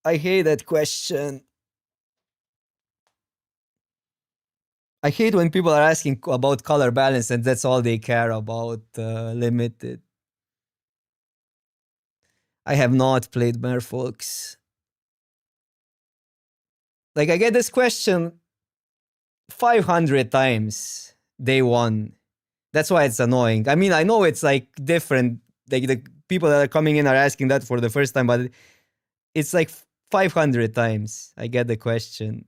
I hate that question. I hate when people are asking about color balance and that's all they care about. Limited. I have not played Merfolks. Like I get this question 500 times day one. That's why it's annoying. I mean, I know it's like different. Like the people that are coming in are asking that for the first time, but it's like 500 times I get the question.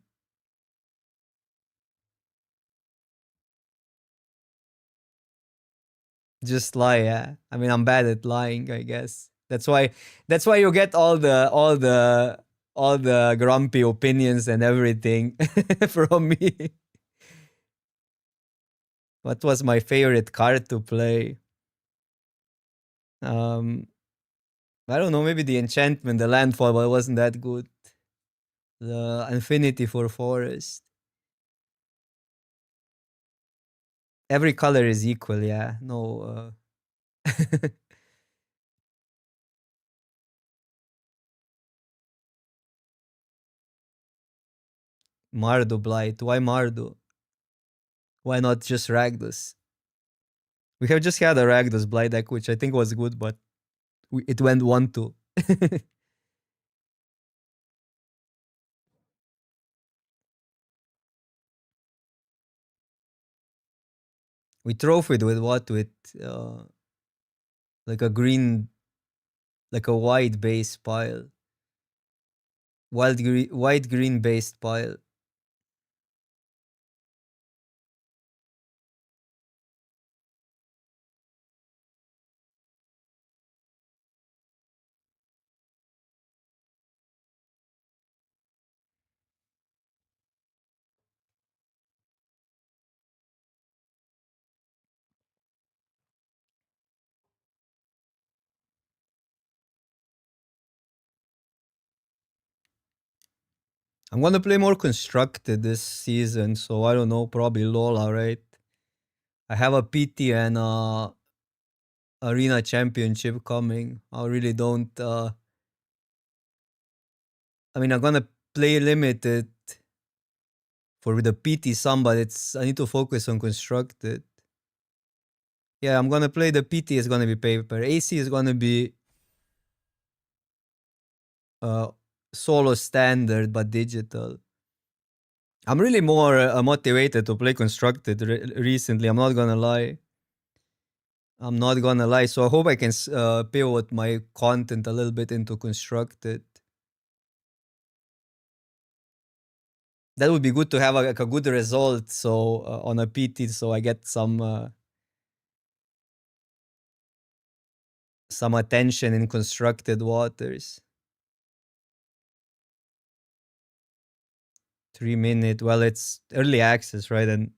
Just lie, yeah. I mean, I'm bad at lying, I guess. That's why you get all the grumpy opinions and everything from me. What was my favorite card to play? Um I don't know, maybe the enchantment, the landfall, but it wasn't that good. The infinity for forest. Every color is equal, yeah. No Mardu Blight. Why Mardu? Why not just Ragdos? We have just had a Ragdos Blight deck, which I think was good, but it went 1-2. We trophied with what? With like a green, like a white base pile. White green based pile. I'm gonna play more constructed this season, so I don't know, probably Lola, right? I have a PT and arena championship coming. I really don't I mean I'm gonna play limited for the PT some, but I need to focus on constructed. Yeah, I'm gonna play the PT is gonna be paper. AC is gonna be uh solo standard but digital. I'm really more motivated to play constructed recently. I'm not gonna lie. So I hope I can pivot my content a little bit into constructed. That would be good to have like a good result. So on a PT, so I get some attention in constructed waters. 3 minute. Well, it's early access, right? And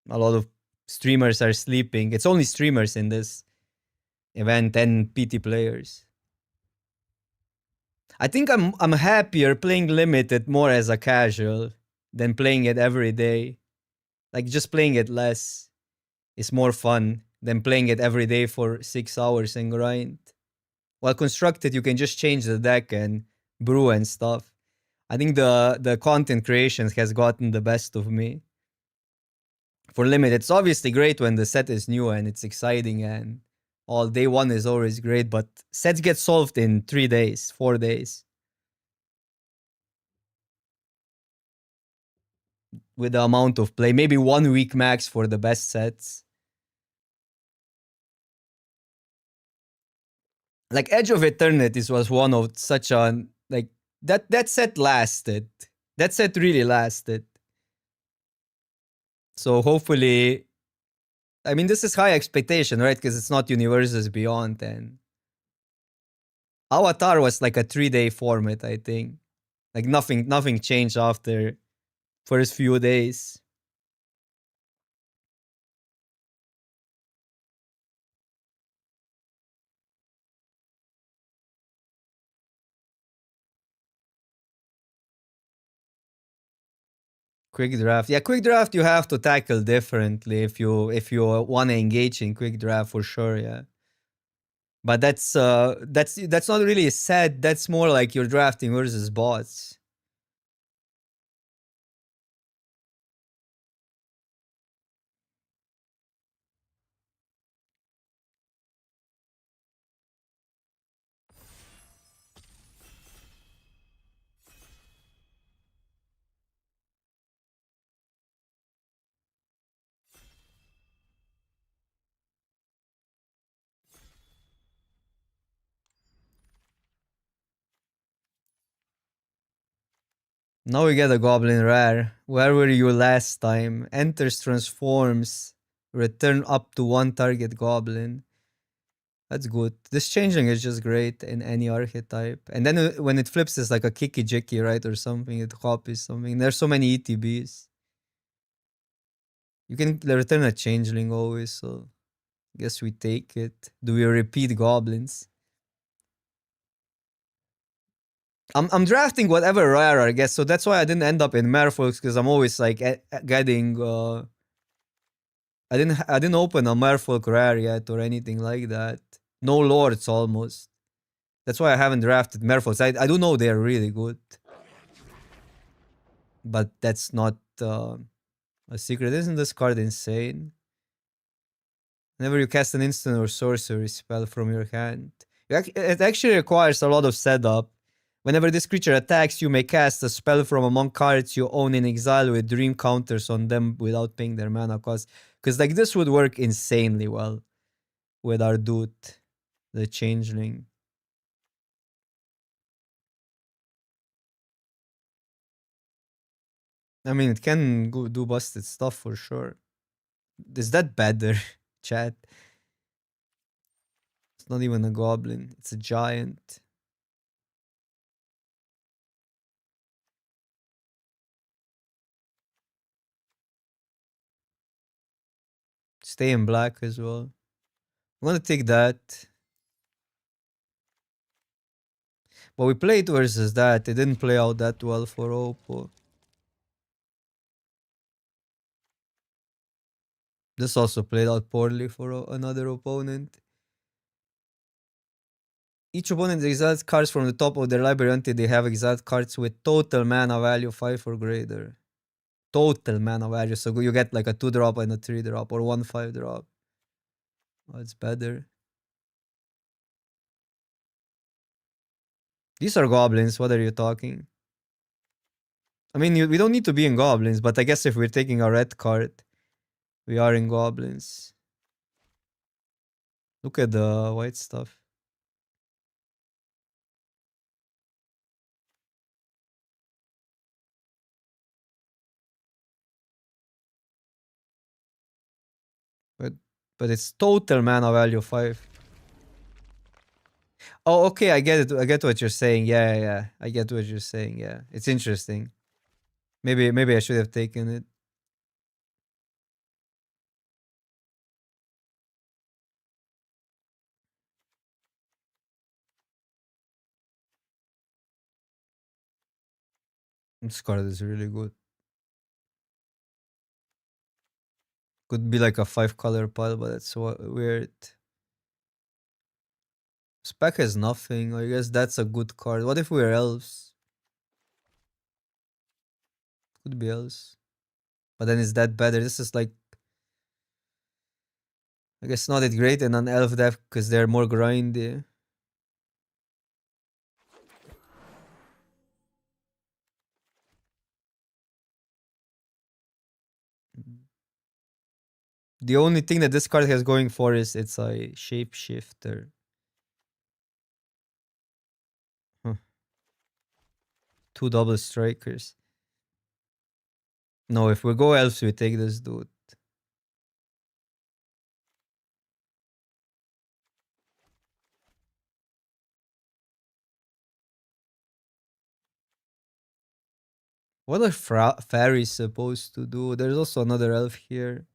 a lot of streamers are sleeping. It's only streamers in this event and PT players. I think I'm happier playing limited more as a casual than playing it every day. Like just playing it less is more fun than playing it every day for 6 hours and grind. While constructed, you can just change the deck and brew and stuff. I think the content creation has gotten the best of me. For limited, it's obviously great when the set is new and it's exciting and all day one is always great, but sets get solved in 3 days, 4 days. With the amount of play. Maybe 1 week max for the best sets. Like Edge of Eternities was one of such a like that set lasted. That set really lasted. So hopefully, I mean, this is high expectation, right? Because it's not Universes Beyond, and Avatar was like a 3-day format, I think. Like nothing changed after first few days. Quick draft. Yeah, quick draft you have to tackle differently if you want to engage in quick draft for sure, yeah. But that's not really a set. That's more like you're drafting versus bots. Now we get a goblin rare. Where were you last time? Enters, transforms, return up to one target goblin. That's good. This changing is just great in any archetype. And then when it flips, it's like a kicky jicky, right? Or something. It copies something. There's so many ETBs. You can return a changeling always, so guess we take it. Do we repeat goblins? I'm drafting whatever rare, I guess. So that's why I didn't end up in Merfolks, because I'm always like getting I didn't open a Merfolk rare yet or anything like that. No lords almost. That's why I haven't drafted Merfolks. I do know they're really good. But that's not a secret. Isn't this card insane? Whenever you cast an instant or sorcery spell from your hand, it actually requires a lot of setup. Whenever this creature attacks, you may cast a spell from among cards you own in exile with dream counters on them without paying their mana cost. Because like this would work insanely well with our dude, the changeling. I mean, it can do busted stuff for sure. Is that better, chat? It's not even a goblin. It's a giant. Stay in black as well. I'm gonna take that. But we played versus that. It didn't play out that well for Oppo. This also played out poorly for another opponent. Each opponent exiles cards from the top of their library until they have exiled cards with total mana value 5 or greater. Total mana value. So you get like a 2-drop and a 3-drop or 1/5-drop. Oh, it's better. These are goblins. What are you talking? I mean, we don't need to be in goblins, but I guess if we're taking a red card, we are in goblins. Look at the white stuff. But it's total mana value 5. Oh, okay, I get it. I get what you're saying. Yeah. I get what you're saying. Yeah. It's interesting. Maybe I should have taken it. This card is really good. Could be like a 5-color pile, but it's weird. Spec has nothing. I guess that's a good card. What if we're elves? Could be elves. But then is that better? This is like, I guess not that great in an elf deck because they're more grindy. The only thing that this card has going for is it's a shapeshifter. Huh. 2 double strikers. No, if we go elves, we take this dude. What are fairies supposed to do? There's also another elf here.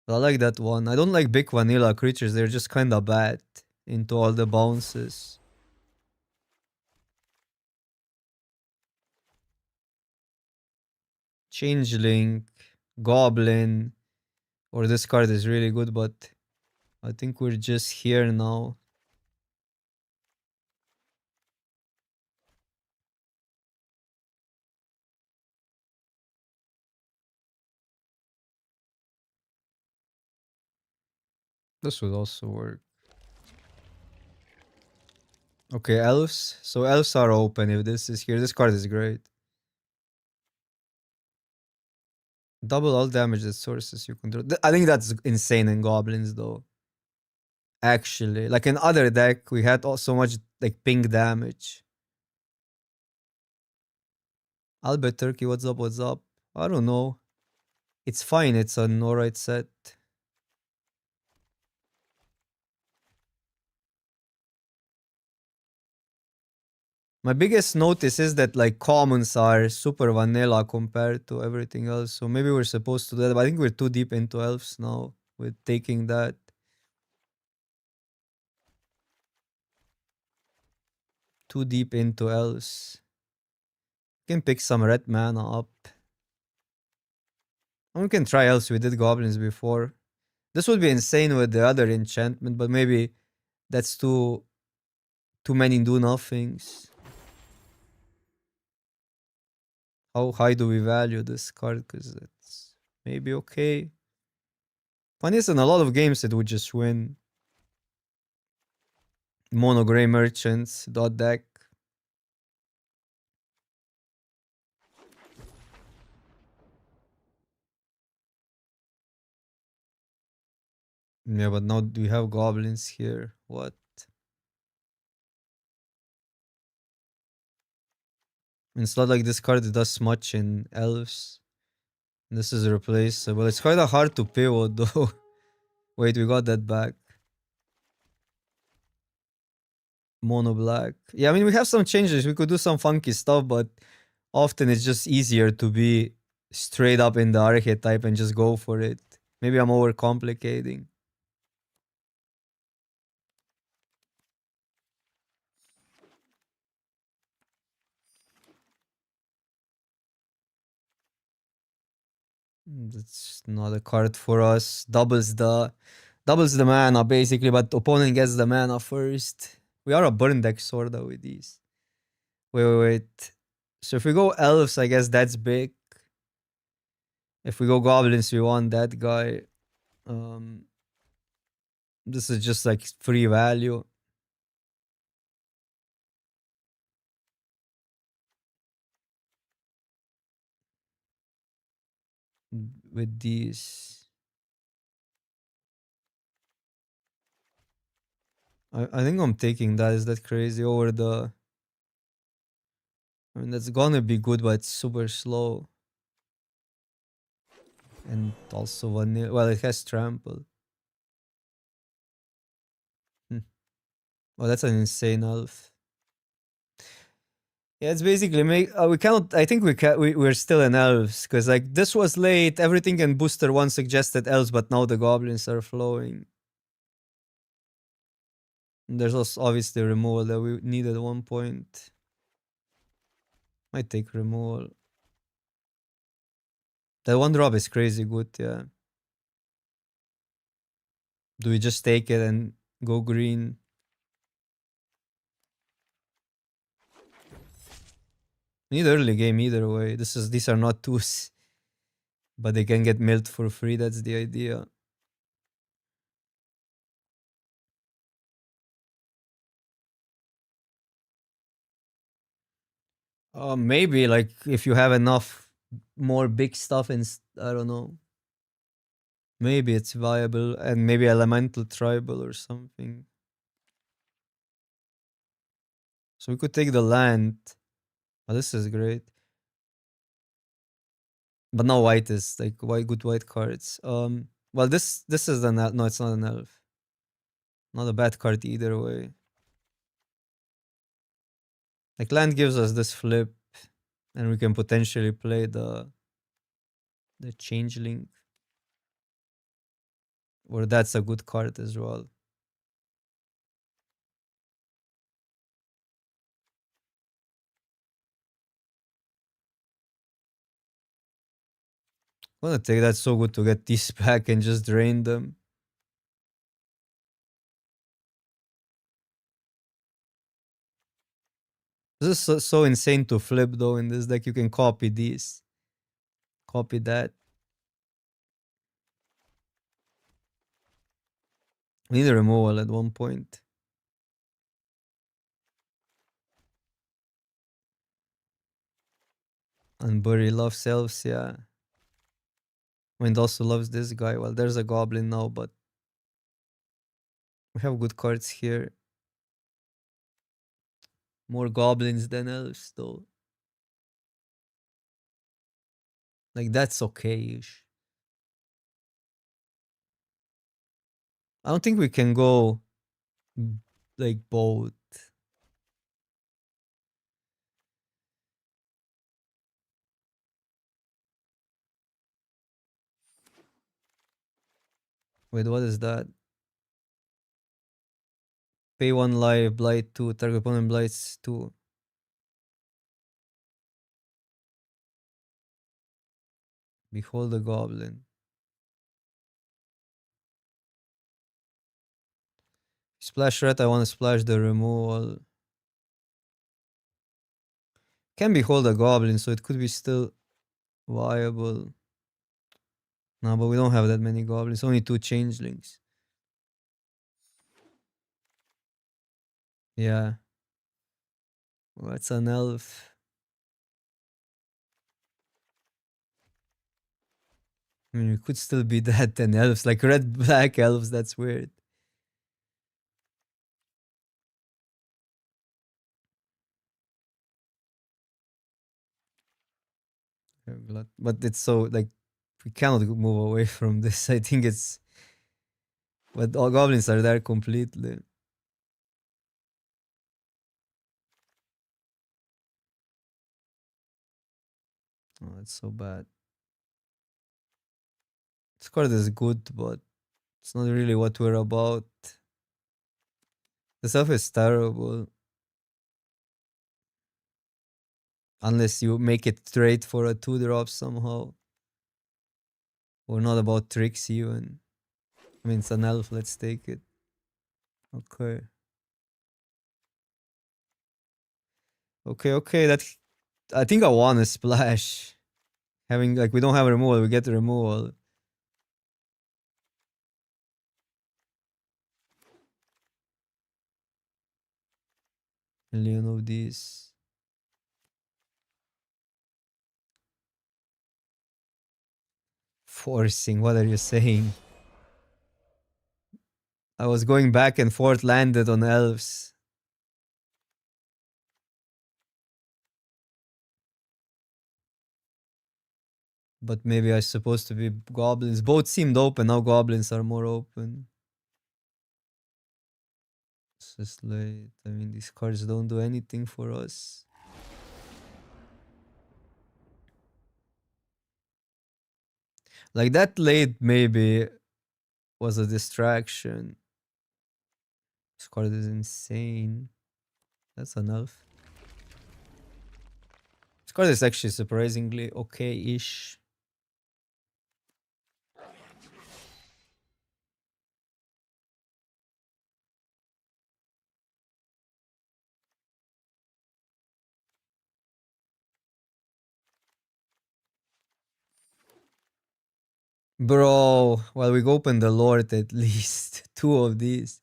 I like that one. I don't like big vanilla creatures. They're just kind of bad into all the bounces. Changeling, Goblin, or this card is really good, but I think we're just here now. This would also work. Okay, elves. So elves are open if this is here. This card is great. Double all damage that sources you control. I think that's insane in goblins though. Actually, like in other deck, we had so much like ping damage. Albert Turkey, what's up? What's up? I don't know. It's fine. It's an alright set. My biggest notice is that like commons are super vanilla compared to everything else. So maybe we're supposed to do that. But I think we're too deep into elves now with taking that. Too deep into elves. Can pick some red mana up. And we can try elves. We did goblins before. This would be insane with the other enchantment, but maybe that's too many do nothings. How high do we value this card? Because it's maybe okay. Funny is in a lot of games it would just win. Mono Grey Merchants, dot deck. Yeah, but now we have goblins here. What? It's not like this card does much in elves. This is replaceable. It's kind of hard to pivot though. Wait, we got that back. Mono black. Yeah, I mean we have some changes. We could do some funky stuff, but often it's just easier to be straight up in the archetype and just go for it. Maybe I'm overcomplicating. That's not a card for us. Doubles the mana basically, but opponent gets the mana first. We are a burn deck sorta with these. Wait. So if we go elves, I guess that's big. If we go goblins, we want that guy. Um, this is just like free value. With these. I think I'm taking that. Is that crazy over the? I mean, that's gonna be good, but it's super slow. And also vanilla. Well, it has trample. Oh, that's an insane elf. Yeah, it's basically make we cannot. I think we're still in elves because like this was late. Everything in booster one suggested elves, but now the goblins are flowing. And there's also obviously removal that we needed at one point. Might take removal. That one drop is crazy good. Yeah. Do we just take it and go green? We need early game either way. These are not twos, but they can get milled for free. That's the idea. Maybe like if you have enough more big stuff and I don't know. Maybe it's viable and maybe elemental tribal or something. So we could take the land. Oh, this is great. But now white is like good white cards. Well this is an elf. No, it's not an elf. Not a bad card either way. Like land gives us this flip and we can potentially play the changeling. Or that's a good card as well. I'm gonna take that. So good to get these back and just drain them. This is so insane to flip though in this deck. You can copy these. Copy that. We need a removal at one point. And Burry loves elves, yeah. Wind also loves this guy. Well, there's a goblin now, but we have good cards here. More goblins than elves, though. Like that's okay-ish. I don't think we can go like both. Wait, what is that? Pay 1 life, blight 2, target opponent blights 2. Behold the goblin. Splash red, I want to splash the removal. Can behold a goblin, so it could be still viable. No, but we don't have that many goblins. Only 2 changelings. Yeah. Well, that's an elf. I mean, it could still be that 10 elves. Like red, black elves, that's weird. But it's so, like, we cannot move away from this. I think it's... But all goblins are there completely. Oh, it's so bad. This card is good, but it's not really what we're about. The stuff is terrible. Unless you make it trade for a 2-drop somehow. We're not about tricks even. I mean, it's an elf, let's take it. Okay. Okay, that... I think I want a splash. Having, like, we don't have a removal, we get a removal. Million of these. Forcing, what are you saying? I was going back and forth, landed on elves. But maybe I supposed to be goblins. Both seemed open, now goblins are more open. It's just late. I mean, these cards don't do anything for us. Like that late maybe was a distraction. This card is insane. That's an elf. This card is actually surprisingly okay-ish. Bro, well, we open the Lord at least. 2 of these.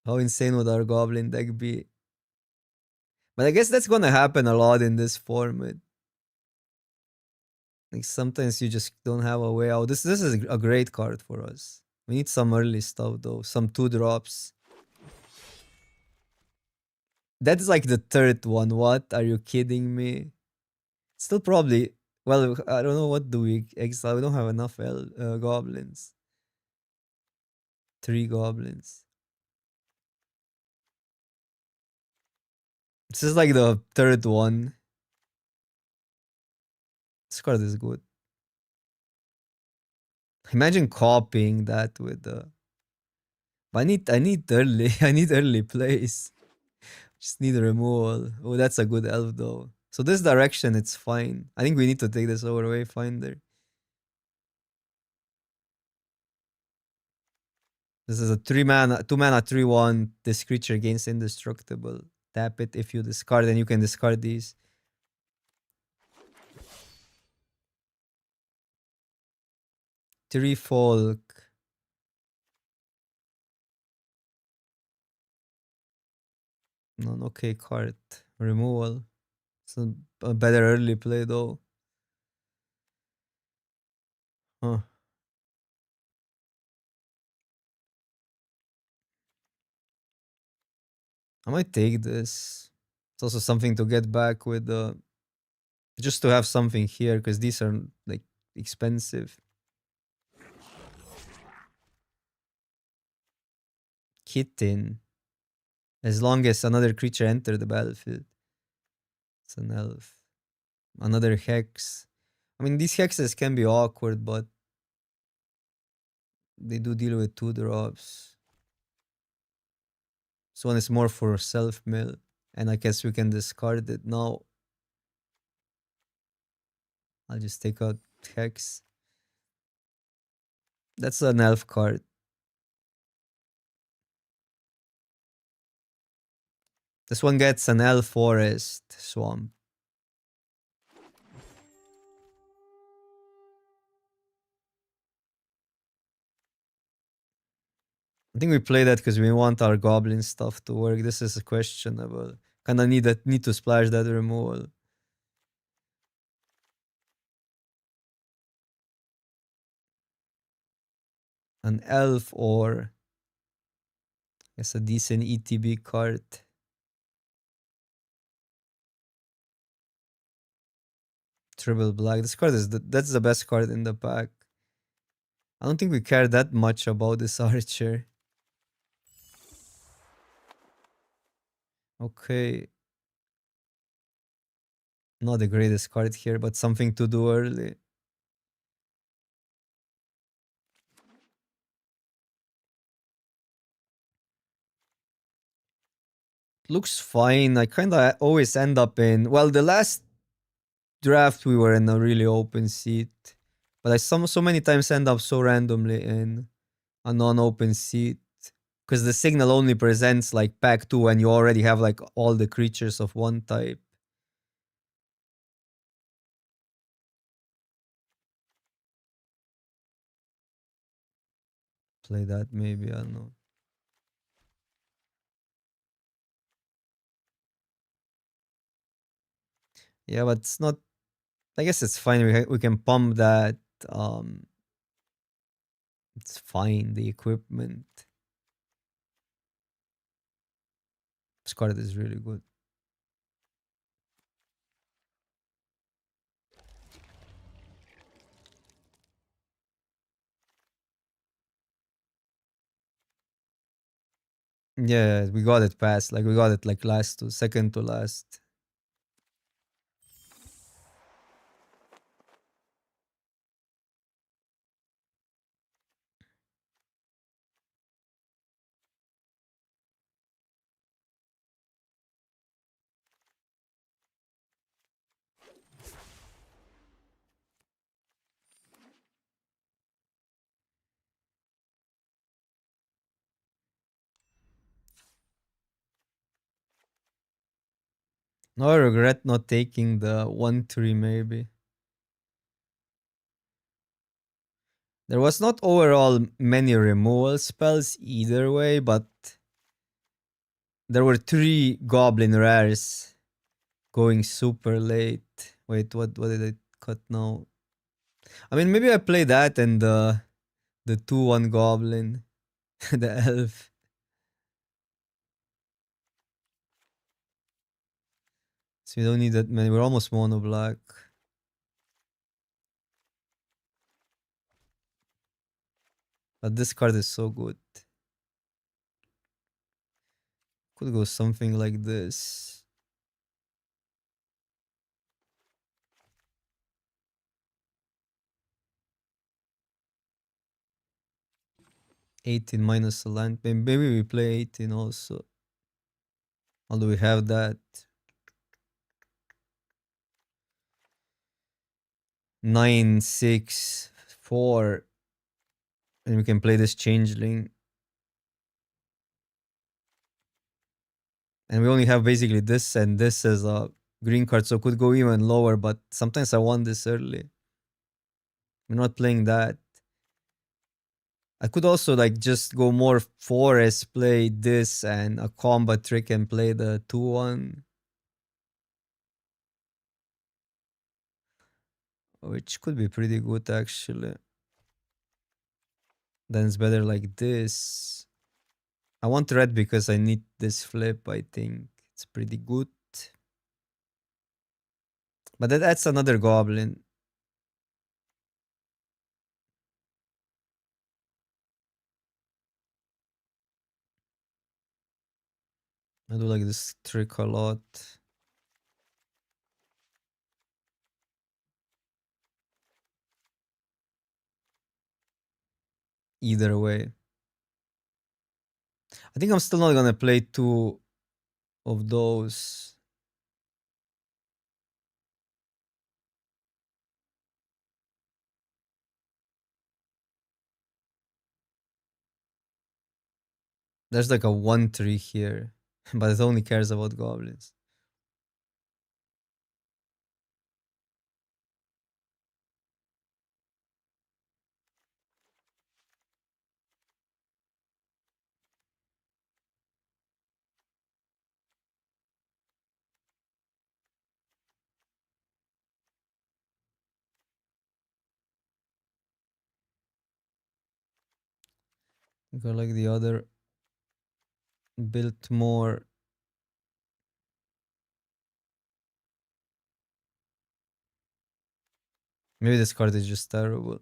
How insane would our goblin deck be? But I guess that's gonna happen a lot in this format. Like sometimes you just don't have a way out. This is a great card for us. We need some early stuff though. Some 2-drops. That is like the third one. What? Are you kidding me? Still probably... Well, I don't know what do we exile. We don't have enough goblins. 3 goblins. This is like the third one. This card is good. Imagine copying that with the... I need early. I need early plays. Just need a removal. Oh, that's a good elf though. So this direction, it's fine. I think we need to take this over Wayfinder. This is a 3-mana, 2-mana, 3/1. This creature gains indestructible. Tap it if you discard, and you can discard these. Three folk. Non okay card. Removal. It's a better early play though. Huh. I might take this. It's also something to get back with the Just to have something here, because these are like expensive. Kitten. As long as another creature enter the battlefield. It's an elf. Another hex. I mean, these hexes can be awkward, but they do deal with 2 drops. This one is more for self-mill. And I guess we can discard it now. I'll just take out hex. That's an elf card. This one gets an elf forest swamp. I think we play that because we want our goblin stuff to work. This is questionable. Kinda need to splash that removal. An elf or it's a decent ETB card. Triple black. This card is that's the best card in the pack. I don't think we care that much about this archer. Okay. Not the greatest card here, but something to do early. Looks fine. I kind of always end up in. Well, the last draft we were in a really open seat, but I so many times end up so randomly in a non-open seat because the signal only presents like pack 2 and you already have like all the creatures of one type. Play that maybe, I don't know. Yeah, but it's not. I guess it's fine. We can pump that. Um, it's fine. The equipment. This card is really good. Yeah, we got it past. Like we got it like last to second to last. No, I regret not taking the 1-3 maybe. There was not overall many removal spells either way, but there were 3 goblin rares going super late. Wait, what did I cut now? I mean, maybe I play that and the 2-1 goblin, the elf. So we don't need that many. We're almost mono black. But this card is so good. Could go something like this. $18 minus a land. Maybe we play 18 also. Although we have that. 9, 6, 4. And we can play this changeling. And we only have basically this and this as a green card, so could go even lower, but sometimes I want this early. We're not playing that. I could also like just go more forest, play this and a combat trick and play the 2-1. Which could be pretty good actually. Then it's better like this. I want red because I need this flip, I think. It's pretty good. But that's another goblin. I do like this trick a lot. Either way. I think I'm still not gonna play two of those. There's like a 1-3 here, but it only cares about goblins. Go like the other, built more. Maybe this card is just terrible.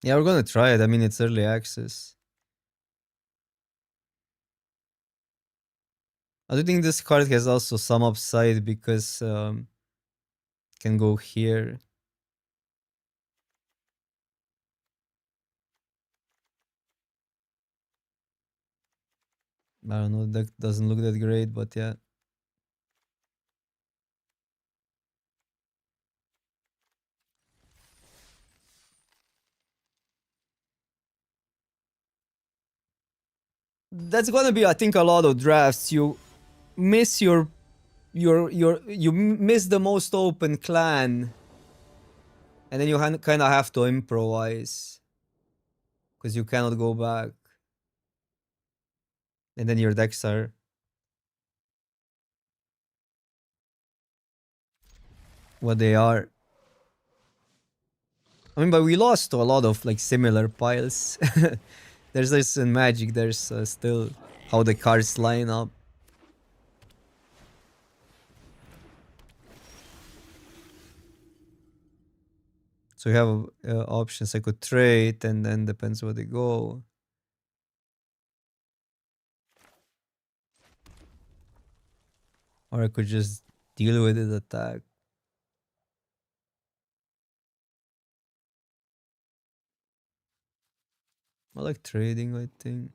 Yeah, we're gonna try it. I mean, it's early access. I do think this card has also some upside because can go here. I don't know, that doesn't look that great, but yeah. That's gonna be, I think, a lot of drafts. You miss you miss the most open clan, and then you kind of have to improvise because you cannot go back, and then your decks are what they are. I mean, but we lost to a lot of like similar piles. There's this in Magic. There's still how the cards line up. So you have options. I could trade, and then depends where they go. Or I could just deal with it, attack. I like trading, I think.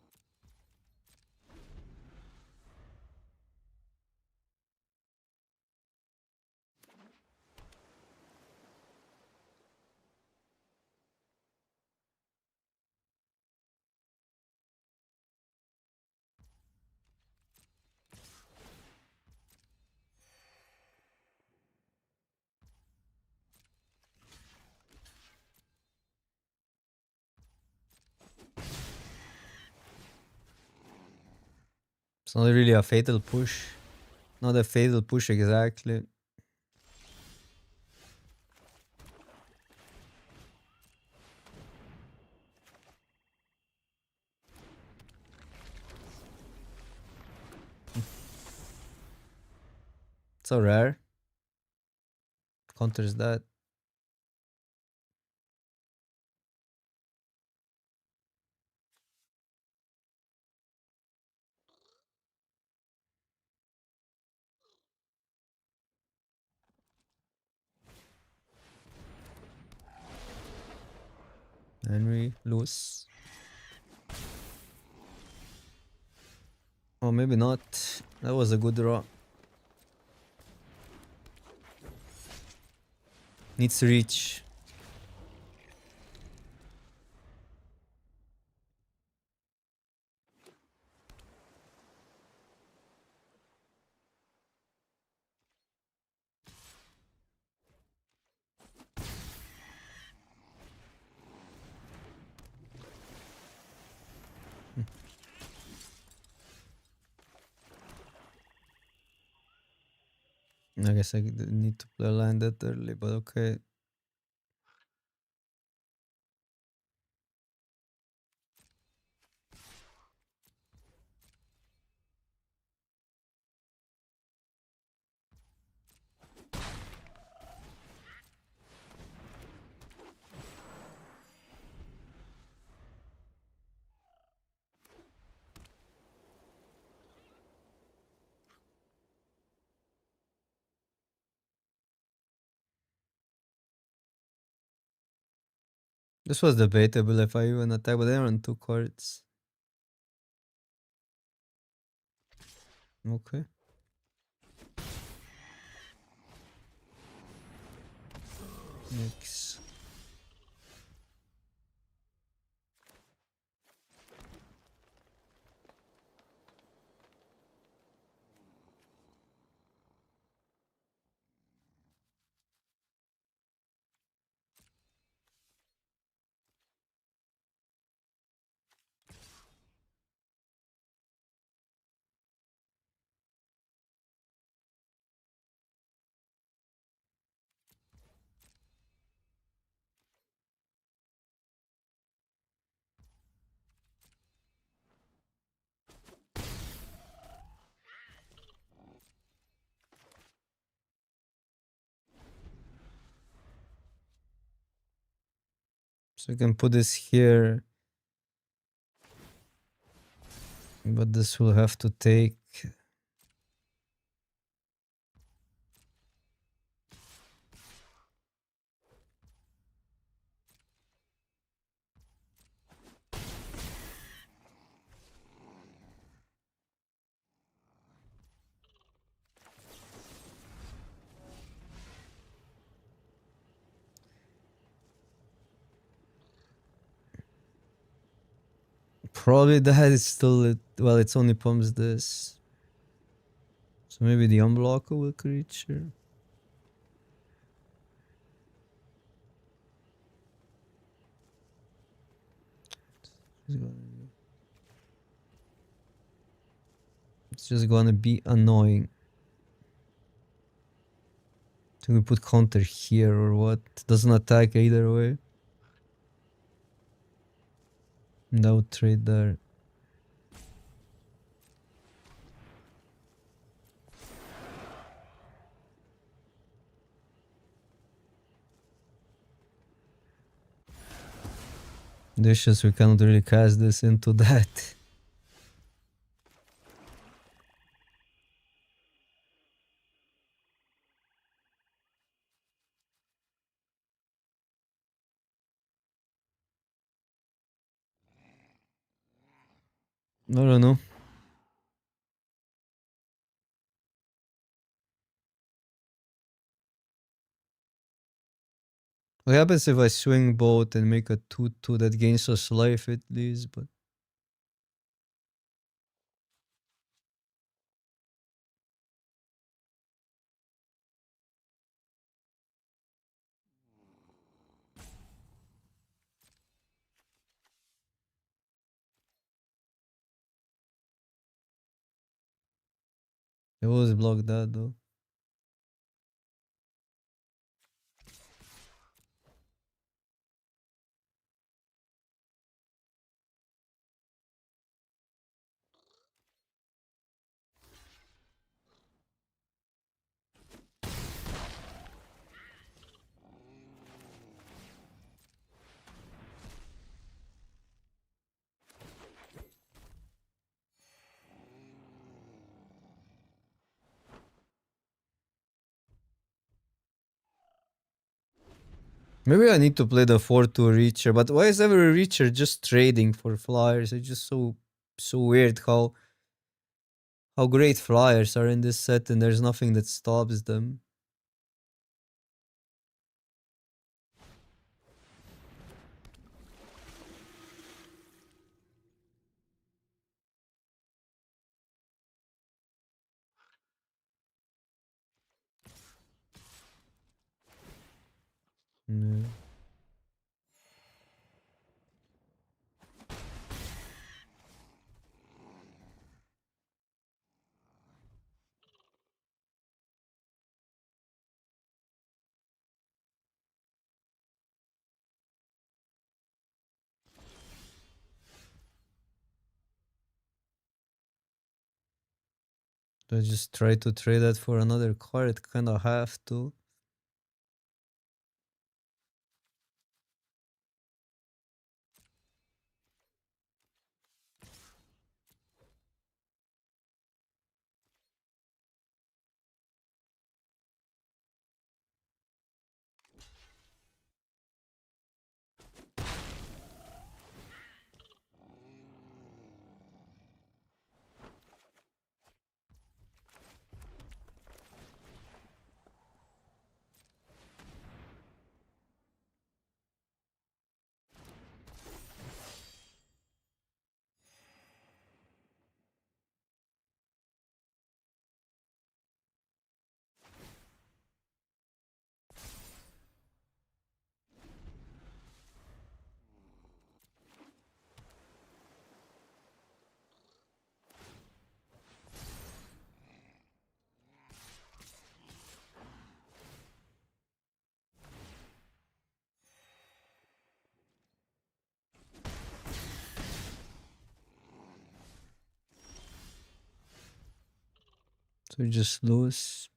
It's not really a fatal push. Not a fatal push exactly. So rare. Counters that. And we lose. Oh, maybe not. That was a good draw. Needs reach. I guess I didn't need to play a land that early, but okay. This was debatable if I even attack, but I run 2 cards. Okay. Next. So I can put this here. But this will have to take. Probably that is still it. Well, it's only pumps this. So maybe the unblockable creature. It's just gonna be annoying. So we put counter here or what? Doesn't attack either way. No trade there. Dishes, we cannot really cast this into that. I don't know. What happens if I swing both and make a 2/2 that gains us life at least, but I always block that though. Maybe I need to play the 4/2 Reacher, but why is every Reacher just trading for flyers? It's just so weird how great flyers are in this set and there's nothing that stops them. Yeah. I just try to trade that for another card. Kinda have to. So we just lose.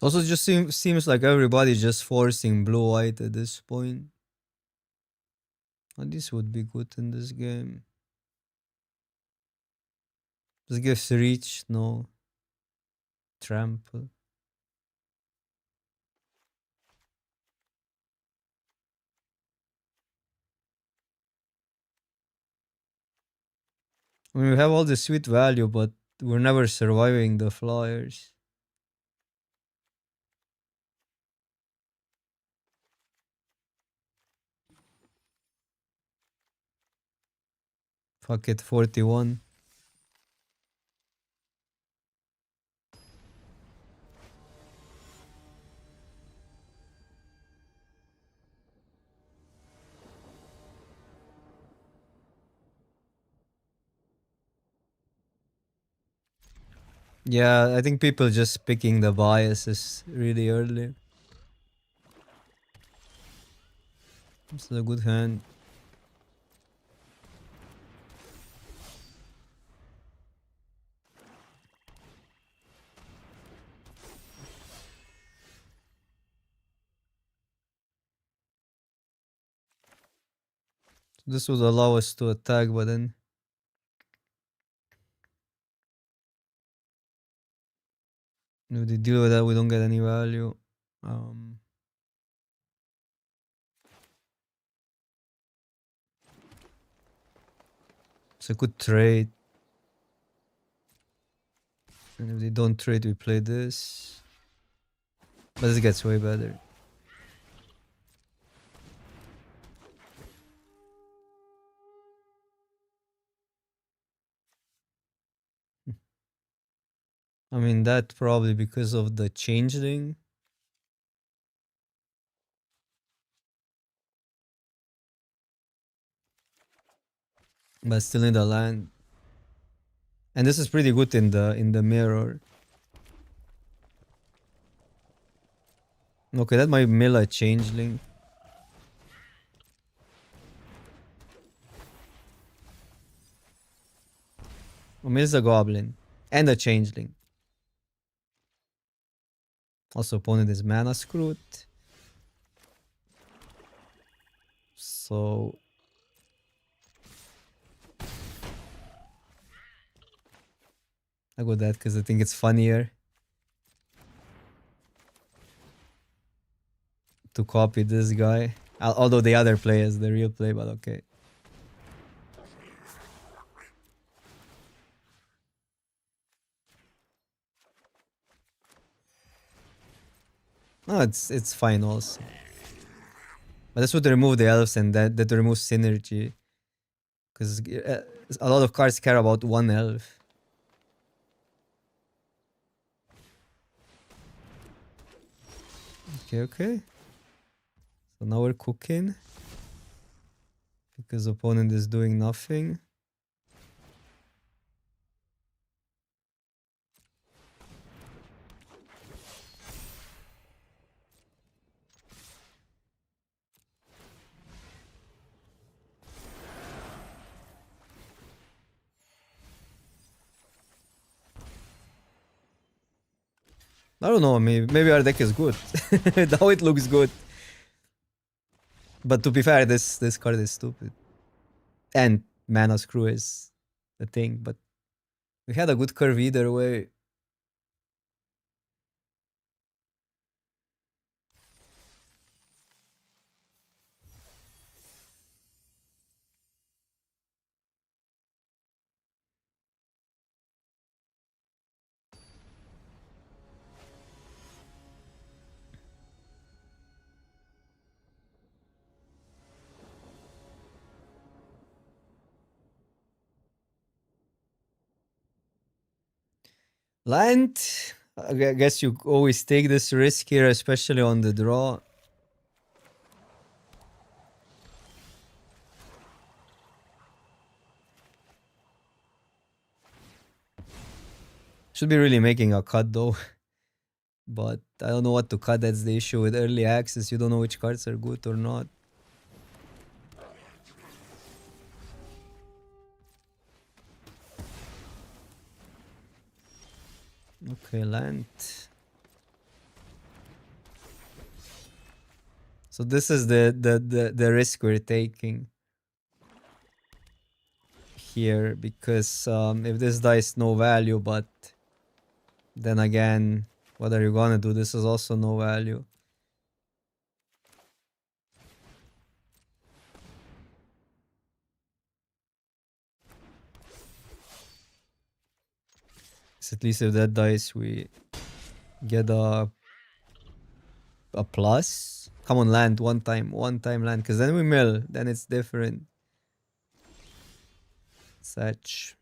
Also, just seems like everybody's just forcing blue white at this point. And this would be good in this game. Just gives reach, no trample. I mean, we have all the sweet value, but we're never surviving the flyers. Fuck it, 41. Yeah, I think people just picking the biases really early. It's a good hand. This would allow us to attack, but then if they deal with that, we don't get any value. It's a good trade. And if they don't trade, we play this. But this gets way better. I mean, that probably because of the changeling. But still in the land. And this is pretty good in the mirror. Okay, that might mill a changeling. Or mills a goblin. And a changeling. Also, opponent is mana screwed. So I go that because I think it's funnier to copy this guy. Although the other play is the real play, but okay. No, it's fine also. But this would remove the elves and that removes synergy. Because a lot of cards care about one elf. Okay. So now we're cooking. Because opponent is doing nothing. I don't know, maybe our deck is good. Now it looks good. But to be fair, this card is stupid. And Mana Screw is the thing, but we had a good curve either way. Land, I guess you always take this risk here, especially on the draw. Should be really making a cut though. But I don't know what to cut. That's the issue with early access. You don't know which cards are good or not. Okay, land. So this is the risk we're taking here, because if this dies no value, but then again, what are you gonna do? This is also no value. So at least if that dies, we get a plus. Come on, land one time land, because then we mill, then it's different. Such.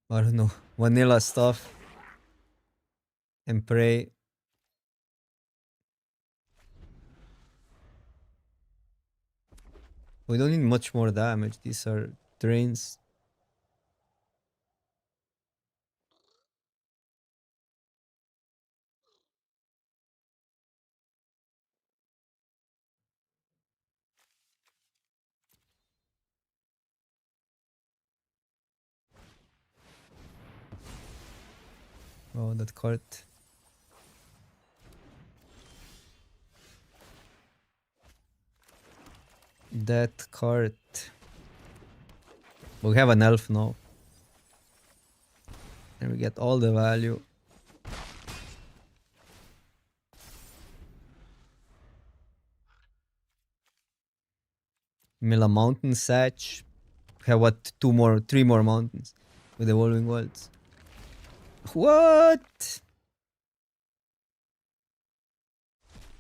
I don't know, vanilla stuff and pray. We don't need much more damage. These are drains. Oh, that card. That card. We have an elf now. And we get all the value. Mill a mountain satch. We have what? 3 more mountains with evolving worlds. What?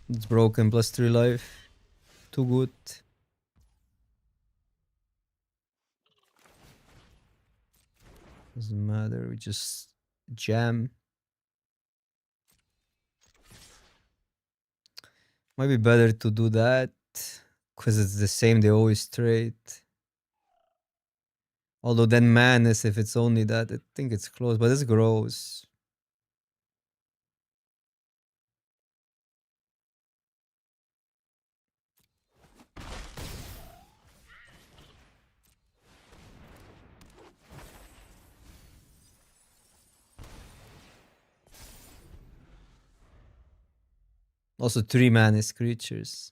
It's broken, plus 3 life. Too good. Doesn't matter, we just jam. Might be better to do that, because it's the same, they always trade. Although then madness, if it's only that, I think it's close, but it's gross. Also 3 madness creatures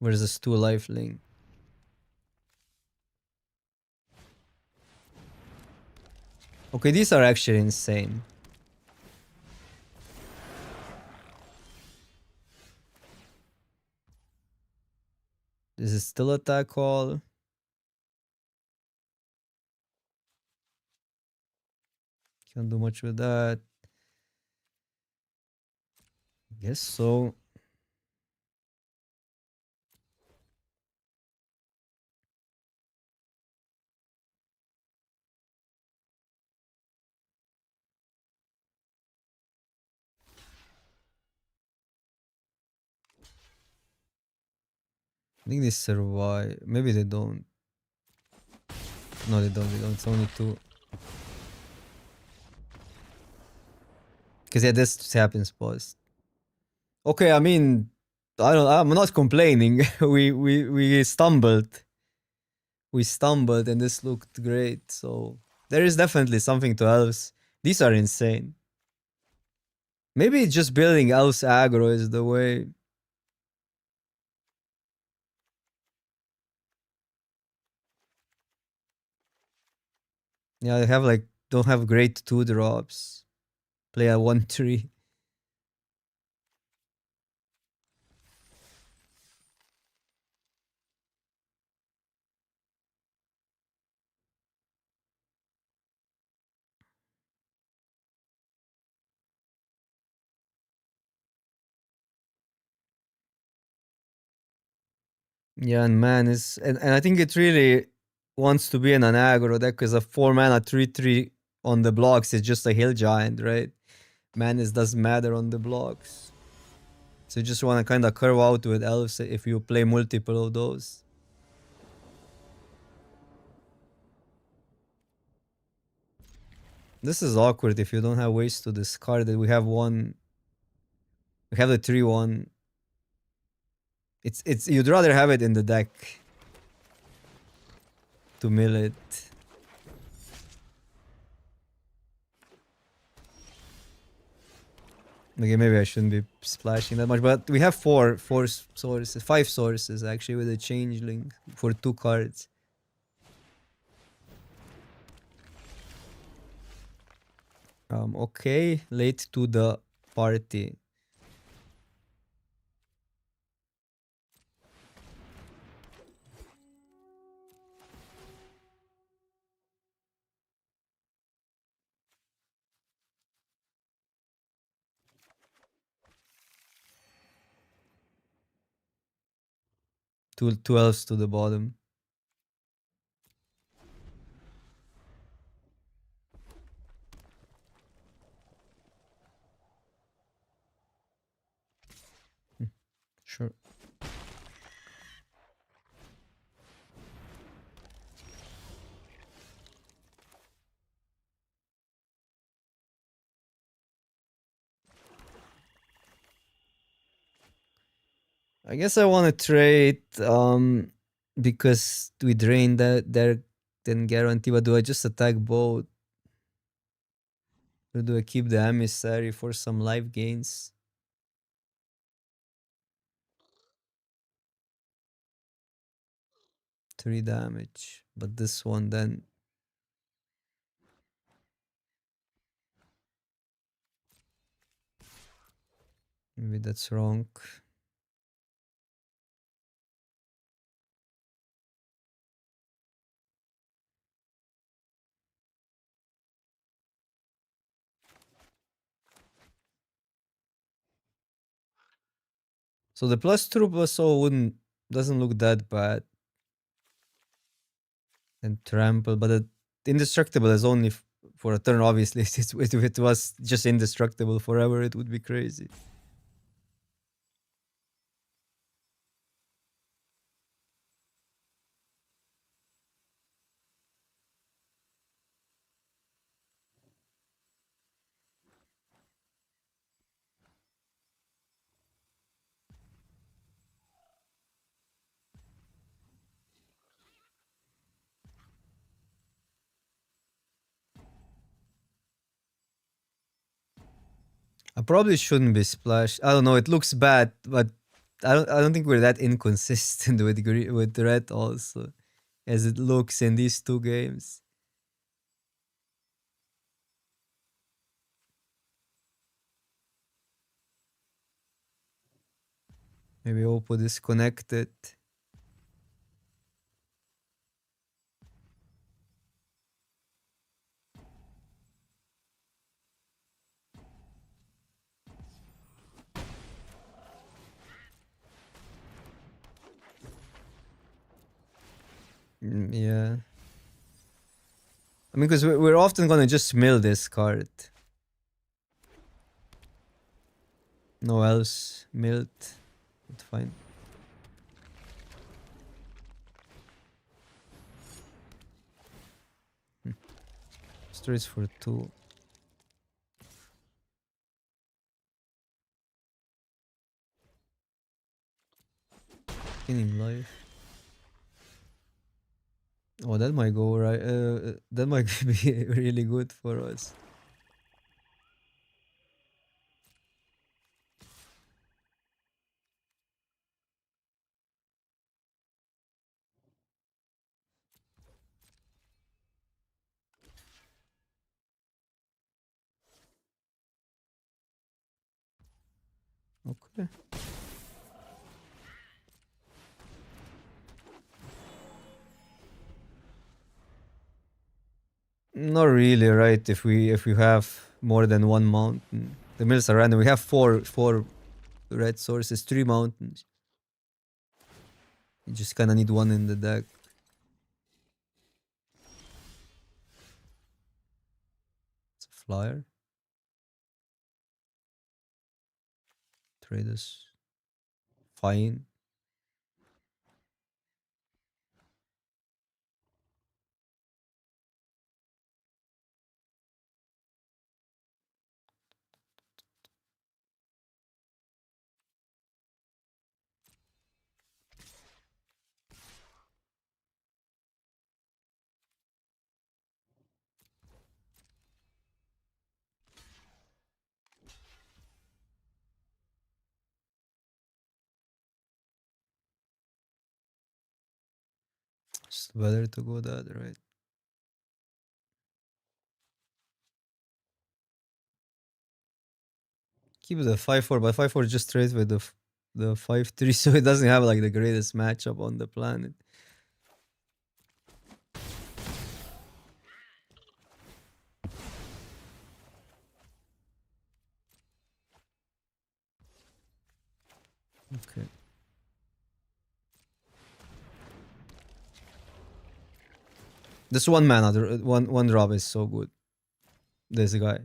versus 2 lifelink. Okay, these are actually insane. This is still attack call. Can't do much with that. Guess so. I think they survive. Maybe they don't. No, they don't. They don't. It's only 2. Because yeah, this happens post. Okay, I mean, I'm not complaining. We stumbled. We stumbled, and this looked great. So there is definitely something to elves. These are insane. Maybe just building elves aggro is the way. Yeah, they have like don't have great 2 drops. Play a 1/3. Yeah, and man is and I think it really wants to be in an aggro deck because a 4 mana 3/3 on the blocks is just a hill giant, right? Madness doesn't matter on the blocks. So you just want to kind of curve out with elves if you play multiple of those. This is awkward if you don't have ways to discard it. We have one. We have the 3/1. It's you'd rather have it in the deck to mill it. Okay, maybe I shouldn't be splashing that much, but we have four sources, 5 sources actually with a changeling for 2 cards. Okay, late to the party. Two elves to the bottom. Sure. I guess I want to trade because we drain that there then guarantee, but do I just attack both? Or do I keep the emissary for some life gains? 3 damage. But this one then maybe that's wrong. So the +2 +0 wouldn't doesn't look that bad. And trample, but indestructible is only for a turn. Obviously, if it was just indestructible forever, it would be crazy. I probably shouldn't be splashed. I don't know. It looks bad, but I don't think we're that inconsistent with red also, as it looks in these 2 games. Maybe Oppo disconnected. Yeah. I mean, because we're often gonna just mill this card. No else milled. It's fine. Strays for 2. Gaining life. Oh, that might go right. That might be really good for us. Okay. Not really, right? If we have more than one mountain, the mills are random. We have four red sources, 3 mountains. You just kind of need one in the deck. It's a flyer. Traders. Fine. It's better to go that, right? Keep the 5-4, but 5-4 just trades with the 5-3, so it doesn't have like the greatest matchup on the planet. Okay. This one mana, one drop is so good. This guy,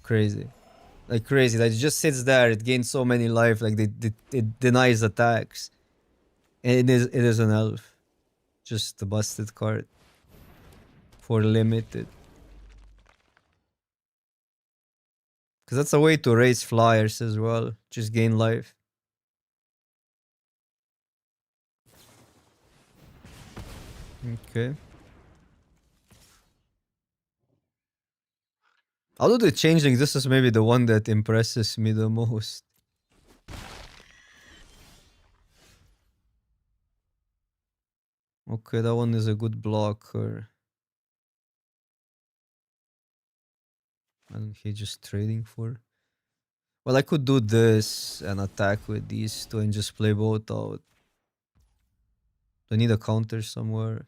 crazy, like crazy. Like it just sits there. It gains so many life. Like it denies attacks. And it is an elf, just a busted card for limited. Because that's a way to raise flyers as well. Just gain life. Okay. Although the changeling, this is maybe the one that impresses me the most. Okay, that one is a good blocker. And he just trading for. Well, I could do this and attack with these two and just play both out. I need a counter somewhere.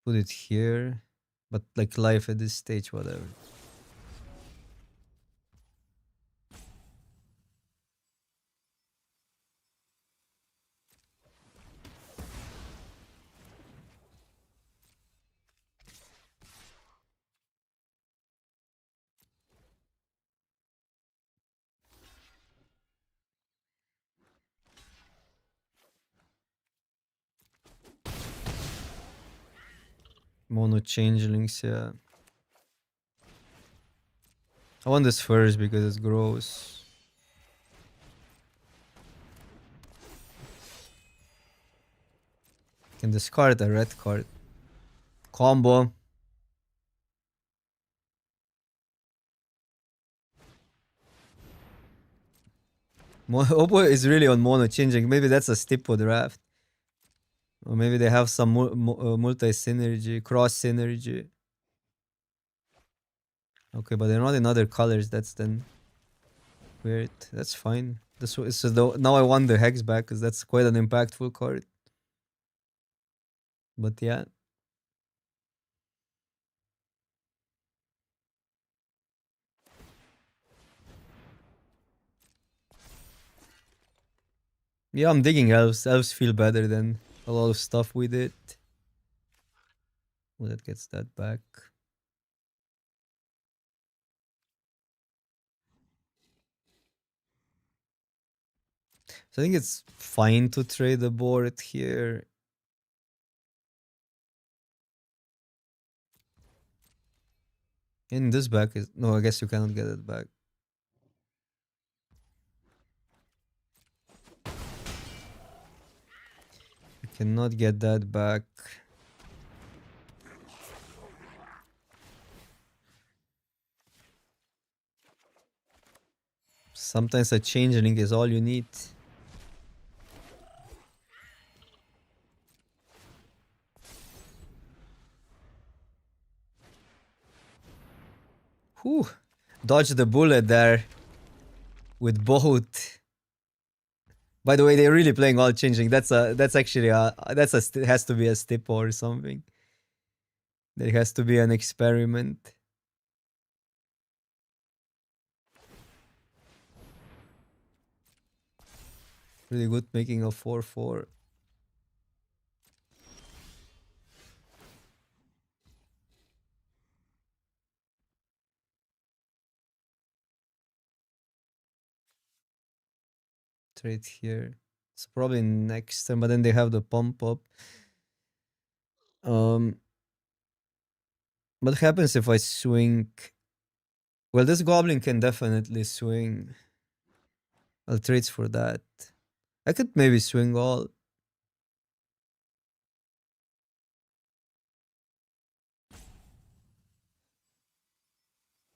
Put it here. But like life at this stage, whatever. Mono changelings, yeah. I want this first because it's gross. Can discard a red card. Combo. Oppo is really on mono changing. Maybe that's a Stipo draft. Or maybe they have some multi synergy, cross synergy. Okay, but they're not in other colors. That's then weird. That's fine. This is so now I want the hex back because that's quite an impactful card. But yeah. Yeah, I'm digging elves. Elves feel better than a lot of stuff we did. Well, that gets that back. So I think it's fine to trade the board here. And this back is... No, I guess you cannot get it back. You cannot get that back. Sometimes a changeling is all you need. Whew. Dodge the bullet there. With both. By the way, they're really playing all changing. That's actually has to be a stip or something. There has to be an experiment. Really good making a 4-4. Trade here. So probably next turn, but then they have the pump up. What happens if I swing? Well, this goblin can definitely swing. I'll trade for that. I could maybe swing all.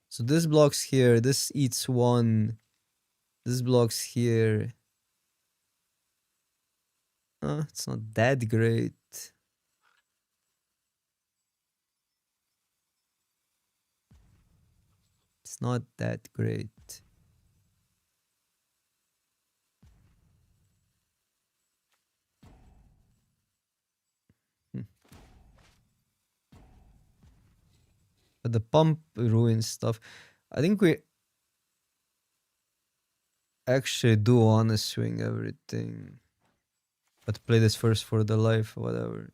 So this blocks here. This eats one. This blocks here. It's not that great. It's not that great. But the pump ruins stuff. I think we actually do want to swing everything. But play this first for the life, whatever.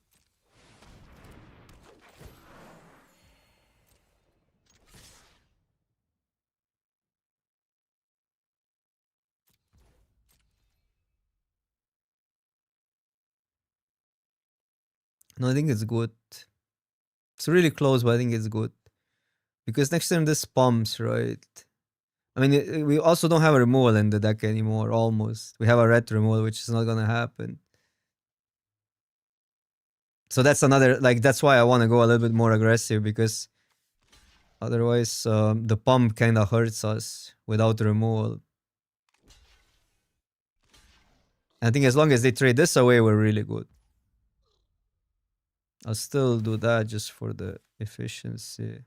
No, I think it's good. It's really close, but I think it's good. Because next time this pumps, right? I mean, we also don't have a removal in the deck anymore, almost. We have a red removal, which is not gonna happen. So that's another, like, that's why I want to go a little bit more aggressive, because otherwise the pump kind of hurts us without removal. I think as long as they trade this away, we're really good. I'll still do that just for the efficiency.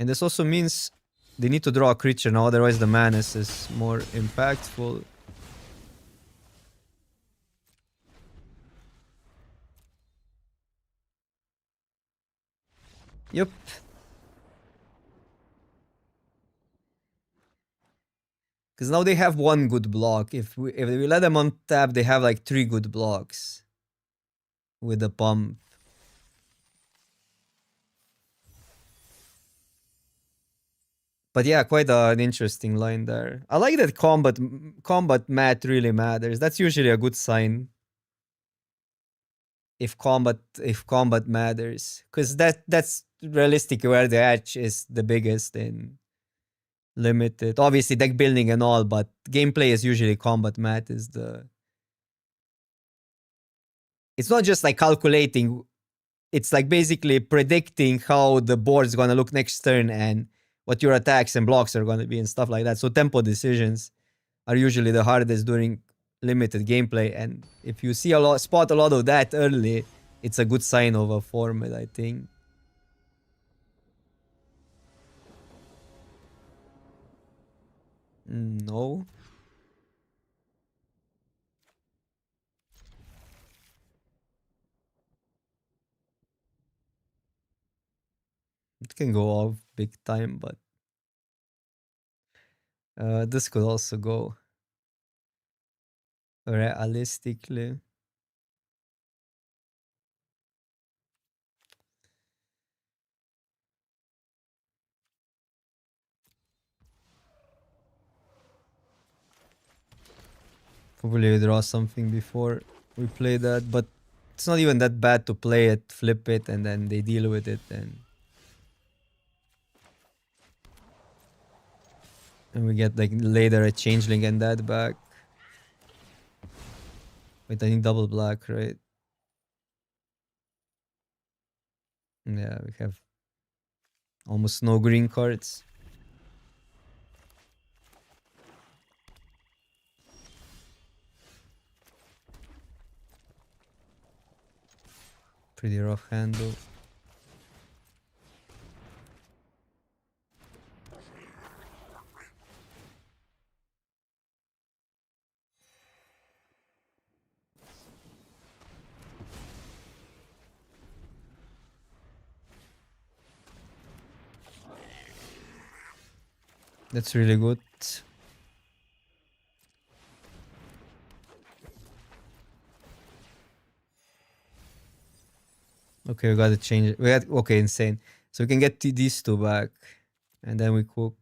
And this also means they need to draw a creature now, otherwise the Manus is more impactful. Yep. Because now they have one good block. If we let them on tap, they have like 3 good blocks with the pump. But yeah, quite an interesting line there. I like that combat math really matters. That's usually a good sign. If combat matters, because that's realistically where the edge is the biggest in limited. Obviously, deck building and all, but gameplay is usually combat math is the. It's not just like calculating. It's like basically predicting how the board's gonna look next turn and what your attacks and blocks are gonna be and stuff like that. So tempo decisions are usually the hardest during limited gameplay, and if you see spot a lot of that early, it's a good sign of a format, I think. No. It can go off big time, but this could also go. Realistically. Probably we draw something before we play that, but it's not even that bad to play it, flip it, and then they deal with it, and we get like later a changeling and that back. Wait, I need double black, right? Yeah, we have almost no green cards. Pretty rough handle. That's really good. Okay, we gotta change it. We got okay, insane. So we can get these two back, and then we cook.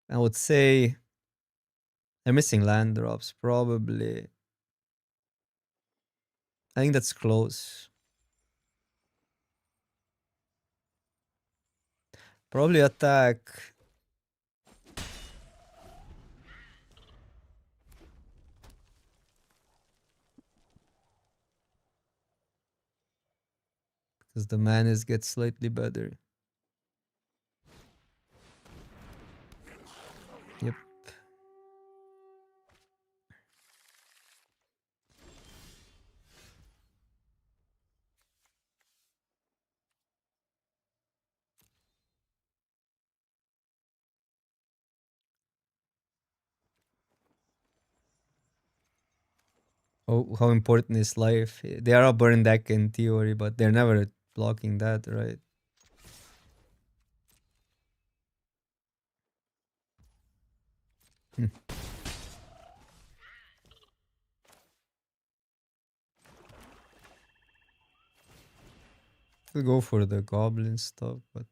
I would say they're missing land drops, probably. I think that's close. Probably attack. Because the manas get slightly better. Yep. Oh, how important is life? They are a burn deck in theory, but they're never blocking that, right? Hmm. Could go for the goblin stuff, but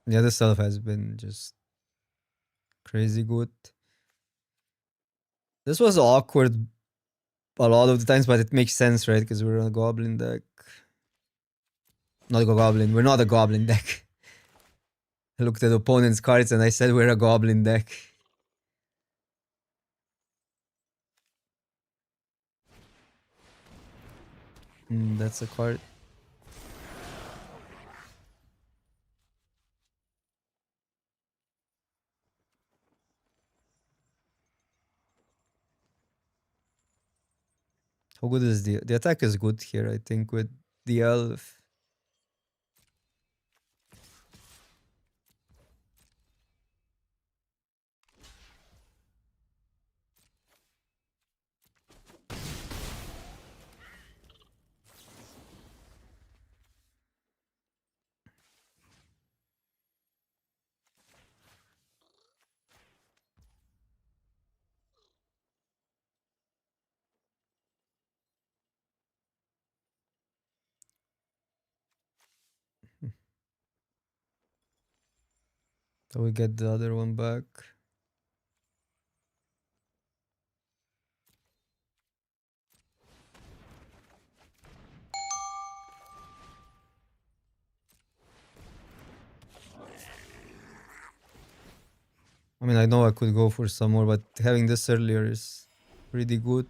the other stuff has been just crazy good. This was awkward a lot of the times, but it makes sense, right? Because we're on a goblin deck. Not a goblin. We're not a goblin deck. I looked at opponent's cards and I said we're a goblin deck. That's a card. How good is the attack is good here, I think, with the elf. So we get the other one back. I mean, I know I could go for some more, but having this earlier is pretty good.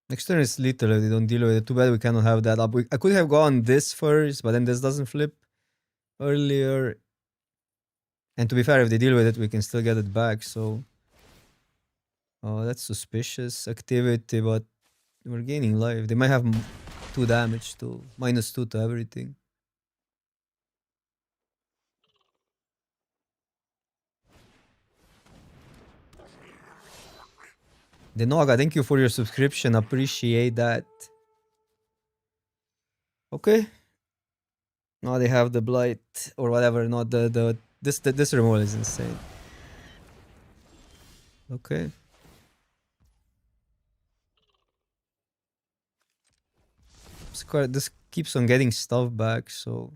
Next turn is lethal if they don't deal with it. Too bad we cannot have that up. I could have gone this first, but then this doesn't flip earlier. And to be fair, if they deal with it, we can still get it back, so... Oh, that's suspicious activity, but we're gaining life. They might have 2 damage too. -2 to everything. Denoga, thank you for your subscription. Appreciate that. Okay. Now they have the blight or whatever. Not this removal is insane. Okay. This keeps on getting stuff back, so...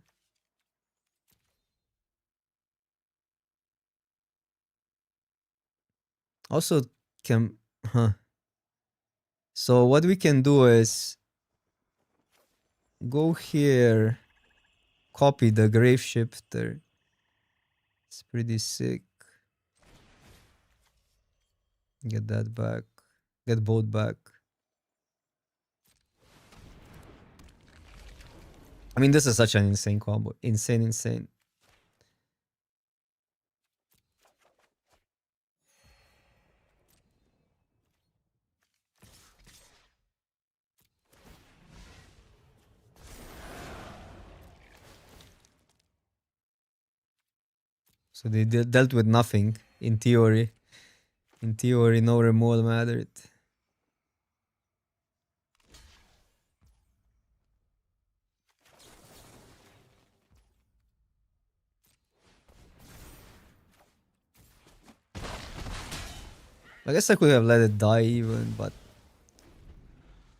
Also, can... Huh. So what we can do is... Go here. Copy the Grave Shifter. It's pretty sick. Get that back. Get both back. I mean, this is such an insane combo. Insane. So they dealt with nothing, in theory. In theory, no removal mattered. I guess I could have let it die even, but...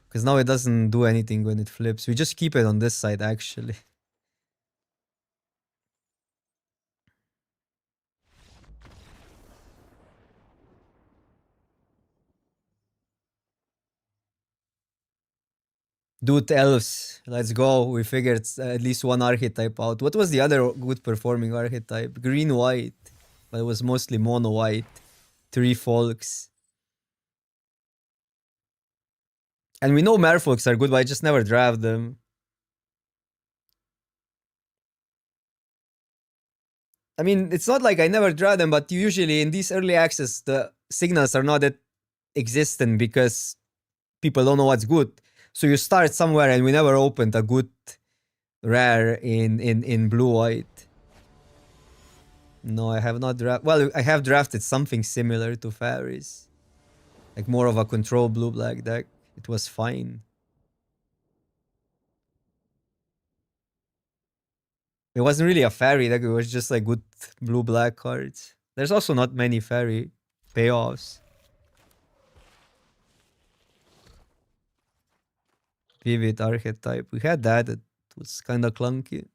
Because now it doesn't do anything when it flips. We just keep it on this side, actually. Dude, elves. Let's go. We figured at least one archetype out. What was the other good performing archetype? Green-white. But it was mostly mono-white. 3 folks. And we know merfolks are good, but I just never draft them. I mean, it's not like I never draft them, but usually in these early access, the signals are not that existent because people don't know what's good. So you start somewhere, and we never opened a good rare in blue-white. No, I have not drafted... Well, I have drafted something similar to Fairies. Like more of a control blue-black deck. It was fine. It wasn't really a Fairy deck, it was just like good blue-black cards. There's also not many Fairy payoffs. Vivid archetype. We had that. It was kind of clunky.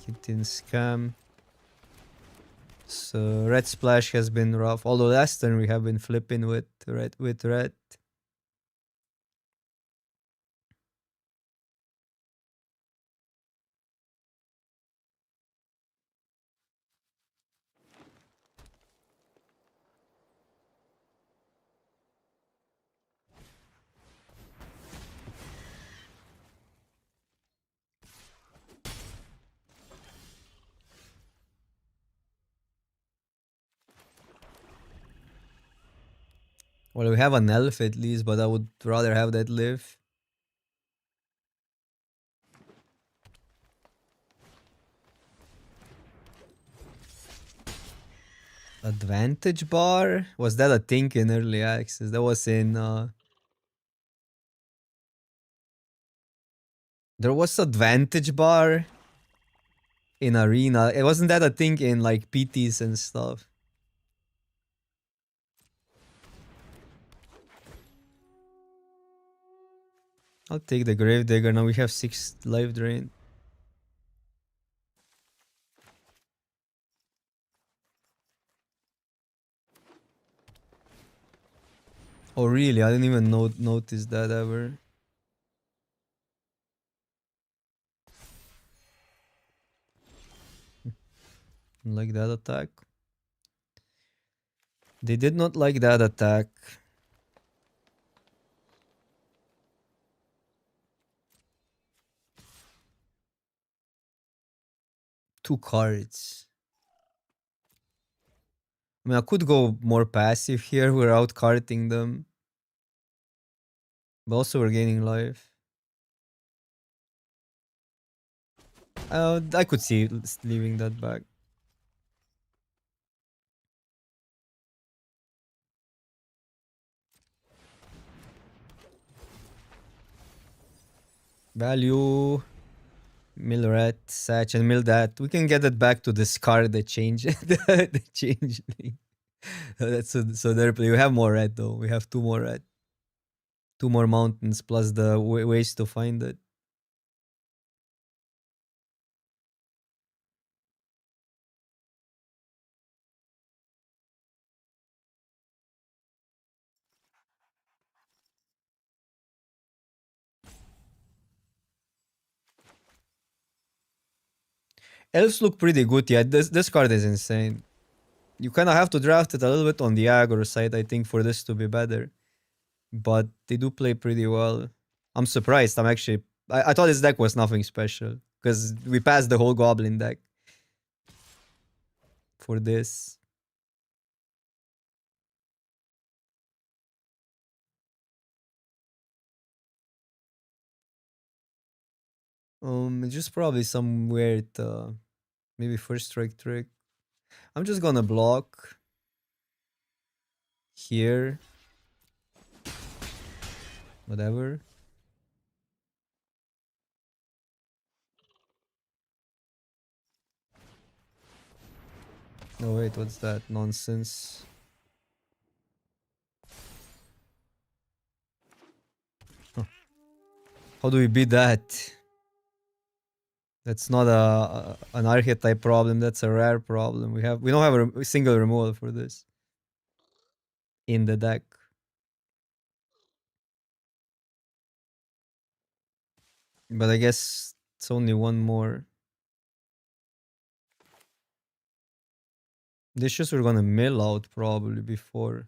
Kitten Scam. So Red Splash has been rough. Although last turn we have been flipping with red. Well, we have an elf at least, but I would rather have that live. Advantage bar? Was that a thing in early access? That was in... There was advantage bar in arena. It wasn't that a thing in like PTs and stuff. I'll take the Gravedigger. Now we have 6 life drain. Oh really? I didn't even notice that ever. Like that attack. They did not like that attack. Two cards. I mean, I could go more passive here. We're out carting them. But also we're gaining life. I could see leaving that back. Value. Mill rat, Satch, and mill that. We can get it back to discard the change. The changeling. That's so there. We have more red though. We have two more red. Two more mountains plus the ways to find it. Elves look pretty good. Yeah, this card is insane. You kind of have to draft it a little bit on the aggro side, I think, for this to be better. But they do play pretty well. I'm surprised. I thought this deck was nothing special because we passed the whole goblin deck for this. Just probably some weird, maybe first strike trick. I'm just gonna block here. Whatever. Oh wait, what's that nonsense? Huh. How do we beat that? That's not an archetype problem. That's a rare problem. We don't have a single removal for this in the deck. But I guess it's only one more. Dishes we're gonna mill out probably before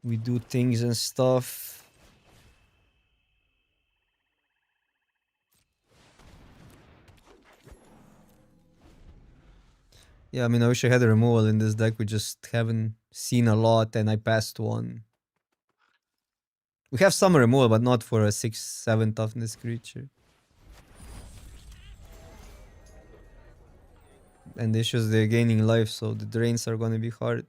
we do things and stuff. Yeah, I mean, I wish I had a removal in this deck. We just haven't seen a lot, and I passed one. We have some removal, but not for a 6/7 toughness creature. And the issue is they're gaining life, so the drains are gonna be hard.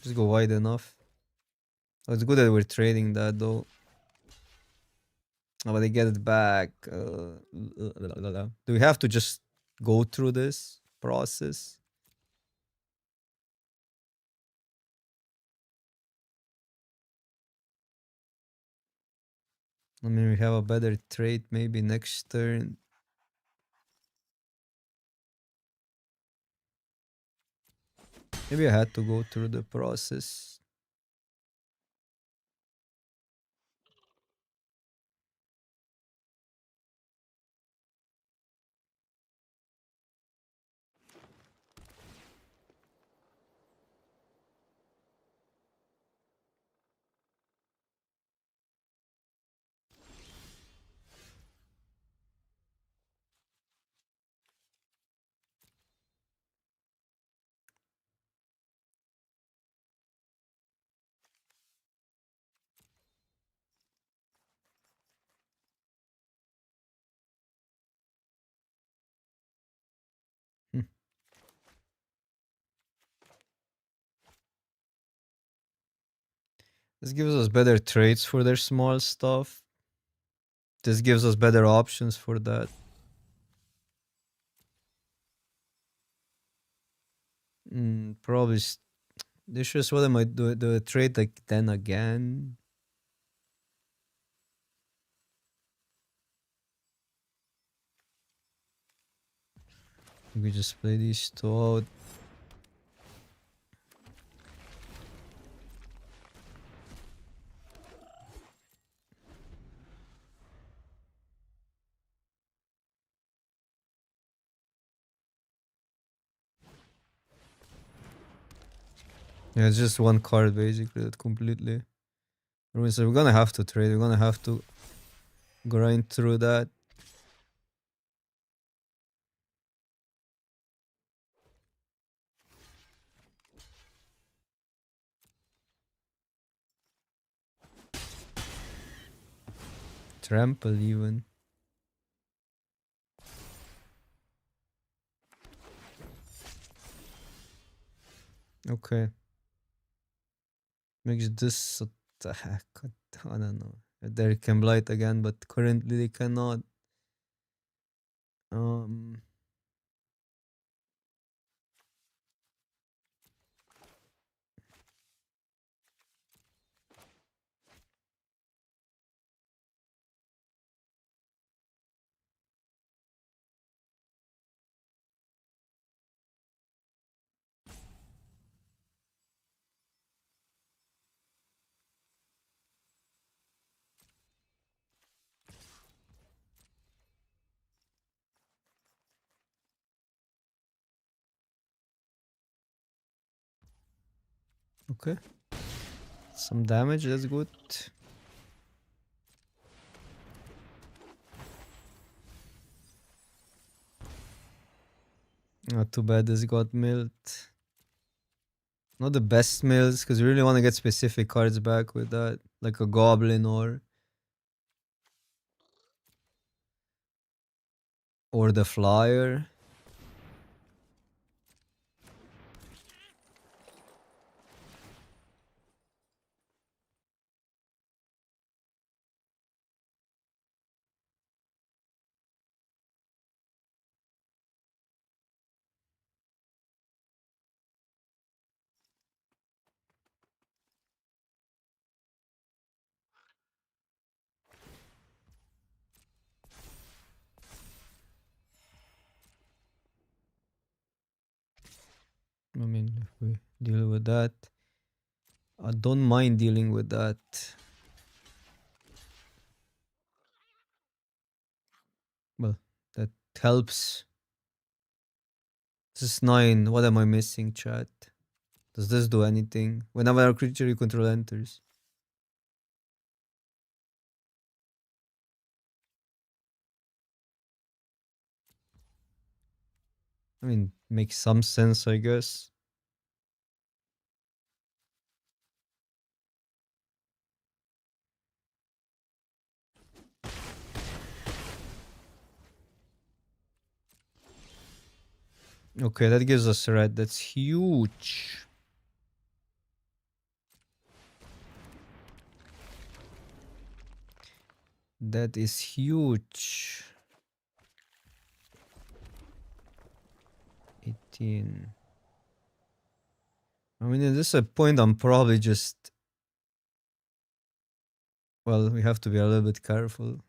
Just go wide enough. Oh, it's good that we're trading that though. Oh, but they get it back. Do we have to just go through this process? I mean, we have a better trade maybe next turn. Maybe I had to go through the process. Hmm. This gives us better trades for their small stuff. This gives us better options for that. Probably. This is what I might do. The trade like then again. We just play these two out. Yeah, it's just one card basically that completely. So we're gonna have to trade. We're gonna have to grind through that. Trample even. Okay. Makes this attack. I don't know. They can blight again, but currently they cannot. Um. Okay. Some damage. That's good. Not too bad. This got milled. Not the best mills because we really want to get specific cards back with that, like a goblin or the flyer. I mean, if we deal with that, I don't mind dealing with that. Well, that helps. This is 9. What am I missing, chat? Does this do anything? Whenever a creature you control enters. I mean, makes some sense, I guess. Okay, that gives us red. That's huge. That is huge. 18. I mean, at this point, I'm probably just. Well, we have to be a little bit careful.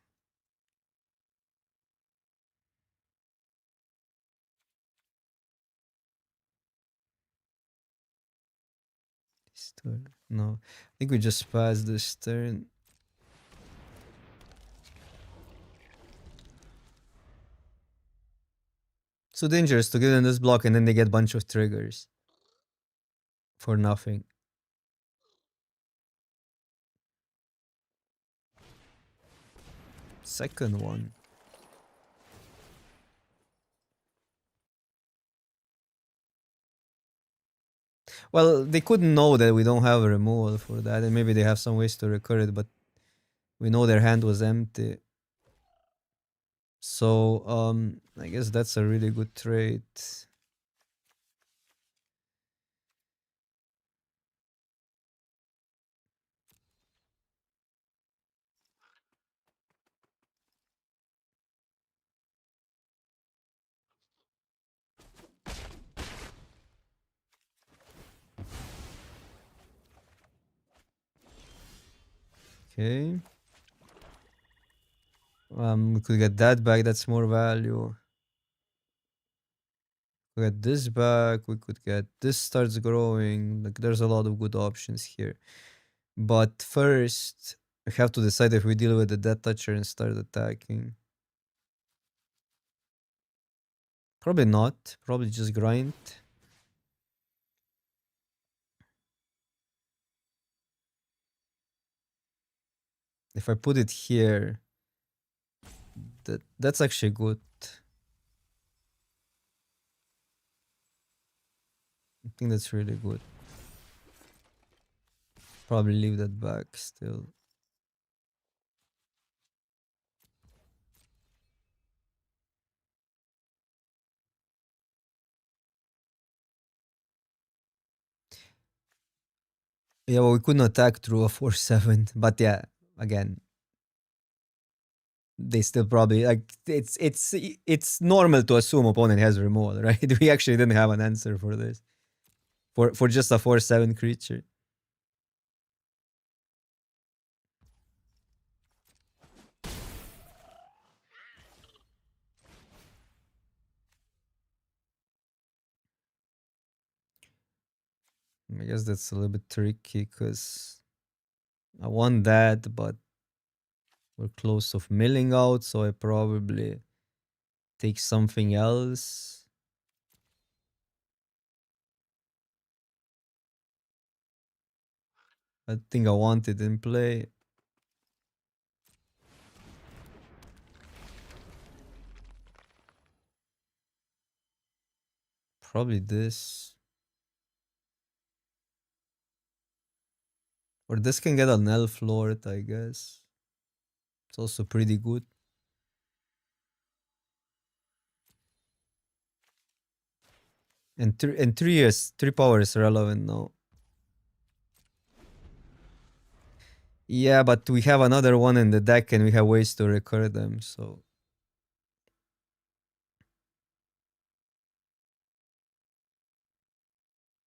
This turn. No. I think we just passed this turn. So dangerous to give them this block and then they get a bunch of triggers. For nothing. Second one. Well, they couldn't know that we don't have a removal for that, and maybe they have some ways to recur it, but we know their hand was empty. So, I guess that's a really good trade. Okay. We could get that back, that's more value. We get this back, we could get this starts growing. Like there's a lot of good options here. But first, we have to decide if we deal with the death toucher and start attacking. Probably not. Probably just grind. If I put it here, that's actually good. I think that's really good. Probably leave that back still. Yeah, well, we couldn't attack through a 4/7, but yeah, again, they still probably like it's normal to assume opponent has removal, right? We actually didn't have an answer for this for just a 4/7 creature. I guess that's a little bit tricky because I want that, but we're close of milling out, so I probably take something else. I think I want it in play. Probably this. Or this can get an elf lord, I guess. It's also pretty good. And three power is relevant now. Yeah, but we have another one in the deck and we have ways to recur them, so.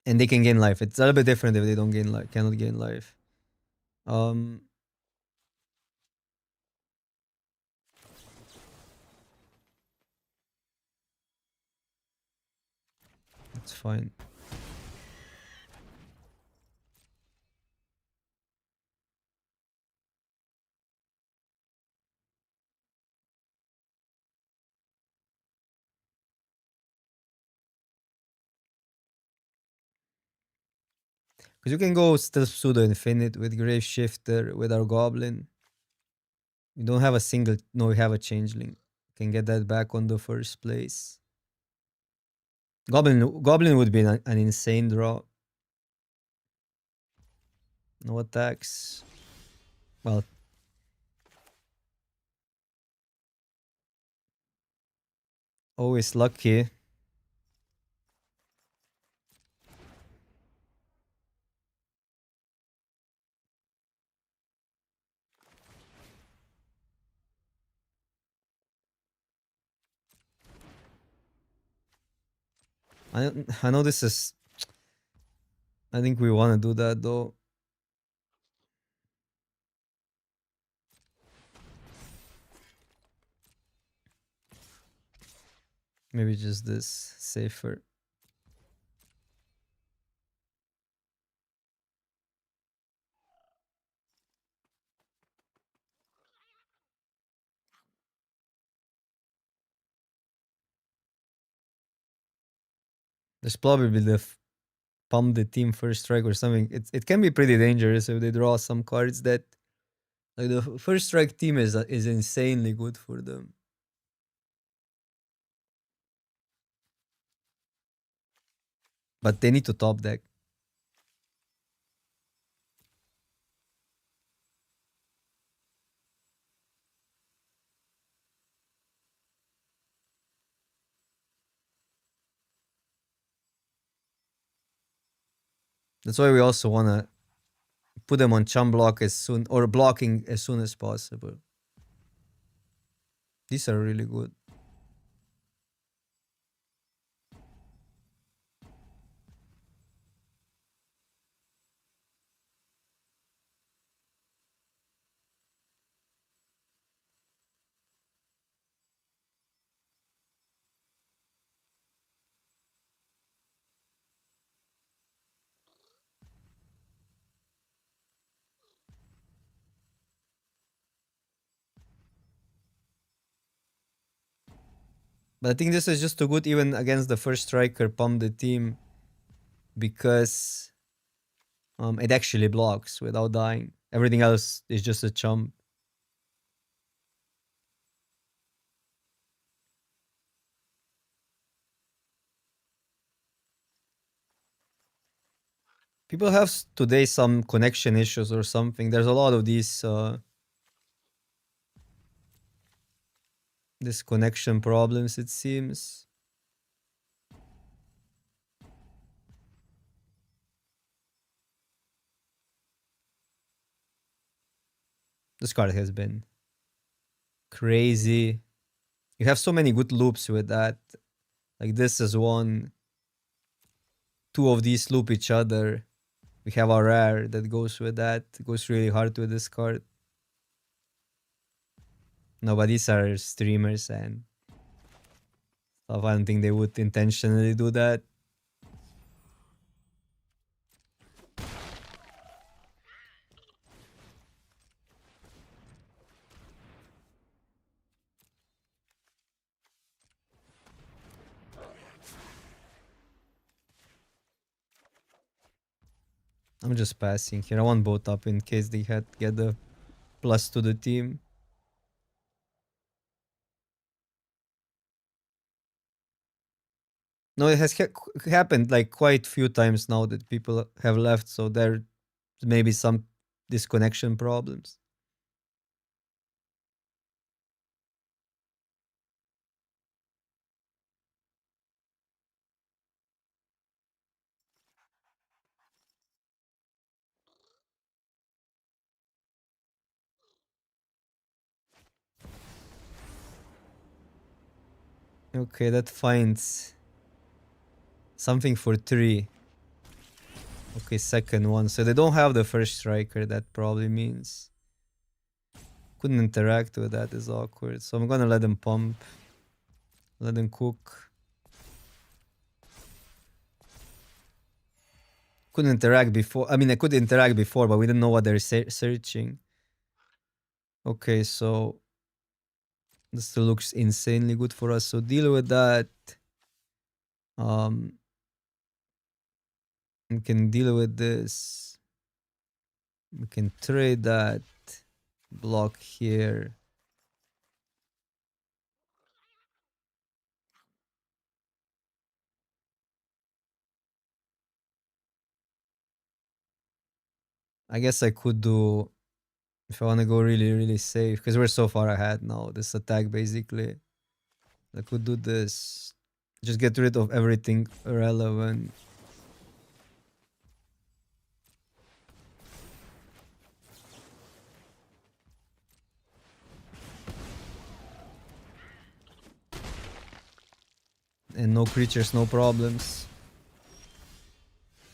And they can gain life. It's a little bit different if they don't gain life, cannot gain life. It's fine. Because you can go still pseudo infinite with Grave Shifter with our goblin. We don't have a single. No, we have a changeling. Can get that back on the first place. Goblin would be an insane draw. No attacks. Well, always lucky. I know this is. I think we want to do that though. Maybe just this safer. There's probably the pump the team first strike or something. It can be pretty dangerous if they draw some cards that like the first strike team is insanely good for them. But they need to top deck. That's why we also want to put them on chum block as soon or blocking as soon as possible. These are really good. But I think this is just too good even against the first striker pump the team because it actually blocks without dying. Everything else is just a chump. People have today some connection issues or something. There's a lot of these connection problems, it seems. This card has been crazy. You have so many good loops with that. Like this is one. Two of these loop each other. We have a rare that goes with that. It goes really hard with this card. No, but these are streamers and stuff. I don't think they would intentionally do that. I'm just passing here. I want both up in case they had get the plus to the team. No, it has happened like quite few times now that people have left, so there may be some disconnection problems. Okay, that finds something for 3. Okay, second one. So they don't have the first striker. That probably means couldn't interact with that. Is awkward. So I'm gonna let them pump. Let them cook. Couldn't interact before. I mean, I could interact before, but we didn't know what they're searching. Okay, so this still looks insanely good for us. So deal with that. We can deal with this. We can trade that. Block here. I guess I could do, if I want to go really, really safe, because we're so far ahead now. This attack, basically. I could do this. Just get rid of everything irrelevant. And no creatures, no problems.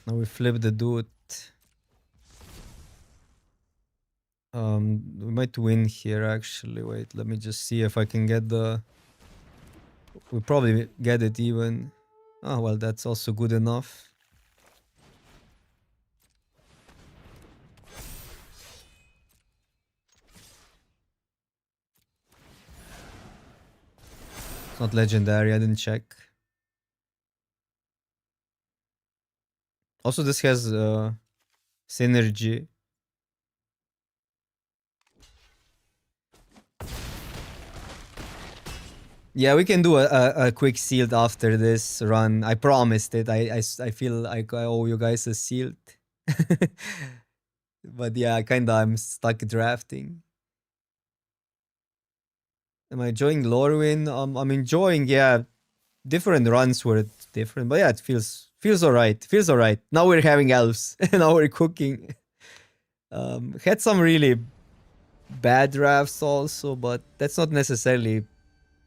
Now we flip the dude. We might win here, actually. Wait, let me just see if I can get the... We probably get it even. Oh, well, that's also good enough. It's not legendary, I didn't check. Also, this has synergy. Yeah, we can do a quick sealed after this run. I promised it. I feel like I owe you guys a sealed. But yeah, I'm stuck drafting. Am I enjoying Lorwyn? I'm enjoying, yeah. Different runs were different, but yeah, it feels alright. Feels alright. Now we're having elves. Now we're cooking. Had some really bad drafts also, but that's not necessarily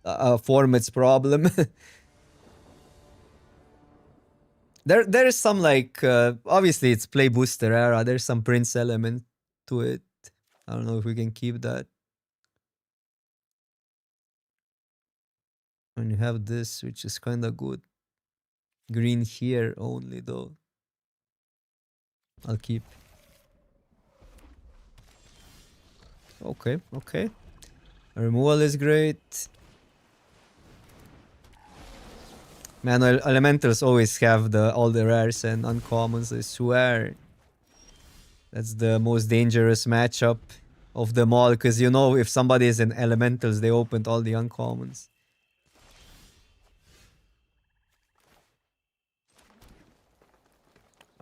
a format's problem. There's some like obviously it's play booster era. There's some Prince element to it. I don't know if we can keep that. When you have this, which is kind of good. Green here only though. I'll keep. Okay, okay. Removal is great. Man, elementals always have all the rares and uncommons, I swear. That's the most dangerous matchup of them all, because you know if somebody is in elementals, they opened all the uncommons.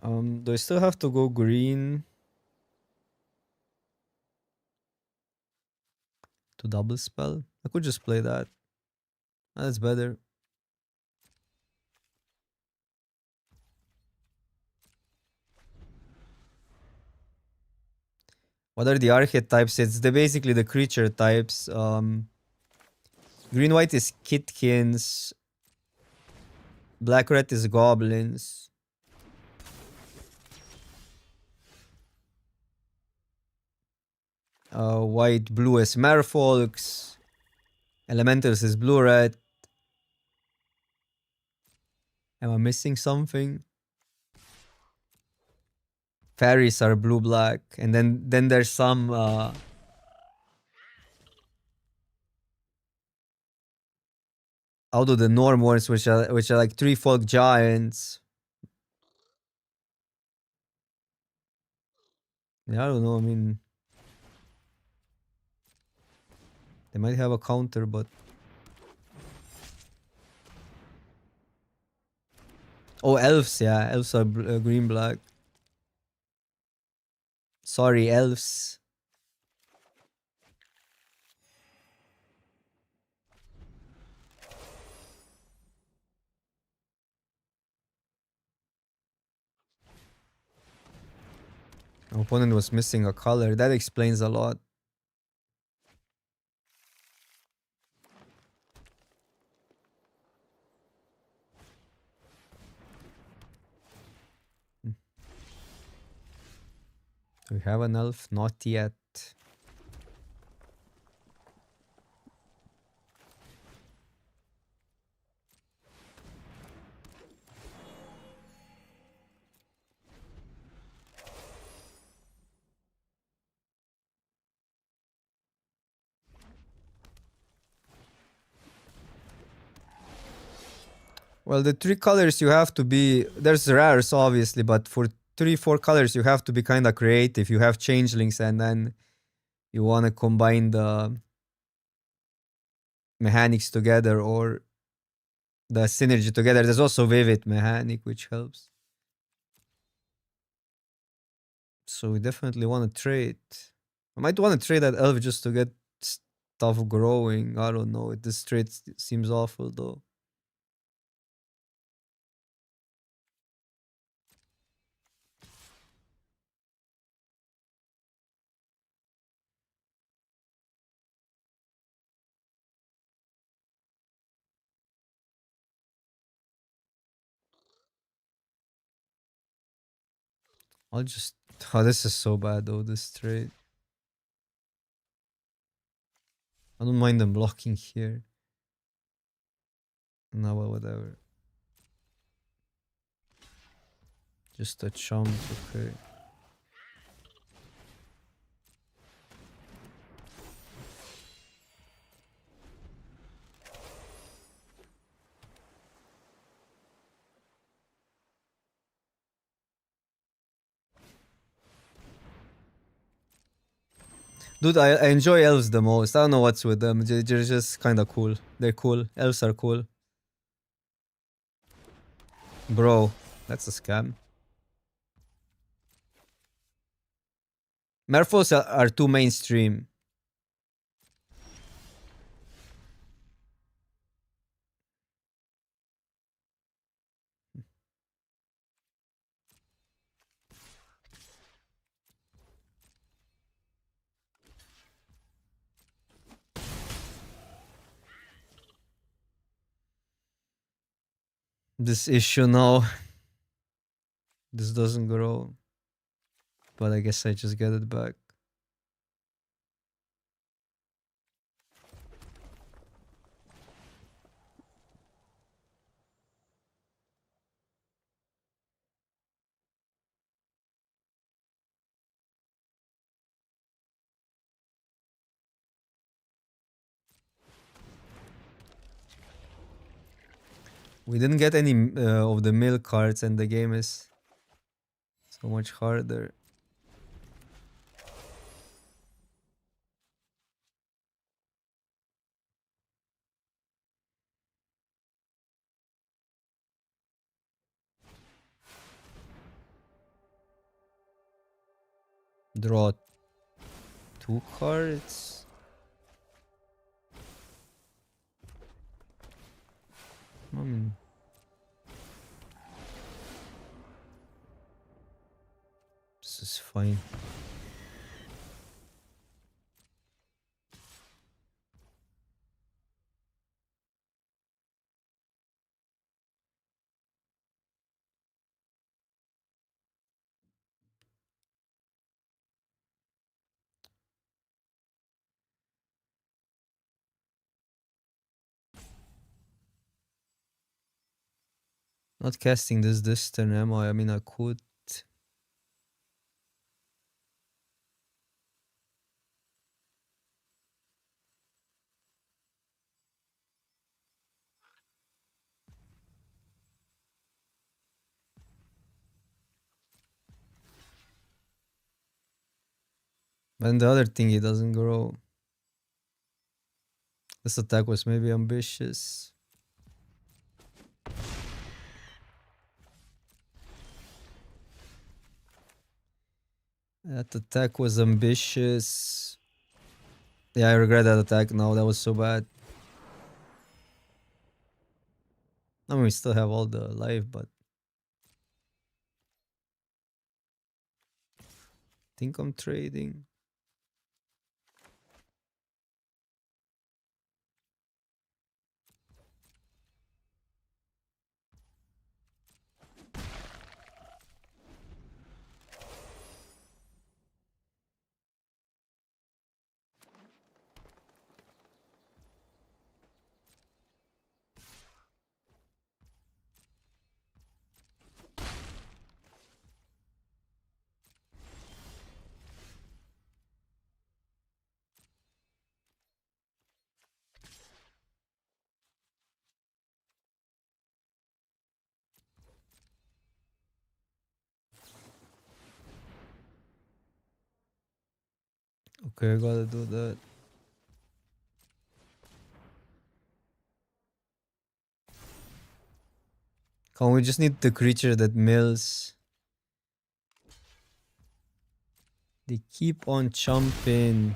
Do I still have to go green to double spell? I could just play that. That's better. What are the archetypes? It's basically the creature types. Green white is Kitkins. Black red is goblins. White blue is merfolks. Elementals is blue red. Am I missing something? Fairies are blue black, and then there's some out of the norm ones, which are like three folk giants. Yeah, I don't know. I mean, they might have a counter, but oh, elves. Yeah, elves are green black. Sorry, elves. My opponent was missing a color. That explains a lot. Do we have an elf? Not yet. Well, the three colors you have to be... There's rares, obviously, but for 3-4 colors you have to be kind of creative. You have changelings and then you want to combine the mechanics together or the synergy together. There's also Vivid mechanic, which helps. So we definitely want to trade. I might want to trade that elf just to get stuff growing. I don't know. This trade seems awful, though. I'll just... Oh, this is so bad, though, this trade. I don't mind them blocking here. No, well, whatever. Just a chump, okay. Dude, I enjoy elves the most. I don't know what's with them. They're just kind of cool. They're cool. Elves are cool. Bro, that's a scam. Merfolks are too mainstream. This issue now. This doesn't grow. But I guess I just get it back. We didn't get any of the mill cards and the game is so much harder. Draw 2 cards. I mean, this is fine. Not casting this turn, am I? I mean, I could. And the other thing, it doesn't grow. This attack was maybe ambitious. That attack was ambitious. Yeah, I regret that attack now. That was so bad. I mean, we still have all the life, but I think I'm trading. Okay, I gotta do that. Come on, we just need the creature that mills. They keep on chomping.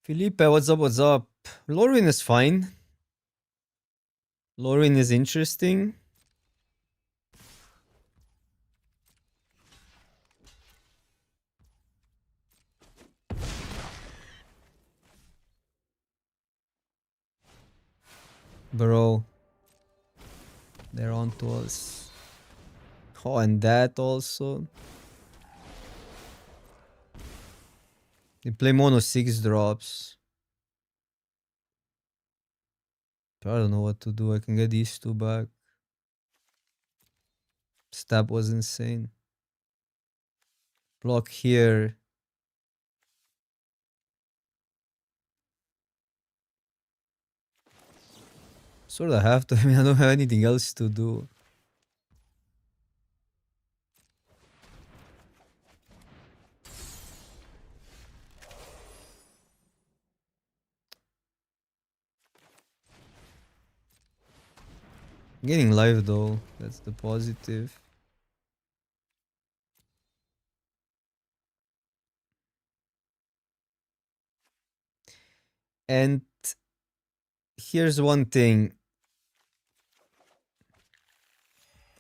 Felipe, what's up? What's up? Lorwyn is fine. Lorwyn is interesting. Bro. They're on to us. Oh, and that also. They play mono 6 drops. I don't know what to do. I can get these two back. Stab was insane. Block here. Sort of have to. I mean, I don't have anything else to do. Getting live though. That's the positive. And here's one thing.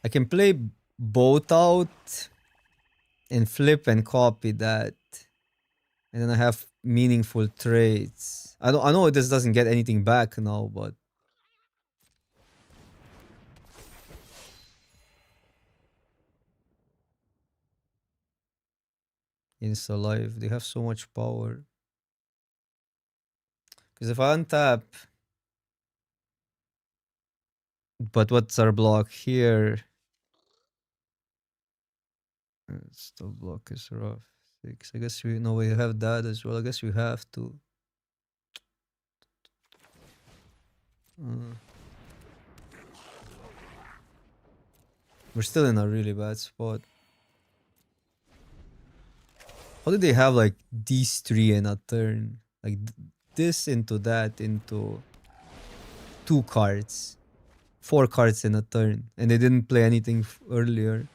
I can play both out and flip and copy that. And then I have meaningful trades. I know this doesn't get anything back now, but Insta Live, they have so much power. Because if I untap, but what's our block here? Still block is rough. 6. I guess we know we have that as well. I guess we have to. We're still in a really bad spot. How did they have like these three in a turn? Like this into that into 2 cards. 4 cards in a turn. And they didn't play anything earlier.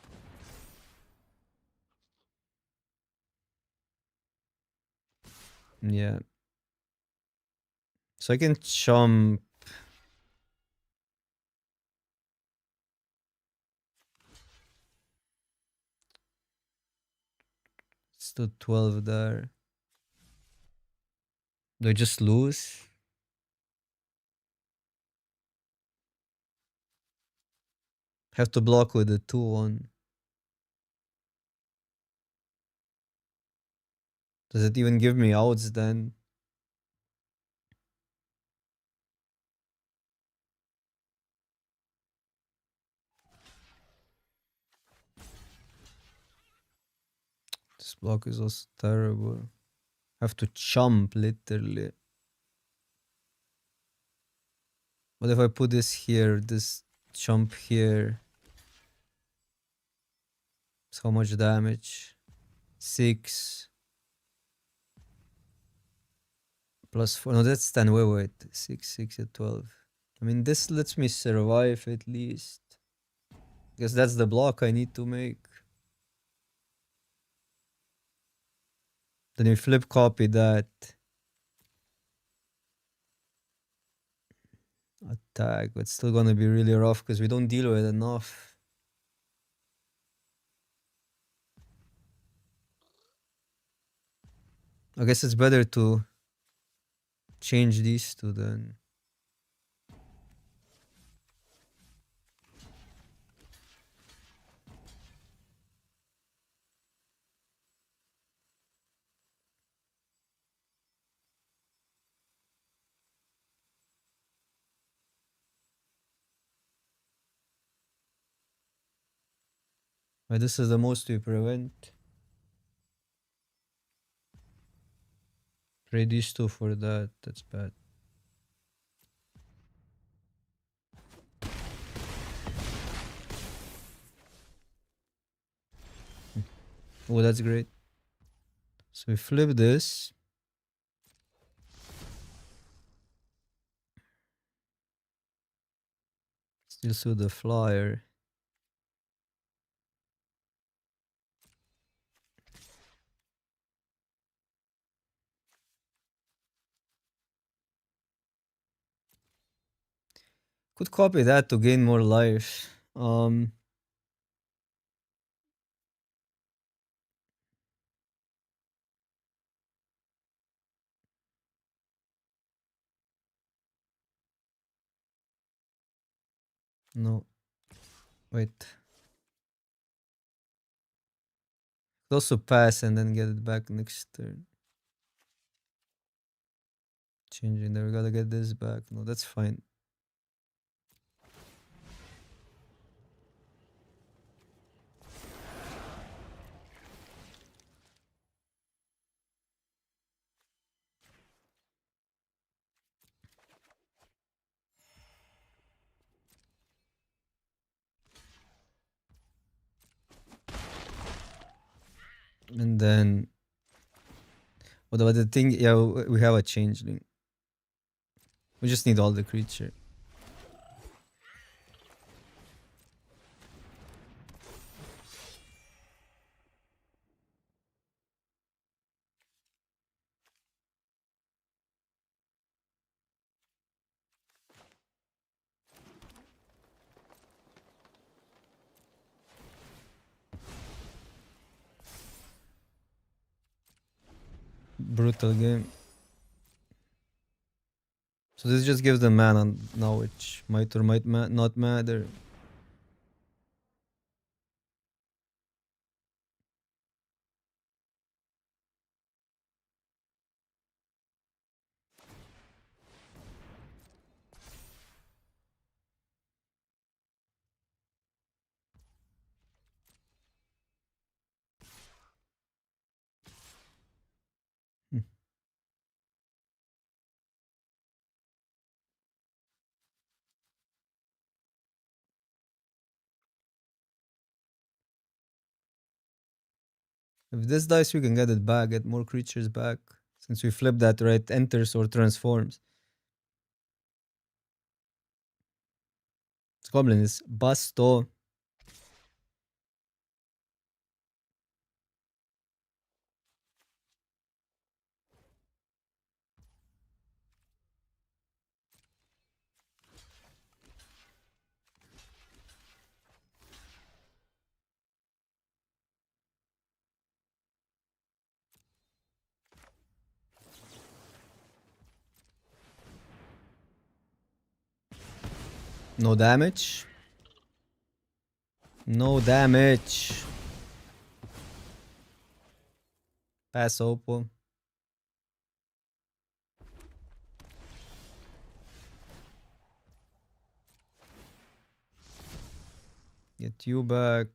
Yeah. So I can chump. Still 12 there. Do I just lose? Have to block with the 2-1. Does it even give me outs then? This block is also terrible. Have to chump literally. What if I put this here, this chump here? It's how much damage? 6 plus 4. No, that's 10. Wait. 6, 6 at 12. I mean, this lets me survive at least. Because that's the block I need to make. Then we flip copy that. Attack, but still gonna be really rough because we don't deal with it enough. I guess it's better to change these two then. But this is the most we prevent. Trade these two for that. That's bad. Oh, that's great. So we flip this. Still see the flyer. Could copy that to gain more life. No. Wait. Could also pass and then get it back next turn. Changing there. We gotta get this back. No, that's fine. And then what about the thing? Yeah, we have a changeling. We just need all the creature. Brutal game. So this just gives them mana now, which might or might not matter. Hmm. If this dies, we can get it back, get more creatures back. Since we flip that, right? Enters or transforms. This goblin is Basto. No damage. No damage. Pass Opal. Get you back.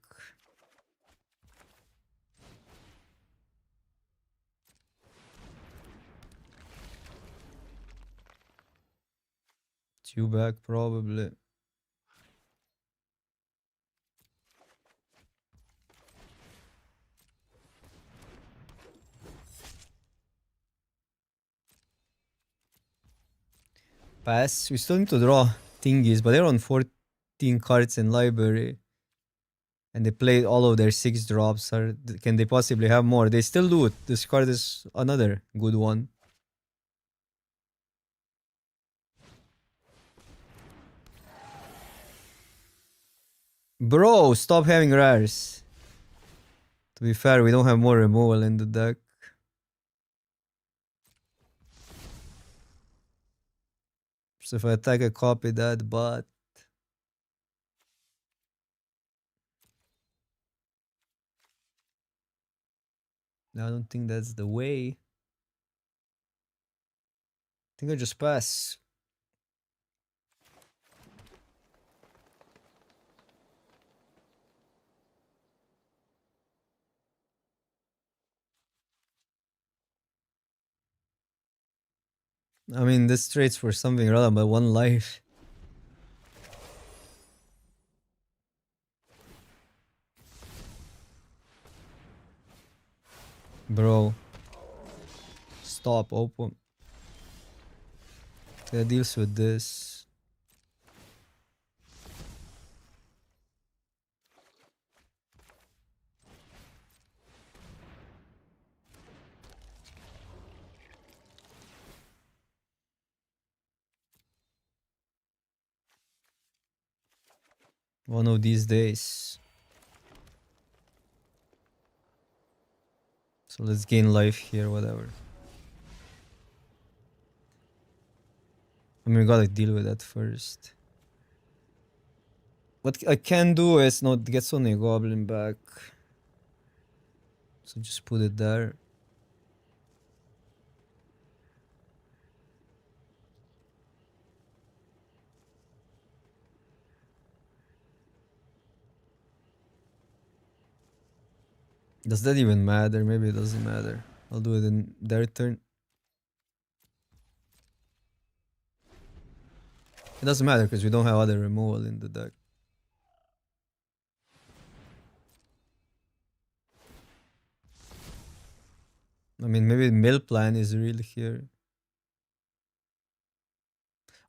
Get you back, probably. Pass. We still need to draw thingies, but they're on 14 cards in library. And they played all of their 6 drops. Or can they possibly have more? They still do it. This card is another good one. Bro, stop having rares. To be fair, we don't have more removal in the deck. So if I attack, I copy that, but I don't think that's the way. I think I just pass. I mean, this trades for something relevant, but 1 life. Bro. Stop, open. That deals with this. One of these days. So let's gain life here, whatever. I mean, we gotta deal with that first. What I can do is not get Sony Goblin back. So just put it there. Does that even matter? Maybe it doesn't matter. I'll do it in their turn. It doesn't matter because we don't have other removal in the deck. I mean, maybe mill plan is really here.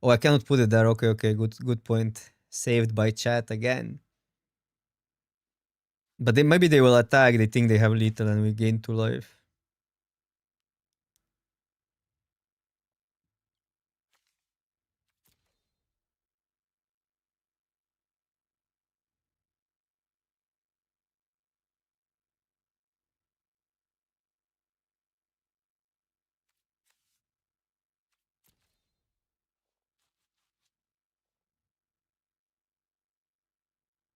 Oh, I cannot put it there. Okay, okay, good point. Saved by chat again. But maybe they will attack. They think they have lethal and we gain 2 life.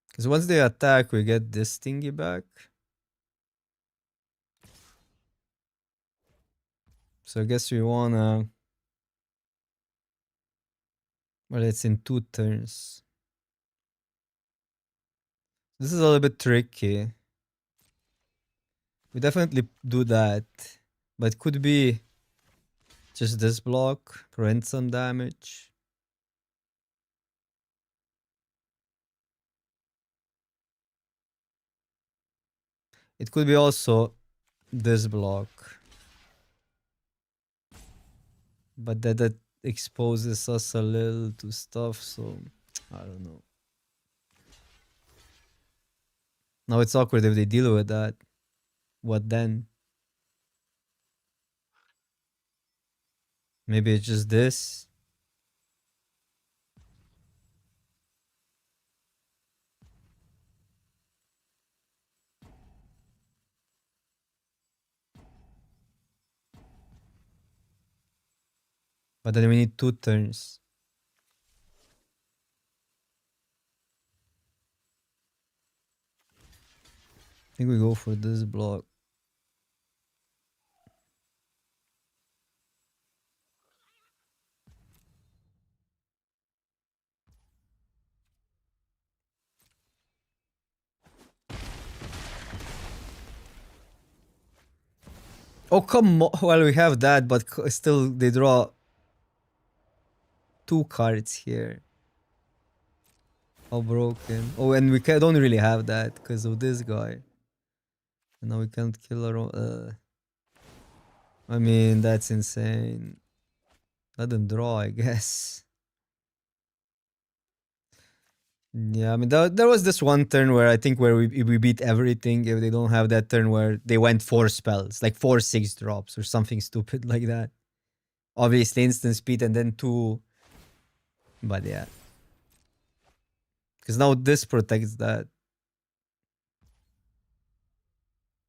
Because once they attack, we get this thingy back. So I guess we wanna... Well, it's in 2 turns. This is a little bit tricky. We definitely do that. But it could be just this block, prevent some damage. It could be also this block. But that exposes us a little to stuff, so I don't know. Now it's awkward if they deal with that. What then? Maybe it's just this. But then we need 2 turns. I think we go for this block. Oh, come on. Well, we have that, but still they draw 2 cards here. How broken. Oh, and we don't really have that because of this guy. And now we can't kill our own. I mean, that's insane. Let them draw, I guess. Yeah, I mean, there was this one turn where I think where we beat everything if they don't have that turn where they went 4 spells, like 4 6-drops or something stupid like that. Obviously, instant speed and then 2. But yeah. Because now this protects that.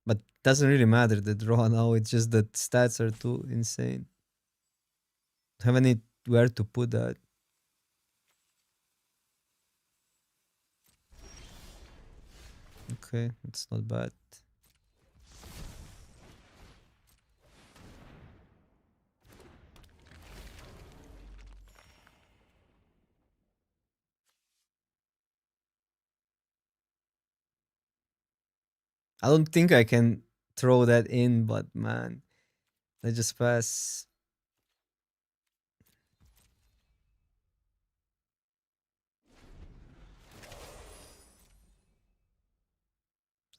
But doesn't really matter the draw now, it's just that stats are too insane. Have anywhere to put that. Okay, it's not bad. I don't think I can throw that in, but man, I just pass.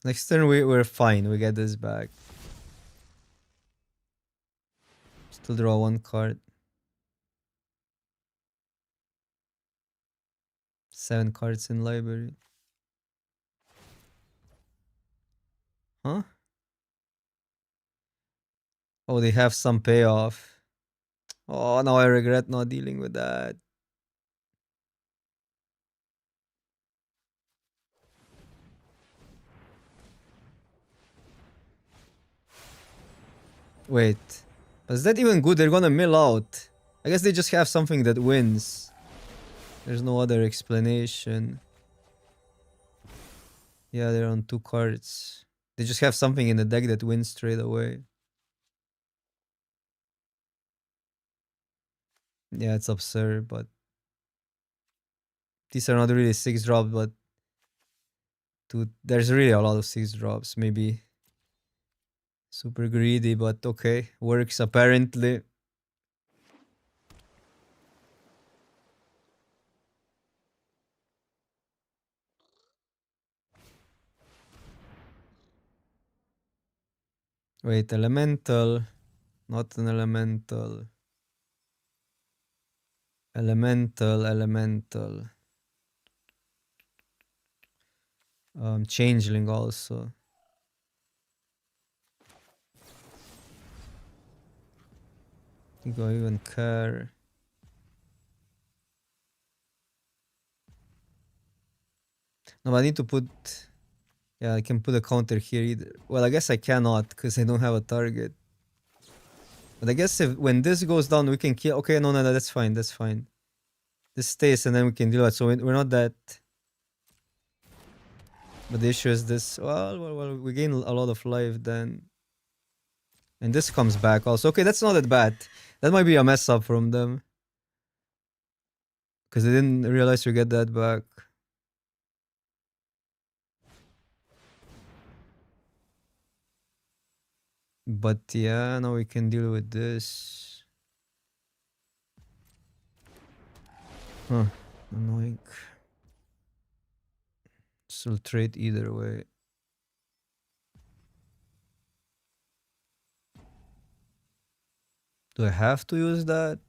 Next turn we're fine. We get this back. Still draw 1 card. 7 cards in library. Huh? Oh, they have some payoff. Oh, now I regret not dealing with that. Wait. Is that even good? They're gonna mill out. I guess they just have something that wins. There's no other explanation. Yeah, they're on 2 cards. They just have something in the deck that wins straight away. Yeah, it's absurd, but these are not really 6-drops, but there's really a lot of 6-drops. Maybe super greedy, but okay. Works apparently. Wait, elemental. Not an elemental. Elemental. Changeling also. I think I even care. No, I need to put... Yeah, I can put a counter here either. Well, I guess I cannot because I don't have a target. But I guess when this goes down, we can kill... Okay, no, that's fine, that's fine. This stays and then we can deal with it. So we're not that... But the issue is this... Well, we gain a lot of life then. And this comes back also. Okay, that's not that bad. That might be a mess up from them. Because they didn't realize we get that back. But yeah, now we can deal with this. Huh, annoying. Still trade either way. Do I have to use that?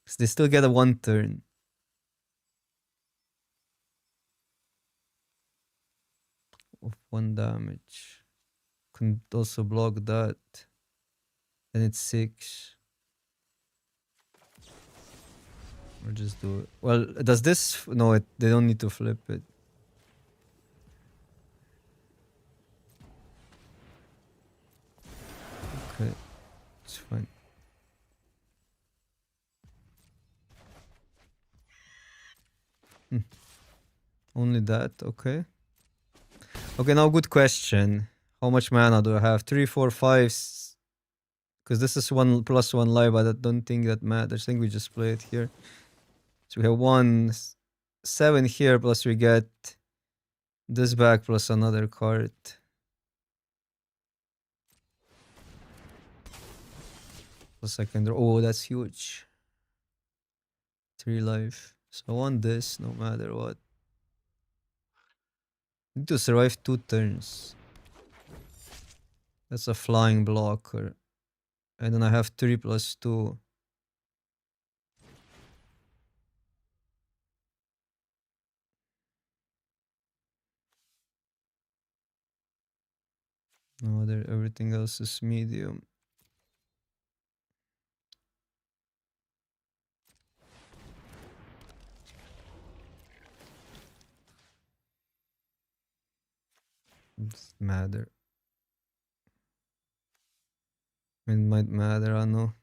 'Cause they still get a 1 turn. Of 1 damage. Can also block that. Then it's 6. Or just do it. Well, does this... No, they don't need to flip it. Okay. It's fine. Only that, okay. Okay, now good question. How much mana do I have? 3, 4, 5. Because this is 1 plus 1 life, but I don't think that matters. I think we just play it here. So we have 7 here, plus we get this back plus another card. Plus I can draw. Oh, that's huge. 3 life. So I want this no matter what. Need to survive 2 turns. That's a flying blocker. And then I have 3 plus 2. No, everything else is medium. Doesn't matter. It might matter, I know.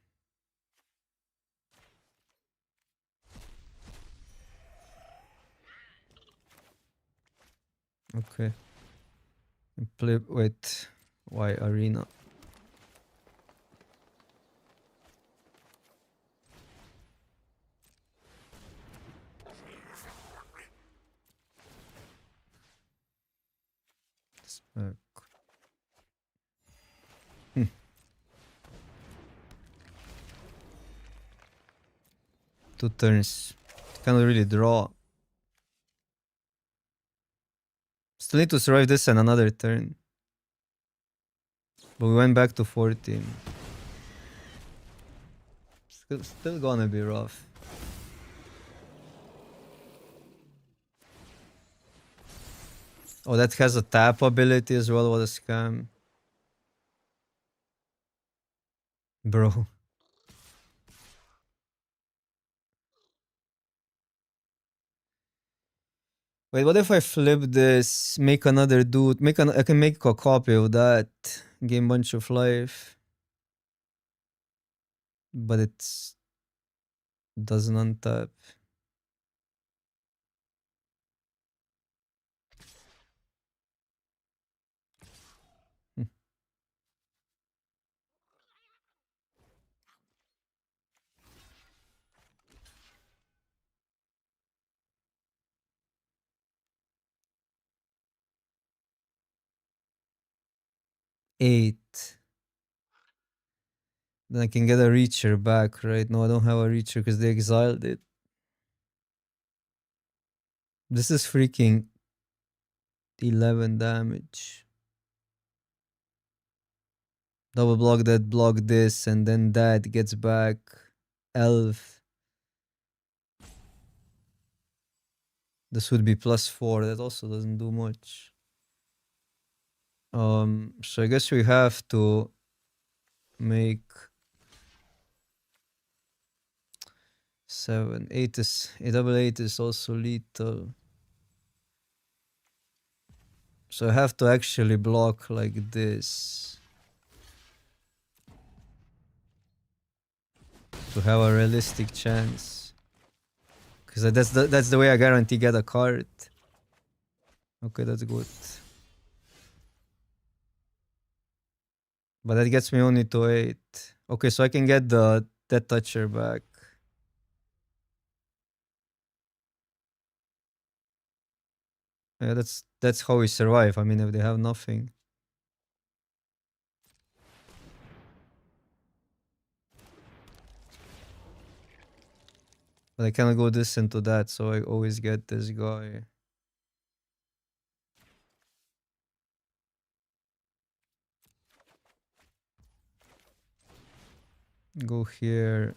Okay. Play with Y Arena. Back. 2 turns. Can't really draw. Still need to survive this and another turn. But we went back to 14. Still gonna be rough. Oh, that has a tap ability as well. What a scam. Bro. Wait, what if I flip this, make another dude, I can make a copy of that, gain bunch of life. But it doesn't untap. Eight. Then I can get a Reacher back, right? No, I don't have a Reacher because they exiled it. This is freaking 11 damage. Double block this, and then that gets back Elf. This would be +4. That also doesn't do much. So I guess we have to make 7. 8 is a double 8 is also lethal. So I have to actually block like this to have a realistic chance. Because that's the way I guarantee get a card. Okay, that's good. But that gets me only to 8. Okay, so I can get the Death Toucher back. Yeah, that's how we survive. I mean, if they have nothing. But I cannot go this into that, so I always get this guy. Go here.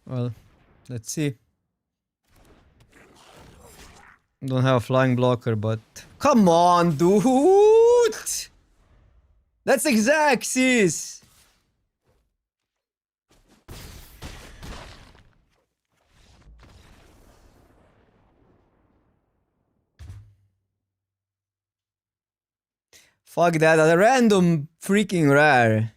Well, let's see. Don't have a flying blocker, but... Come on, dude! That's Xaxis! Fuck that, a random freaking rare.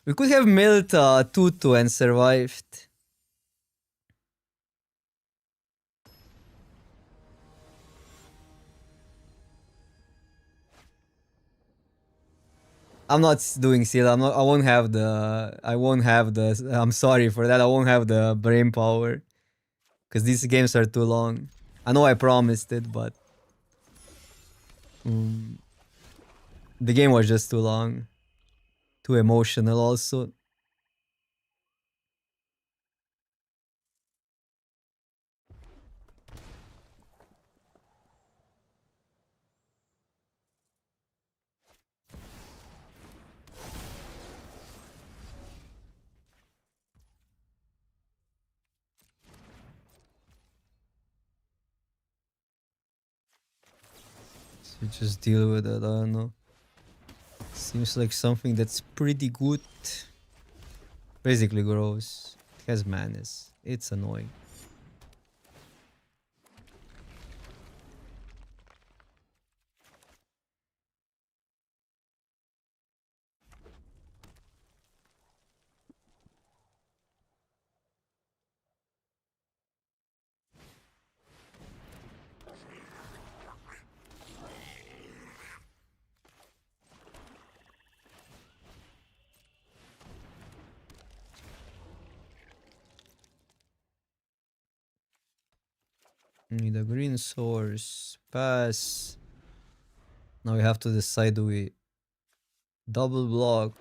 We could have milled 2-2 and survived. I'm not doing seal. I won't have the. I'm sorry for that. I won't have the brain power. Because these games are too long. I know I promised it, but. The game was just too long. Too emotional also. So just deal with it, I don't know. Seems like something that's pretty good. Basically gross. It has madness. It's annoying. Need a green source. Pass. Now we have to decide, do we double block?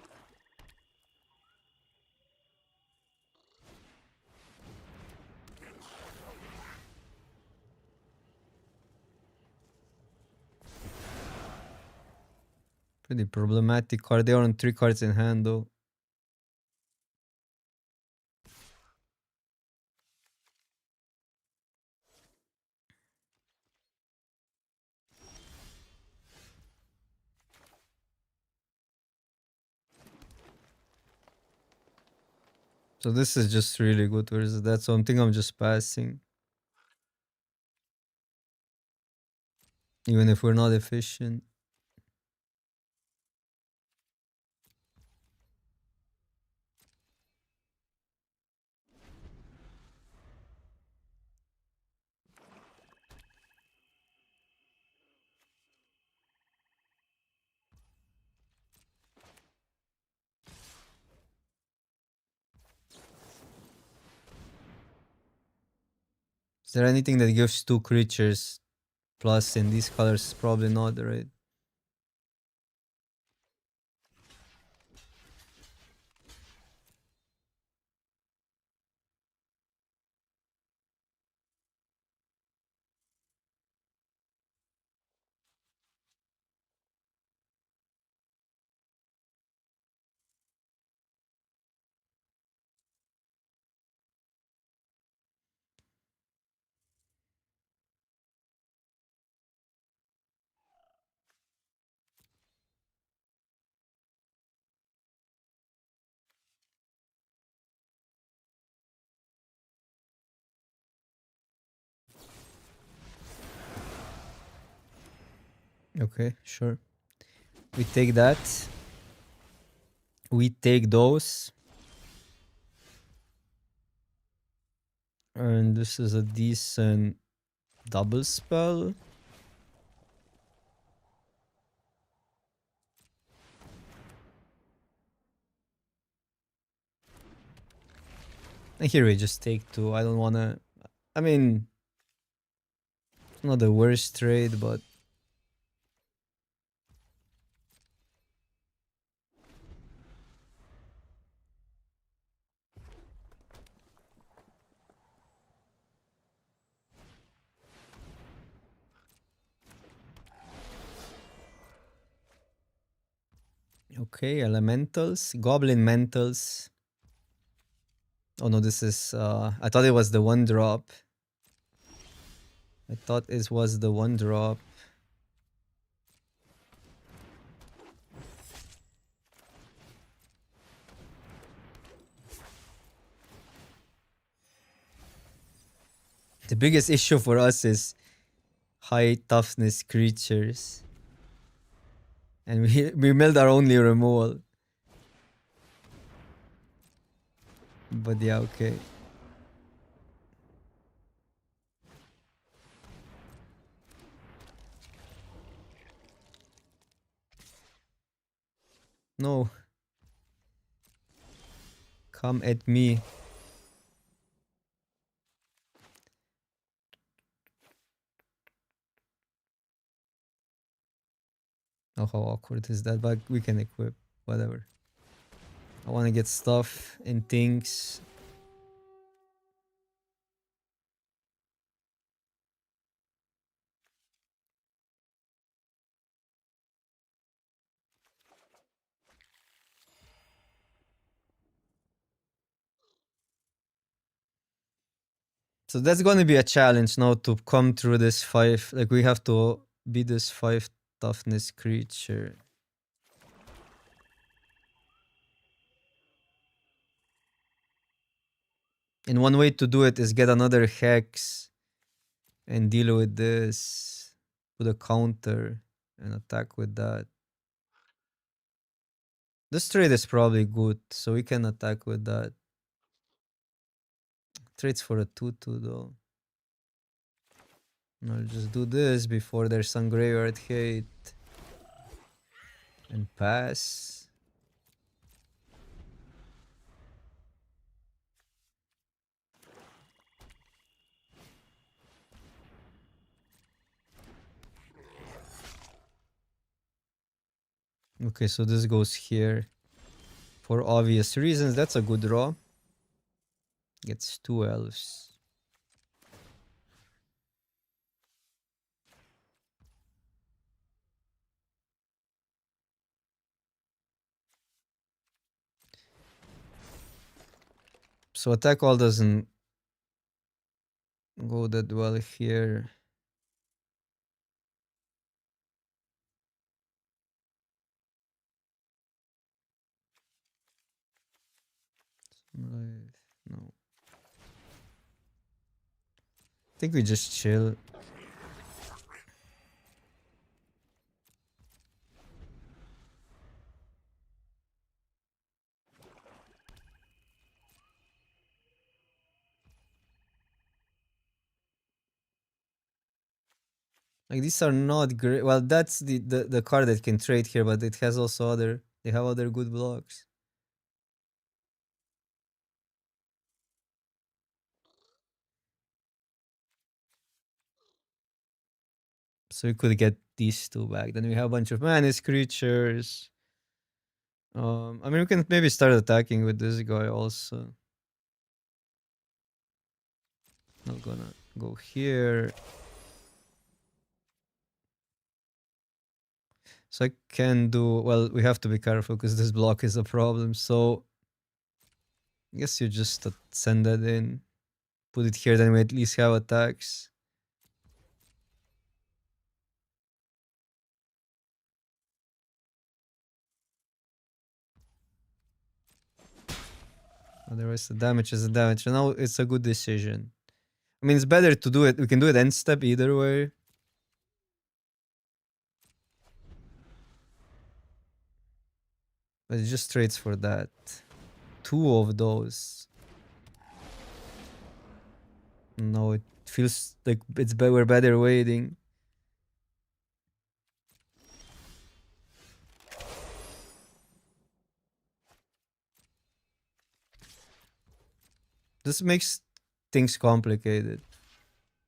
Pretty problematic card. They are on 3 cards in hand though. So this is just really good versus that. So I think I'm just passing. Even if we're not efficient. Is there anything that gives 2 creatures plus in these colors? Probably not, right? Okay, sure. We take that. We take those. And this is a decent double spell. And here we just take 2. I don't wanna... I mean... It's not the worst trade, but... Okay, elementals. Goblin mentals. Oh no, this is... I thought it was the 1-drop. I thought it was the 1-drop. The biggest issue for us is high toughness creatures. And we milled our only removal. But yeah, okay. No. Come at me. Oh, how awkward is that? But we can equip. Whatever. I want to get stuff and things. So that's going to be a challenge now to come through this 5. Like, we have to be this 5 toughness creature. And one way to do it is get another hex and deal with this. Put a counter and attack with that. This trade is probably good, so we can attack with that. Trades for a 2/2 though. I'll just do this before there's some graveyard hate. And pass. Okay, so this goes here. For obvious reasons, that's a good draw. Gets 2 elves. So attack all doesn't go that well here. No. I think we just chill. Like, these are not great. Well, that's the card that can trade here, but it has also other... They have other good blocks. So we could get these 2 back. Then we have a bunch of menace creatures. I mean, we can maybe start attacking with this guy also. Not gonna go here. So I can do... Well, we have to be careful because this block is a problem. So I guess you just send that in. Put it here, then we at least have attacks. Otherwise, the damage is the damage. And now it's a good decision. I mean, it's better to do it. We can do it end step either way. But it just trades for that. 2 of those. No, it feels like we're better waiting. This makes things complicated,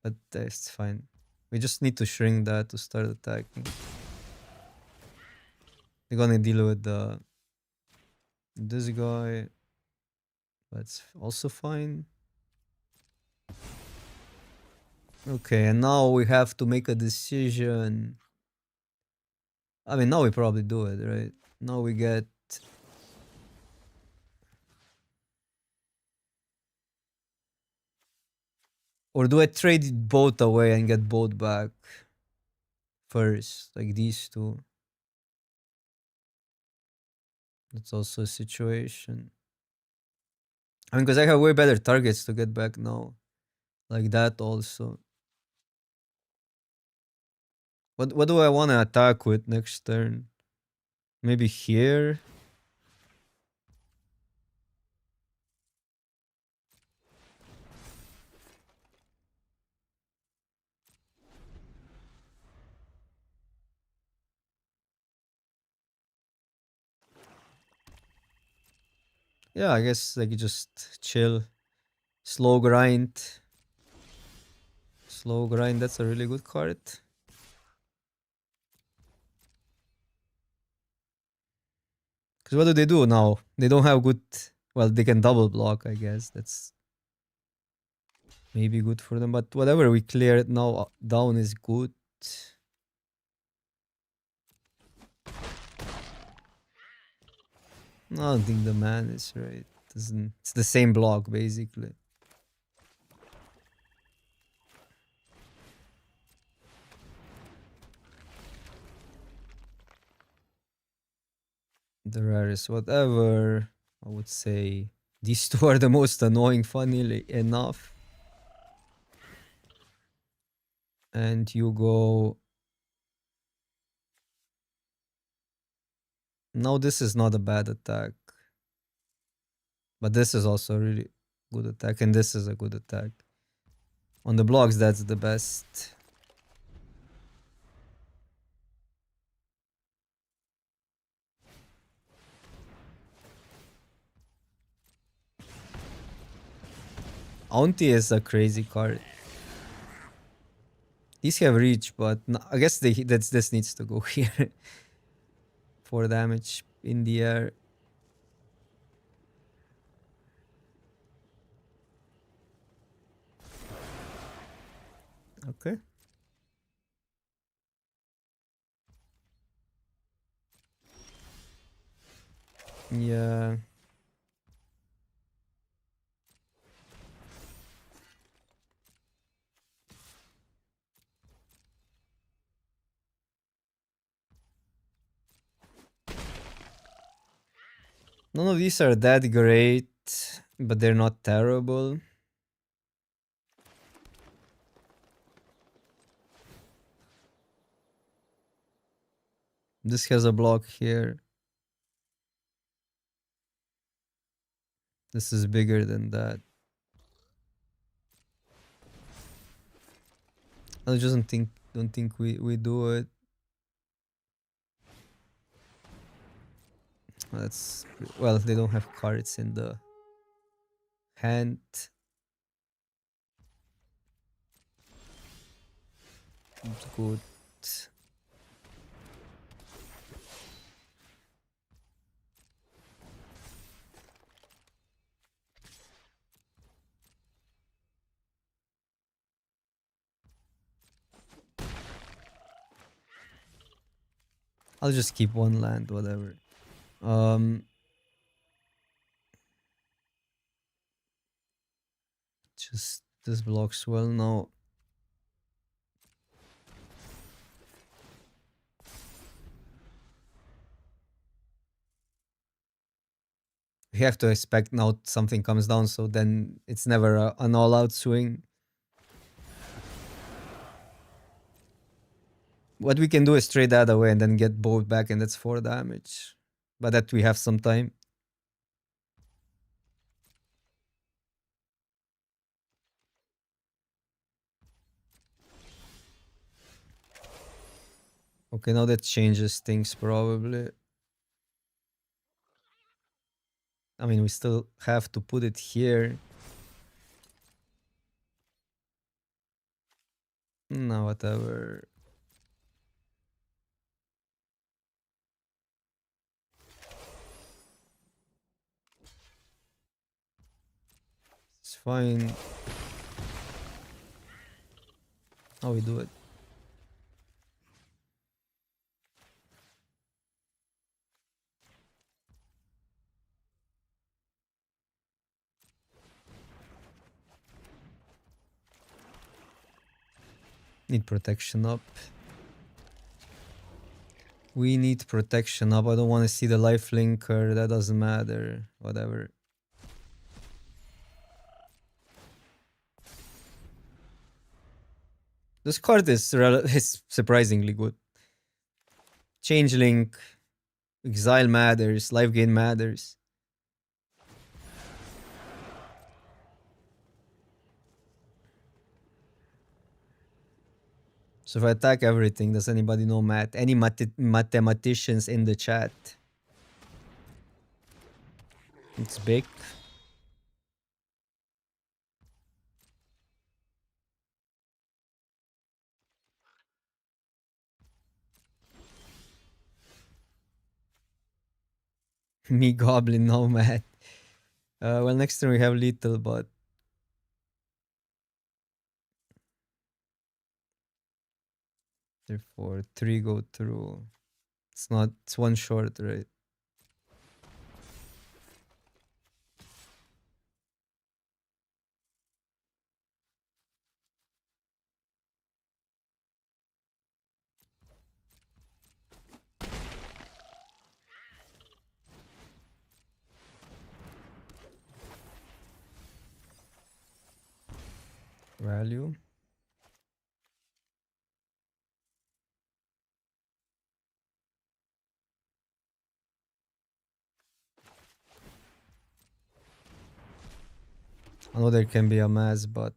but it's fine. We just need to shrink that to start attacking. We're gonna deal with this guy. That's also fine. Okay, and now we have to make a decision. I mean, now we probably do it, right? Now we get... Or do I trade both away and get both back first? Like these two. That's also a situation. I mean, because I have way better targets to get back now. Like that also. What do I want to attack with next turn? Maybe here? Yeah, I guess like just chill. Slow grind. Slow grind, that's a really good card. Because what do they do now? They don't have good... Well, they can double block, I guess. That's maybe good for them. But whatever we clear it now down is good. I don't think the man is right. Doesn't... It's the same block, basically. The rarest, whatever. I would say these two are the most annoying, funnily enough. And you go... No, this is not a bad attack. But this is also a really good attack. And this is a good attack. On the blocks, that's the best. Auntie is a crazy card. These have reach, but no, I guess this needs to go here. 4 damage in the air. Okay. Yeah. None of these are that great, but they're not terrible. This has a block here. This is bigger than that. I just don't think we do it. That's... Well, they don't have cards in the hand. It's good. I'll just keep one land, whatever. Just this blocks well now. We have to expect now something comes down, so then it's never an all-out swing. What we can do is trade that away and then get both back, and that's 4 damage. But that we have some time. Okay, now that changes things probably. I mean, we still have to put it here. No, whatever. It's fine. How we do it? Need protection up. We need protection up. I don't want to see the life linker. That doesn't matter. Whatever. This card is surprisingly good. Changeling, exile matters, life gain matters. So if I attack everything, does anybody know math? Any mathematicians in the chat? It's big. Me goblin, no math. Well, next turn we have lethal, but therefore 3 go through. It's not, it's one short, right? Value. I know there can be a mass, but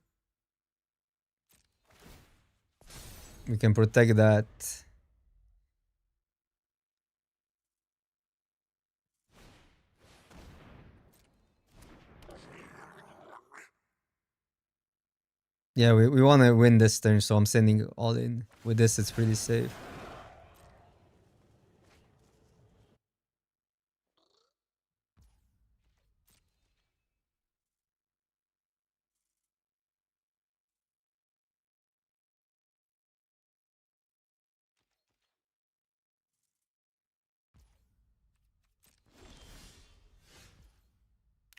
we can protect that. Yeah, we want to win this turn, so I'm sending all in. With this, it's pretty safe.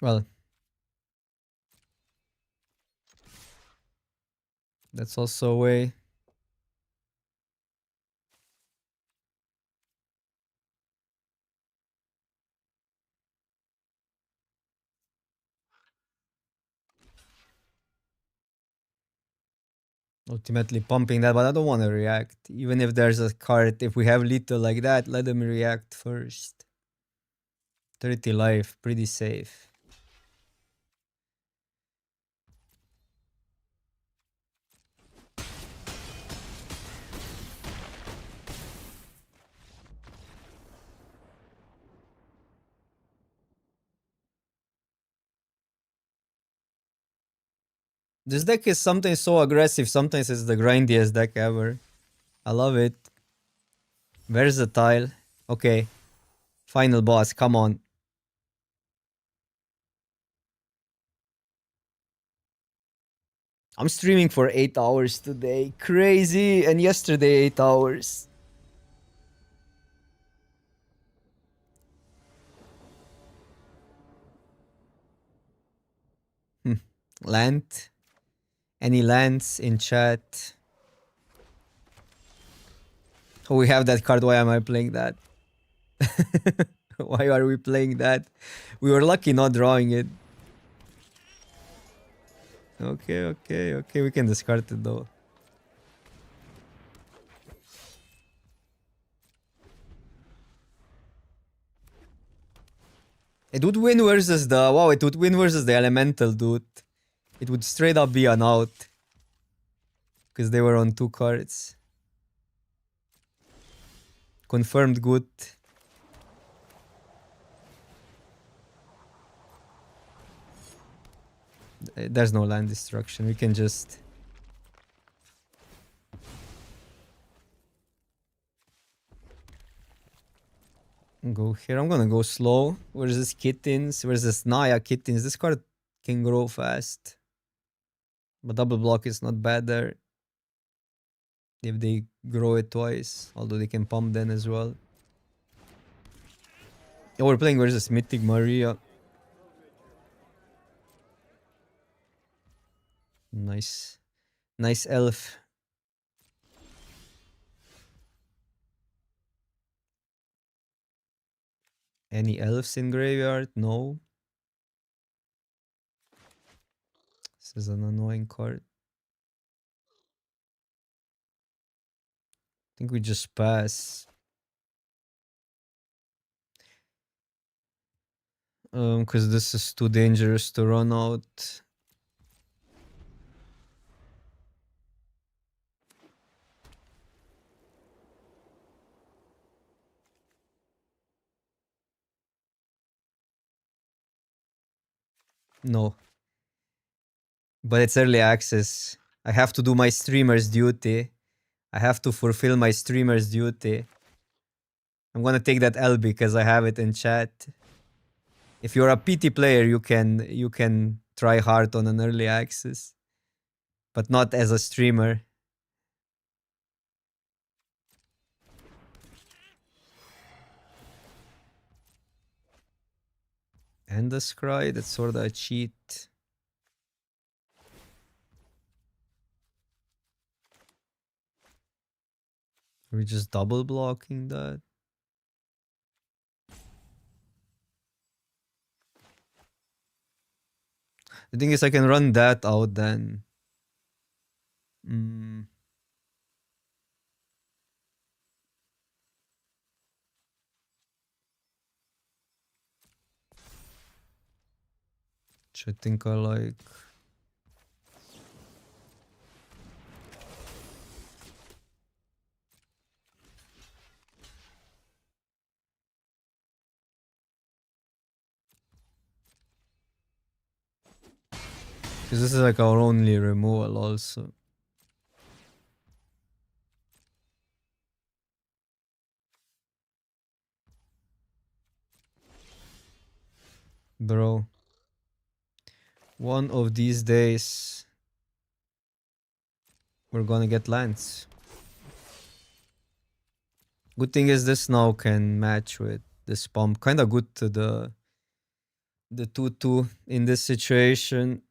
Well, that's also a way. Ultimately pumping that, but I don't want to react. Even if there's a card, if we have lethal like that, let them react first. 30 life, pretty safe. This deck is sometimes so aggressive, sometimes it's the grindiest deck ever. I love it. Versatile. Okay. Final boss, come on. I'm streaming for 8 hours today. Crazy. And yesterday 8 hours. Land. Any lands in chat? Oh, we have that card. Why am I playing that? Why are we playing that? We were lucky not drawing it. Okay. We can discard it though. It would win versus the... Wow, it would win versus the elemental, dude. It would straight up be an out. Because they were on 2 cards. Confirmed good. There's no land destruction. We can just... Go here. I'm gonna go slow. Where's this kittens? Where's this Naya kittens? This card can grow fast. But double block is not bad there. If they grow it twice. Although they can pump then as well. Oh, we're playing where's this Mythic Maria. Nice. Nice elf. Any elves in graveyard? No. This is an annoying card. I think we just pass. Because this is too dangerous to run out. No. But it's early access. I have to do my streamer's duty. I have to fulfill my streamer's duty. I'm gonna take that L because I have it in chat. If you're a PT player, you can try hard on an early access. But not as a streamer. And the scry, that's sort of a cheat. Are we just double blocking that? The thing is I can run that out then. Which I think I like. Because this is like our only removal also. Bro. One of these days, we're gonna get lands. Good thing is this now can match with this pump. Kinda good to the 2-2 in this situation.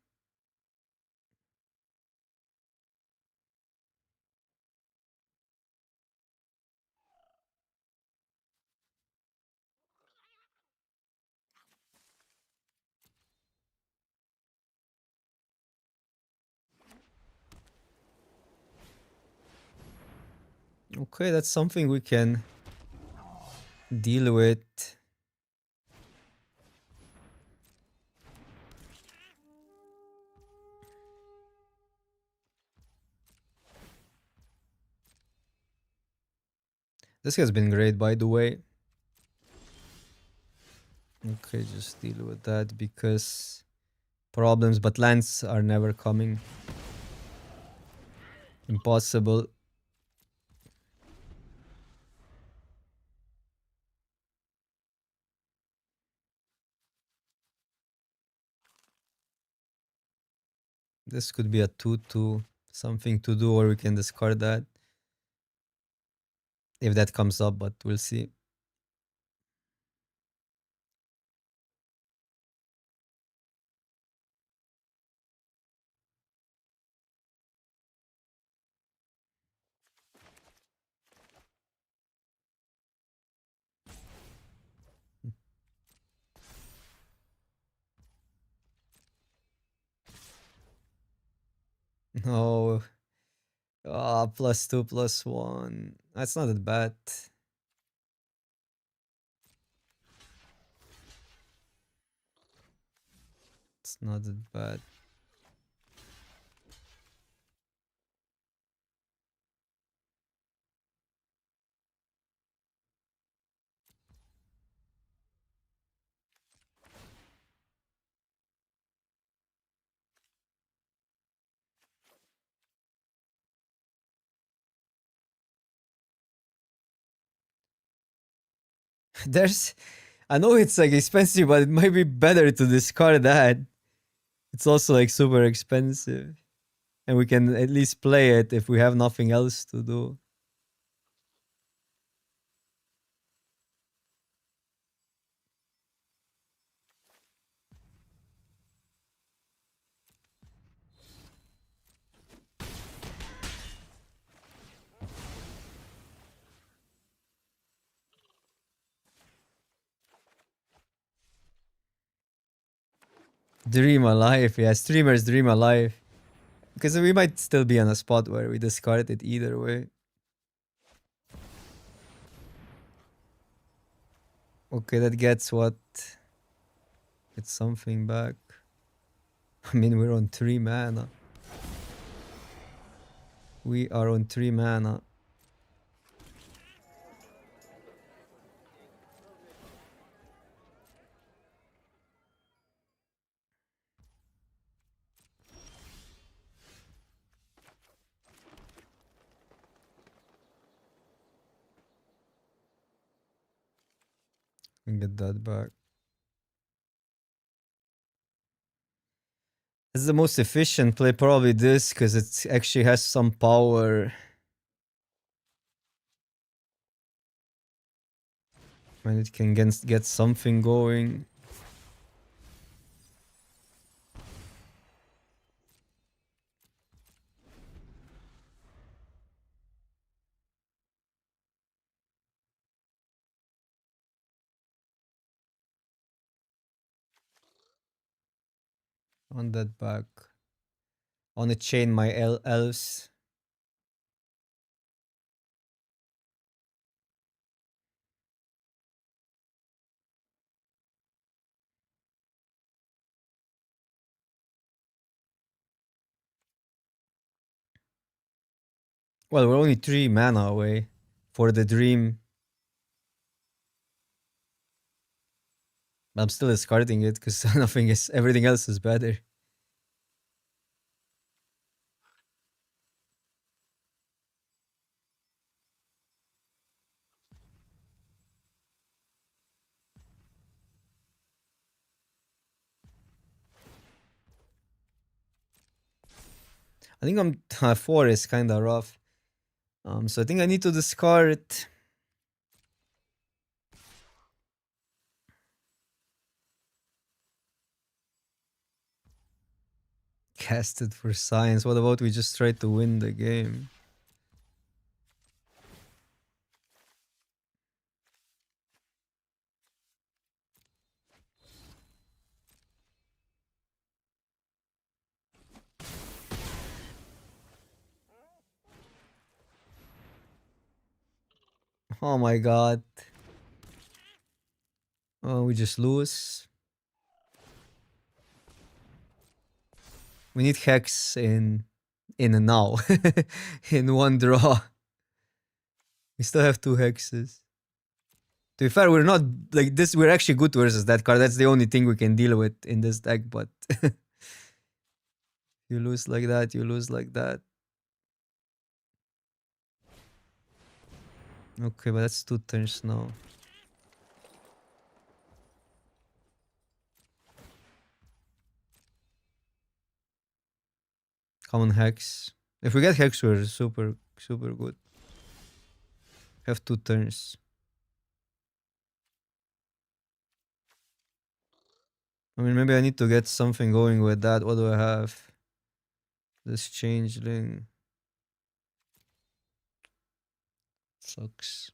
Okay, that's something we can deal with. This has been great, by the way. Okay, just deal with that because problems, but lands are never coming. Impossible. This could be a 2-2, something to do, or we can discard that. If that comes up, but we'll see. No. Ah, +2, +1. That's not that bad. It's not that bad. There's, I know it's like expensive, but it might be better to discard that. It's also like super expensive, and we can at least play it if we have nothing else to do. Dream alive, yeah. Streamers dream alive. Because we might still be on a spot where we discard it either way. Okay, that gets what? It's something back. I mean, we're on 3 mana. We are on 3 mana. And get that back. It's the most efficient play, probably this, because it actually has some power. When it can get something going. On that back. On a chain my elves. Well, we're only 3 mana away for the dream. But I'm still discarding it because everything else is better. I think I'm 4 is kind of rough. So I think I need to discard. Cast it for science. What about we just try to win the game? Oh my god. Oh, we just lose. We need Hex in a now. In one draw. We still have 2 hexes. To be fair, we're not like this. We're actually good versus that card. That's the only thing we can deal with in this deck. But you lose like that, you lose like that. Okay, but that's 2 turns now. Common Hex. If we get Hex, we're super good. Have 2 turns. I mean, maybe I need to get something going with that. What do I have? This changeling. Sucks.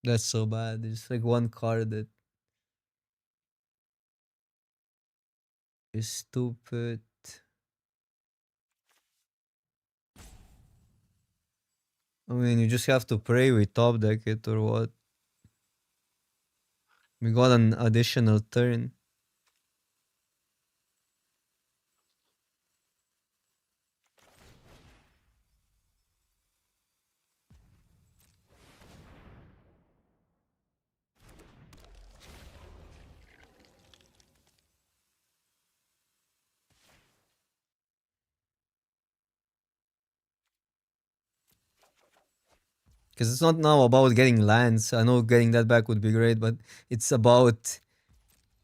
That's so bad. There's like one card that is stupid. I mean, you just have to pray we top deck it or what. We got an additional turn. Because it's not now about getting lands. I know getting that back would be great, but it's about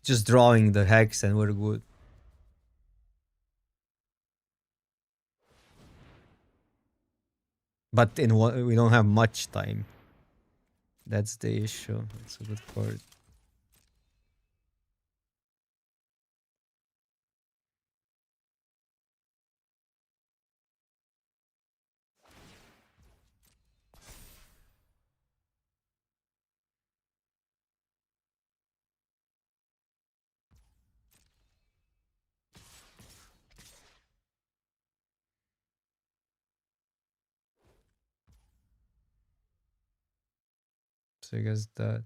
just drawing the hex and we're good. But in what we don't have much time. That's the issue. That's a good part. So I guess that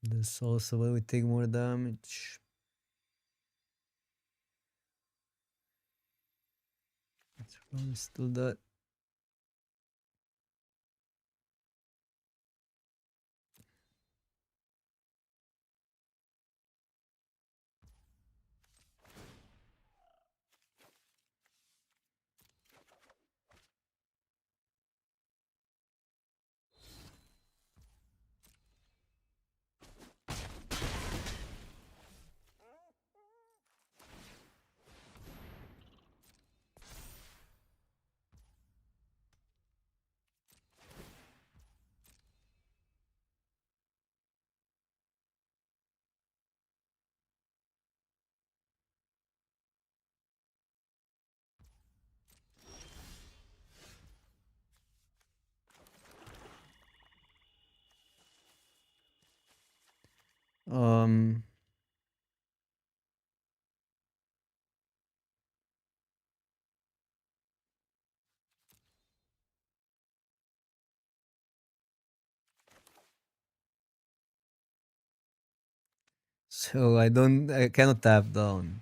this also will we take more damage. It's probably still that. Um so I cannot tap down.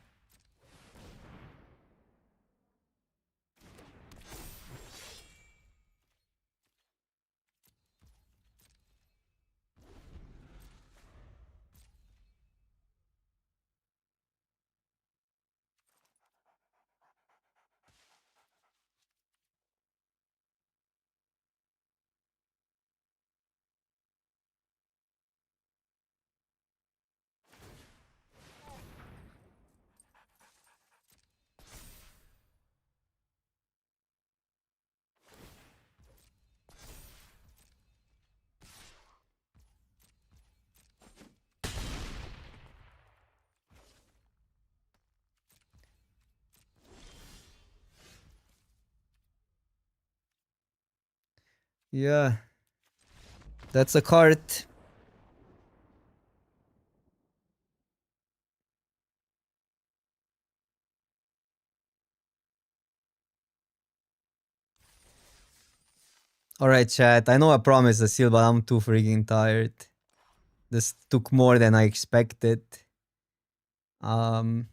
Yeah. That's a cart. Alright, chat. I know I promised a seal, but I'm too freaking tired. This took more than I expected. Was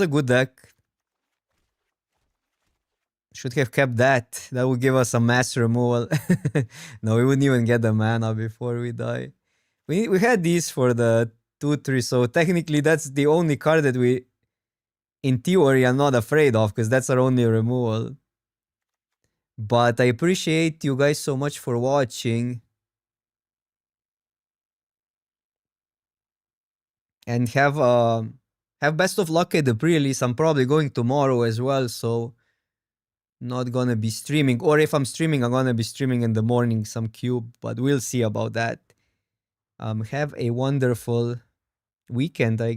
a good deck. Should have kept that. That would give us a mass removal. No, we wouldn't even get the mana before we die. We had these for the 2-3, so technically that's the only card that we, in theory, are not afraid of, because that's our only removal. But I appreciate you guys so much for watching. And have best of luck at the pre-release. I'm probably going tomorrow as well, so not gonna be streaming. Or if I'm streaming, I'm gonna be streaming in the morning some cube, but we'll see about that. Have a wonderful weekend, I